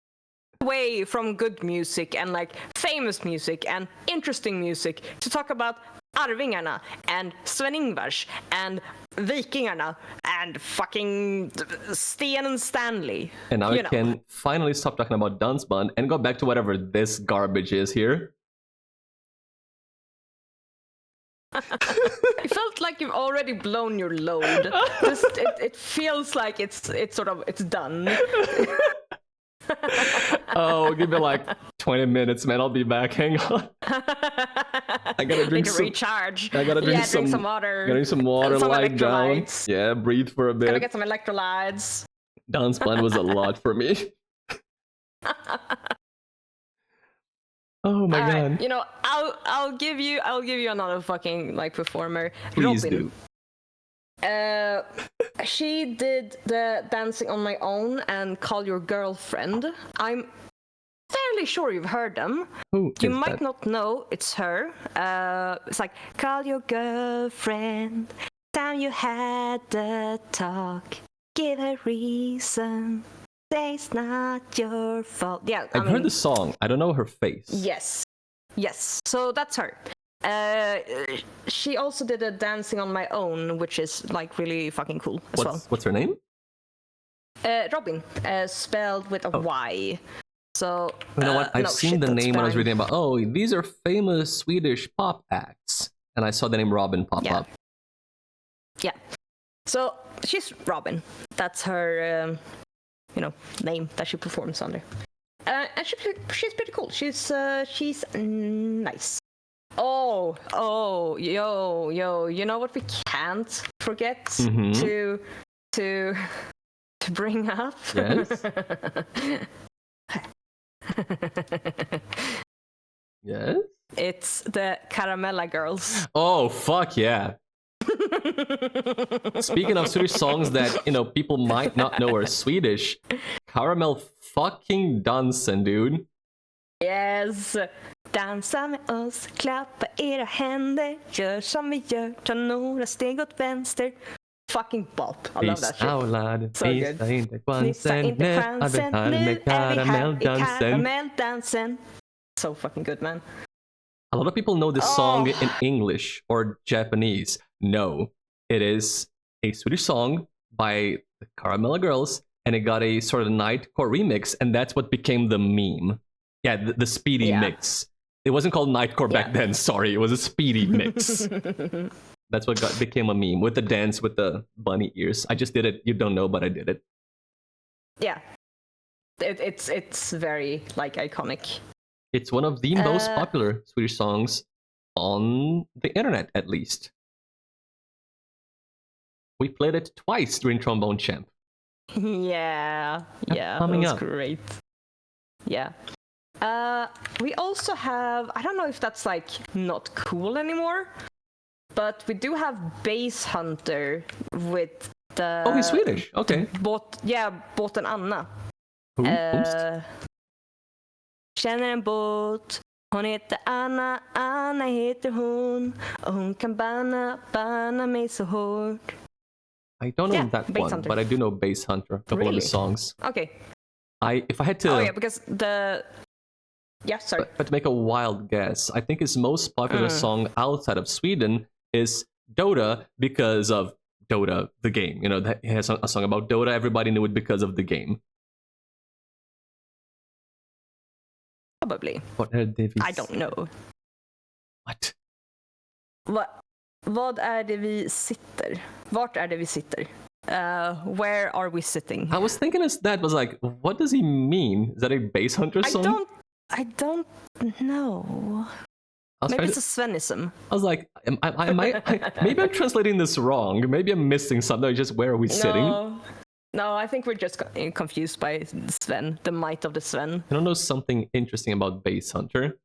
away from good music and like famous music and interesting music to talk about Arvingarna and Sven-Ingvars and Vikingarna and fucking Sten and Stanley. And now we can finally stop talking about Dansband and go back to whatever this garbage is here. It felt like you've already blown your load. It feels like it's done. Oh, give me like 20 minutes, man. I'll be back. Hang on. I gotta drink some. Recharge. I gotta drink some water. Gotta drink some water, some lie down. Yeah, breathe for a bit. Gotta get some electrolytes. Dansband was a lot for me. Oh my god. You know, I'll give you another fucking like performer. Please Robin. do. She did the Dancing on My Own and Call Your Girlfriend. I'm fairly sure you've heard them. Who you is might that? not know it's her. It's like, call your girlfriend, time you had the talk, give her reason, say it's not your fault. Yeah, I've heard the song. I don't know her face. Yes. So that's her. She also did a Dancing on My Own, which is like really fucking cool as well. What's her name? Robin, spelled with a Y. So you know what? I've seen the name when I was reading about. Oh, these are famous Swedish pop acts, and I saw the name Robin pop up. Yeah. So she's Robin. That's her, name that she performs under. And she's pretty cool. She's nice. Oh, yo! You know what we can't forget to bring up? Yes. Yes. It's the Caramella Girls. Oh fuck yeah! Speaking of Swedish songs that people might not know are Swedish, Caramel fucking Dansen, dude. Yes. Dansa med oss, klappa era händer, gör som vi gör, ta några steg åt vänster. Fucking bop. I love that shit. Lad, So good. Missa inte chansen, Missa inte chansen, nu nu med är vi här i karamelldansen. karamelldansen. So fucking good, man. A lot of people know this song in English or Japanese. No, it is a Swedish song by the Caramella Girls, and it got a sort of nightcore remix, and that's what became the meme. Yeah, the speedy mix. It wasn't called Nightcore back Yeah. then. Sorry, it was a speedy mix. That's what became a meme with the dance with the bunny ears. I just did it. You don't know, but I did it. Yeah, it's very like iconic. It's one of the most popular Swedish songs on the internet, at least. We played it twice during Trombone Champ. Yeah, that was great. Yeah. We also have, I don't know if that's like not cool anymore, but we do have Base Hunter with the... Oh, he's Swedish. Okay. Båten Anna. Who? Känner en båt, hon heter Anna, Anna heter hon, och hon kan banna mig så hårt. I don't know that Base one, Hunter. but I do know Base Hunter, a couple of the songs. Okay. If I had to... Oh yeah, because the... Yeah, sorry. But to make a wild guess, I think his most popular song outside of Sweden is Dota, because of Dota, the game. You know, he has a song about Dota. Everybody knew it because of the game. Probably. I don't know. What? Vad är det vi sitter? Vart är det vi sitter? Where are we sitting? I was thinking that was like, what does he mean? Is that a Base Hunter song? I don't know. Maybe it's a Svenism. I was like, maybe I'm translating this wrong. Maybe I'm missing something. Just where are we sitting? No, I think we're just confused by Sven, the might of the Sven. You don't know something interesting about Base Hunter?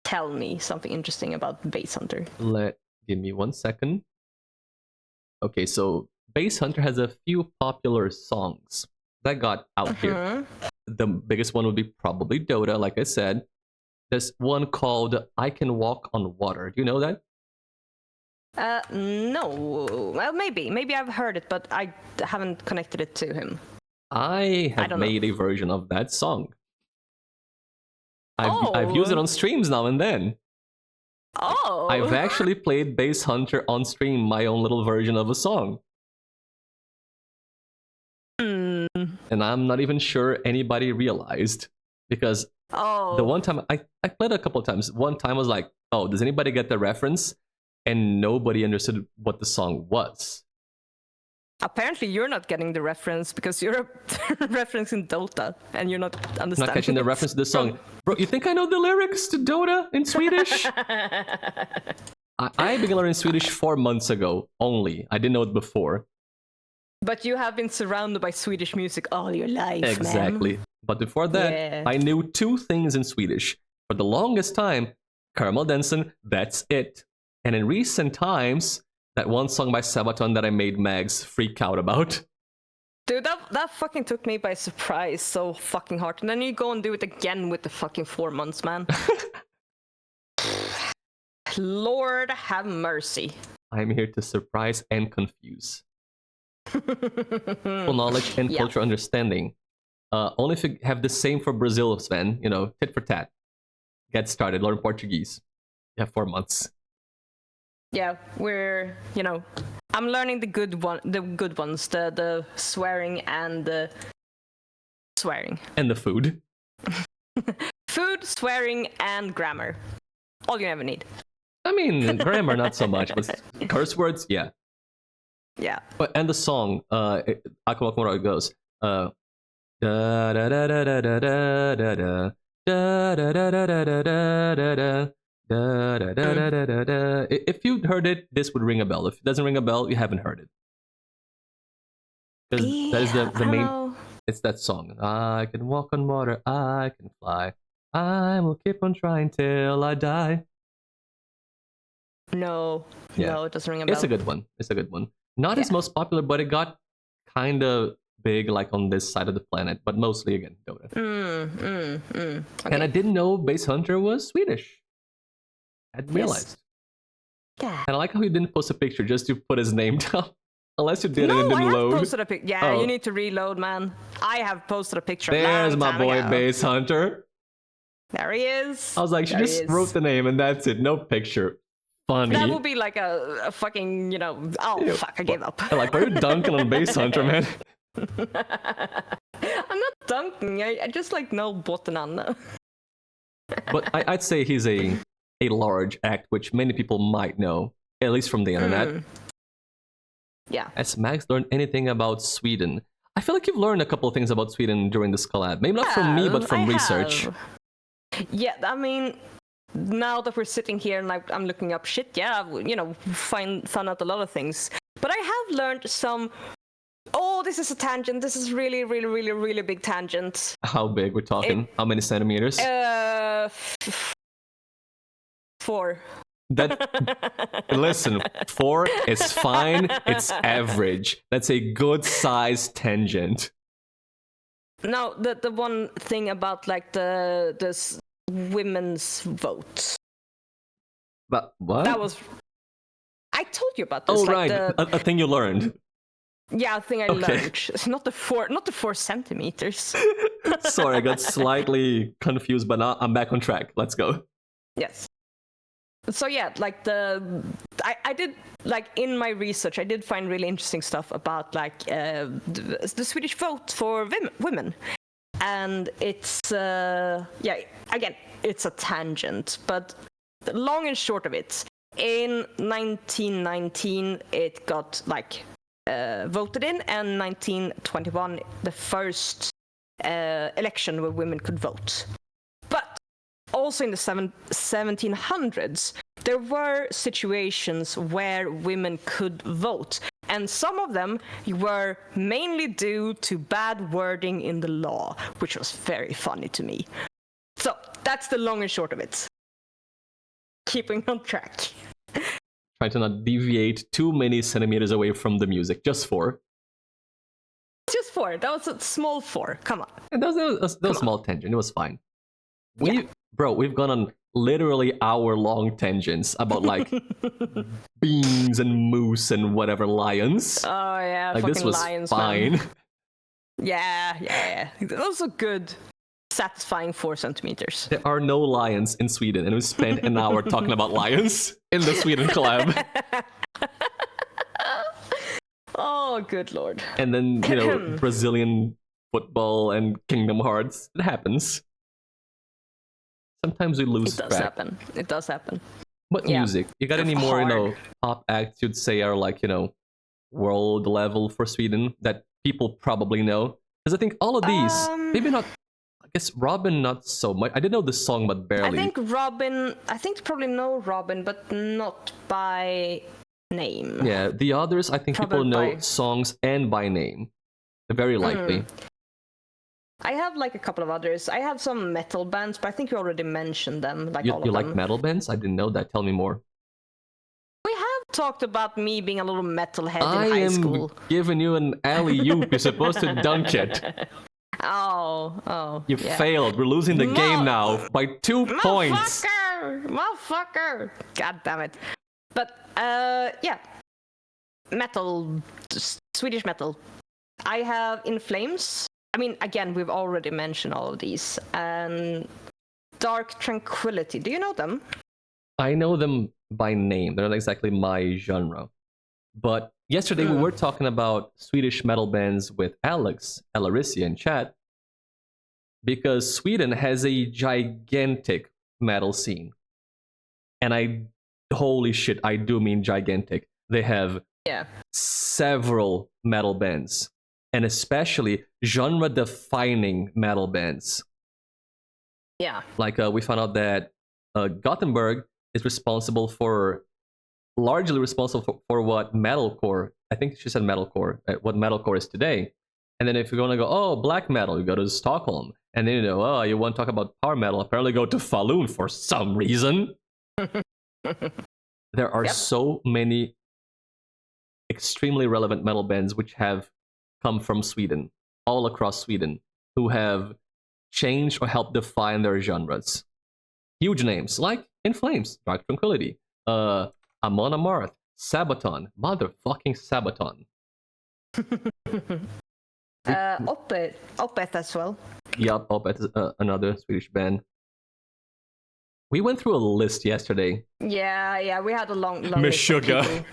Tell me something interesting about Base Hunter. Give me 1 second. Okay, so Base Hunter has a few popular songs that got out here. The biggest one would be probably Dota, like I said. There's one called I Can Walk on Water. Do you know that? No. Well, maybe I've heard it, but I haven't connected it to him. I have made a version of that song. I've used it on streams now and then. Oh. I've actually played Base Hunter on stream, my own little version of a song. And I'm not even sure anybody realized, because the one time I played a couple of times. One time I was like, oh, does anybody get the reference? And nobody understood what the song was. Apparently you're not getting the reference because you're referencing Dota and you're not understanding. Not catching the reference to the song. Bro, you think I know the lyrics to Dota in Swedish? I began learning Swedish 4 months ago only. I didn't know it before. But you have been surrounded by Swedish music all your life, Exactly. man. But before that, I knew 2 things in Swedish. For the longest time, Caramel Denson, that's it. And in recent times, that one song by Sabaton that I made Mags freak out about. Dude, that fucking took me by surprise so fucking hard. And then you go and do it again with the fucking 4 months, man. Lord have mercy. I'm here to surprise and confuse. Full knowledge and cultural understanding. Only if you have the same for Brazil, Sven. You know, tit for tat. Get started, learn Portuguese. You have 4 months. Yeah, we're, you know, I'm learning the good ones, the swearing and the swearing. And the food. Food, swearing, and grammar. All you ever need. I mean, grammar not so much, but curse words, yeah. Yeah. But and the song, I can walk more. It goes. Da da da da da da da da da da da da da da da da da. Da, da, da, da, da, da, da. If you heard it, this would ring a bell. If it doesn't ring a bell, you haven't heard it. Yeah, that is the main. Know. It's that song. I can walk on water. I can fly. I will keep on trying till I die. No, it doesn't ring a bell. It's a good one. It's a good one. Not his most popular, but it got kind of big, like on this side of the planet. But mostly again, Dota. Okay. And I didn't know Base Hunter was Swedish. I hadn't realized. Yeah. And I like how he didn't post a picture just to put his name down. Unless you did and it didn't load. I have posted a picture. Yeah, you need to reload, man. I have posted a picture. There's my boy, Base Hunter. There he is. I was like, she just wrote the name and that's it. No picture. Funny. That would be like a fucking, you know, fuck, I gave up. Like, why are you dunking on Base Hunter, man? I'm not dunking. I just like know Botten Anna. But I'd say he's a large act, which many people might know, at least from the internet. Yeah. Has Max learned anything about Sweden? I feel like you've learned a couple of things about Sweden during this collab. Maybe not from me, but from research. Yeah, I mean, now that we're sitting here and I'm looking up shit, yeah, you know, found out a lot of things. But I have learned some. Oh, this is a tangent. This is really, really, really, really big tangent. How big we're talking? How many centimeters? 4. Listen, 4 is fine. It's average. That's a good size tangent. Now, the one thing about like the women's vote. But what? That was. I told you about this. Oh, like right, a thing you learned. Yeah, a thing I learned. It's not the 4 centimeters. Sorry, I got slightly confused, but now I'm back on track. Let's go. Yes. So yeah, like I did, like, in my research, I did find really interesting stuff about like the Swedish vote for women, and it's yeah, again, it's a tangent, but the long and short of it, in 1919 it got like voted in, and 1921 the first election where women could vote. But also in the 1700s, there were situations where women could vote, and some of them were mainly due to bad wording in the law, which was very funny to me. So that's the long and short of it. Keeping on track. Try to not deviate too many centimeters away from the music. Just 4. Just 4. That was a small 4. Come on. And that was a small tangent. It was fine. Bro, we've gone on literally hour-long tangents about like beans and moose and whatever, lions. Oh yeah, like fucking this was lions, fine. Man. Yeah. That was a good, satisfying 4 centimeters. There are no lions in Sweden, and we spent an hour talking about lions in the Sweden collab. Oh, good lord. And then, you know, Brazilian football and Kingdom Hearts. It happens. Sometimes we lose track. It does happen. But music, you got any more, you know, pop acts you'd say are like, you know, world level for Sweden that people probably know? Because I think all of these, maybe not, I guess Robin not so much. I did know this song, but barely. I think you probably know Robin, but not by name. Yeah, the others, I think people know songs and by name. Very likely. I have like a couple of others. I have some metal bands, but I think you already mentioned them. Like all of them. You like metal bands? I didn't know that. Tell me more. We have talked about me being a little metalhead in high school. I am giving you an alley-oop. You're supposed to dunk it. Oh. You failed. We're losing the game now by 2 points. Motherfucker! God damn it. But, yeah. Metal. Swedish metal. I have In Flames. I mean, again, we've already mentioned all of these. And Dark Tranquillity. Do you know them? I know them by name. They're not exactly my genre. But yesterday we were talking about Swedish metal bands with Alex, Elaricia in chat, because Sweden has a gigantic metal scene. And holy shit, I do mean gigantic. They have several metal bands, and especially genre-defining metal bands. Yeah. Like we found out that Gothenburg is largely responsible for what metalcore, I think she said metalcore, what metalcore is today. And then if you're going to go, oh, black metal, you go to Stockholm. And then, you know, oh, you want to talk about power metal, apparently go to Falun for some reason. There are so many extremely relevant metal bands which have come from Sweden, all across Sweden, who have changed or helped define their genres. Huge names like In Flames, Dark Tranquillity, Amon Amarth, Sabaton, motherfucking Sabaton. Opeth as well. Yup, Opeth is another Swedish band. We went through a list yesterday. Yeah, we had a long Miss list. Sugar.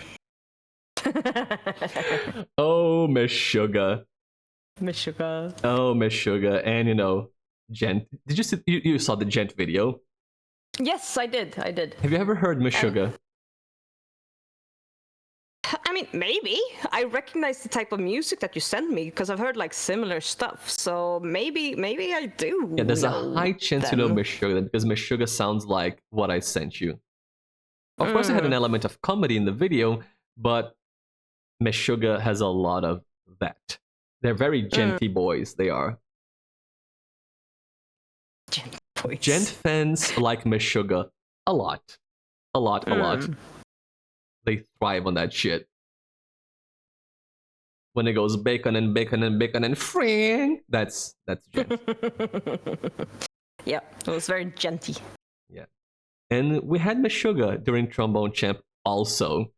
Oh, Miss Sugar. Miss Sugar. Oh, Miss Sugar. And, you know, Gent. Did you see, you saw the Gent video? Yes, I did. I did. Have you ever heard Meshuggah? I mean, maybe. I recognize the type of music that you send me because I've heard like similar stuff. So maybe I do. Yeah, there's a know high chance you know Meshuggah because Meshuggah sounds like what I sent you. Of course, it had an element of comedy in the video, but Meshuggah has a lot of that. They're very genty boys, they are. Gent boys. Gent fans like Meshuggah a lot. A lot, a lot. They thrive on that shit. When it goes bacon and bacon and bacon and fring, that's gent. Yeah, it was very genty. Yeah. And we had Meshuggah during Trombone Champ also.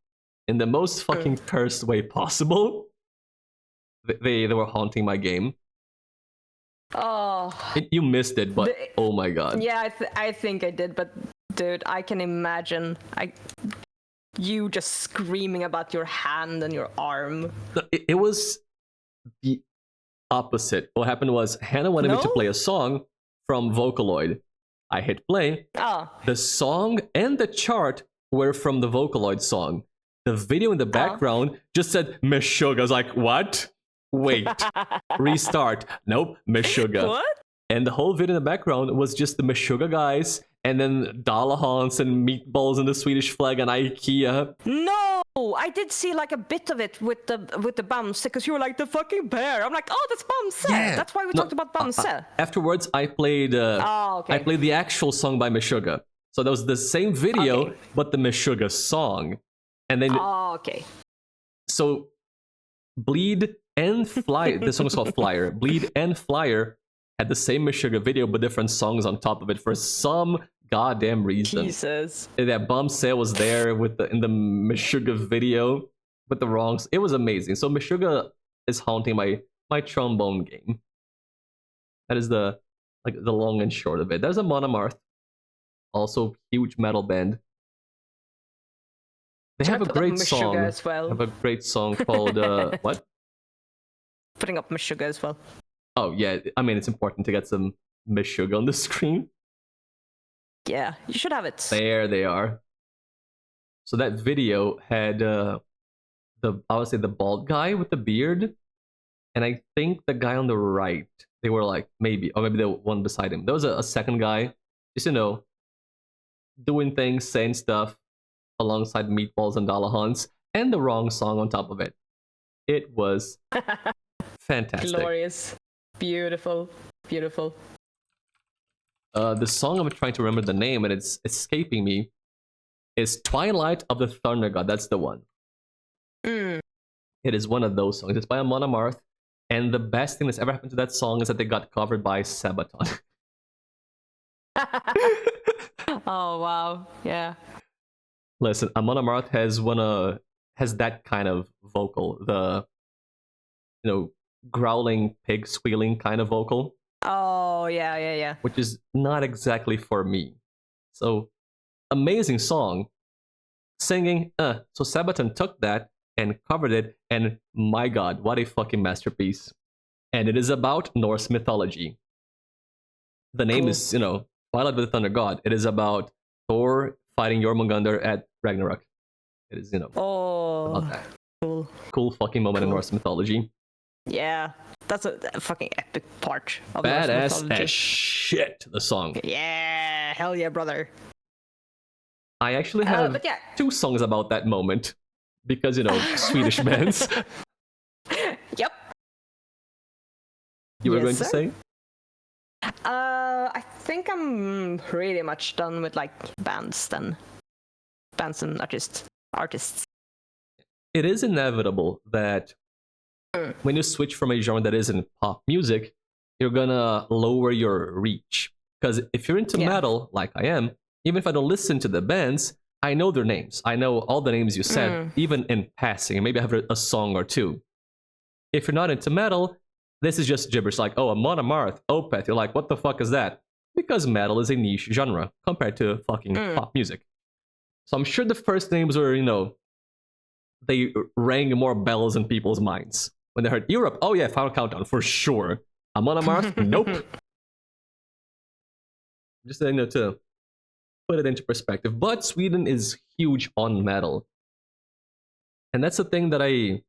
In the most fucking cursed way possible. They were haunting my game. Oh. You missed it, but oh my god. Yeah, I think I did, but dude, I can imagine you just screaming about your hand and your arm. It was the opposite. What happened was Hannah wanted me to play a song from Vocaloid. I hit play. Oh. The song and the chart were from the Vocaloid song. The video in the background just said Meshuggah. I was like, what? Wait. Restart. Nope. Meshuggah. What? And the whole video in the background was just the Meshuggah guys, and then Dalahans and meatballs and the Swedish flag and IKEA. No, I did see like a bit of it with the Bamse, because you were like the fucking bear. I'm like, oh, that's Bamse. Yeah. That's why we talked about Bamse. Afterwards, I played. I played the actual song by Meshuggah. So that was the same video, but the Meshuggah song, and then. Oh, okay. So, Bleed and Flyer. The song is called Flyer. Bleed and Flyer had the same Meshuggah video, but different songs on top of it for some goddamn reason. Jesus. That Bamse was there in the Meshuggah video with the wrongs. It was amazing. So Meshuggah is haunting my trombone game. That is the long and short of it. There's a Monomarth, also huge metal band. They have a great song. As well. They have a great song called what? Putting up Meshuggah as well. Oh yeah, I mean it's important to get some Meshuggah on the screen. Yeah, you should have it. There they are. So that video had I would say the bald guy with the beard, and I think the guy on the right. They were like maybe the one beside him. There was a second guy, just doing things, saying stuff alongside meatballs and Dalahans, and the wrong song on top of it. It was fantastic. Glorious. Beautiful. Beautiful. The song I'm trying to remember the name, and it's escaping me, is Twilight of the Thunder God. That's the one. It is one of those songs. It's by a Monomarth, and the best thing that's ever happened to that song is that they got covered by Sabaton. Oh, wow. Yeah. Listen, a Monomarth has that kind of vocal. The, growling pig squealing kind of vocal. Oh, yeah. Which is not exactly for me. So, amazing song. Singing, So Sabaton took that and covered it, and my god, what a fucking masterpiece. And it is about Norse mythology. The name is, Twilight of the Thunder God. It is about Thor fighting Jormungandr at Ragnarok. It is, about that. Cool fucking moment in Norse mythology. Yeah, that's a fucking epic part of badass as shit, the song. Yeah, hell yeah, brother. I actually have two songs about that moment because, Swedish bands. Yep. You were going to say? I think I'm pretty much done with bands and artists. It is inevitable that when you switch from a genre that isn't pop music, you're gonna lower your reach. Because if you're into metal, like I am, even if I don't listen to the bands, I know their names. I know all the names you said, even in passing, and maybe I have a song or two. If you're not into metal, this is just gibberish, like, oh, a Monomarth, Opeth. You're like, what the fuck is that? Because metal is a niche genre compared to fucking pop music. So I'm sure the first names were, they rang more bells in people's minds. When they heard Europe, oh yeah, Final Countdown, for sure. A Monomarth, nope. Just saying that too. put it into perspective. But Sweden is huge on metal. And that's the thing that I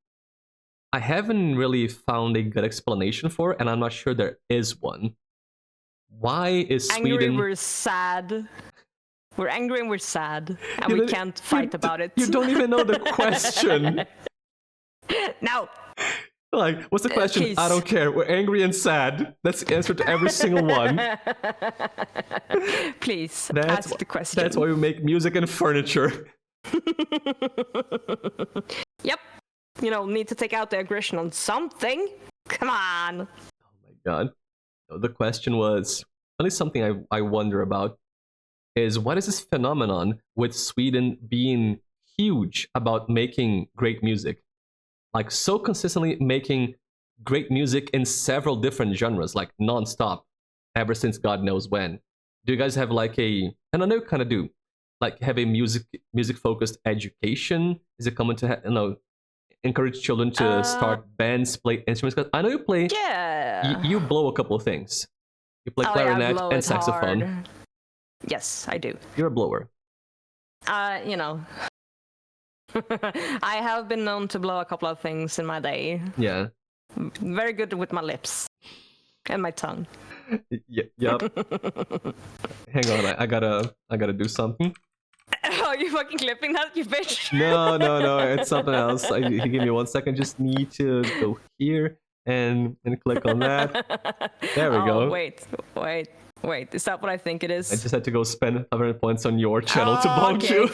haven't really found a good explanation for, and I'm not sure there is one. Why is Sweden... Angry, we're sad. We're angry and we're sad, and we can't fight about it. You don't even know the question. No. Like, what's the question? Please. I don't care. We're angry and sad. That's the answer to every single one. Please, ask the question. That's why we make music and furniture. Yep. Need to take out the aggression on something. Come on. Oh my god. No, the question was, at least something I wonder about, is what is this phenomenon with Sweden being huge about making great music? Like, so consistently making great music in several different genres, like non-stop, ever since God knows when. Do you guys have like and I know you kind of do, like have a music-focused education? Is it common to encourage children to start bands, play instruments? Because I know you play. Yeah. You blow a couple of things. You play clarinet and saxophone. Hard. Yes, I do. You're a blower. I have been known to blow a couple of things in my day. Yeah. Very good with my lips and my tongue. Yep. Hang on, I gotta do something. Oh, you fucking clipping that, you bitch? No, it's something else. You give me 1 second. Just need to go here and click on that. There we go. Wait, is that what I think it is? I just had to go spend 500 points on your channel to bonk you.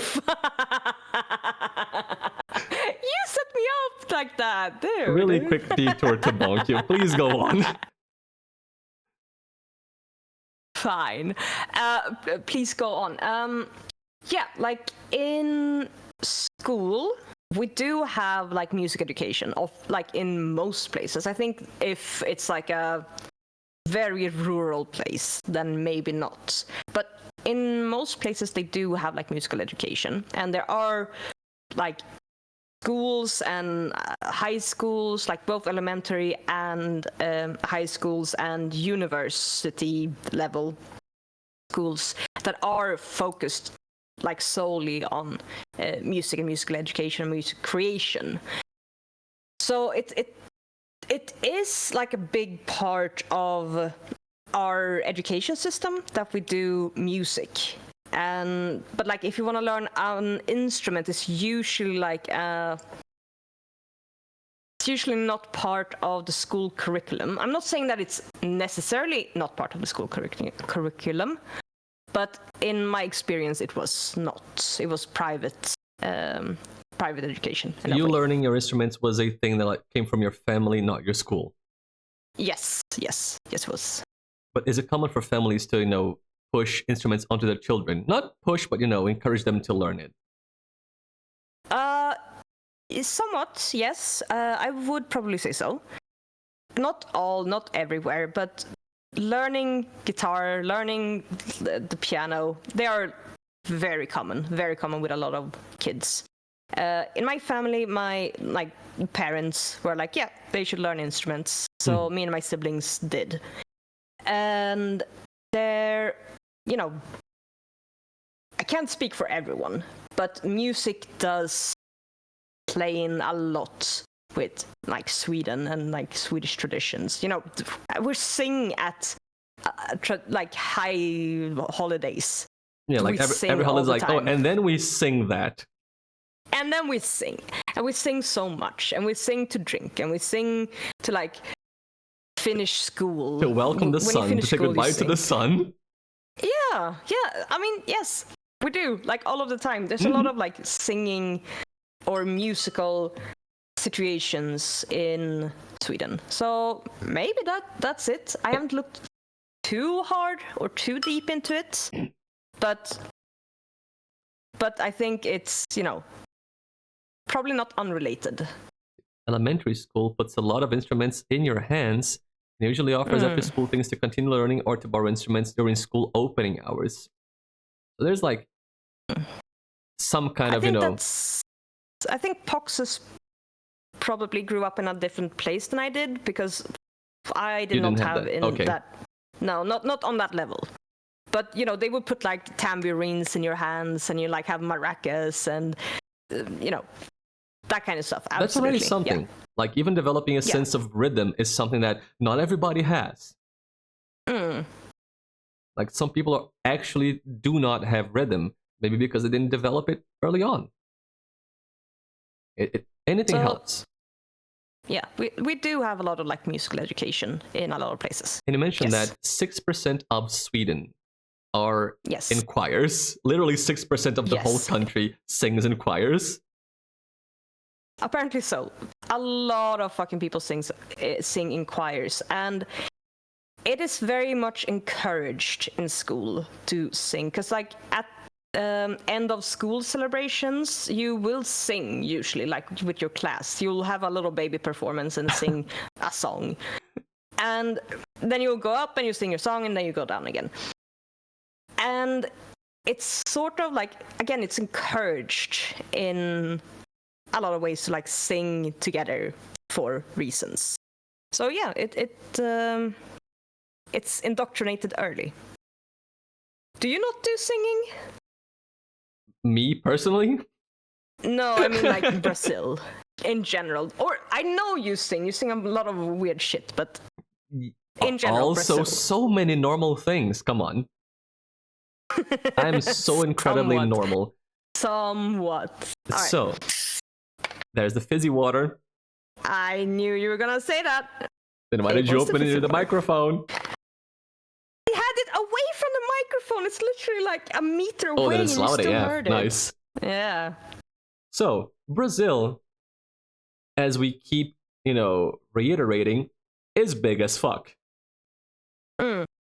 You set me up like that, dude. Really quick detour to bonk you. Please go on. Fine. Please go on. Yeah, like in school, we do have like music education in most places. I think if it's like a very rural place, then maybe not. But in most places, they do have like musical education, and there are like schools and high schools, like both elementary and high schools and university level schools that are focused like solely on music and musical education and music creation. So it is like a big part of our education system that we do music. But like if you want to learn an instrument, it's usually like it's usually not part of the school curriculum. I'm not saying that it's necessarily not part of the school curriculum, but in my experience, it was not. It was private education. You learning your instruments was a thing that came from your family, not your school. Yes, it was. But is it common for families to, push instruments onto their children? Not push, but encourage them to learn it. Somewhat, yes. I would probably say so. Not everywhere, but learning guitar, learning the piano, they are very common with a lot of kids. In my family, my parents were like, yeah, they should learn instruments. So me and my siblings did. And they're, I can't speak for everyone, but music does play in a lot with like Sweden and like Swedish traditions. We sing at high holidays. Yeah, like every holiday's like, oh, and then we sing that. And then we sing. And we sing so much. And we sing to drink. And we sing to like finish school. To welcome the sun. To say goodbye to the sun. Yeah. I mean, yes, we do. Like all of the time. There's a lot of like singing or musical situations in Sweden. So maybe that's it. I haven't looked too hard or too deep into it. But I think it's, probably not unrelated. Elementary school puts a lot of instruments in your hands and usually offers after school things to continue learning or to borrow instruments during school opening hours. So there's like some kind of, I think Poxuz probably grew up in a different place than I did, because I did not have that. No, not on that level. but they would put like tambourines in your hands, and you like have maracas and that kind of stuff. That's already Absolutely. something. Yeah. Like even developing a sense of rhythm is something that not everybody has. Like some people actually do not have rhythm, maybe because they didn't develop it early on. Anything helps. Yeah, we do have a lot of like musical education in a lot of places. And you mentioned that 6% of Sweden are in choirs. Literally 6% of the whole country sings in choirs. Apparently so. A lot of fucking people sing in choirs, and it is very much encouraged in school to sing, because like at end of school celebrations, you will sing usually, like with your class. You'll have a little baby performance and sing a song, and then you'll go up and you sing your song, and then you go down again. And it's sort of like, again, it's encouraged in a lot of ways to like sing together for reasons. So yeah, it's indoctrinated early. Do you not do singing? Me personally? No, I mean like Brazil in general. Or I know you sing a lot of weird shit, but in general, also Brazil. So many normal things. Come on. I'm so incredibly normal. Somewhat. So, there's the fizzy water. I knew you were gonna say that. Then why did you open it into the microphone? I had it away from the microphone. It's literally like a meter away. Oh, then it's loud. Yeah, heard it. Nice. Yeah. So, Brazil, as we keep, reiterating, is big as fuck.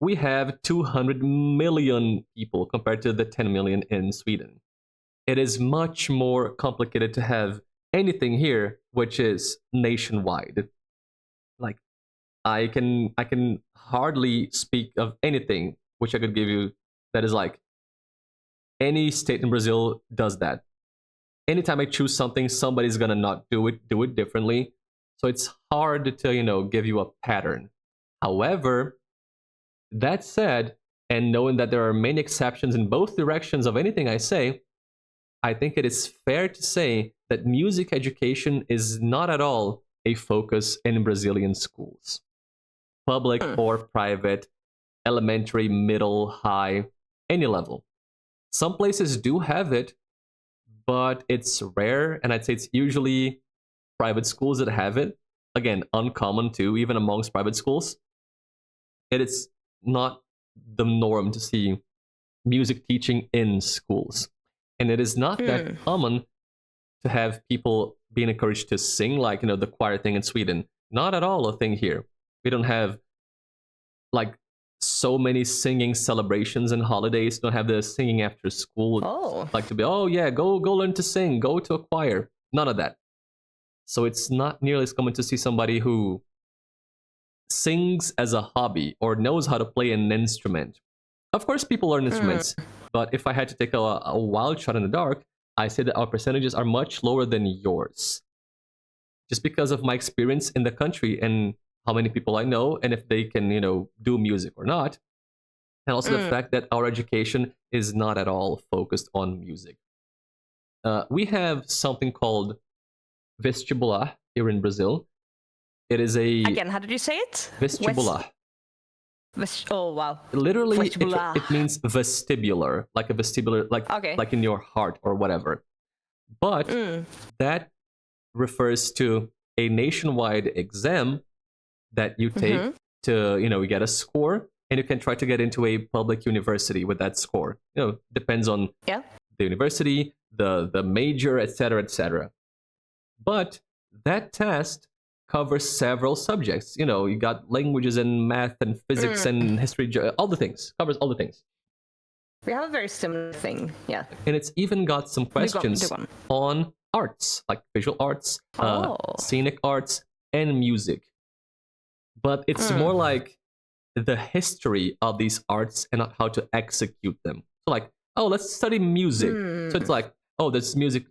We have 200 million people compared to the 10 million in Sweden. It is much more complicated to have anything here which is nationwide. Like, I can hardly speak of anything which I could give you that is like any state in Brazil does that. Anytime I choose something, somebody's gonna not do it differently. So it's hard to give you a pattern. However, that said, and knowing that there are many exceptions in both directions of anything I say, I think it is fair to say that music education is not at all a focus in Brazilian schools. Public or private, elementary, middle, high, any level. Some places do have it, but it's rare, and I'd say it's usually private schools that have it. Again, uncommon too, even amongst private schools. It is not the norm to see music teaching in schools. And it is not that common to have people being encouraged to sing, like, the choir thing in Sweden. Not at all a thing here. We don't have, like, so many singing celebrations and holidays. Don't have the singing after school. Like to be, oh yeah, go learn to sing, go to a choir. None of that. So it's not nearly as common to see somebody who sings as a hobby or knows how to play an instrument. Of course, people learn instruments, but if I had to take a wild shot in the dark, I say that our percentages are much lower than yours. Just because of my experience in the country and how many people I know, and if they can, do music or not. And also the fact that our education is not at all focused on music. We have something called vestibular here in Brazil. It is a... Again, how did you say it? Vestibular. Oh, wow. Literally, it means vestibular, like a vestibular, like in your heart or whatever. But that refers to a nationwide exam that you take to, you get a score, and you can try to get into a public university with that score. Depends on the university, the major, etc., etc. But that test covers several subjects. You got languages and math and physics and history, all the things. Covers all the things. We have a very similar thing, yeah. And it's even got some questions on arts, like visual arts, scenic arts, and music. But it's more like the history of these arts and not how to execute them. So like, oh, let's study music. So it's like, oh, there's music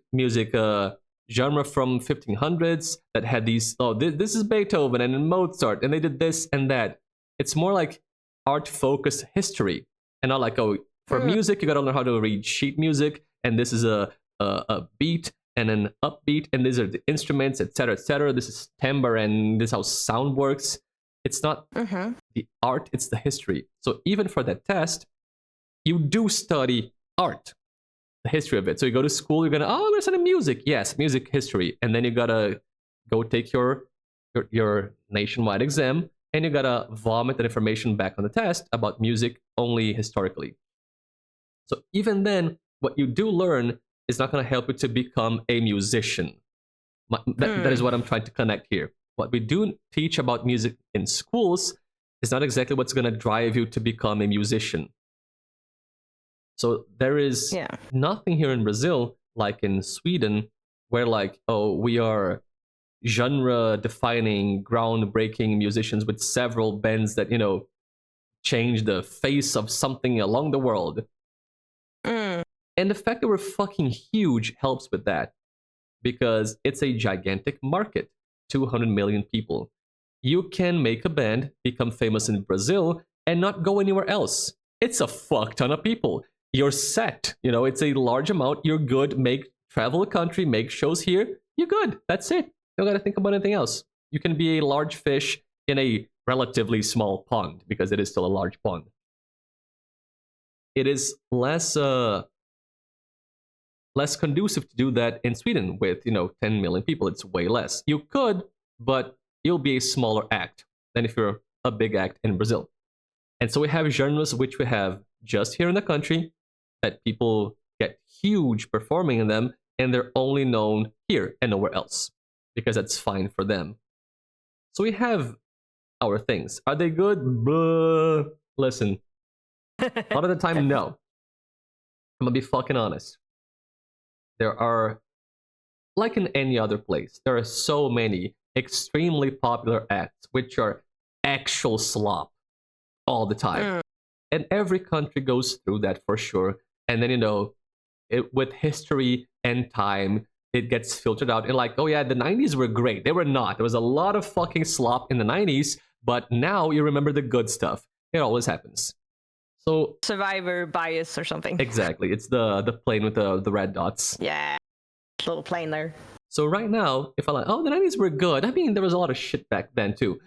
genre from 1500s that had these, this is Beethoven and Mozart, and they did this and that. It's more like art-focused history. And not like, oh, for music, you gotta learn how to read sheet music, and this is a beat and an upbeat, and these are the instruments, etc., etc. This is timbre, and this is how sound works. It's not the art, it's the history. So even for that test, you do study art, the history of it. So you go to school, you're gonna, oh, I'm gonna study music. Yes, music history. And then you gotta go take your nationwide exam, and you gotta vomit that information back on the test about music only historically. So even then, what you do learn is not gonna help you to become a musician. That is what I'm trying to connect here. What we do teach about music in schools is not exactly what's gonna drive you to become a musician. So there is nothing here in Brazil, like in Sweden, where like, oh, we are genre-defining, groundbreaking musicians with several bands that, you know, change the face of something along the world. And the fact that we're fucking huge helps with that, because it's a gigantic market, 200 million people. You can make a band, become famous in Brazil, and not go anywhere else. It's a fuck ton of people. You're set. You know, it's a large amount. You're good. Travel a country, make shows here. You're good. That's it. You don't got to think about anything else. You can be a large fish in a relatively small pond, because it is still a large pond. It is less conducive to do that in Sweden with, you know, 10 million people. It's way less. You could, but you'll be a smaller act than if you're a big act in Brazil. And so we have genres which we have just here in the country that people get huge performing in them, and they're only known here and nowhere else, because that's fine for them. So we have our things. Are they good? Listen, a lot of the time, no. I'm gonna be fucking honest. There are, like in any other place, there are so many extremely popular acts which are actual slop all the time. And every country goes through that for sure. And then, you know, with history and time, it gets filtered out. And like, oh yeah, the 90s were great. They were not. There was a lot of fucking slop in the 90s, but now you remember the good stuff. It always happens. So Survivor bias or something. Exactly. It's the plane with the red dots. Yeah. Little plane there. So right now, if I like, oh, the 90s were good. I mean, there was a lot of shit back then too.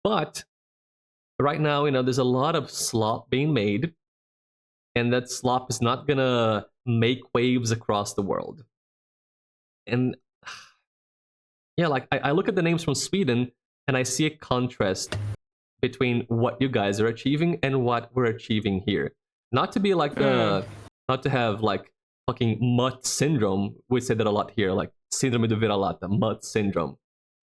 But right now, you know, there's a lot of slop being made, and that slop is not gonna make waves across the world. And yeah, like I look at the names from Sweden, and I see a contrast between what you guys are achieving and what we're achieving here. Not to be like not to have like fucking mutt syndrome. We say that a lot here, like síndrome do vira-lata, mutt syndrome.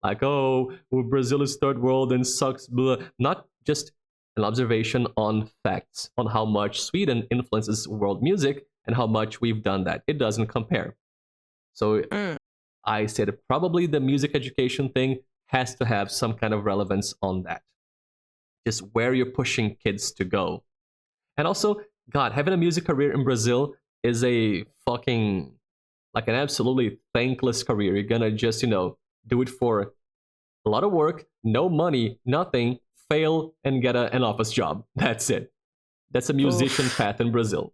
Like, oh, well, Brazil is third world and sucks, blah. Not just an observation on facts, on how much Sweden influences world music and how much we've done that. It doesn't compare. So I said probably the music education thing has to have some kind of relevance on that. Just where you're pushing kids to go. And also, God, having a music career in Brazil is a fucking, like an absolutely thankless career. You're gonna just, you know, do it for a lot of work, no money, nothing, fail, and get an office job. That's it. That's a musician path in Brazil.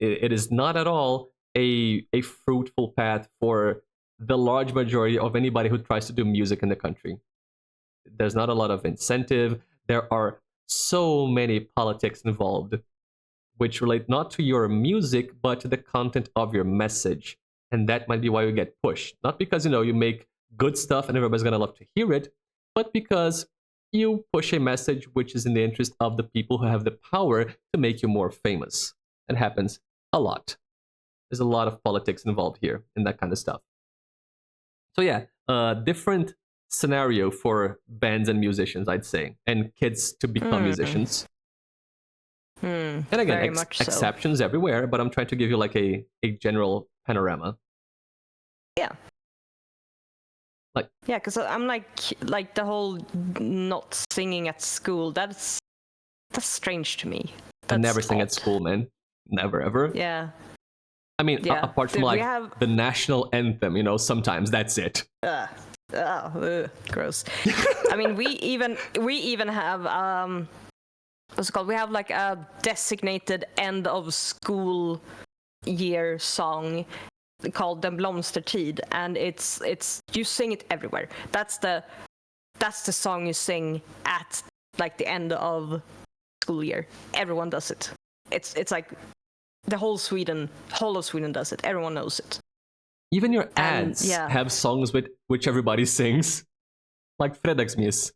It is not at all a fruitful path for the large majority of anybody who tries to do music in the country. There's not a lot of incentive. There are so many politics involved, which relate not to your music, but to the content of your message. And that might be why you get pushed. Not because, you know, you make good stuff and everybody's going to love to hear it, but because you push a message which is in the interest of the people who have the power to make you more famous. It happens a lot. There's a lot of politics involved here in that kind of stuff. So yeah, different scenario for bands and musicians, I'd say, and kids to become musicians. And again, exceptions everywhere, but I'm trying to give you like a general panorama. Yeah. Yeah, because I'm like the whole not singing at school. That's strange to me. I never sing at school, man. Never ever. Yeah. I mean, apart from the national anthem, you know, sometimes that's it. Gross. I mean, we even have what's it called? We have like a designated end of school year song called Den Blomstertid, and it's you sing it everywhere. That's the song you sing at like the end of school year. Everyone does it. It's like the whole of Sweden does it. Everyone knows it. Even your ads have songs with which everybody sings, like Fredagsmys.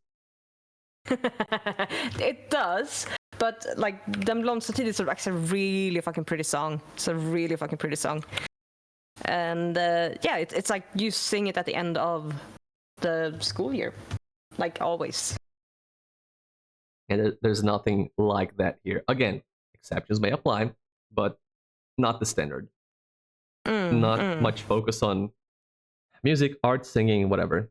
It does, but like Den Blomstertid is actually a really fucking pretty song. It's a really fucking pretty song. And it's like you sing it at the end of the school year, like always. And there's nothing like that here. Again, exceptions may apply, but not the standard. Not much focus on music, art, singing, whatever.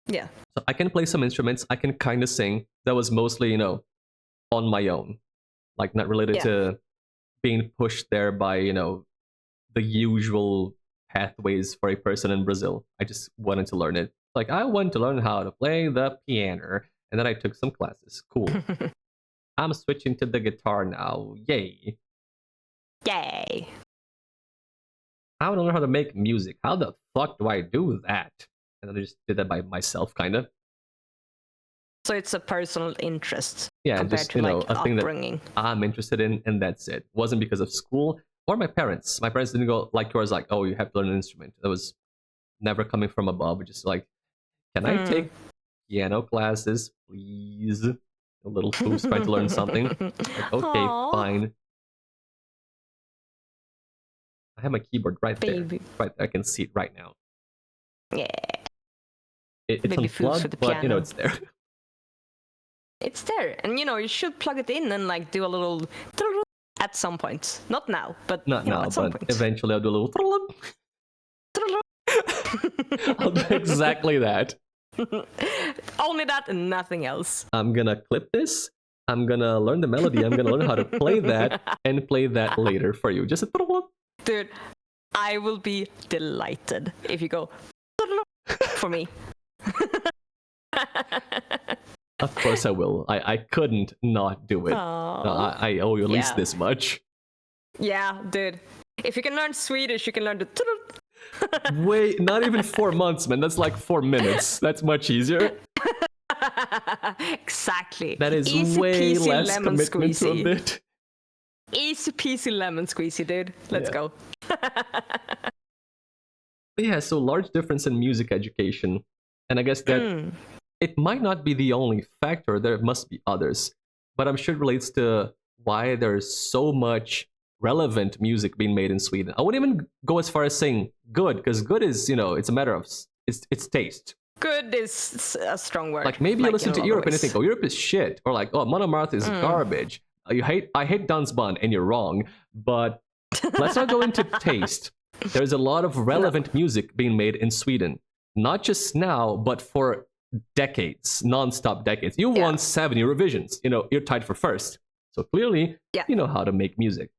Yeah. So I can play some instruments. I can kind of sing. That was mostly, on my own. Like, not related to being pushed there by, the usual pathways for a person in Brazil. I just wanted to learn it. Like, I wanted to learn how to play the piano. And then I took some classes. Cool. I'm switching to the guitar now. Yay. Yay. I want to learn how to make music. How the fuck do I do that? And then I just did that by myself, kind of. So it's a personal interest. Yeah, compared just, to, like, a thing upbringing. that I'm interested in, and that's it. Wasn't because of school or my parents. My parents didn't go like yours, like, oh, you have to learn an instrument. That was never coming from above. Just like, can I take piano classes, please? A little foofs trying to learn something. Like, okay, Aww. fine. I have my keyboard right Baby. there. Right there. I can see it right now. Yeah. It's Baby foofs for the unplugged, but piano. it's there. It's there, and you should plug it in and like do a little at some point. Not now, but Not now, at some but point. eventually I'll do a little. I'll do exactly that. Only that and nothing else. I'm gonna clip this. I'm gonna learn the melody. I'm gonna learn how to play that and play that later for you. Just a Dude, I will be delighted if you go for me. Of course I will. I couldn't not do it. I owe you at least this much. Yeah, dude. If you can learn Swedish, you can learn the... Wait, not even 4 months, man. That's like 4 minutes. That's much easier. Exactly. That is easy way peasy, less lemon commitment squeezy. to a bit. Easy peasy lemon squeezy, dude. Let's go. Yeah, so large difference in music education. And I guess that it might not be the only factor. There must be others. But I'm sure it relates to why there's so much relevant music being made in Sweden. I wouldn't even go as far as saying good, because good is, it's a matter of it's taste. Good is a strong word. Like maybe you listen to Europe and you think, oh, Europe is shit, or like, oh, Monomarth is garbage. I hate Dansband, and you're wrong. But let's not go into taste. There's a lot of relevant music being made in Sweden, not just now, but for decades, non-stop decades. You won 7 Eurovisions. You're tied for first. So clearly, you know how to make music.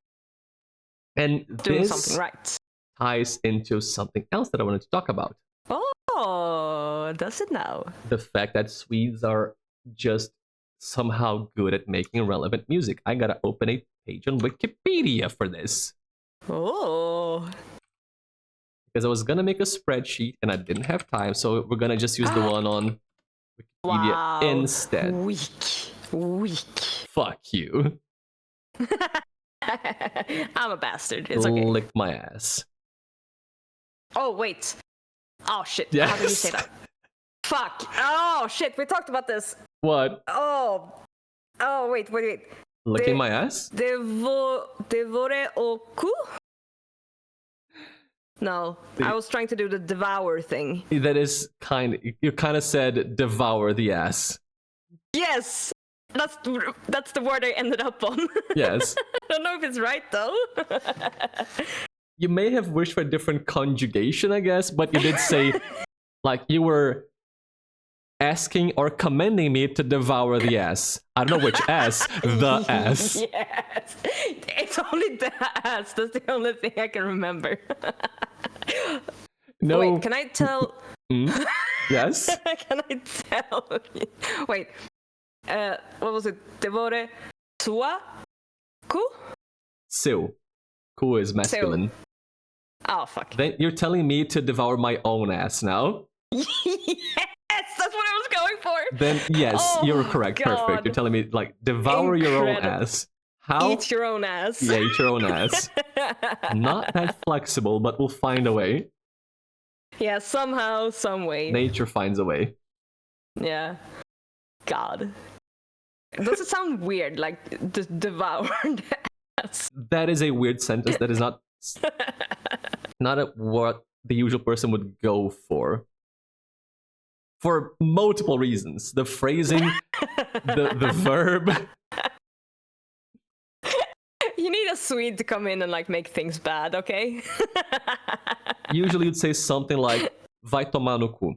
And doing this something right ties into something else that I wanted to talk about. Oh, does it now? The fact that Swedes are just somehow good at making relevant music. I gotta open a page on Wikipedia for this. Oh. Because I was gonna make a spreadsheet and I didn't have time, so we're gonna just use the one on Wikipedia instead. Weak. Fuck you. I'm a bastard. It's okay. Lick my ass. Oh, wait. Oh, shit. Yes. How did you say that? Fuck. Oh, shit. We talked about this. What? Oh, wait. Licking my ass? Devore oku? No, I was trying to do the devour thing. That is you kind of said devour the ass. Yes! That's the word I ended up on. Yes. I don't know if it's right, though. You may have wished for a different conjugation, I guess, but you did say, like, you were asking or commending me to devour the ass. I don't know which ass. The ass. Yes. It's only the ass. That's the only thing I can remember. No. Wait, can I tell... Yes? Can I tell... Wait. What was it? Det var det Sua? Ku? Sil. Ku is masculine. Oh, fuck. Then you're telling me to devour my own ass now? Yes, that's what I was going for. Then yes, you're correct. God. Perfect. You're telling me like devour your own Incredible. ass. How? Eat your own ass. Yeah, eat your own ass. Not that flexible, but we'll find a way. Yeah, somehow, some way. Nature finds a way. Yeah. God. Does it sound weird, like devoured ass? That is a weird sentence. That is not what the usual person would go for multiple reasons. The phrasing, the verb. You need a Swede to come in and like make things bad, okay? Usually you'd say something like vai tomar no cu,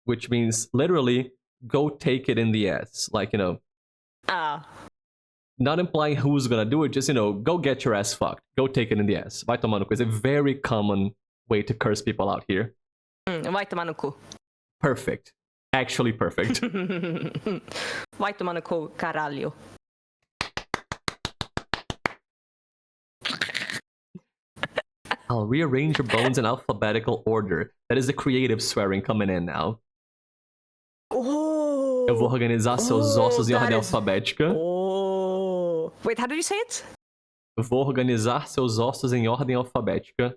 which means literally go take it in the ass. Like, not implying who's gonna do it, just, go get your ass fucked. Go take it in the ass. Vai tomar no cu is a very common way to curse people out here. Vai tomar no cu. Perfect. Actually perfect. Vai tomar no cu, caralho. I'll rearrange your bones in alphabetical order. That is the creative swearing coming in now. Oh. Eu vou organizar seus ossos em ordem alfabética. Oh. Wait, how did you say it? Eu vou organizar seus ossos em ordem alfabética.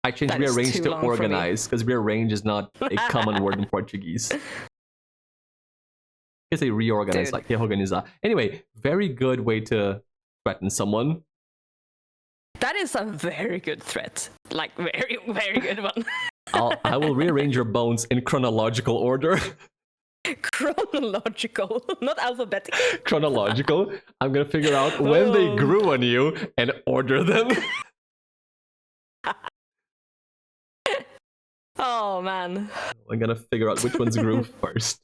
I changed That is rearrange too to long for me. organize, because rearrange is not a common word in Portuguese. It's a reorganize, Dude. like reorganizar. Anyway, very good way to threaten someone. That is a very good threat. Like, very, very good one. I will rearrange your bones in chronological order. Chronological, not alphabetical. Chronological. I'm gonna figure out when they grew on you and order them. Oh, man. I'm gonna figure out which ones grew first.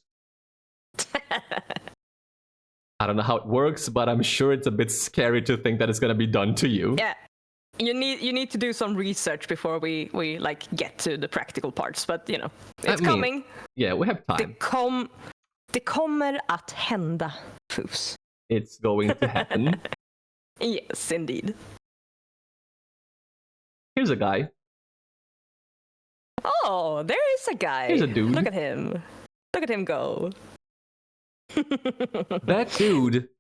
I don't know how it works, but I'm sure it's a bit scary to think that it's gonna be done to you. Yeah. You need to do some research before we like get to the practical parts, but it's coming. Yeah, we have time. Det kommer att hända, foofs. It's going to happen. Yes, indeed. Here's a guy. Oh, there is a guy. Here's a dude. Look at him. Look at him go. That dude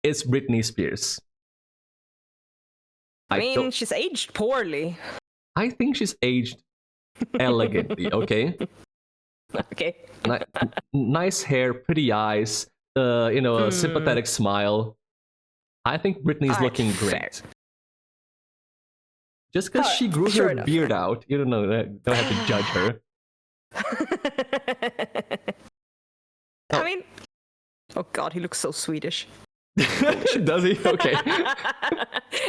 is Britney Spears. I mean, she's aged poorly. I think she's aged elegantly, okay? Okay. Nice hair, pretty eyes, a sympathetic smile. I think Britney's looking great. Fair. Just because she grew her beard out, you don't have to judge her. I mean, oh god, he looks so Swedish. Does he? Okay.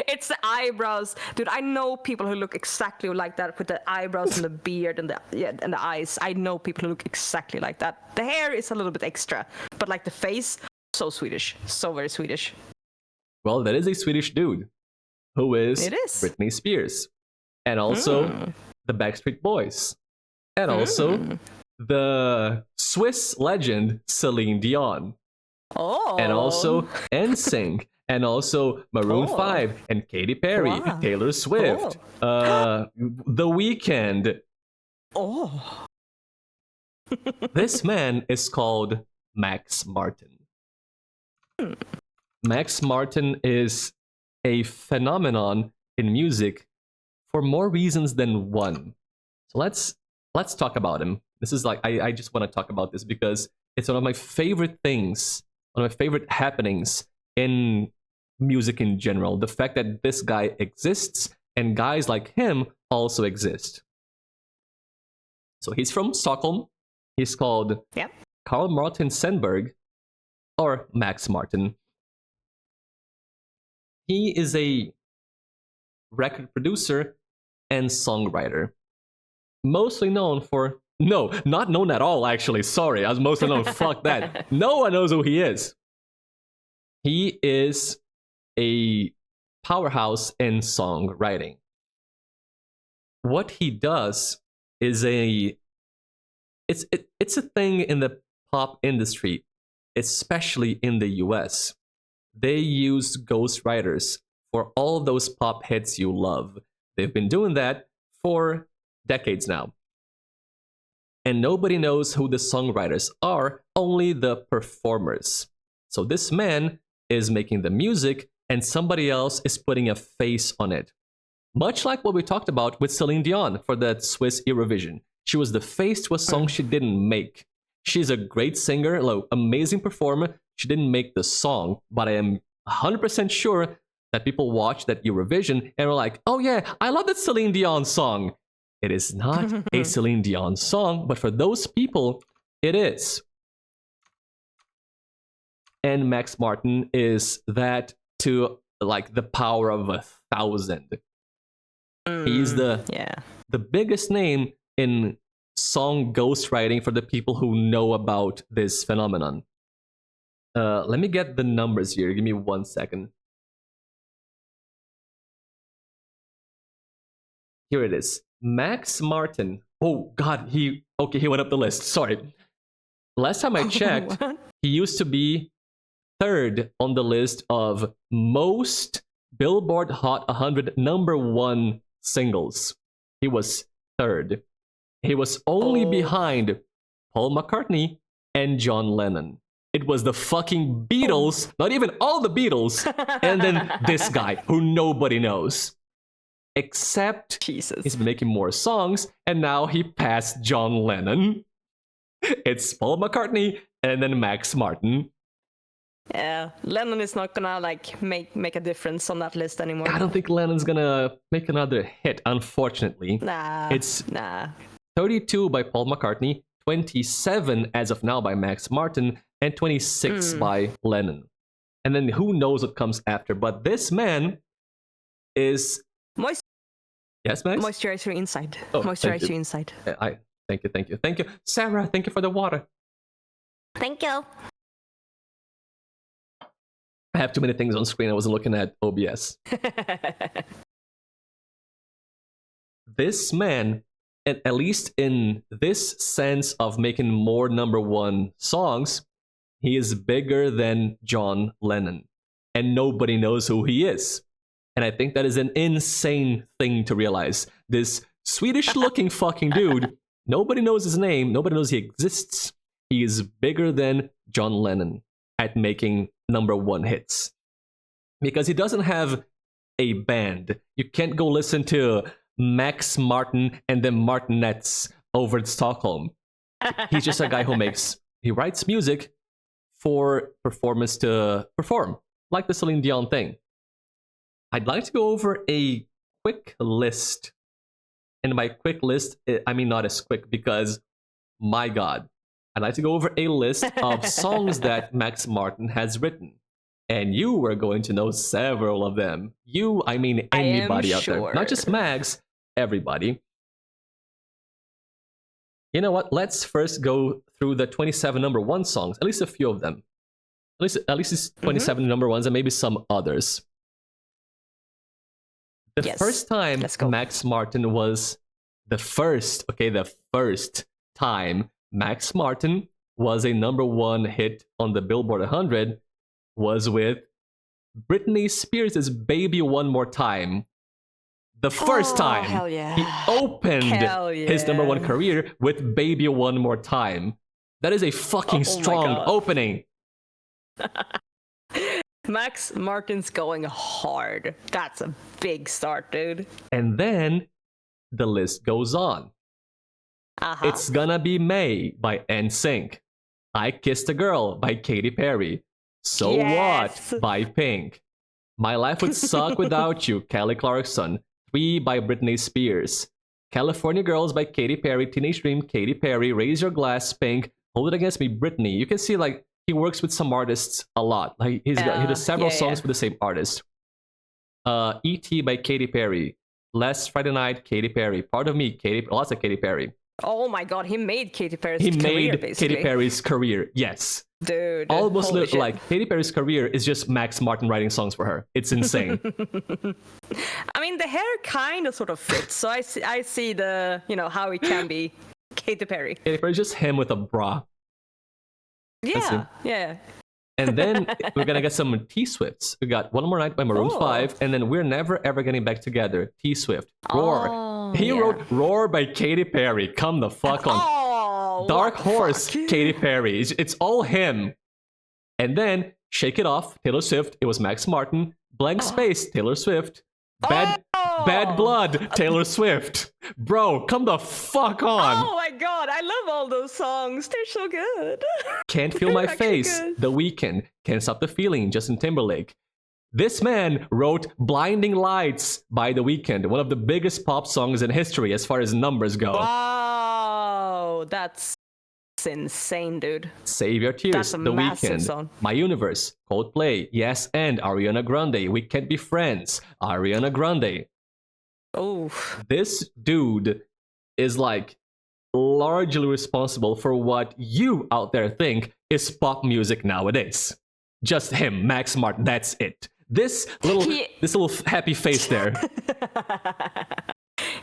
It's the eyebrows, dude. I know people who look exactly like that with the eyebrows and the beard and the eyes. I know people who look exactly like that. The hair is a little bit extra, but like the face, so Swedish, so very Swedish. Well, that is a Swedish dude who is Britney Spears, and also the Backstreet Boys, and also the Swiss legend Celine Dion. Oh. And also NSYNC, and also Maroon 5, and Katy Perry, Taylor Swift, The Weeknd. Oh. This man is called Max Martin. Max Martin is a phenomenon in music for more reasons than one. So let's talk about him. This is like, I just want to talk about this because it's one of my favorite things. One of my favorite happenings in music in general. The fact that this guy exists and guys like him also exist. So he's from Stockholm. He's called Carl Martin Sandberg, or Max Martin. He is a record producer and songwriter. Mostly known for... No, not known at all, actually. Sorry, I was mostly known. Fuck that. No one knows who he is. He is a powerhouse in songwriting. What he does is it's a thing in the pop industry especially in the US, they use ghostwriters for all those pop hits you love. They've been doing that for decades now. And nobody knows who the songwriters are, only the performers. So this man is making the music, and somebody else is putting a face on it. Much like what we talked about with Celine Dion for that Swiss Eurovision. She was the face to a song she didn't make. She's a great singer, amazing performer. She didn't make the song, but I am 100% sure that people watched that Eurovision and were like, oh yeah, I love that Celine Dion song. It is not a Celine Dion song, but for those people, it is. And Max Martin is that to like the power of 1,000. He's the biggest name in song ghostwriting for the people who know about this phenomenon. Let me get the numbers here. Give me 1 second. Here it is. Max Martin. Oh God, he went up the list. Sorry. Last time I checked, he used to be third on the list of most Billboard Hot 100 #1 singles. He was third. He was only behind Paul McCartney and John Lennon. It was the fucking Beatles, not even all the Beatles, and then this guy who nobody knows. Except Jesus. He's been making more songs, and now he passed John Lennon. It's Paul McCartney and then Max Martin. Yeah, Lennon is not gonna like make a difference on that list anymore. I don't think Lennon's gonna make another hit, unfortunately. It's 32 by Paul McCartney, 27 as of now by Max Martin, and 26 by Lennon. And then who knows what comes after, but this man is... Yes, Max? Moisturize your inside. Oh, Moisturize your inside. Thank you. Sarah, thank you for the water. Thank you. I have too many things on screen. I wasn't looking at OBS. This man, at least in this sense of making more #1 songs, he is bigger than John Lennon. And nobody knows who he is. And I think that is an insane thing to realize. This Swedish-looking fucking dude, nobody knows his name, nobody knows he exists. He is bigger than John Lennon at making #1 hits. Because he doesn't have a band. You can't go listen to Max Martin and the Martinettes over in Stockholm. He's just a guy who he writes music for performers to perform, like the Celine Dion thing. I'd like to go over a quick list. And by quick list, I mean not as quick because, my God, I'd like to go over a list of songs that Max Martin has written. And you are going to know several of them. You, I mean anybody out there. Not just Max, everybody. You know what? Let's first go through the 27 #1 songs. At least a few of them. At least it's 27 #1s and maybe some others. The first time Max Martin was the first time Max Martin was a #1 hit on the Billboard 100 was with Britney Spears' Baby One More Time. The first time he opened his #1 career with Baby One More Time. That is a fucking strong opening. Max Martin's going hard. That's a big start, dude. And then the list goes on. It's Gonna Be May by NSYNC. I Kissed a Girl by Katy Perry. So What by Pink. My Life Would Suck Without You, Kelly Clarkson. 3 by Britney Spears. California Girls by Katy Perry. Teenage Dream, Katy Perry. Raise Your Glass, Pink. Hold It Against Me, Britney. You can see he works with some artists a lot. He does several songs with the same artist. E.T. by Katy Perry. Last Friday Night, Katy Perry. Part of Me, lots of Katy Perry. Oh my God, he made Katy Perry's career, basically. Katy Perry's career, yes. Dude. Almost like Katy Perry's career is just Max Martin writing songs for her. It's insane. I mean, the hair kind of sort of fits, so I see the, how it can be Katy Perry. Katy Perry's just him with a bra. Yeah, yeah. And then we're gonna get some T-Swifts. We got One More Night by Maroon 5, and then We're Never Ever Getting Back Together, T-Swift. Roar. Oh, He yeah. wrote Roar by Katy Perry. Come the fuck on. Oh, Dark what the Horse, fuck? Katy Perry. It's all him. And then Shake It Off, Taylor Swift. It was Max Martin. Blank Space, Taylor Swift. Bad Blood, Taylor Swift. Bro, come the fuck on. Oh my god, I love all those songs. They're so good. Can't Feel My Face, The Weekend. Can't Stop the Feeling, Justin Timberlake. This man wrote Blinding Lights by The Weekend, one of the biggest pop songs in history as far as numbers go. Wow, that's insane, dude. Save Your Tears, That's a The massive Weekend. song. My Universe, Coldplay, Yes and Ariana Grande. We Can't Be Friends, Ariana Grande. Oh, This dude is like largely responsible for what you out there think is pop music nowadays. Just him, Max Martin, that's it. This little happy face there.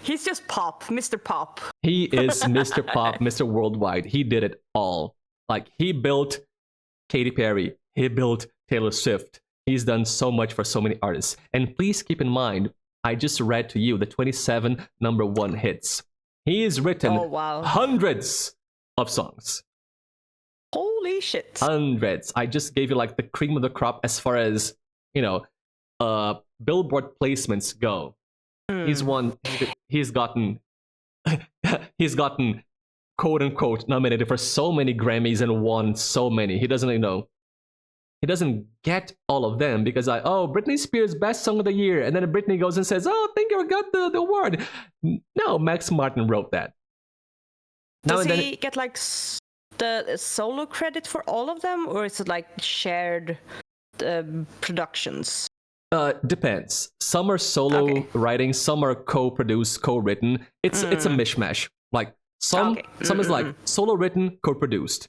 He's just pop, Mr. Pop. He is Mr. Pop, Mr. Worldwide. He did it all. Like, he built Katy Perry. He built Taylor Swift. He's done so much for so many artists. And please keep in mind, I just read to you the 27 #1 hits. He has written hundreds of songs. Holy shit. Hundreds. I just gave you like the cream of the crop as far as, Billboard placements go. He's gotten quote unquote nominated for so many Grammys and won so many. He doesn't get all of them because Britney Spears best song of the year, and then Britney goes and says, "Oh, thank you, I got the award." No, Max Martin wrote that. Does he get like the solo credit for all of them, or is it like shared productions? Depends. Some are solo writing, some are co-produced, co-written. It's a mishmash. Like some is like solo written, co-produced.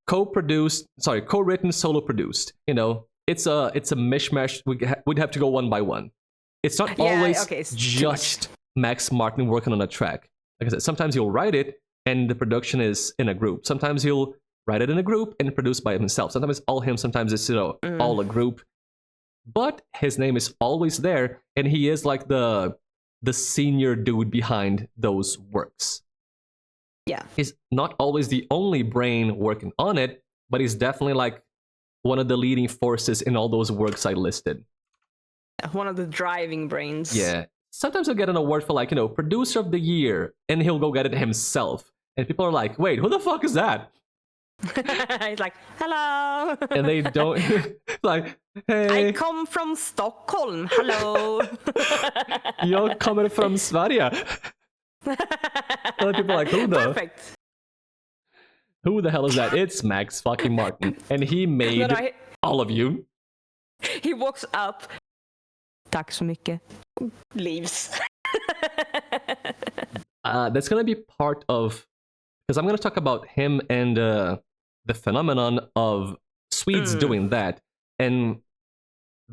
Co-written, solo produced. It's a mishmash. We'd have to go one by one. It's not always just Max Martin working on a track. Like I said, sometimes he'll write it and the production is in a group. Sometimes he'll write it in a group and produce by himself. Sometimes it's all him. Sometimes it's all a group. But his name is always there, and he is like the senior dude behind those works. Yeah. He's not always the only brain working on it, but he's definitely like one of the leading forces in all those works I listed. One of the driving brains. Yeah. Sometimes he'll get an award for producer of the year, and he'll go get it himself. And people are like, wait, who the fuck is that? He's like, hello. And they don't like, hey. I come from Stockholm. Hello. You're coming from Sverige. Other people are like, who the hell is that? It's Max fucking Martin. And he made all of you. He walks up. Tack så mycket. Leaves. That's gonna be part of, because I'm gonna talk about him and the phenomenon of Swedes doing that, and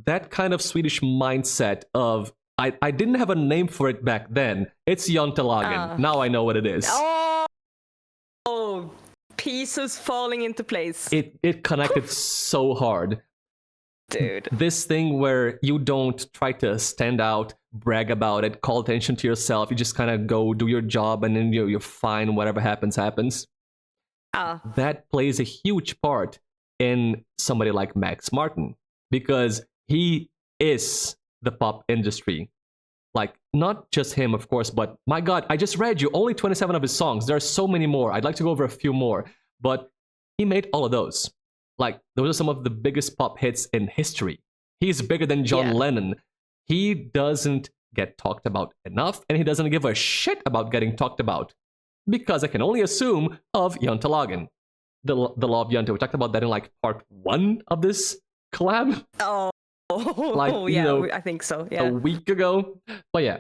that kind of Swedish mindset of I didn't have a name for it back then. It's Jantelagen. Now I know what it is. Oh, pieces falling into place. It connected so hard. Dude. This thing where you don't try to stand out, brag about it, call attention to yourself. You just kind of go do your job and then you're fine. Whatever happens, happens. That plays a huge part in somebody like Max Martin because he is the pop industry. Like, not just him, of course, but my God, I just read you only 27 of his songs. There are so many more. I'd like to go over a few more, but he made all of those. Like, those are some of the biggest pop hits in history. He's bigger than John Lennon. He doesn't get talked about enough, and he doesn't give a shit about getting talked about. Because I can only assume of Jantelagen. The Law of Jante. We talked about that in like part 1 of this collab. I think so. Yeah. A week ago. But yeah.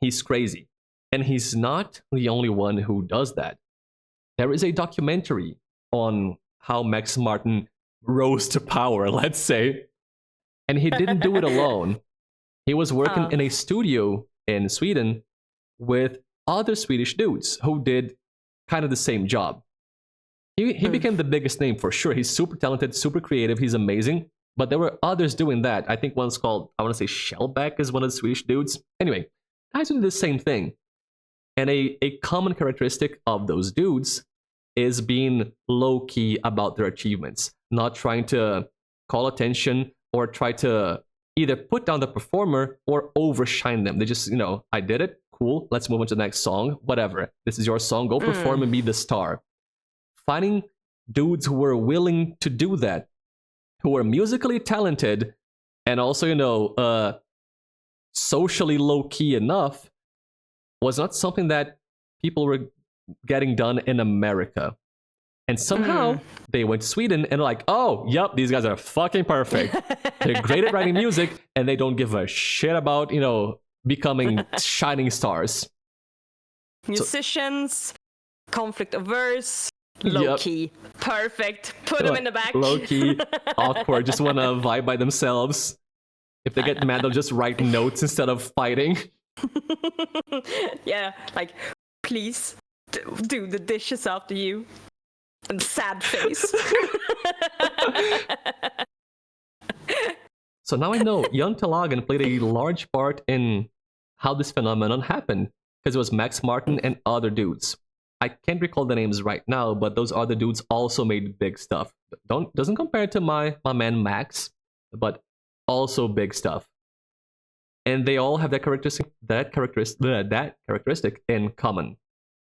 He's crazy. And he's not the only one who does that. There is a documentary on how Max Martin rose to power, let's say. And he didn't do it alone. He was working in a studio in Sweden with other Swedish dudes who did kind of the same job. He became the biggest name for sure. He's super talented, super creative. He's amazing. But there were others doing that. I think one's called, I want to say Shellback is one of the Swedish dudes. Anyway, guys do the same thing. And a common characteristic of those dudes is being low-key about their achievements, not trying to call attention or try to either put down the performer or overshine them. They just, I did it, cool, let's move on to the next song, whatever. This is your song, go perform and be the star. Finding dudes who were willing to do that, who were musically talented and also, socially low-key enough, was not something that people were getting done in America. And somehow they went to Sweden and like, oh, yep, these guys are fucking perfect. They're great at writing music and they don't give a shit about, becoming shining stars. Musicians, conflict averse, low key, perfect. Put them in the back. Low key, awkward, just want to vibe by themselves. If they get mad, they'll just write notes instead of fighting. Yeah, like, please do the dishes after you. And sad face. So now I know Jan Telagen played a large part in how this phenomenon happened, because it was Max Martin and other dudes. I can't recall the names right now, but those other dudes also made big stuff. Doesn't compare to my man Max, but also big stuff. And they all have that characteristic in common,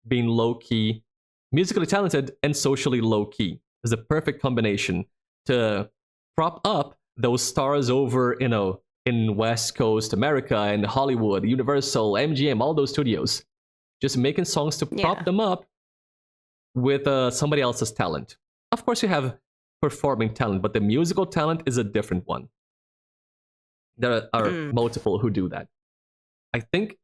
being low key, musically talented, and socially low-key. Is a perfect combination to prop up those stars over, in West Coast America and Hollywood, Universal, MGM, all those studios. Just making songs to prop them up with somebody else's talent. Of course, you have performing talent, but the musical talent is a different one. There are multiple who do that. I think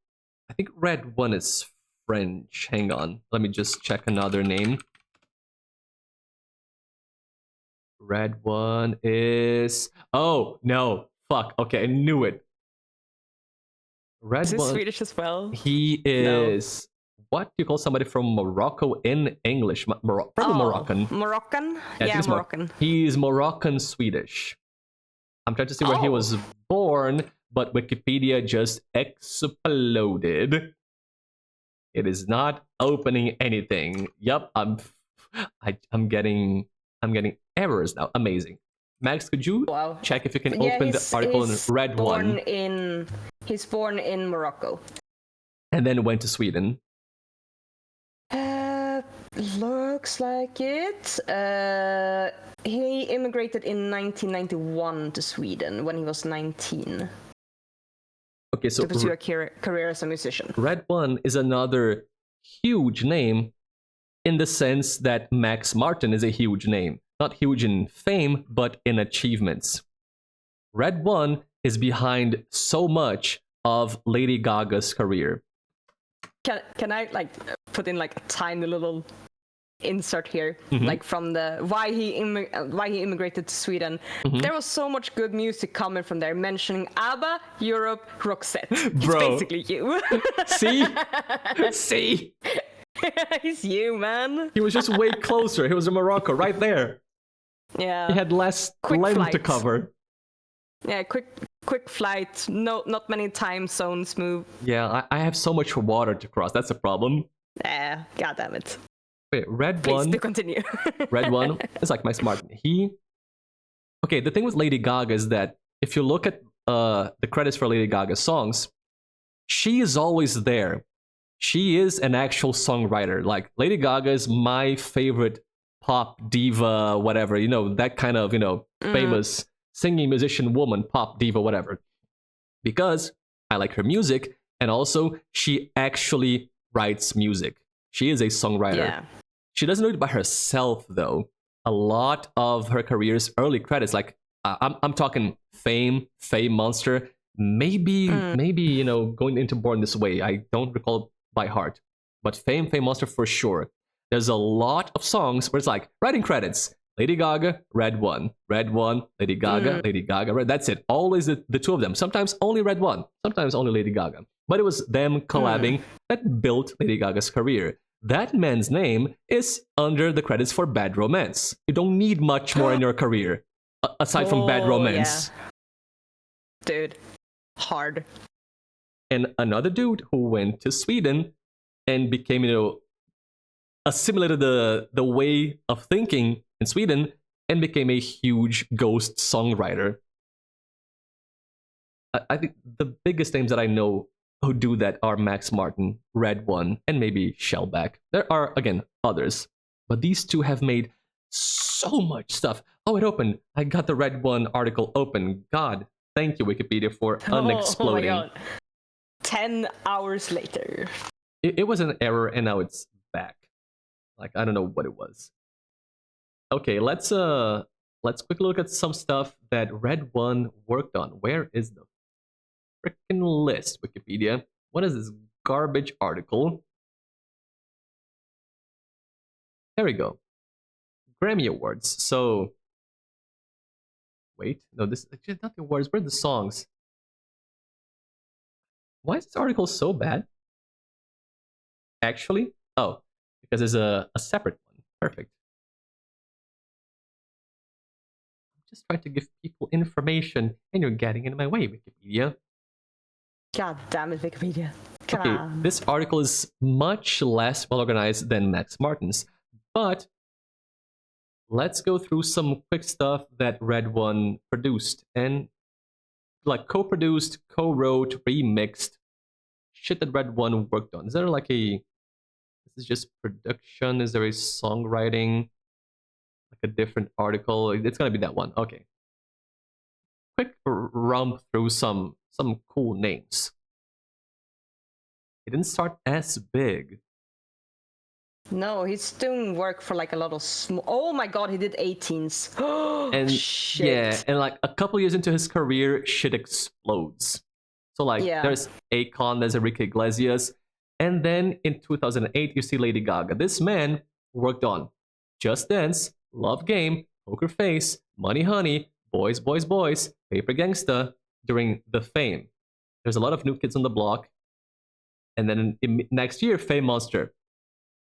Red One is French. Hang on. Let me just check another name. Red One is... Oh, no. Fuck. Okay, I knew it. Red Is he One... Swedish as well? He is... No. What do you call somebody from Morocco in English? Probably Moroccan. Moroccan? Yeah, Moroccan. He's Moroccan Swedish. I'm trying to see where he was born, but Wikipedia just exploded. It is not opening anything. Yep, I'm getting errors now. Amazing. Max, could you check if you can open the article in Red One? He's born in Morocco. And then went to Sweden. Looks like it. He immigrated in 1991 to Sweden when he was 19. Okay, so to pursue a career as a musician. Red One is another huge name in the sense that Max Martin is a huge name. Not huge in fame, but in achievements. Red One is behind so much of Lady Gaga's career. Can I put in a tiny little insert here, from the why he immigrated to Sweden? There was so much good music coming from there, mentioning ABBA, Europe, Roxette. Bro. It's basically you. See? He's you, man. He was just way closer. He was in Morocco, right there. Yeah. He had less land to cover. Yeah, quick flight. No, not many time zones move. Yeah, I have so much water to cross. That's a problem. God damn it. Wait, Red Please One. do continue. Red One is like Max Martin. Okay, the thing with Lady Gaga is that if you look at the credits for Lady Gaga's songs, she is always there. She is an actual songwriter. Like, Lady Gaga is my favorite pop diva, whatever, that kind of, famous singing musician woman, pop diva, whatever. Because I like her music, and also she actually writes music. She is a songwriter. Yeah. She doesn't do it by herself, though. A lot of her career's early credits, like I'm talking Fame Monster, maybe going into Born This Way. I don't recall by heart, but Fame Monster for sure. There's a lot of songs where it's like writing credits. Lady Gaga, Red One, Lady Gaga, Lady Gaga, Red. That's it. Always the two of them. Sometimes only Red One, sometimes only Lady Gaga. But it was them collabing that built Lady Gaga's career. that man's name is under the credits for Bad Romance. You don't need much more in your career aside from Bad Romance. Yeah. Dude, hard. And another dude who went to Sweden and became, assimilated the way of thinking in Sweden and became a huge ghost songwriter. I think the biggest names that I know who do that are Max Martin, Red One, and maybe Shellback. There are, again, others. But these two have made so much stuff. Oh, it opened. I got the Red One article open. God, thank you, Wikipedia, for unexploding. Oh my God. 10 hours later. It was an error, and now it's back. Like, I don't know what it was. Okay, let's quickly look at some stuff that Red One worked on. Where is the freaking list, Wikipedia? What is this garbage article? There we go. Grammy Awards. So, wait, no, this is not the awards. Where are the songs? Why is this article so bad? Actually, oh, because there's a separate one. Perfect. I'm just trying to give people information, and you're getting in my way, Wikipedia. God damn it, Wikipedia. Come Okay, on. this article is much less well organized than Max Martin's, but let's go through some quick stuff that Red One produced and like co-produced, co-wrote, remixed shit that Red One worked on. Is there like this is just production? Is there a songwriting? Like a different article? It's gonna be that one. Okay. Quick romp through some cool names. It didn't start as big. No, he's doing work for like a lot of small. Oh my God, he did 18s. And shit. yeah, and like a couple years into his career, shit explodes. So like there's Akon, there's Enrique Iglesias, and then in 2008 you see Lady Gaga. This man worked on Just Dance, Love Game, Poker Face, Money Honey, Boys Boys Boys, Paper Gangsta during the Fame. There's a lot of New Kids on the Block, and then next year Fame Monster.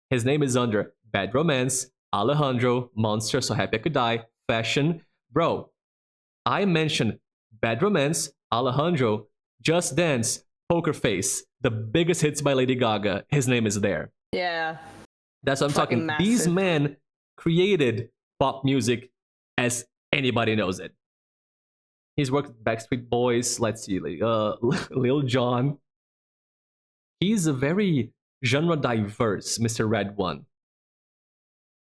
His name is under Bad Romance, Alejandro, Monster, So Happy I Could Die, Fashion. Bro, I mentioned Bad Romance, Alejandro, Just Dance, Poker Face, the biggest hits by Lady Gaga. His name is there. Yeah. That's what I'm talking. Massive. These men created pop music as anybody knows it. He's worked with Backstreet Boys, let's see, Lil Jon. He's a very genre diverse, Mr. Red One.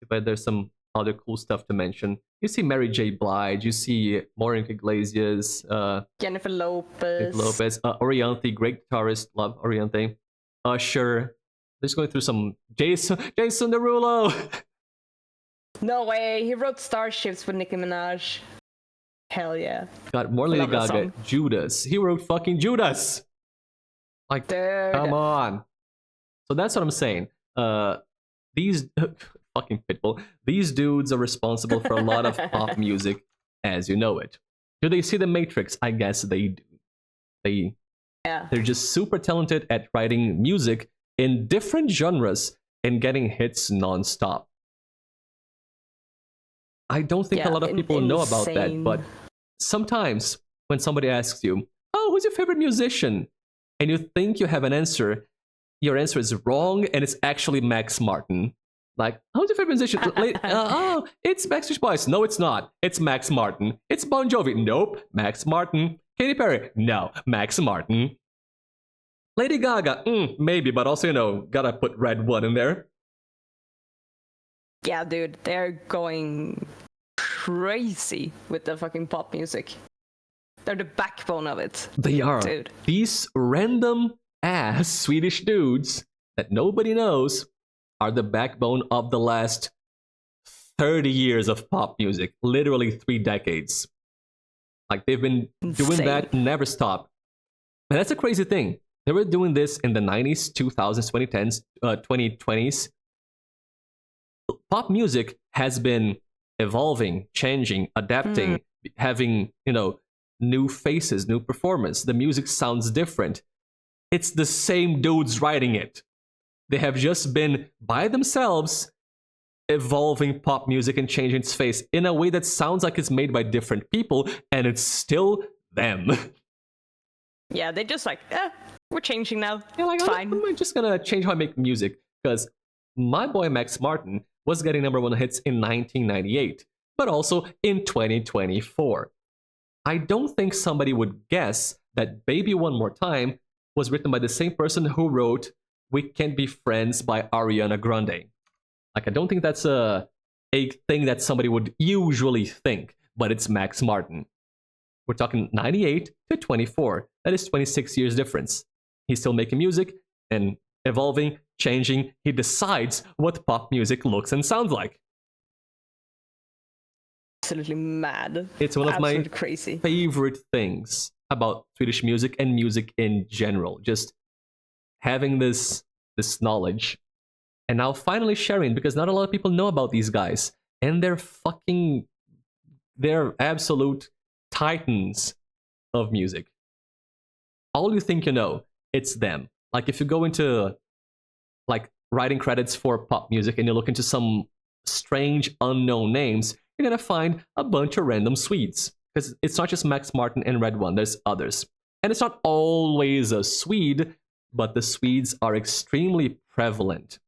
But there's some other cool stuff to mention. You see Mary J. Blige, you see Maureen Iglesias, Jennifer Lopez. Orianthi, great guitarist, love Orianthi. Usher. Just going through some Jason Derulo. No way, he wrote Starships with Nicki Minaj. Hell yeah. Got more Lady Love that Gaga. song. Judas. He wrote fucking Judas. Like, Dude. come on. So that's what I'm saying. These fucking Pitbull. These dudes are responsible for a lot of pop music as you know it. Do they see The Matrix? I guess they do. They're just super talented at writing music in different genres and getting hits nonstop. I don't think a lot of people know about that, but sometimes when somebody asks you, oh, who's your favorite musician? And you think you have an answer, your answer is wrong, and it's actually Max Martin. Like, who's your favorite musician? Oh, it's Backstreet Boys. No, it's not. It's Max Martin. It's Bon Jovi. Nope, Max Martin. Katy Perry. No, Max Martin. Lady Gaga. Maybe, but also, gotta put Red One in there. Yeah, dude, they're going crazy with the fucking pop music. They're the backbone of it. They are. Dude. These random ass Swedish dudes that nobody knows are the backbone of the last 30 years of pop music. Literally 3 decades. Like, they've been doing that, never stop. And that's a crazy thing. They were doing this in the 90s, 2000s, 2010s, 2020s. Pop music has been evolving, changing, adapting, having, new faces, new performance. The music sounds different. It's the same dudes writing it. They have just been, by themselves, evolving pop music and changing its face in a way that sounds like it's made by different people, and it's still them. Yeah, they just like, we're changing now. Yeah, like, It's fine. I'm just gonna change how I make music, because my boy Max Martin was getting #1 hits in 1998, but also in 2024. I don't think somebody would guess that Baby One More Time was written by the same person who wrote We Can't Be Friends by Ariana Grande. Like, I don't think that's a thing that somebody would usually think, but it's Max Martin. We're talking 98 to 24. That is 26 years difference. He's still making music and evolving, changing. He decides what pop music looks and sounds like. Absolutely mad. It's one of Absolutely my crazy favorite things about Swedish music and music in general. Just having this knowledge. And now finally sharing, because not a lot of people know about these guys. And they're absolute titans of music. All you think you know, it's them. Like, if you go into like writing credits for pop music and you look into some strange unknown names, you're gonna find a bunch of random Swedes. Because it's not just Max Martin and Red One, there's others. And it's not always a Swede, but the Swedes are extremely prevalent.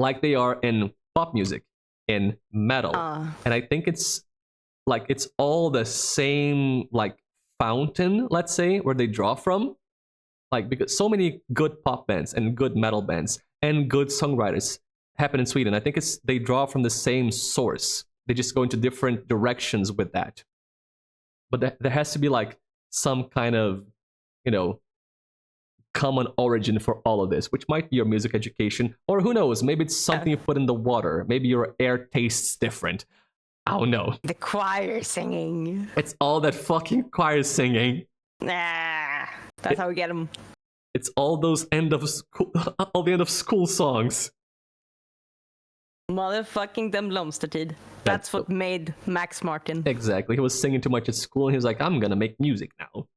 Like they are in pop music, in metal. And I think it's all the same like fountain, let's say, where they draw from. Like, because so many good pop bands and good metal bands and good songwriters happen in Sweden. I think they draw from the same source. They just go into different directions with that. But there has to be like some kind of, common origin for all of this, which might be your music education, or who knows, maybe it's something you put in the water. Maybe your air tastes different. I don't know. The choir singing. It's all that fucking choir singing. Nah, that's how we get them. It's all those end of school songs. Motherfucking dem blomstertid. That's what made Max Martin. Exactly. He was singing too much at school and he was like, I'm gonna make music now.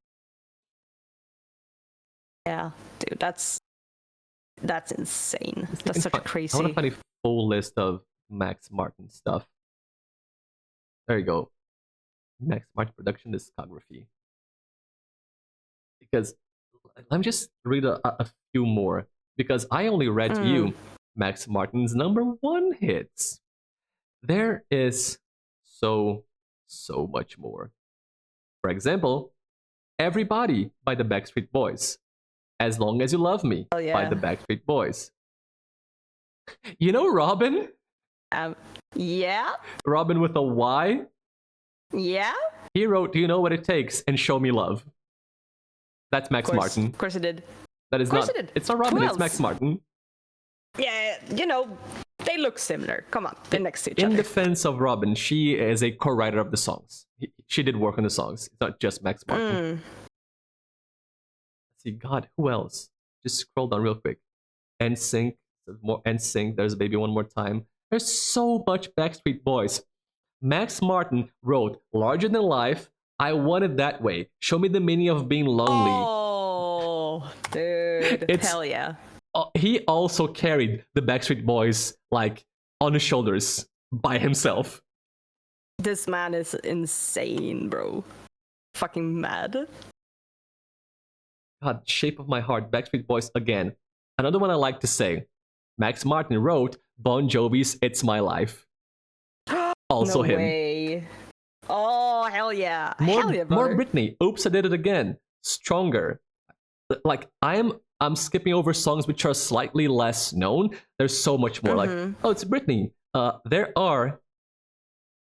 Yeah, dude, that's insane. That's such a crazy. I want to find a full list of Max Martin stuff. There you go. Max Martin production discography. Because let me just read a few more. Because I only read to you Max Martin's #1 hits. There is so much more. For example, Everybody by the Backstreet Boys. As Long As You Love Me by the Backstreet Boys. You know Robin? Yeah. Robin with a Y? Yeah. He wrote Do You Know What It Takes and Show Me Love. That's Max Martin. Of course it did. That is not. It's not Robin, it's Max Martin. Yeah, they look similar. Come on, they're next to each other. In defense of Robin, she is a co-writer of the songs. She did work on the songs. It's not just Max Martin. Let's see, God, who else? Just scroll down real quick. NSYNC, more NSYNC. There's Baby One More Time. There's so much Backstreet Boys. Max Martin wrote Larger Than Life, I Want It That Way, Show Me the Meaning of Being Lonely. Oh, dude. Hell yeah. He also carried the Backstreet Boys like on his shoulders by himself. This man is insane, bro. Fucking mad. God, Shape of My Heart, Backstreet Boys again. Another one I like to say. Max Martin wrote Bon Jovi's It's My Life. Also no him. Way. Oh, hell yeah. More brother. Britney. Oops, I Did It Again. Stronger. Like, I'm skipping over songs which are slightly less known. There's so much more. Like, it's Britney. There are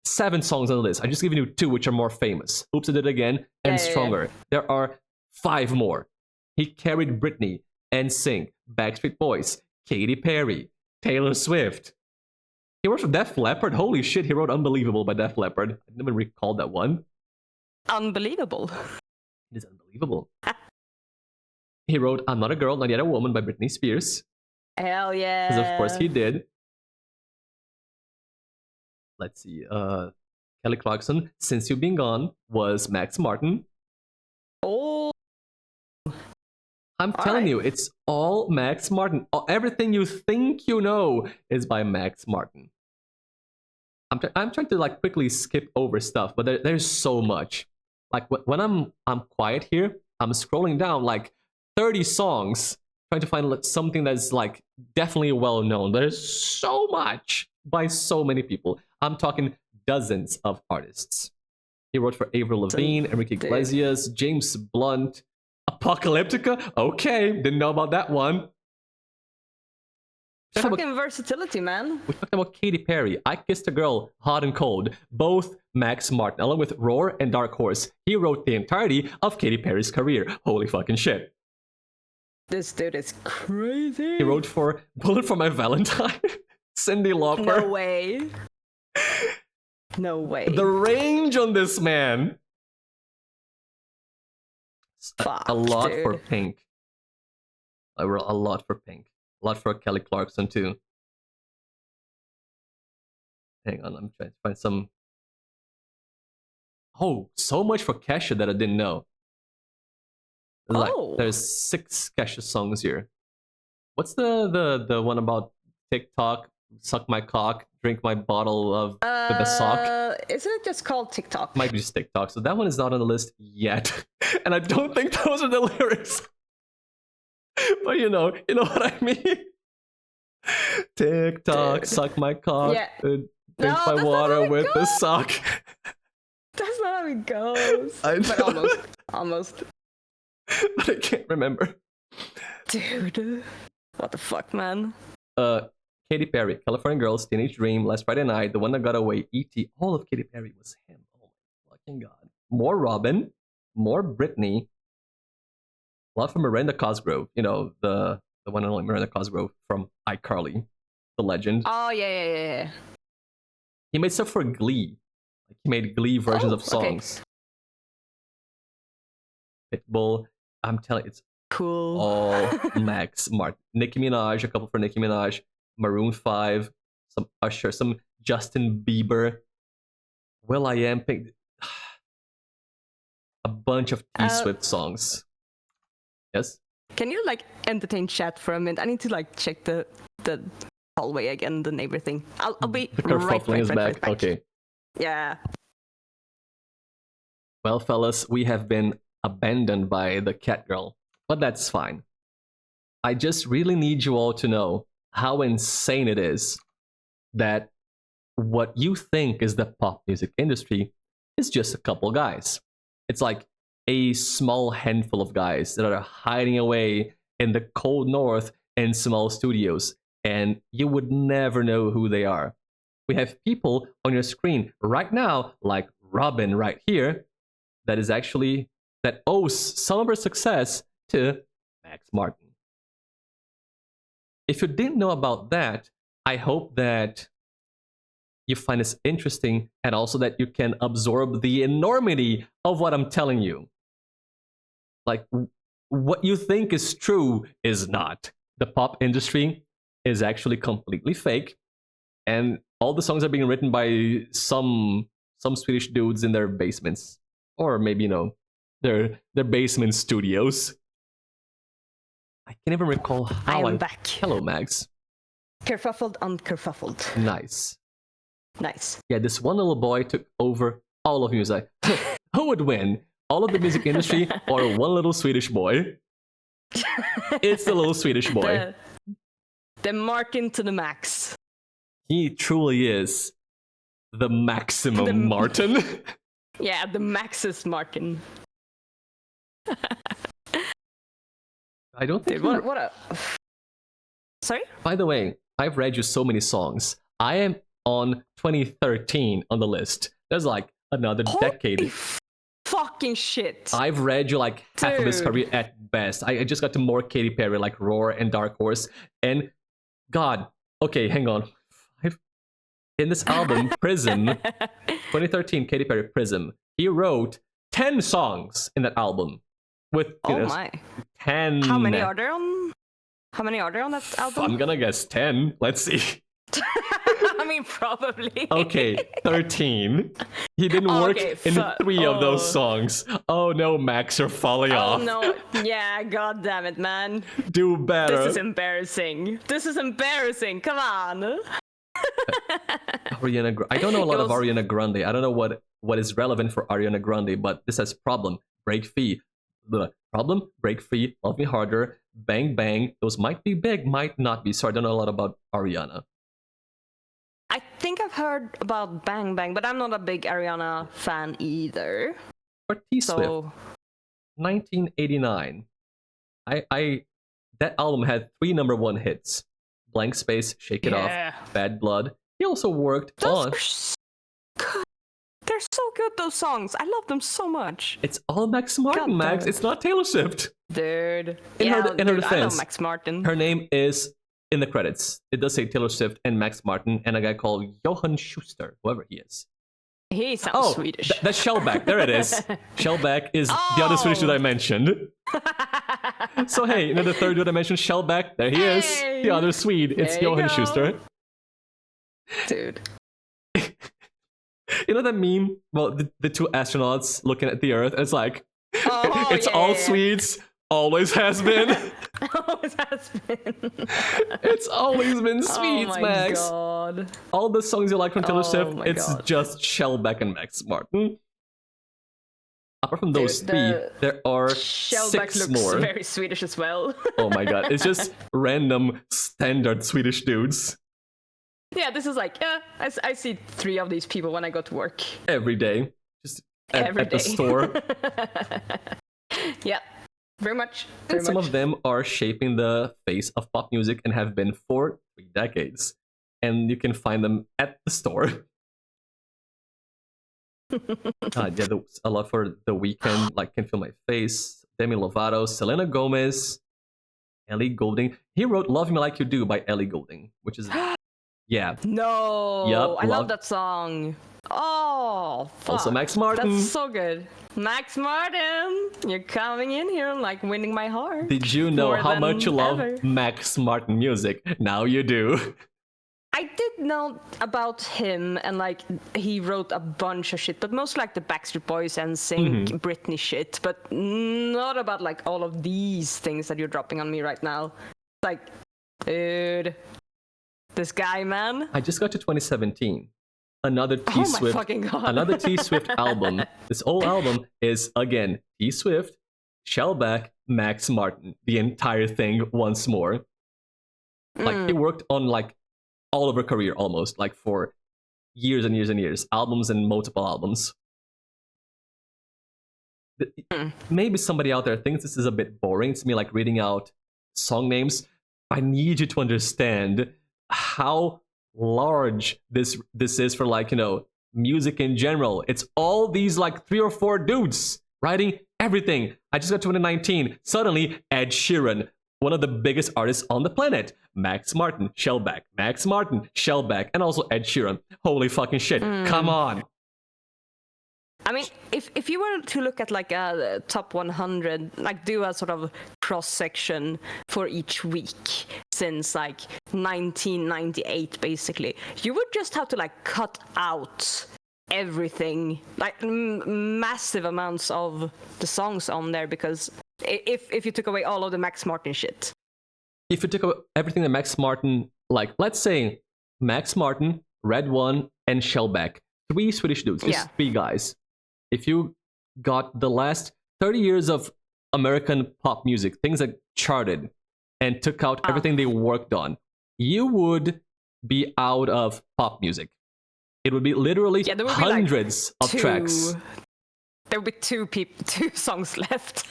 7 songs on the list. I'm just giving you 2 which are more famous. Oops, I Did It Again and Stronger. Yeah. There are 5 more. He carried Britney, NSYNC, Backstreet Boys, Katy Perry, Taylor Swift. He wrote for Def Leppard. Holy shit, he wrote Unbelievable by Def Leppard. I never recalled that one. Unbelievable. It is unbelievable. He wrote I'm Not a Girl, Not Yet a Woman by Britney Spears. Hell yeah. Because of course he did. Let's see. Kelly Clarkson, Since You've Been Gone was Max Martin. Oh. I'm telling you, it's all Max Martin. Everything you think you know is by Max Martin. I'm trying to like quickly skip over stuff, but there's so much. Like when I'm quiet here, I'm scrolling down like 30 songs, trying to find something that's like definitely well known. There's so much by so many people. I'm talking dozens of artists. He wrote for Avril Lavigne, Enrique Iglesias, James Blunt, Apocalyptica. Okay, didn't know about that one. Fucking versatility, man. We're talking about Katy Perry, I Kissed a Girl, Hot and Cold, both Max Martin, along with Roar and Dark Horse. He wrote the entirety of Katy Perry's career. Holy fucking shit. This dude is crazy. He wrote for Bullet for My Valentine, Cyndi Lauper. No way. No way. The range on this man. Fuck, a lot dude. for Pink. I wrote a lot for Pink. A lot for Kelly Clarkson too. Hang on, I'm trying to find some. Oh, so much for Kesha that I didn't know. Like, there's 6 Kesha songs here. What's the one about TikTok? Suck my cock, drink my bottle of with a sock. Isn't it just called TikTok? Might be just TikTok. So that one is not on the list yet, and I don't think those are the lyrics. But you know what I mean. TikTok, suck my cock, drink my water with the sock. That's not how it goes. But almost. But I can't remember. Dude, what the fuck, man? Katy Perry, California Girls, Teenage Dream, Last Friday Night, The One That Got Away, E.T. All of Katy Perry was him. Oh my fucking god. More Robin, more Britney. A lot from Miranda Cosgrove. You know, the one and only Miranda Cosgrove from iCarly, the legend. Oh yeah. He made stuff for Glee. Like, he made Glee versions of songs. Pitbull. I'm telling you, it's cool. All Max Martin. Nicki Minaj, a couple for Nicki Minaj. Maroon 5, some Usher, some Justin Bieber. will.i.am, Pink. A bunch of T-Swift songs. Yes? Can you like entertain chat for a minute? I need to like check the hallway again, the neighbor thing. I'll be right back. Okay. Yeah. Well, fellas, we have been abandoned by the cat girl, but that's fine. I just really need you all to know how insane it is that what you think is the pop music industry is just a couple guys. It's like a small handful of guys that are hiding away in the cold north in small studios, and you would never know who they are. We have people on your screen right now, like Robin right here, that owes some of her success to Max Martin. If you didn't know about that, I hope that you find this interesting and also that you can absorb the enormity of what I'm telling you. Like, what you think is true is not. The pop industry is actually completely fake, and all the songs are being written by some Swedish dudes in their basements, or maybe their basement studios. I can't even recall how I am back. Hello, Mags. Kerfuffled, unkerfuffled. Nice. Nice. Yeah, this one little boy took over all of music. Who would win? All of the music industry or one little Swedish boy? It's the little Swedish boy. The Martin to the max. He truly is the maximum Martin. Yeah, the Max's Martin. I don't think. Dude, what a. Sorry? By the way, I've read you so many songs. I am on 2013 on the list. There's like another decade. Fucking shit. I've read you like half of his career at best. I just got to more Katy Perry, like Roar and Dark Horse. And God, okay, hang on. In this album, Prism, 2013, Katy Perry, Prism, he wrote 10 songs in that album. With my 10. How many are there on that album? I'm gonna guess 10. Let's see. I mean, probably. Okay, 13. He didn't Oh, work okay, in 3 of those oh. songs. Oh no, Max, you're falling Oh off. no. Yeah, god damn it, man. Do better. This is embarrassing. This is embarrassing. Come on. Ariana I don't know a lot of was- Ariana Grande. I don't know what is relevant for Ariana Grande, but this has Problem, Break Free. The Problem, Break Free, Love Me Harder, Bang Bang. Those might be big, might not be. So I don't know a lot about Ariana. I think I've heard about Bang Bang, but I'm not a big Ariana fan either. Or T-Swift, So 1989. That album had 3 #1 hits. Blank Space, Shake It Yeah. Off, Bad Blood. He also worked those on... are so good. They're so good, those songs. I love them so much. It's all Max Martin, God Max. damn it. It's not Taylor Swift. Dude. In her dude, I defense, love Max Martin. her name is in the credits. It does say Taylor Swift and Max Martin and a guy called Johann Schuster, whoever he is. He sounds Swedish. That's Shellback. There it is. Shellback is the other Swedish dude I mentioned. So hey, the third dude I mentioned, Shellback. There he is. Hey. The other Swede. It's There you Johann go. Schuster. Dude. You know that meme? Well, the 2 astronauts looking at the Earth. It's like, Oh, it's yeah, all yeah, yeah. Swedes. Always has been. Always has been. It's always been Swedes, oh my Max. God. All the songs you like from Taylor Oh Swift, my it's God. just Shellback and Max Martin. Apart from those Dude, 3, there are Shellback 6 looks more. very Swedish as well. Oh my god, it's just random standard Swedish dudes Yeah, this is like, I see 3 of these people when I go to work. every day, just at Every the day. store. Yeah, very much. And Very some much. of them are shaping the face of pop music and have been for 3 decades. And you can find them at the store. Yeah, a lot for The Weekend, like Can Feel My Face, Demi Lovato, Selena Gomez, Ellie Goulding. He wrote Love Me Like You Do by Ellie Goulding, which is, yeah. No, Yup, I love that song. Oh, fuck. Also Max Martin. That's so good. Max Martin, you're coming in here like winning my heart. Did you know more how than much you love ever. Max Martin music? Now you do. I did know about him and like he wrote a bunch of shit, but most like the Backstreet Boys and Sync Britney shit, but not about like all of these things that you're dropping on me right now. Like, dude, this guy, man. I just got to 2017. Another T Oh my Swift, fucking God. another T Swift album. This whole album is again T Swift, Shellback, Max Martin. The entire thing once more. Like he worked on like all of her career almost, like for years and years and years, albums and multiple albums. Maybe somebody out there thinks this is a bit boring to me, like reading out song names. I need you to understand how large this is for, like, music in general. It's all these like 3 or 4 dudes writing everything. I just got to 2019. Suddenly, Ed Sheeran, one of the biggest artists on the planet. Max Martin, Shellback, Max Martin, Shellback, and also Ed Sheeran. Holy fucking shit. Come on. I mean, if you were to look at like a top 100, like do a sort of cross section for each week since like 1998, basically, you would just have to like cut out everything, like massive amounts of the songs on there, because if you took away all of the Max Martin shit. If you took away everything that Max Martin, like, let's say Max Martin, Red One, and Shellback, 3 Swedish dudes, just 3 guys. If you got the last 30 years of American pop music, things that charted, and took out everything they worked on, you would be out of pop music. It would be literally there would be hundreds like of tracks. There would be 2 songs left.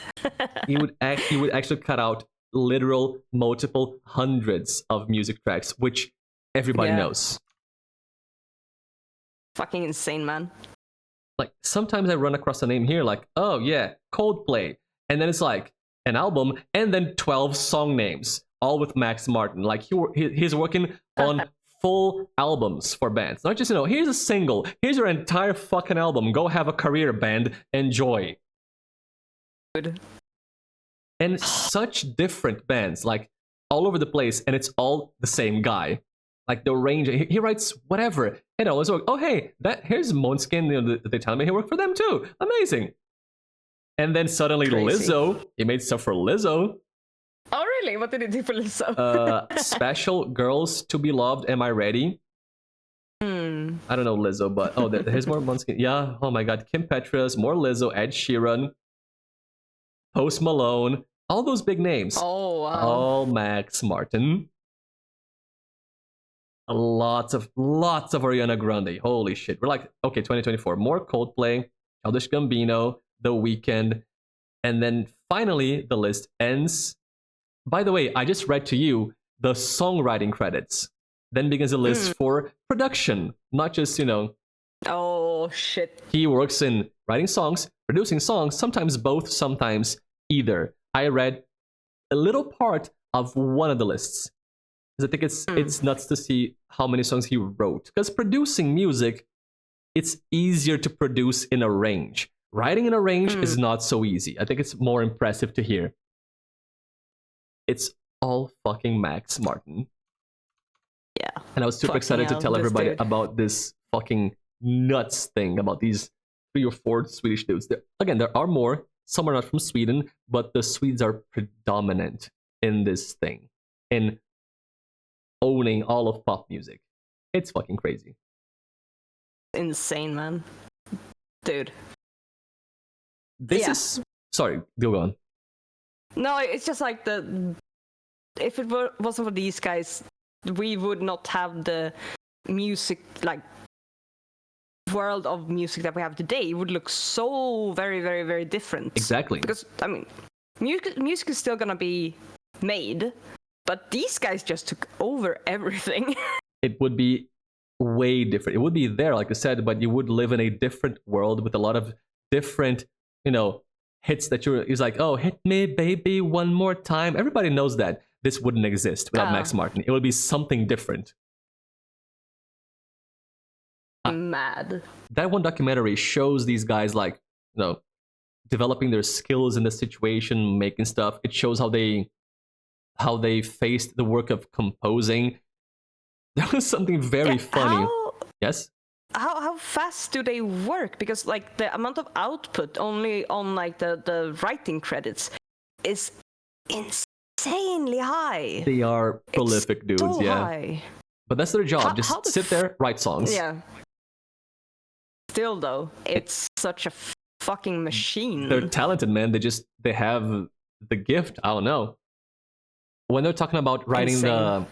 You would actually cut out literal multiple hundreds of music tracks, which everybody knows. Fucking insane, man. Like, sometimes I run across a name here, like, oh yeah, Coldplay, and then it's like an album, and then 12 song names, all with Max Martin. Like, he's working on full albums for bands, not just, here's a single, here's your entire fucking album, go have a career, band, enjoy. Good. And such different bands, like, all over the place, and it's all the same guy. Like the range, he writes whatever. And I was like, oh hey, here's Måneskin. You know, they tell me he worked for them too. Amazing. And then suddenly Crazy. Lizzo, he made stuff for Lizzo. Oh really? What did he do for Lizzo? Special Girls to Be Loved. Am I Ready? I don't know Lizzo, but here's more Måneskin. Yeah. Oh my God, Kim Petras, more Lizzo, Ed Sheeran, Post Malone, all those big names. Oh wow. All Max Martin. Lots of Ariana Grande. Holy shit. We're like, okay, 2024. More Coldplay, Childish Gambino, The Weeknd, and then finally the list ends. By the way, I just read to you the songwriting credits. Then begins a list for production, not just, you know. Oh shit. He works in writing songs, producing songs, sometimes both, sometimes either. I read a little part of one of the lists. Because I think it's nuts to see how many songs he wrote. Because producing music, it's easier to produce in a range. Writing in a range is not so easy. I think it's more impressive to hear. It's all fucking Max Martin. Yeah. And I was super excited to tell everybody about this fucking nuts thing about these 3 or 4 Swedish dudes. Again, there are more. Some are not from Sweden, but the Swedes are predominant in this thing. In owning all of pop music. It's fucking crazy. Insane, man. Dude. This is... Sorry, go on. No, it's just like if it wasn't for these guys, we would not have the music, like, world of music that we have today. It would look so very, very, very different. Exactly. Because, I mean, music is still gonna be made, but these guys just took over everything. It would be way different. It would be there, like I said, but you would live in a different world with a lot of different, you know, hits that it's like, oh, hit me, baby, one more time. Everybody knows that this wouldn't exist without Max Martin. It would be something different. Mad. That one documentary shows these guys, like, you know, developing their skills in the situation, making stuff. It shows how they faced the work of composing. There was something very funny. Yes? How fast do they work? Because like the amount of output only on like the writing credits is insanely high. They are prolific dudes, so yeah. High. But that's their job. Just sit there, write songs. Yeah. Still though, it's such a fucking machine. They're talented, man. They have the gift. I don't know. When they're talking about writing the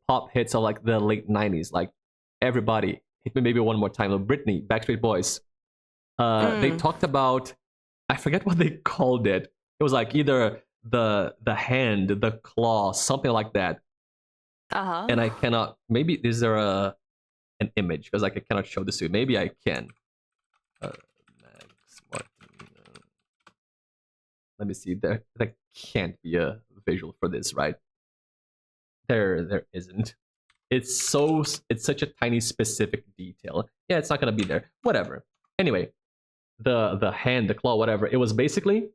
pop hits of like the late 90s, like everybody, hit me maybe one more time, like Britney, Backstreet Boys. They talked about, I forget what they called it. It was like either the hand, the claw, something like that. And I cannot, maybe is there an image? Because like I cannot show this to you. Maybe I can. Max Martin. Let me see. There can't be a visual for this, right? There isn't. It's such a tiny specific detail. Yeah, it's not gonna be there. Whatever. Anyway, the hand, the claw, whatever. It was basically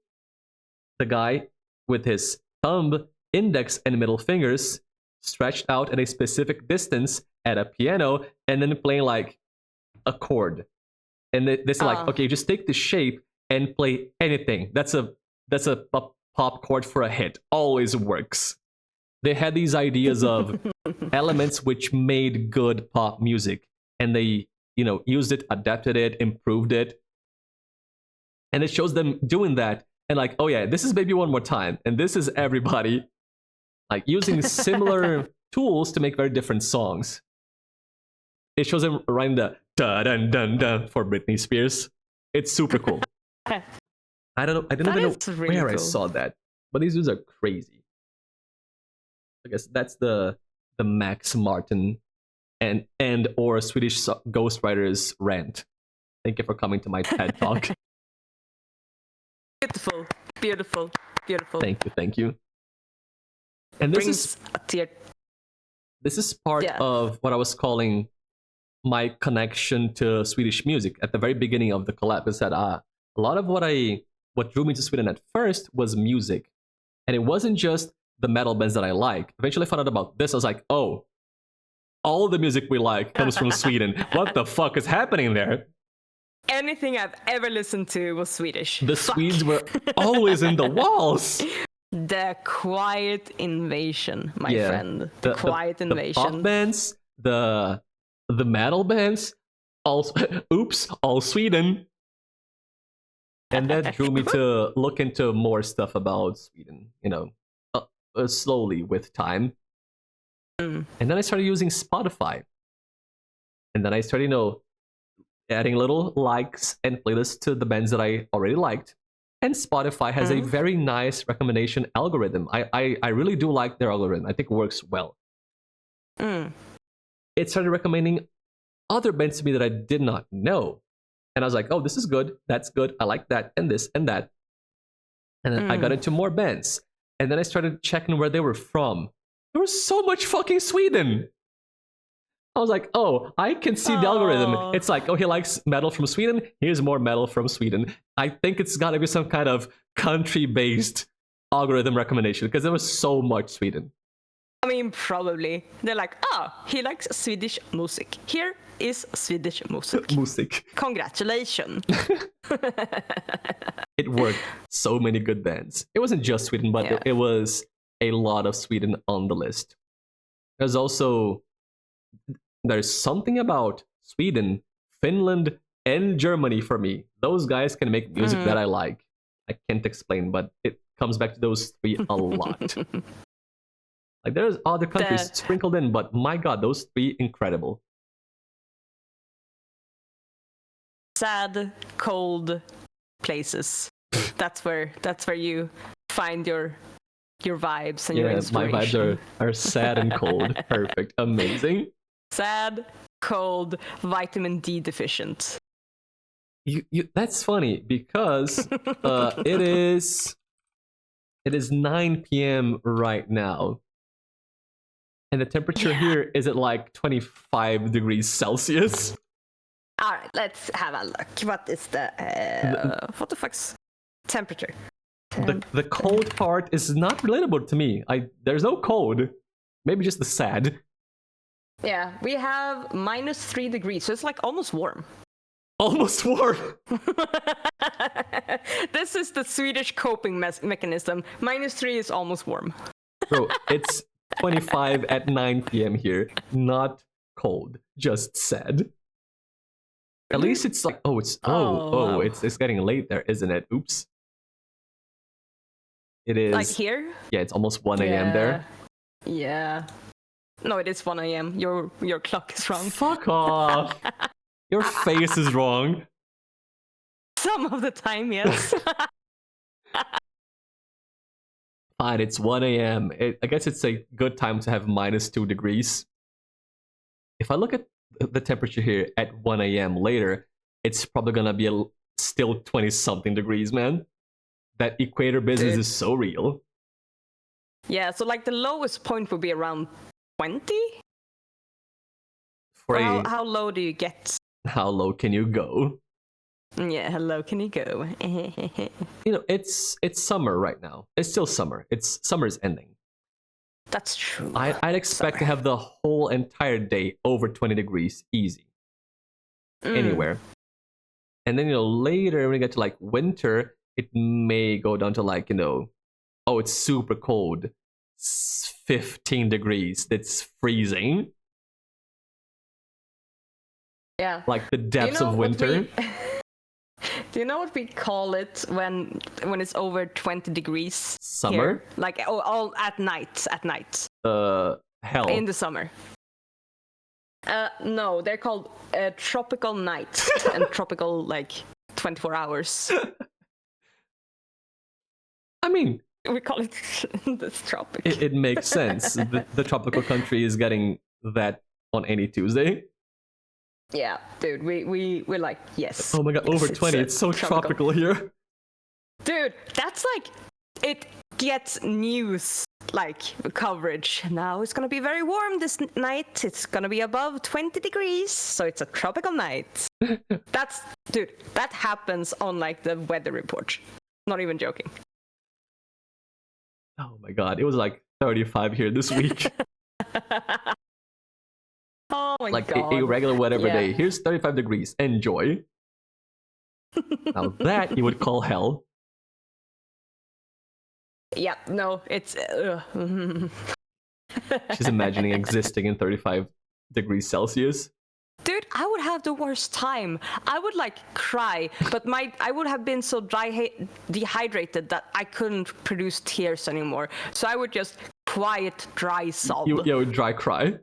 the guy with his thumb, index, and middle fingers stretched out at a specific distance at a piano, and then playing like a chord. And they say like, okay, just take the shape and play anything. That's a pop chord for a hit. Always works. They had these ideas of elements which made good pop music, and they, you know, used it, adapted it, improved it. And it shows them doing that and like, oh yeah, this is Baby One More Time, and this is Everybody, like using similar tools to make very different songs. It shows them writing the da dun dun dun for Britney Spears. It's super cool. I didn't even know really where I saw that, but these dudes are crazy. I guess that's the Max Martin and or Swedish ghostwriters rant. Thank you for coming to my TED Talk. Beautiful, beautiful, beautiful. Thank you. And this is a tear. This is part of what I was calling my connection to Swedish music at the very beginning of the collab. I said, a lot of what drew me to Sweden at first was music, and it wasn't just the metal bands that I like. Eventually I found out about this. I was like, oh, all the music we like comes from Sweden. What the fuck is happening there? Anything I've ever listened to was Swedish. The Fuck. Swedes were always in the walls. The quiet invasion, my friend. The quiet invasion. The pop bands, the metal bands, all all Sweden. And that drew me to look into more stuff about Sweden, you know, slowly with time. And then I started using Spotify. And then I started, you know, adding little likes and playlists to the bands that I already liked. And Spotify has a very nice recommendation algorithm. I really do like their algorithm. I think it works well. It started recommending other bands to me that I did not know. And I was like, oh, this is good. That's good. I like that and this and that. And then I got into more bands. And then I started checking where they were from. There was so much fucking Sweden. I was like, oh, I can see the algorithm. It's like, oh, he likes metal from Sweden. Here's more metal from Sweden. I think it's got to be some kind of country-based algorithm recommendation because there was so much Sweden. I mean, probably. They're like, oh, he likes Swedish music. Here is Swedish music. Music. Congratulations. It worked. So many good bands. It wasn't just Sweden, but it was a lot of Sweden on the list. There's something about Sweden, Finland, and Germany for me. Those guys can make music that I like. I can't explain, but it comes back to those three a lot. Like there's other countries sprinkled in, but my god, those three incredible. Sad, cold places. That's where you find your vibes and your inspiration. My vibes are sad and cold. Perfect. Amazing. Sad, cold, vitamin D deficient. That's funny because it is 9 p.m. right now. And the temperature here is at like 25 degrees Celsius. All right, let's have a look. What is what the fuck's temperature? The cold part is not relatable to me. There's no cold. Maybe just the sad. Yeah, we have -3 degrees, so it's like almost warm. Almost warm. This is the Swedish coping mechanism. -3 is almost warm. Bro, it's 25 at 9 p.m. here. Not cold, just sad. At least it's like, wow. It's getting late there, isn't it? Oops. It is. Like here? Yeah, it's almost 1 a.m. there. Yeah. No, it is 1 a.m. Your clock is wrong. Fuck off. Your face is wrong. Some of the time, yes. Fine, it's 1 a.m. I guess it's a good time to have -2 degrees. If I look at the temperature here at 1 a.m. later, it's probably gonna be still 20-something degrees, man. That equator business is so real. Yeah, so like the lowest point would be around 20? How low do you get? How low can you go? Yeah, how low can you go? You know, it's summer right now. It's still summer. Summer is ending. That's true. I'd expect to have the whole entire day over 20 degrees easy. Anywhere. And then, you know, later when we get to like winter, it may go down to like, you know, oh, it's super cold. 15 degrees. It's freezing. Yeah. Like the depths of winter. Do you know what we call it when it's over 20 degrees? Summer? Here? Like all at night. Hell. In the summer. No, they're called tropical nights and tropical like 24 hours. I mean, we call it this tropic. It makes sense. The tropical country is getting that on any Tuesday. Yeah, dude, we're like, yes. Oh my god, over 20. It's so tropical here. Dude, that's like, it gets news like coverage. Now it's gonna be very warm this night. It's gonna be above 20 degrees, so it's a tropical night. Dude, that happens on like the weather report. Not even joking. Oh my god, it was like 35 here this week. Oh my like god. a regular whatever Yeah. day. Here's 35 degrees. Enjoy. Now that you would call hell. Yeah, no, it's. She's imagining existing in 35 degrees Celsius. Dude, I would have the worst time. I would like cry, but I would have been so dehydrated that I couldn't produce tears anymore. So I would just quiet, dry sob. You would dry cry.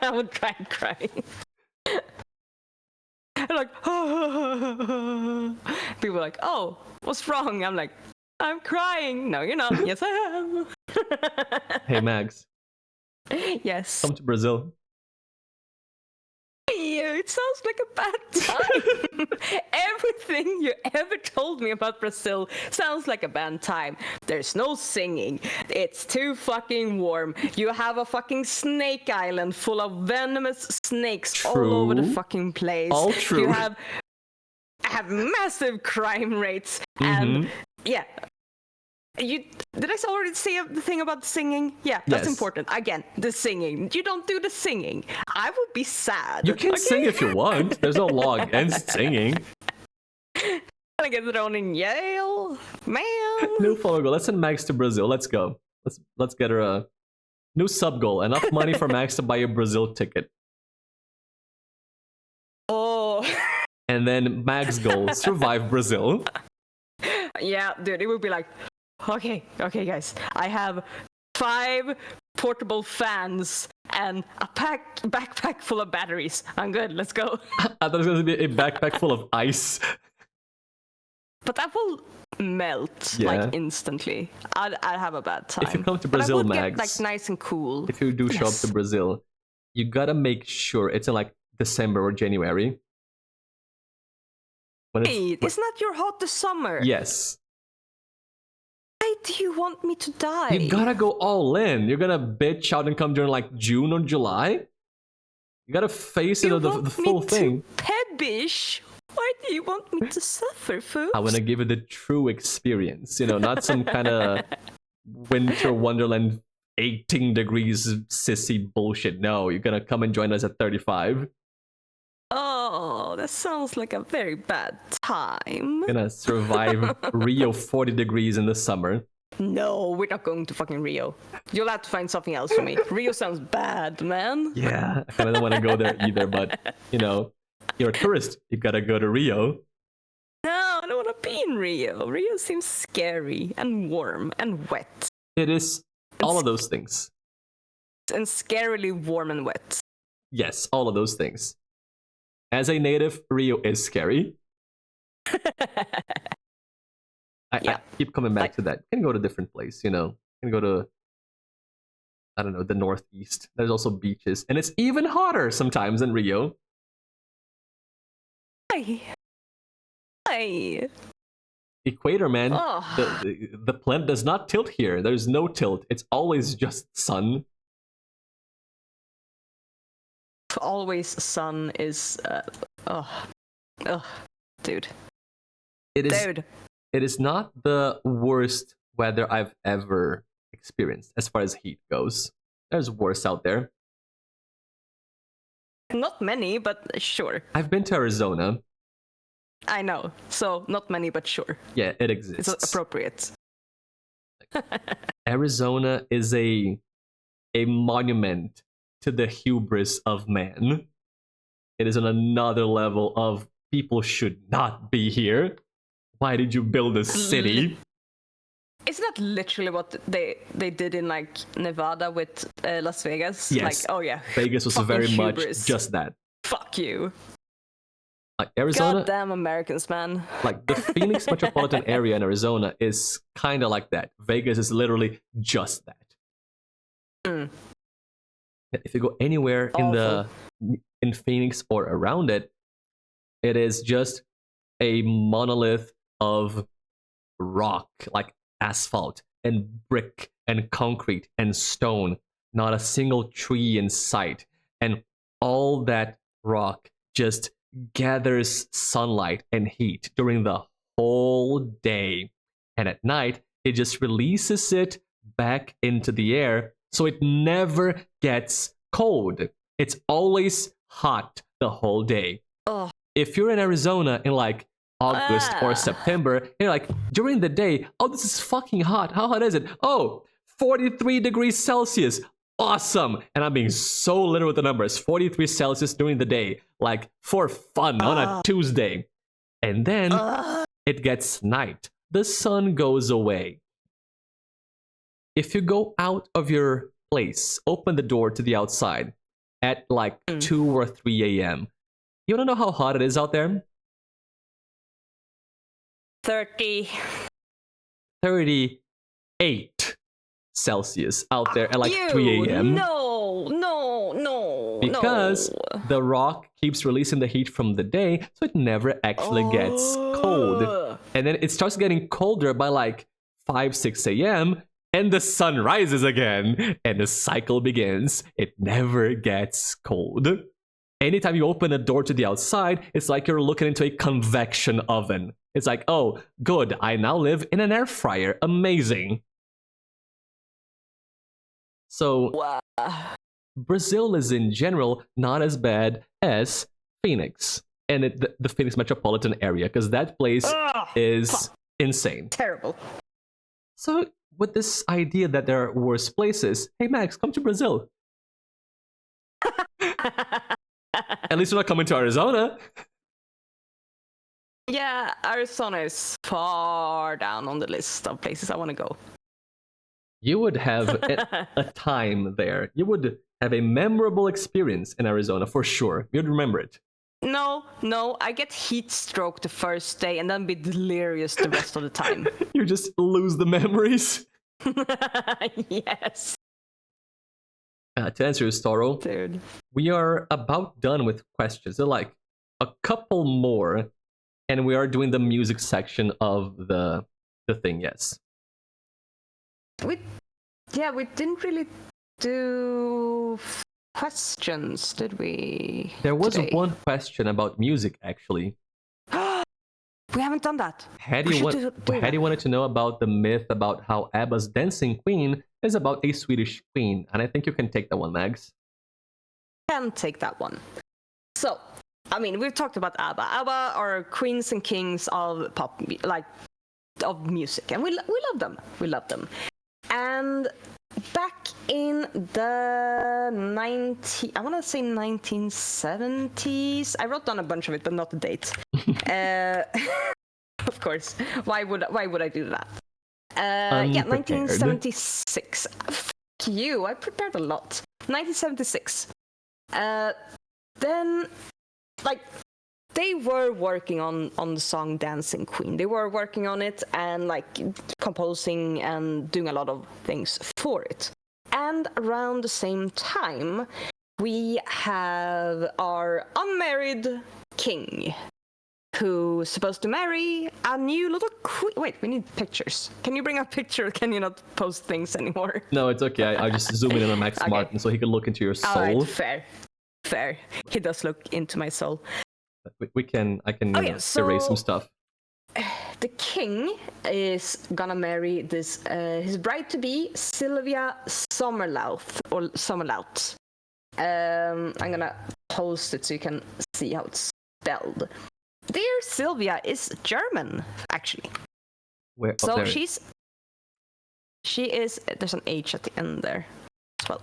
I would try and cry. Like, people are like, oh, what's wrong? I'm like, I'm crying. No, you're not. Yes, I am. Hey, Mags. Yes. Come to Brazil. It sounds like a bad time. Everything you ever told me about Brazil sounds like a bad time. There's no singing. It's too fucking warm. You have a fucking snake island full of venomous snakes all over the fucking place. All true. You have massive crime rates. And yeah. Did I already say the thing about the singing? Yeah, that's important. Again, the singing. You don't do the singing. I would be sad. You can sing if you want. There's no law against singing. I get thrown in Yale, man. New follow goal. Let's send Max to Brazil. Let's go. Let's get her a new sub goal. Enough money for Max to buy a Brazil ticket. Oh. And then Max goal: survive Brazil. Yeah, dude, it would be like, okay, guys, I have 5 portable fans and a backpack full of batteries. I'm good. Let's go. I thought it was going to be a backpack full of ice. But that will melt like instantly. I'd have a bad time. If you come to Brazil, but I would Max, get, like nice and cool. If you do show up to Brazil, you gotta make sure it's in like December or January. Hey, isn't that your hottest summer? Yes. Why do you want me to die? You gotta go all in. You're gonna bitch out and come during like June or July. You gotta face the full thing. Pedbish. Why do you want me to suffer, foofs? I wanna give it the true experience, not some kind of winter wonderland 18 degrees sissy bullshit. No, you're gonna come and join us at 35. Oh, that sounds like a very bad time. Gonna survive Rio 40 degrees in the summer. No, we're not going to fucking Rio. You'll have to find something else for me. Rio sounds bad, man. Yeah, I kinda don't want to go there either, but, you're a tourist. You gotta go to Rio. No, I don't want to be in Rio. Rio seems scary and warm and wet. It is all of those things. And scarily warm and wet. Yes, all of those things. As a native, Rio is scary. I keep coming back to that. You can go to a different place, You can go to, I don't know, the Northeast. There's also beaches. And it's even hotter sometimes in Rio. Hi. Equator, man. Oh. The planet does not tilt here. There's no tilt. It's always just sun. Always sun is dude. It is not the worst weather I've ever experienced as far as heat goes. There's worse out there. Not many, but sure. I've been to Arizona. I know. So not many, but sure. Yeah, it exists. It's appropriate. Arizona is a monument to the hubris of man. It is on another level of people should not be here. Why did you build a city? Isn't that literally what they did in like Nevada with Las Vegas? Yes. Like, oh yeah. Vegas was very much just that. Fuck you. Like Arizona. Goddamn Americans, man. Like the Phoenix metropolitan area in Arizona is kind of like that. Vegas is literally just that. If you go anywhere in Phoenix or around it, it is just a monolith of rock, like asphalt and brick and concrete and stone. Not a single tree in sight, and all that rock just gathers sunlight and heat during the whole day, and at night it just releases it back into the air, so it never gets cold. It's always hot the whole day. Oh. If you're in Arizona in like August or September, you're like, during the day, oh, this is fucking hot. How hot is it? Oh, 43 degrees Celsius. Awesome. And I'm being so literal with the numbers. 43 Celsius during the day, like for fun on a Tuesday. And then it gets night. The sun goes away. If you go out of your place, open the door to the outside at like 2 or 3 a.m., you want to know how hot it is out there? 30. 38 Celsius out there at like 3 a.m. No. Because the rock keeps releasing the heat from the day, so it never actually gets cold. And then it starts getting colder by like 5, 6 a.m., and the sun rises again, and the cycle begins. It never gets cold. Anytime you open a door to the outside, it's like you're looking into a convection oven. It's like, oh, good, I now live in an air fryer. Amazing. So, Brazil is in general not as bad as Phoenix and the Phoenix metropolitan area, because that place is insane. Terrible. So, with this idea that there are worse places, hey Max, come to Brazil. At least you're not coming to Arizona. Yeah, Arizona is far down on the list of places I want to go. You would have a time there. You would have a memorable experience in Arizona for sure. You'd remember it. No, I get heat stroke the first day and then be delirious the rest of the time. You just lose the memories. Yes. To answer your Storo, dude, we are about done with questions. They're like a couple more, and we are doing the music section of the thing. Yes. We didn't really do questions, did we? There was today? one question about music, actually. We haven't done that. Hedy wanted to know about the myth about how ABBA's Dancing Queen is about a Swedish queen, and I think you can take that one, Mags. Can take that one. So, I mean, we've talked about ABBA. ABBA are queens and kings of pop, like of music, and we love them. We love them. And back in the 1970s, I wrote down a bunch of it, but not the date. Of course, why would I do that? 1976. Fuck you, I prepared a lot. 1976. Then, like, they were working on the song Dancing Queen. They were working on it and like composing and doing a lot of things for it. And around the same time, we have our unmarried king who's supposed to marry a new little queen. Wait, we need pictures. Can you bring a picture? Can you not post things anymore? No, it's okay. I just zoom in on Max Martin so he can look into your soul. All right, fair. He does look into my soul. I can erase some stuff. The king is gonna marry this his bride to be Sylvia Sommerlaut. I'm gonna post it so you can see how it's spelled. Dear Sylvia is German, actually. Where? Oh, so there she is. There's an H at the end there as well.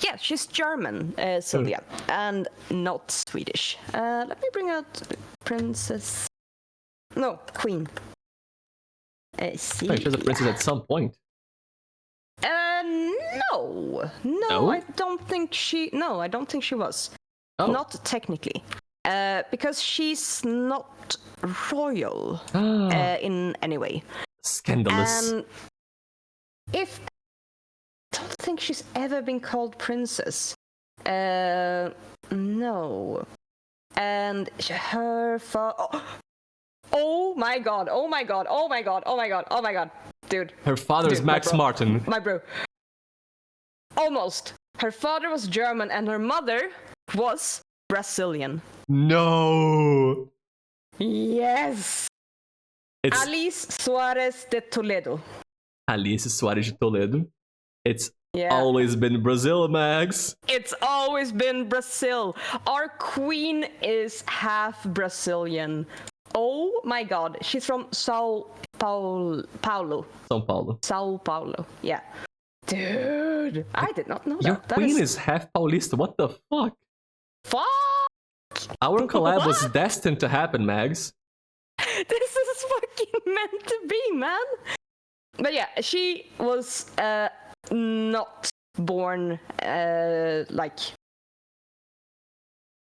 Yeah, she's German, Sylvia, and not Swedish. Let me bring out princess. No, queen. She was a princess at some point. No, I don't think she. No, I don't think she was. Oh. Not technically, because she's not royal in any way. Scandalous. And if I don't think she's ever been called princess. No. And her Oh my god. Dude. Her father is Max Martin. My bro. Almost. Her father was German and her mother was Brazilian. No. Yes. It's Alice Suarez de Toledo. Alice Suarez de Toledo. It's Yeah. Always been Brazil, Max. It's always been Brazil. Our queen is half Brazilian. Oh my god, she's from Sao Paulo. São Paulo. Sao Paulo, yeah. Dude, I did not know Your that. queen is half Paulista. What the fuck? Fuck! Our collab was What? destined to happen, Mags. This is fucking meant to be, man. But yeah, she was not born like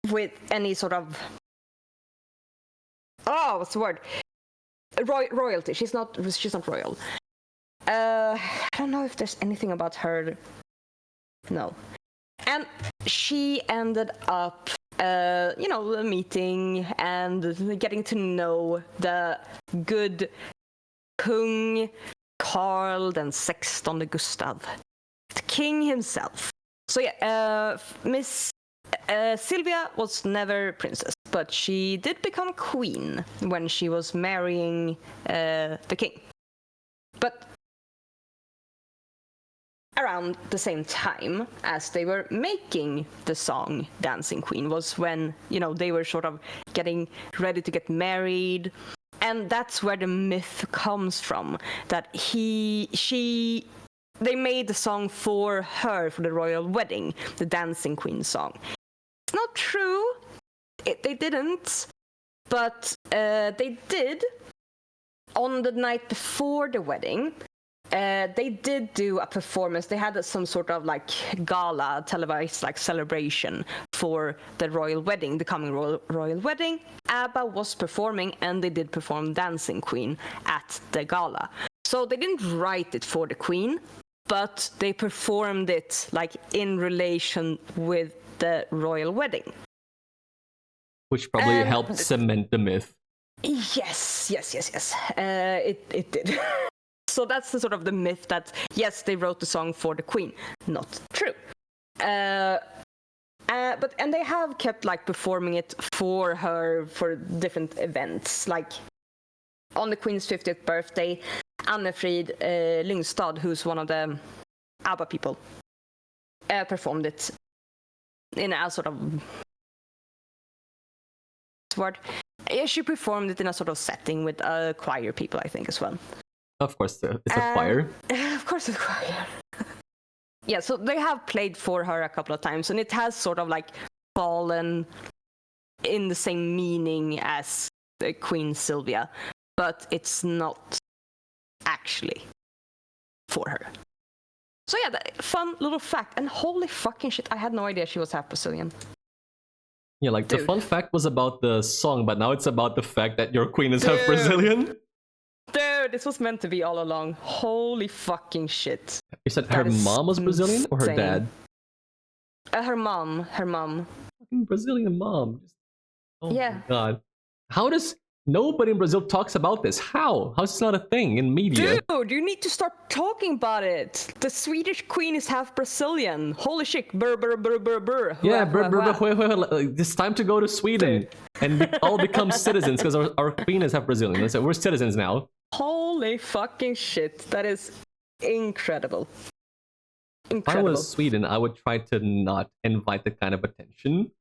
with any sort of what's the word? Royalty. She's not royal. I don't know if there's anything about her. No. And she ended up meeting and getting to know the good Kung Carl den 16 Gustav, the king himself. So yeah, Miss Sylvia was never princess, but she did become queen when she was marrying the king. But around the same time as they were making the song Dancing Queen was when, they were sort of getting ready to get married. And that's where the myth comes from, that they made the song for her for the royal wedding, the Dancing Queen song. It's not true. They didn't. But they did on the night before the wedding. They did do a performance. They had some sort of like gala, televised like celebration for the royal wedding, the coming royal wedding. ABBA was performing, and they did perform Dancing Queen at the gala. So they didn't write it for the queen, but they performed it like in relation with the royal wedding. Which probably helped cement the myth. Yes. It did. So that's the sort of the myth that, yes, they wrote the song for the queen. Not true. But they have kept like performing it for her for different events. Like on the queen's 50th birthday, Anne-Frid Lyngstad, who's one of the ABBA people, performed it in a sort of word. Yeah, she performed it in a sort of setting with choir people, I think, as well. Of course, it's a choir. Of course, it's a choir. Yeah, so they have played for her a couple of times, and it has sort of like fallen in the same meaning as the Queen Sylvia, but it's not actually for her. So yeah, fun little fact. And holy fucking shit, I had no idea she was half Brazilian. Yeah, like Dude. The fun fact was about the song, but now it's about the fact that your queen is half Brazilian. Dude, this was meant to be all along. Holy fucking shit. You said her mom was Brazilian or her dad? Her mom. Fucking Brazilian mom. Oh yeah. My god. How does nobody in Brazil talks about this? How? How's this not a thing in media? Dude, you need to start talking about it. The Swedish queen is half Brazilian. Holy shit. Brr, brr, brr, brr, brr. Yeah, it's time to go to Sweden. Dude. And we all become citizens because our queen is half Brazilian. So we're citizens now. Holy fucking shit. That is incredible. If I was Sweden, I would try to not invite that kind of attention.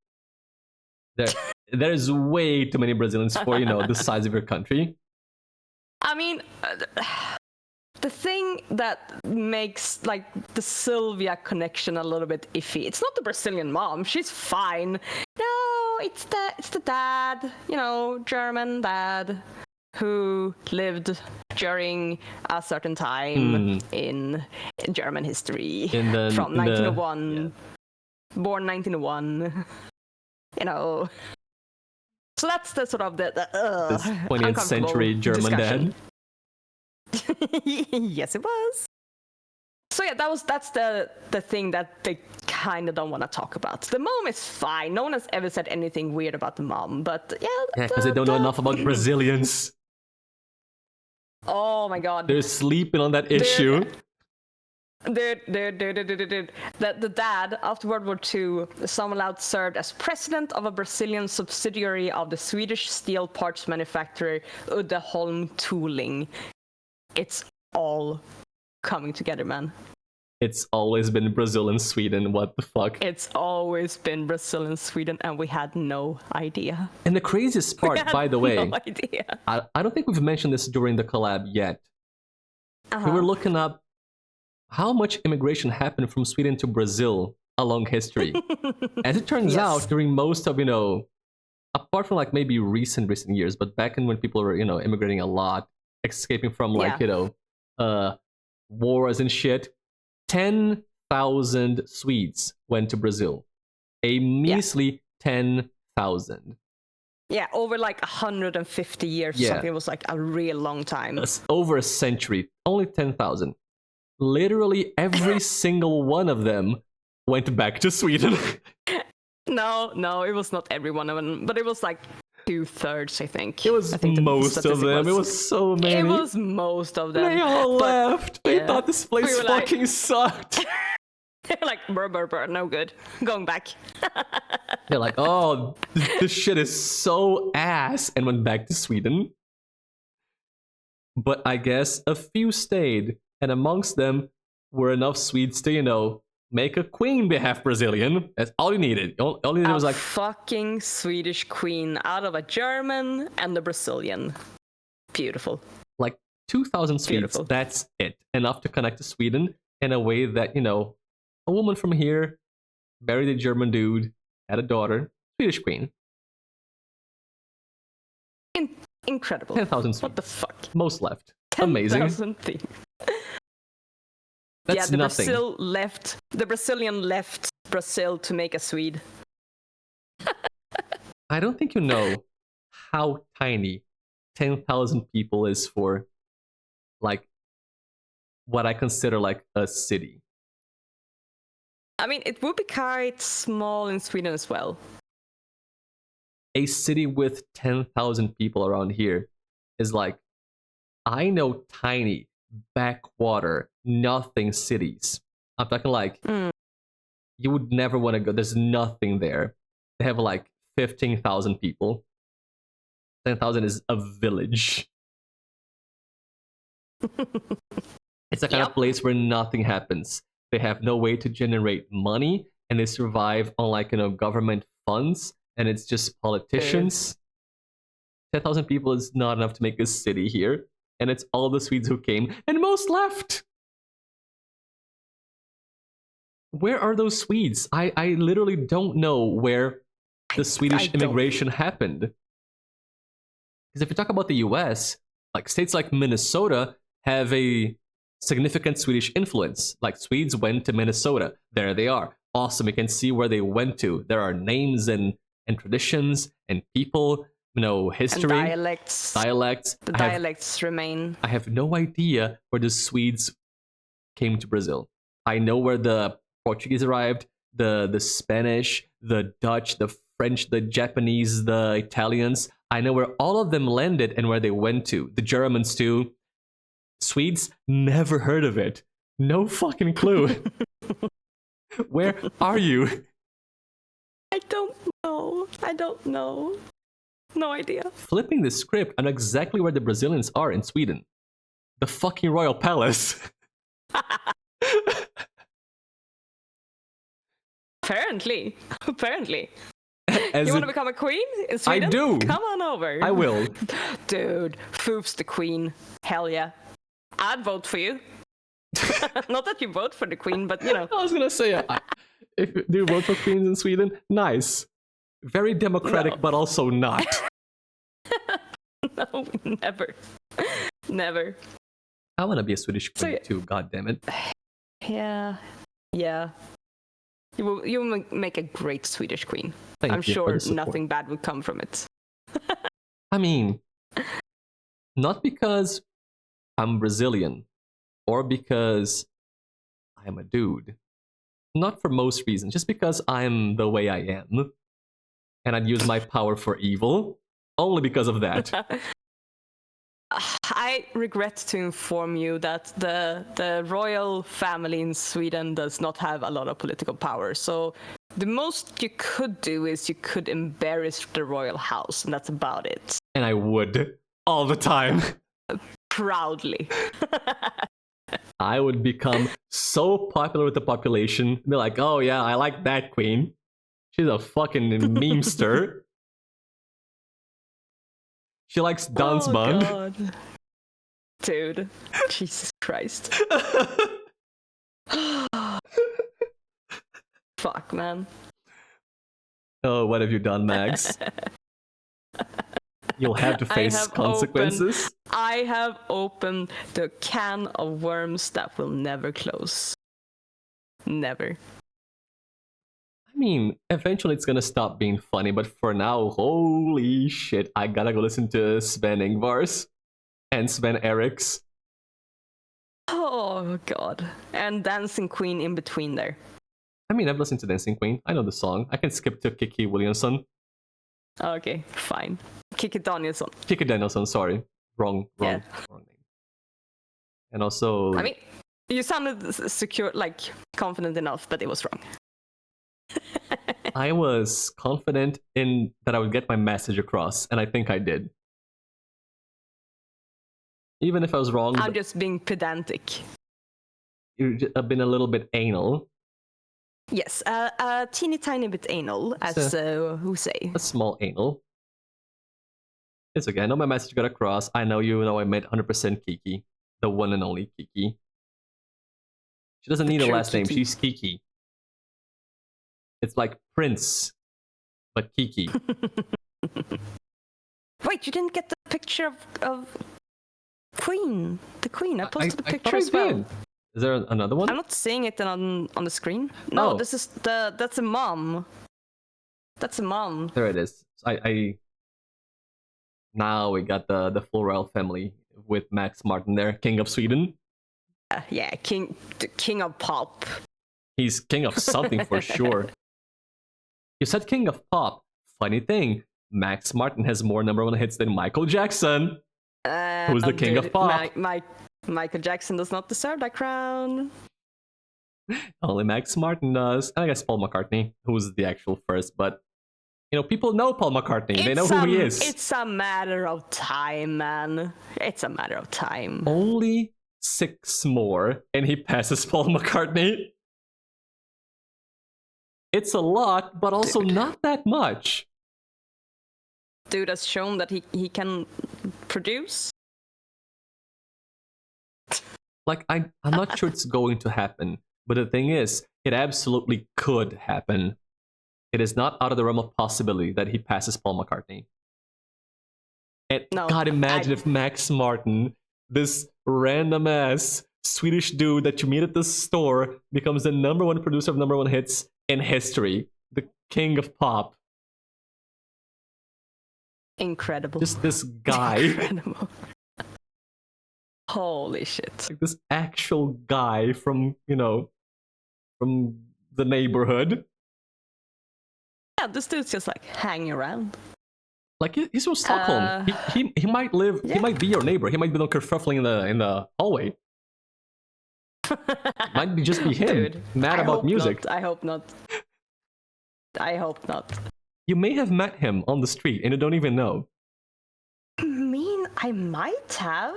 There's way too many Brazilians for, the size of your country. I mean, the thing that makes like the Sylvia connection a little bit iffy, it's not the Brazilian mom. She's fine. No, it's the dad, German dad who lived during a certain time in German history from 1901, born 1901. So that's the sort of the this 20th century German discussion. dad. Yes, it was. So yeah, that's the thing that they kind of don't want to talk about. The mom is fine. No one has ever said anything weird about the mom, but yeah, because they don't know enough about Brazilians. Oh my god, they're sleeping on that issue. Dude. The dad, after World War II, Samuel served as president of a Brazilian subsidiary of the Swedish steel parts manufacturer Uddeholm Tooling. It's all coming together, man. It's always been Brazil and Sweden. What the fuck? It's always been Brazil and Sweden, and we had no idea. And the craziest part, by the way, no idea. I don't think we've mentioned this during the collab yet. We were looking up how much immigration happened from Sweden to Brazil along history. As it turns out, during most of, apart from like maybe recent years, but back in when people were, immigrating a lot, escaping from like, wars and shit, 10,000 Swedes went to Brazil. A measly 10,000. Yeah, over like 150 years or something. It was like a real long time. Over a century. Only 10,000. Literally every single one of them went back to Sweden. No, it was not every one of them, but it was like 2/3, I think. It was most of them. It was so many. It was most of them. They all left. They thought this place fucking sucked. They're like, brr, no good. Going back. They're like, oh, this shit is so ass, and went back to Sweden. But I guess a few stayed, and amongst them were enough Swedes to, make a queen be half Brazilian. That's all you needed. All you needed was like fucking Swedish queen out of a German and a Brazilian. Beautiful. Like 2,000 Swedes. That's it. Enough to connect to Sweden in a way that, a woman from here married a German dude, had a daughter, Swedish queen. Incredible. 10,000 Swedes. What the fuck? Most left. Amazing. 10,000 things. That's nothing. The Brazilian left Brazil to make a Swede. I don't think you know how tiny 10,000 people is for, like, what I consider like a city. I mean, it would be quite small in Sweden as well. A city with 10,000 people around here is like, I know tiny, backwater, nothing cities. I'm talking like, you would never want to go. There's nothing there. They have like 15,000 people. 10,000 is a village. It's the kind of place where nothing happens. They have no way to generate money, and they survive on like, government funds, and it's just politicians. 10,000 people is not enough to make a city here, and it's all the Swedes who came, and most left. Where are those Swedes? I literally don't know where the Swedish immigration happened. Because if you talk about the US, like states like Minnesota have a significant Swedish influence. Like Swedes went to Minnesota. There they are. Awesome. You can see where they went to. There are names and traditions and people, history. And dialects. The dialects remain. I have no idea where the Swedes came to Brazil. I know where the Portuguese arrived, the Spanish, the Dutch, the French, the Japanese, the Italians. I know where all of them landed and where they went to. The Germans too. Swedes, never heard of it. No fucking clue. Where are you? I don't know. No idea. Flipping the script, I know exactly where the Brazilians are in Sweden. The fucking royal palace. Apparently. You want to become a queen in Sweden? I do. Come on over. I will. Dude, foofs the queen. Hell yeah. I'd vote for you. Not that you vote for the queen, but I was gonna say, if do you vote for queens in Sweden? Nice. Very democratic, but also not. No, never. I want to be a Swedish queen too. God damn it. Yeah. You will make a great Swedish queen. I'm sure nothing bad would come from it. I mean, not because I'm Brazilian or because I'm a dude. Not for most reasons, just because I'm the way I am. And I'd use my power for evil. Only because of that. I regret to inform you that the royal family in Sweden does not have a lot of political power. So the most you could do is you could embarrass the royal house, and that's about it. And I would. All the time. Proudly. I would become so popular with the population. They're like, oh yeah, I like that queen. She's a fucking memester. She likes dance Oh band. god. Dude. Jesus Christ. Fuck, man. Oh, what have you done, Max? You'll have to face consequences. I have opened the can of worms that will never close. Never. I mean, eventually it's gonna stop being funny, but for now, holy shit, I gotta go listen to Sven Ingvar's and Sven Eric's. Oh god. And Dancing Queen in between there. I mean, I've listened to Dancing Queen. I know the song. I can skip to Kiki Williamson. Okay, fine. Kiki Danielsson. Kiki Danielsson, sorry. Wrong name. And also... I mean, you sounded secure, like, confident enough, but it was wrong. I was confident in that I would get my message across, and I think I did. Even if I was wrong... I'm just being pedantic. You've been a little bit anal. Yes, a teeny tiny bit anal, as who say. A small anal. It's okay. I know my message got across. I know you know I meant 100% Kiki. The one and only Kiki. She doesn't need a last name. She's Kiki. It's like Prince, but Kiki. Wait, you didn't get the picture of Queen? The Queen. I posted the picture as well. Is there another one? I'm not seeing it on the screen. No, this is that's a mom. That's a mom. There it is. Now we got the full royal family with Max Martin there, King of Sweden. Yeah, king of pop. He's king of something for sure. You said king of pop. Funny thing, Max Martin has more #1 hits than Michael Jackson. Who's the king of pop? Michael Jackson does not deserve that crown. Only Max Martin does. And I guess Paul McCartney, who's the actual first, but you know, people know Paul McCartney. They know who he is. It's a matter of time, man. It's a matter of time. Only 6 more, and he passes Paul McCartney. It's a lot, but also not that much. Dude has shown that he can produce. Like, I'm not sure it's going to happen, but the thing is, it absolutely could happen. It is not out of the realm of possibility that he passes Paul McCartney. And God, imagine if Max Martin, this random-ass Swedish dude that you meet at the store, becomes the #1 producer of #1 hits in history. The king of pop. Incredible. Just this guy. Incredible. Holy shit. Like this actual guy from, you know, from the neighborhood. Yeah, this dude's just like hanging around. Like he's from Stockholm. He might live. Yeah. He might be your neighbor. He might be kerfuffling in the hallway. Might be just be him. Dude, mad about music. I hope not. I hope not. You may have met him on the street and you don't even know. I mean, I might have.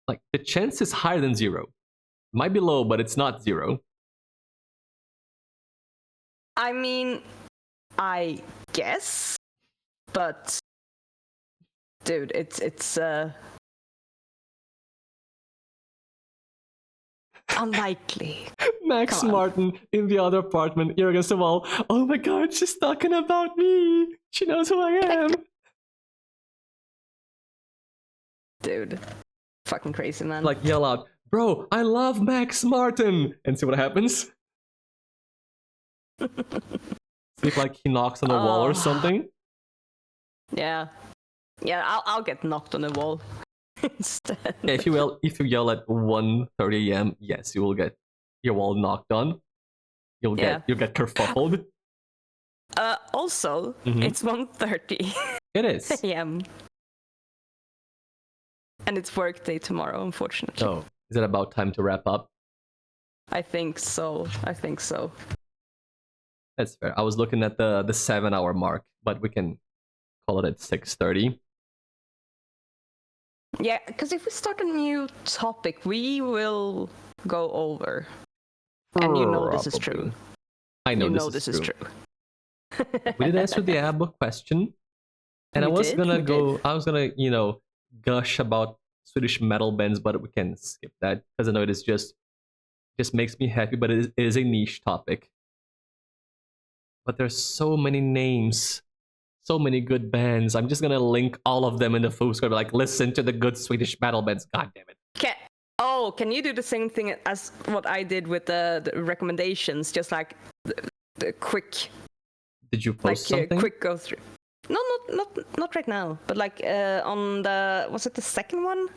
Like the chance is higher than 0. Might be low, but it's not 0. I mean, I guess, but dude, it's unlikely. Max Martin in the other apartment, ear against the wall. Oh my god, she's talking about me. She knows who I am. Dude, fucking crazy, man. Like yell out, bro, I love Max Martin, and see what happens. See if like he knocks on the wall or something. Yeah, I'll get knocked on the wall instead. Yeah, if you yell at 1:30 a.m., yes, you will get your wall knocked on. You'll get kerfuffled. Also, it's 1:30. It is a.m. And it's work day tomorrow, unfortunately. Oh, is it about time to wrap up? I think so. That's fair. I was looking at the 7-hour mark, but we can call it at 6:30. Yeah, because if we start a new topic, we will go over. And you know this is true. I know you this know is this true. is true. We did answer the ABBA question. And I was gonna gush about Swedish metal bands, but we can skip that because I know it is just makes me happy, but it is a niche topic. But there's so many names, so many good bands. I'm just gonna link all of them in the foofs. Gonna be like, listen to the good Swedish metal bands. God damn it. Can you do the same thing as what I did with the recommendations? Just like the quick. Did you post something? Quick go through. No, not right now. But like on was it the second one?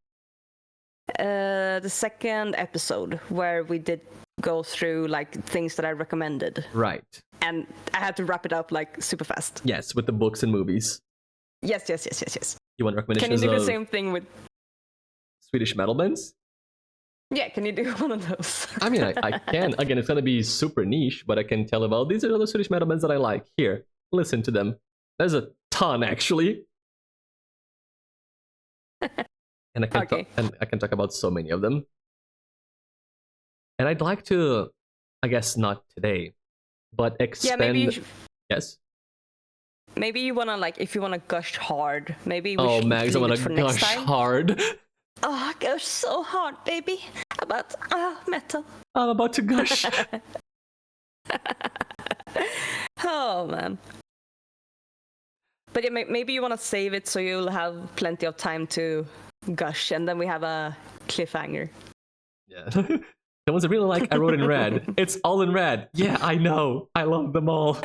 The second episode where we did go through like things that I recommended. Right. And I had to wrap it up like super fast. Yes, with the books and movies. Yes. You want recommendations? Can you do the same thing with Swedish metal bands? Yeah, can you do one of those? I mean, I can. Again, it's gonna be super niche, but I can tell about these are the Swedish metal bands that I like. Here, listen to them. There's a ton, actually. And I can talk about so many of them. And I'd like to, I guess not today, but expand. Yeah, maybe you should... Yes. Maybe you wanna like, if you wanna gush hard, maybe we should Mags, I wanna gush hard. Oh, I gush so hard, baby, about metal. I'm about to gush. Oh man. But yeah, maybe you want to save it so you'll have plenty of time to gush, and then we have a cliffhanger. Yeah. The ones I really like, I wrote in red. It's all in red. Yeah, I know. I love them all.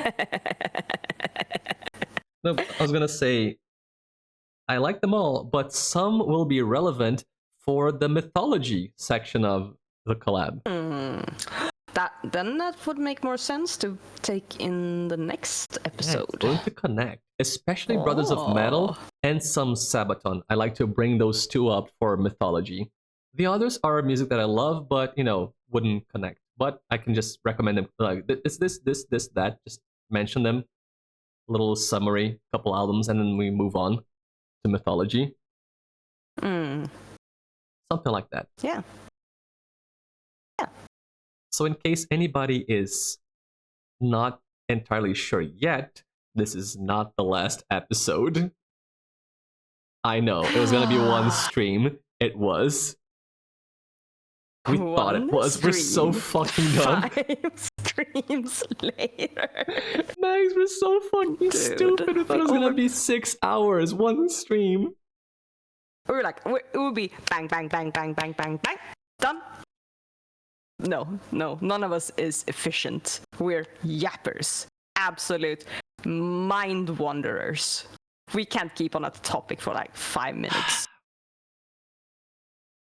No, I was gonna say, I like them all, but some will be relevant for the mythology section of the collab. Then that would make more sense to take in the next episode. Yeah, it's going to connect, especially Brothers of Metal and some Sabaton. I like to bring those two up for mythology. The others are music that I love, but wouldn't connect. But I can just recommend them. Like this, that. Just mention them. A little summary, couple albums, and then we move on to mythology. Something like that. Yeah. So in case anybody is not entirely sure yet, this is not the last episode. I know, it was going to be one stream. It was. We thought it was. We're so fucking dumb. 5 streams later. Max, we're so fucking stupid. We thought it was going to be 6 hours, one stream. We were like, it would be bang, bang, bang, bang, bang, bang, bang, done. No, none of us is efficient. We're yappers. Absolute mind wanderers. We can't keep on a topic for like 5 minutes.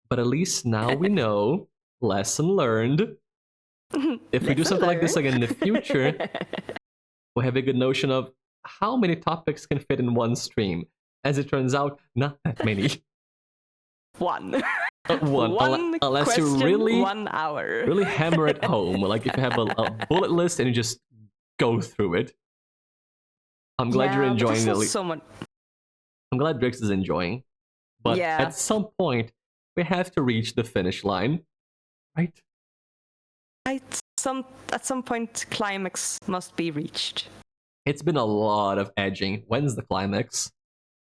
But at least now we know. Lesson learned. If we do something like this again in the future, we'll have a good notion of how many topics can fit in one stream. As it turns out, not that many. One. One unless question, you really 1 hour. Really hammer it home. Like if you have a bullet list and you just go through it. I'm glad you're enjoying it. I'm glad Drix is enjoying. But at some point, we have to reach the finish line. Right? At some point, climax must be reached. It's been a lot of edging. When's the climax?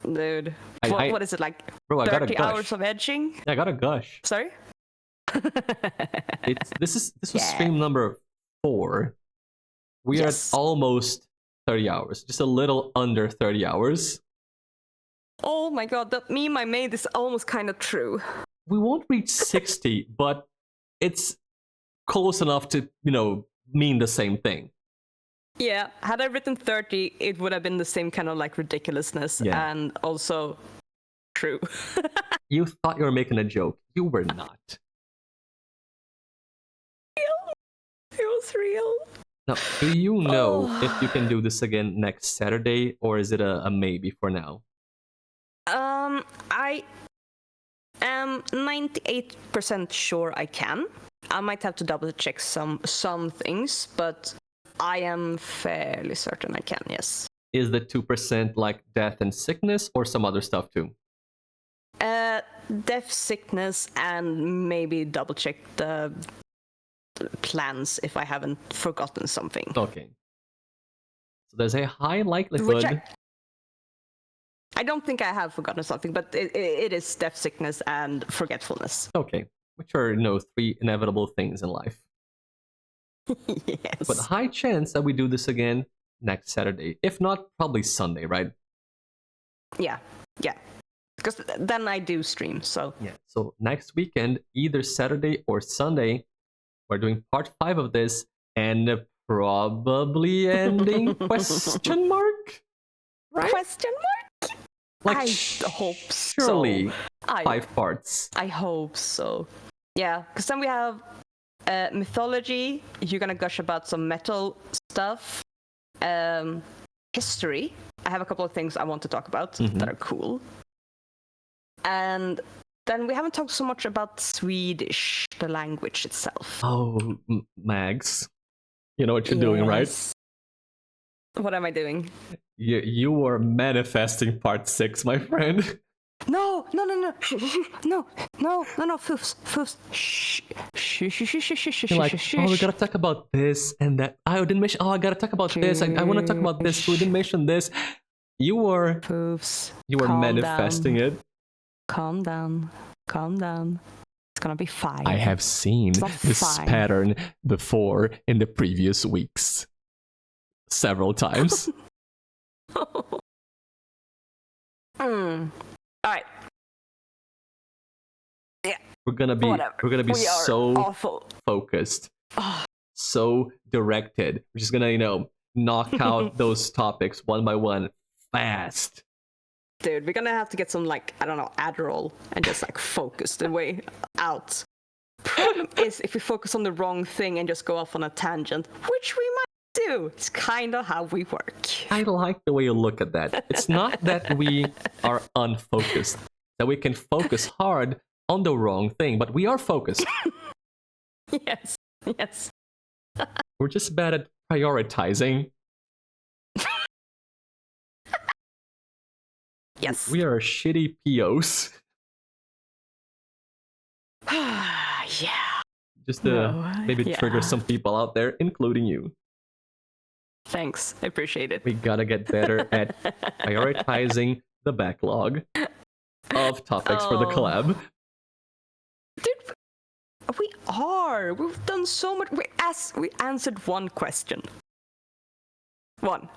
Dude. What is it, like 30 hours of edging? Yeah, I got a gush. Sorry? This was stream number 4. We are at almost 30 hours. Just a little under 30 hours. Oh my god, that meme I made is almost kind of true. We won't reach 60, but it's close enough to, mean the same thing. Yeah, had I written 30, it would have been the same kind of like ridiculousness and also true. You thought you were making a joke. You were not. It was real. Now, do you know if you can do this again next Saturday, or is it a maybe for now? I am 98% sure I can. I might have to double check some things, but I am fairly certain I can, yes. Is the 2% like death and sickness or some other stuff too? death, sickness, and maybe double check the plans if I haven't forgotten something. Okay. So there's a high likelihood. Which I don't think I have forgotten something, but it is death, sickness, and forgetfulness. Okay. Which are, 3 inevitable things in life. Yes. But high chance that we do this again next Saturday. If not, probably Sunday, right? Yeah. Because then I do stream, so. Yeah. So next weekend, either Saturday or Sunday, we're doing part 5 of this, and probably ending question mark? Right? Question mark? Like, I hope surely so. 5 parts. I hope so. Yeah, because then we have mythology. You're gonna gush about some metal stuff. History. I have a couple of things I want to talk about that are cool. And then we haven't talked so much about Swedish, the language itself. Oh, Mags. You know what you're doing, right? What am I doing? You are manifesting part 6, my friend. No, foofs. Shh. You're like, oh, we gotta talk about this and that. I didn't mention. Oh, I gotta talk about this. I want to talk about this. We didn't mention this. You were Foofs. You were manifesting it. Calm down. It's gonna be fine. I have seen this pattern before in the previous weeks. Several times. Alright. Yeah. We're gonna be so awful. focused. So directed. We're just gonna, knock out those topics one by one fast. Dude, we're gonna have to get some, Adderall and just, focus the way out. Problem is, if we focus on the wrong thing and just go off on a tangent, which we might do, it's kind of how we work. I like the way you look at that. It's not that we are unfocused, that we can focus hard on the wrong thing, but we are focused. Yes. We're just bad at prioritizing. Yes. We are shitty POs. Yeah. Just to maybe trigger some people out there, including you. Thanks. I appreciate it. We gotta get better at prioritizing the backlog of topics for the collab. Dude, we are. We've done so much. We answered one question. One.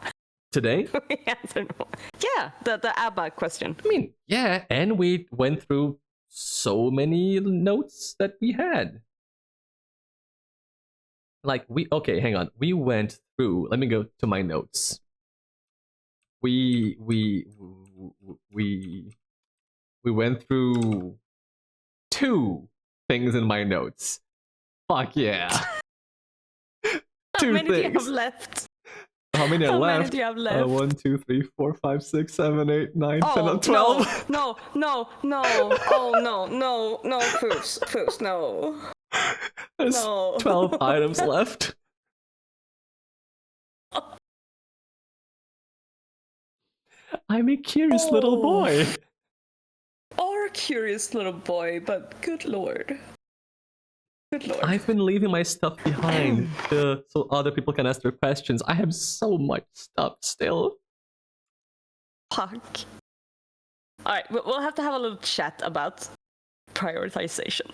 Today? We answered one. Yeah, the ABBA question. I mean, yeah, and we went through so many notes that we had. Okay, hang on. We went through, let me go to my notes. We went through 2 things in my notes. Fuck yeah. 2 How many things. do you have left? How many are left? How many do you have left? 1, 2, 3, 4, 5, 6, 7, 8, 9, 10, and 12. No. Oh, no, foofs, no. There's 12 items left. I'm a curious little boy. Or a curious little boy, but good lord. I've been leaving my stuff behind so other people can ask their questions. I have so much stuff still. Fuck. Alright, we'll have to have a little chat about prioritization.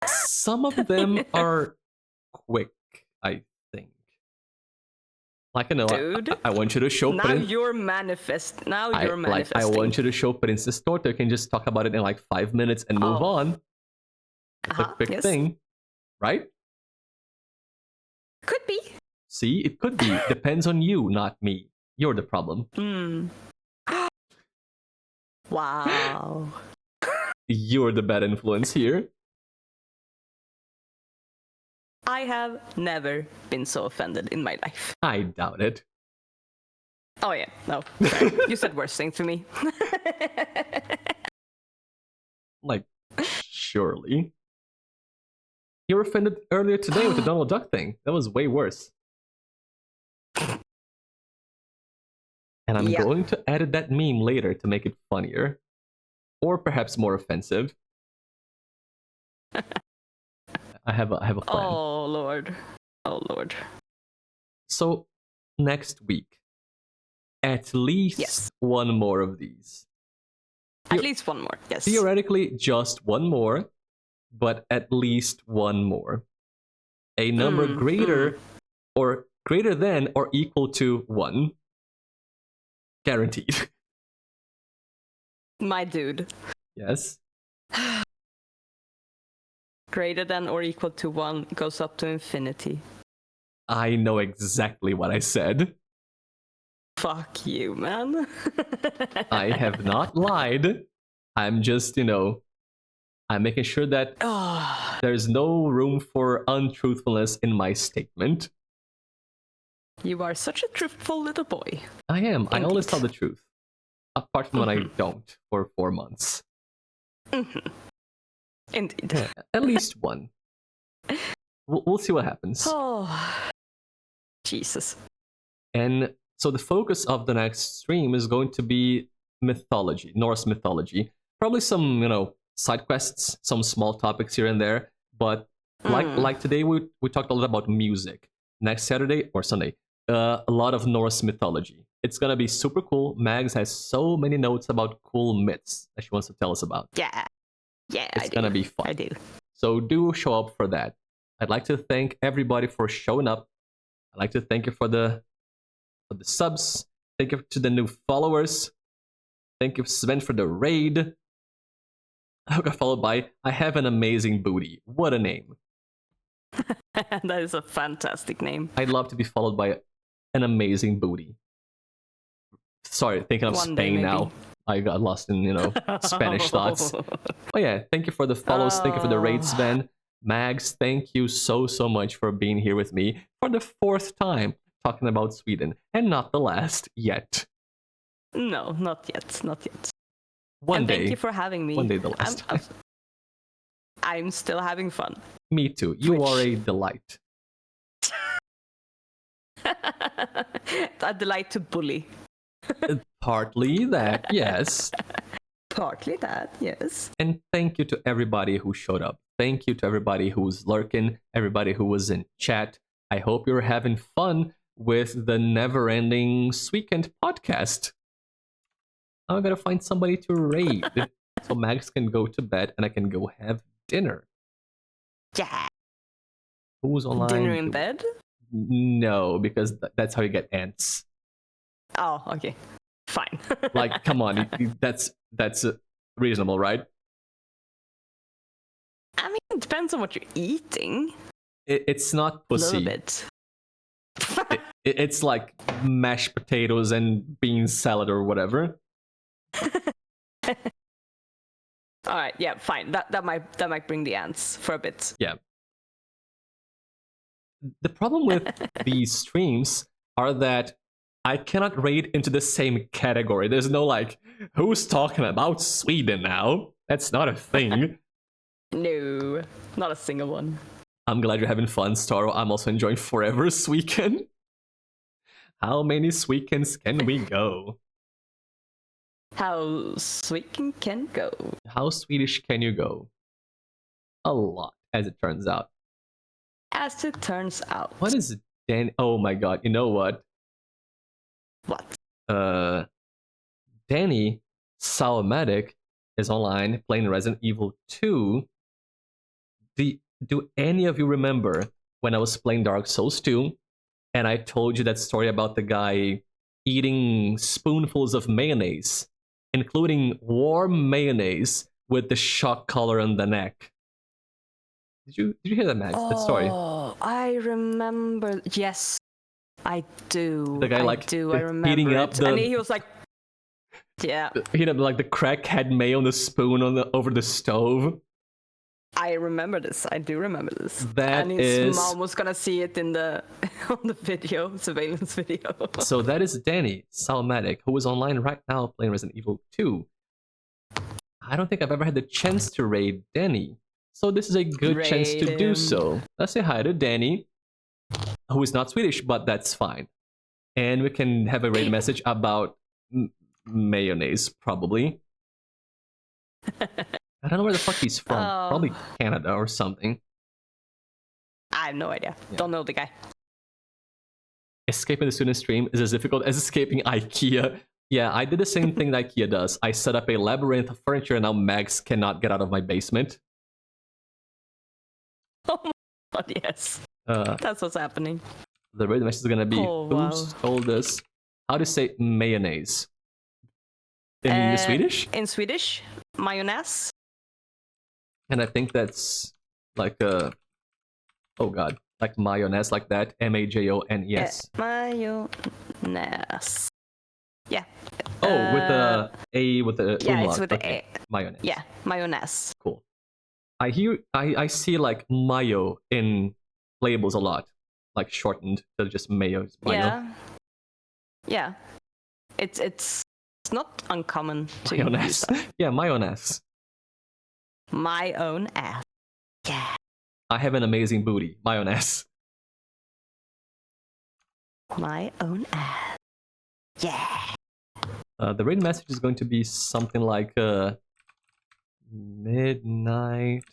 Some of them are quick, I think. Dude, I want you to show you're manifesting. I want you to show Princess Torta. You can just talk about it in 5 minutes and move on. It's a quick thing, right? Could be. See, it could be. Depends on you, not me. You're the problem. Wow. You're the bad influence here. I have never been so offended in my life. I doubt it. Oh yeah, no. Sorry. You said worse things to me. Surely. You were offended earlier today with the Donald Duck thing. That was way worse. And I'm going to edit that meme later to make it funnier. Or perhaps more offensive. I have a plan. Oh Lord. Oh Lord. So next week, at least one more of these. At least one more, yes. Theoretically, just one more, but at least one more. A number greater than or equal to 1. Guaranteed. My dude. Yes. Greater than or equal to 1 goes up to infinity. I know exactly what I said. Fuck you, man. I have not lied. I'm just, I'm making sure that there's no room for untruthfulness in my statement. You are such a truthful little boy. I am. Indeed. I always tell the truth. Apart from when I don't for 4 months. Indeed. Yeah, at least one. We'll see what happens. Oh, Jesus. And so the focus of the next stream is going to be mythology, Norse mythology. Probably some, side quests, some small topics here and there. But like today, we talked a lot about music. Next Saturday or Sunday, a lot of Norse mythology. It's gonna be super cool. Mags has so many notes about cool myths that she wants to tell us about. Yeah, it's gonna be fun. I do. So do show up for that. I'd like to thank everybody for showing up. I'd like to thank you for the subs. Thank you to the new followers. Thank you, Sven, for the raid. I got followed by I have an amazing booty. What a name. That is a fantastic name. I'd love to be followed by an amazing booty. Sorry, thinking of One Spain day, now. I got lost in, Spanish thoughts. Oh yeah, thank you for the follows. Thank you for the raid, Sven. Mags, thank you so much for being here with me for the 4th time talking about Sweden. And not the last yet. No, not yet. Not yet. One day. Thank you for having me. One day the last time. I'm still having fun. Me too. You are a delight. A delight to bully. Partly that, yes. Partly that, yes. And thank you to everybody who showed up. Thank you to everybody who's lurking, everybody who was in chat. I hope you're having fun with the never-ending Sweekend podcast. I'm gonna find somebody to raid so Max can go to bed and I can go have dinner. Yeah. Who's online? Dinner in bed? No, because that's how you get ants. Oh, okay. Fine. Like, come on, that's reasonable, right? I mean, it depends on what you're eating. It's not pussy. A little bit. It's like mashed potatoes and bean salad or whatever. All right, yeah, fine. That might bring the ants for a bit. Yeah. The problem with these streams are that I cannot rate into the same category. There's no like, who's talking about Sweden now? That's not a thing. No, not a single one. I'm glad you're having fun, Staro. I'm also enjoying Forever's weekend. How many weekends can we go? How Sweden can go. How Swedish can you go? A lot, as it turns out. As it turns out. What is Dan? Oh my god, you know what? What? Danny Salmatic is online playing Resident Evil 2. Do any of you remember when I was playing Dark Souls 2 and I told you that story about the guy eating spoonfuls of mayonnaise, including warm mayonnaise with the shock collar on the neck? Did you hear that, Max? That story? Oh, I remember. Yes, I do. The guy I remember heating it. up And he was like, yeah. Heat up like the crackhead mayo on the spoon over the stove. I remember this. I do remember this. That and his is... mom was gonna see it in the on the video, surveillance video. So that is Danny Salmatic, who is online right now playing Resident Evil 2. I don't think I've ever had the chance to raid Danny, so this is a good chance to do so. Let's say hi to Danny, who is not Swedish, but that's fine. And we can have a raid message about mayonnaise, probably. I don't know where the fuck he's from. Probably Canada or something. I have no idea. Yeah. Don't know the guy. Escaping the student stream is as difficult as escaping IKEA. Yeah, I did the same thing that IKEA does. I set up a labyrinth of furniture and now Max cannot get out of my basement. Oh my god, yes. That's what's happening. The red message is gonna be, Foofs told us how to say mayonnaise. In Swedish? In Swedish, mayonnaise. And I think that's like oh god, like mayonnaise, like that. MAJONES. Mayonnaise. Yeah. Oh, with the A with the yeah, umlaut. it's with the okay. A. Mayonnaise. Yeah, mayonnaise. Cool. I see like mayo in labels a lot, like shortened to just mayo. Yeah. Yeah. It's not uncommon to use that. Yeah, mayonnaise. My own ass. Yeah. I have an amazing booty. Mayonnaise. My own ass. Yeah. The written message is going to be something like midnight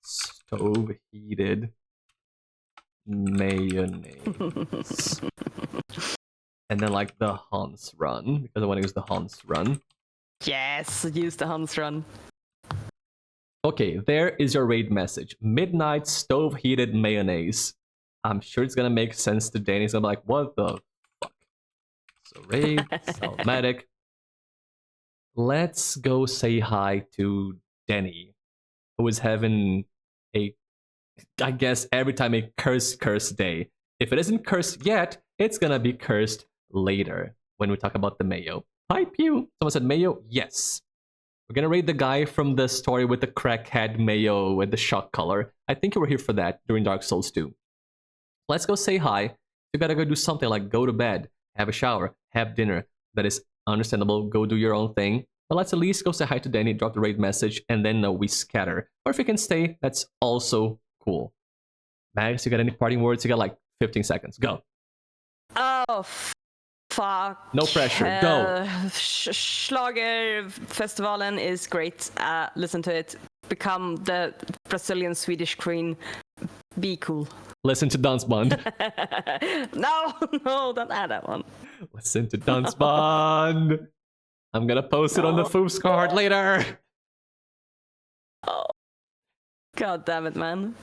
stove heated mayonnaise. And then like the Hans run, because I want to use the Hans run. Yes, use the Hans run. Okay, there is your raid message. Midnight stove heated mayonnaise. I'm sure it's gonna make sense to Danny. He's gonna be like, what the fuck? So raid, Salmatic. Let's go say hi to Denny, who is having a, I guess, every time a cursed day. If it isn't cursed yet, it's gonna be cursed later when we talk about the mayo. Hi, Pew. Someone said mayo? Yes. We're gonna raid the guy from the story with the crackhead mayo with the shock color. I think you were here for that during Dark Souls 2. Let's go say hi. You gotta go do something like go to bed, have a shower, have dinner. That is understandable. Go do your own thing. But let's at least go say hi to Danny, drop the raid message, and then we scatter. Or if you can stay, that's also cool. Max, you got any parting words? You got like 15 seconds. Go. Oh, fuck. No pressure. Go. Schlagerfestivalen is great. Listen to it. Become the Brazilian Swedish queen. Be cool. Listen to Dansband. No, don't add that one. Listen to Dansband. I'm gonna post it on the foofs card later. Oh, god damn it, man.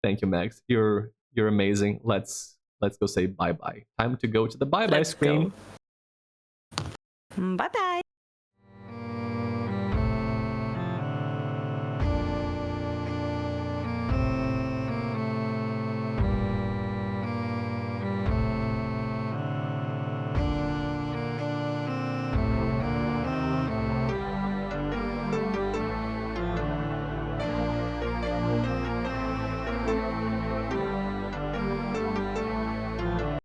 Thank you, Max. You're amazing. Let's go say bye bye. Time to go to the bye bye screen. Bye bye.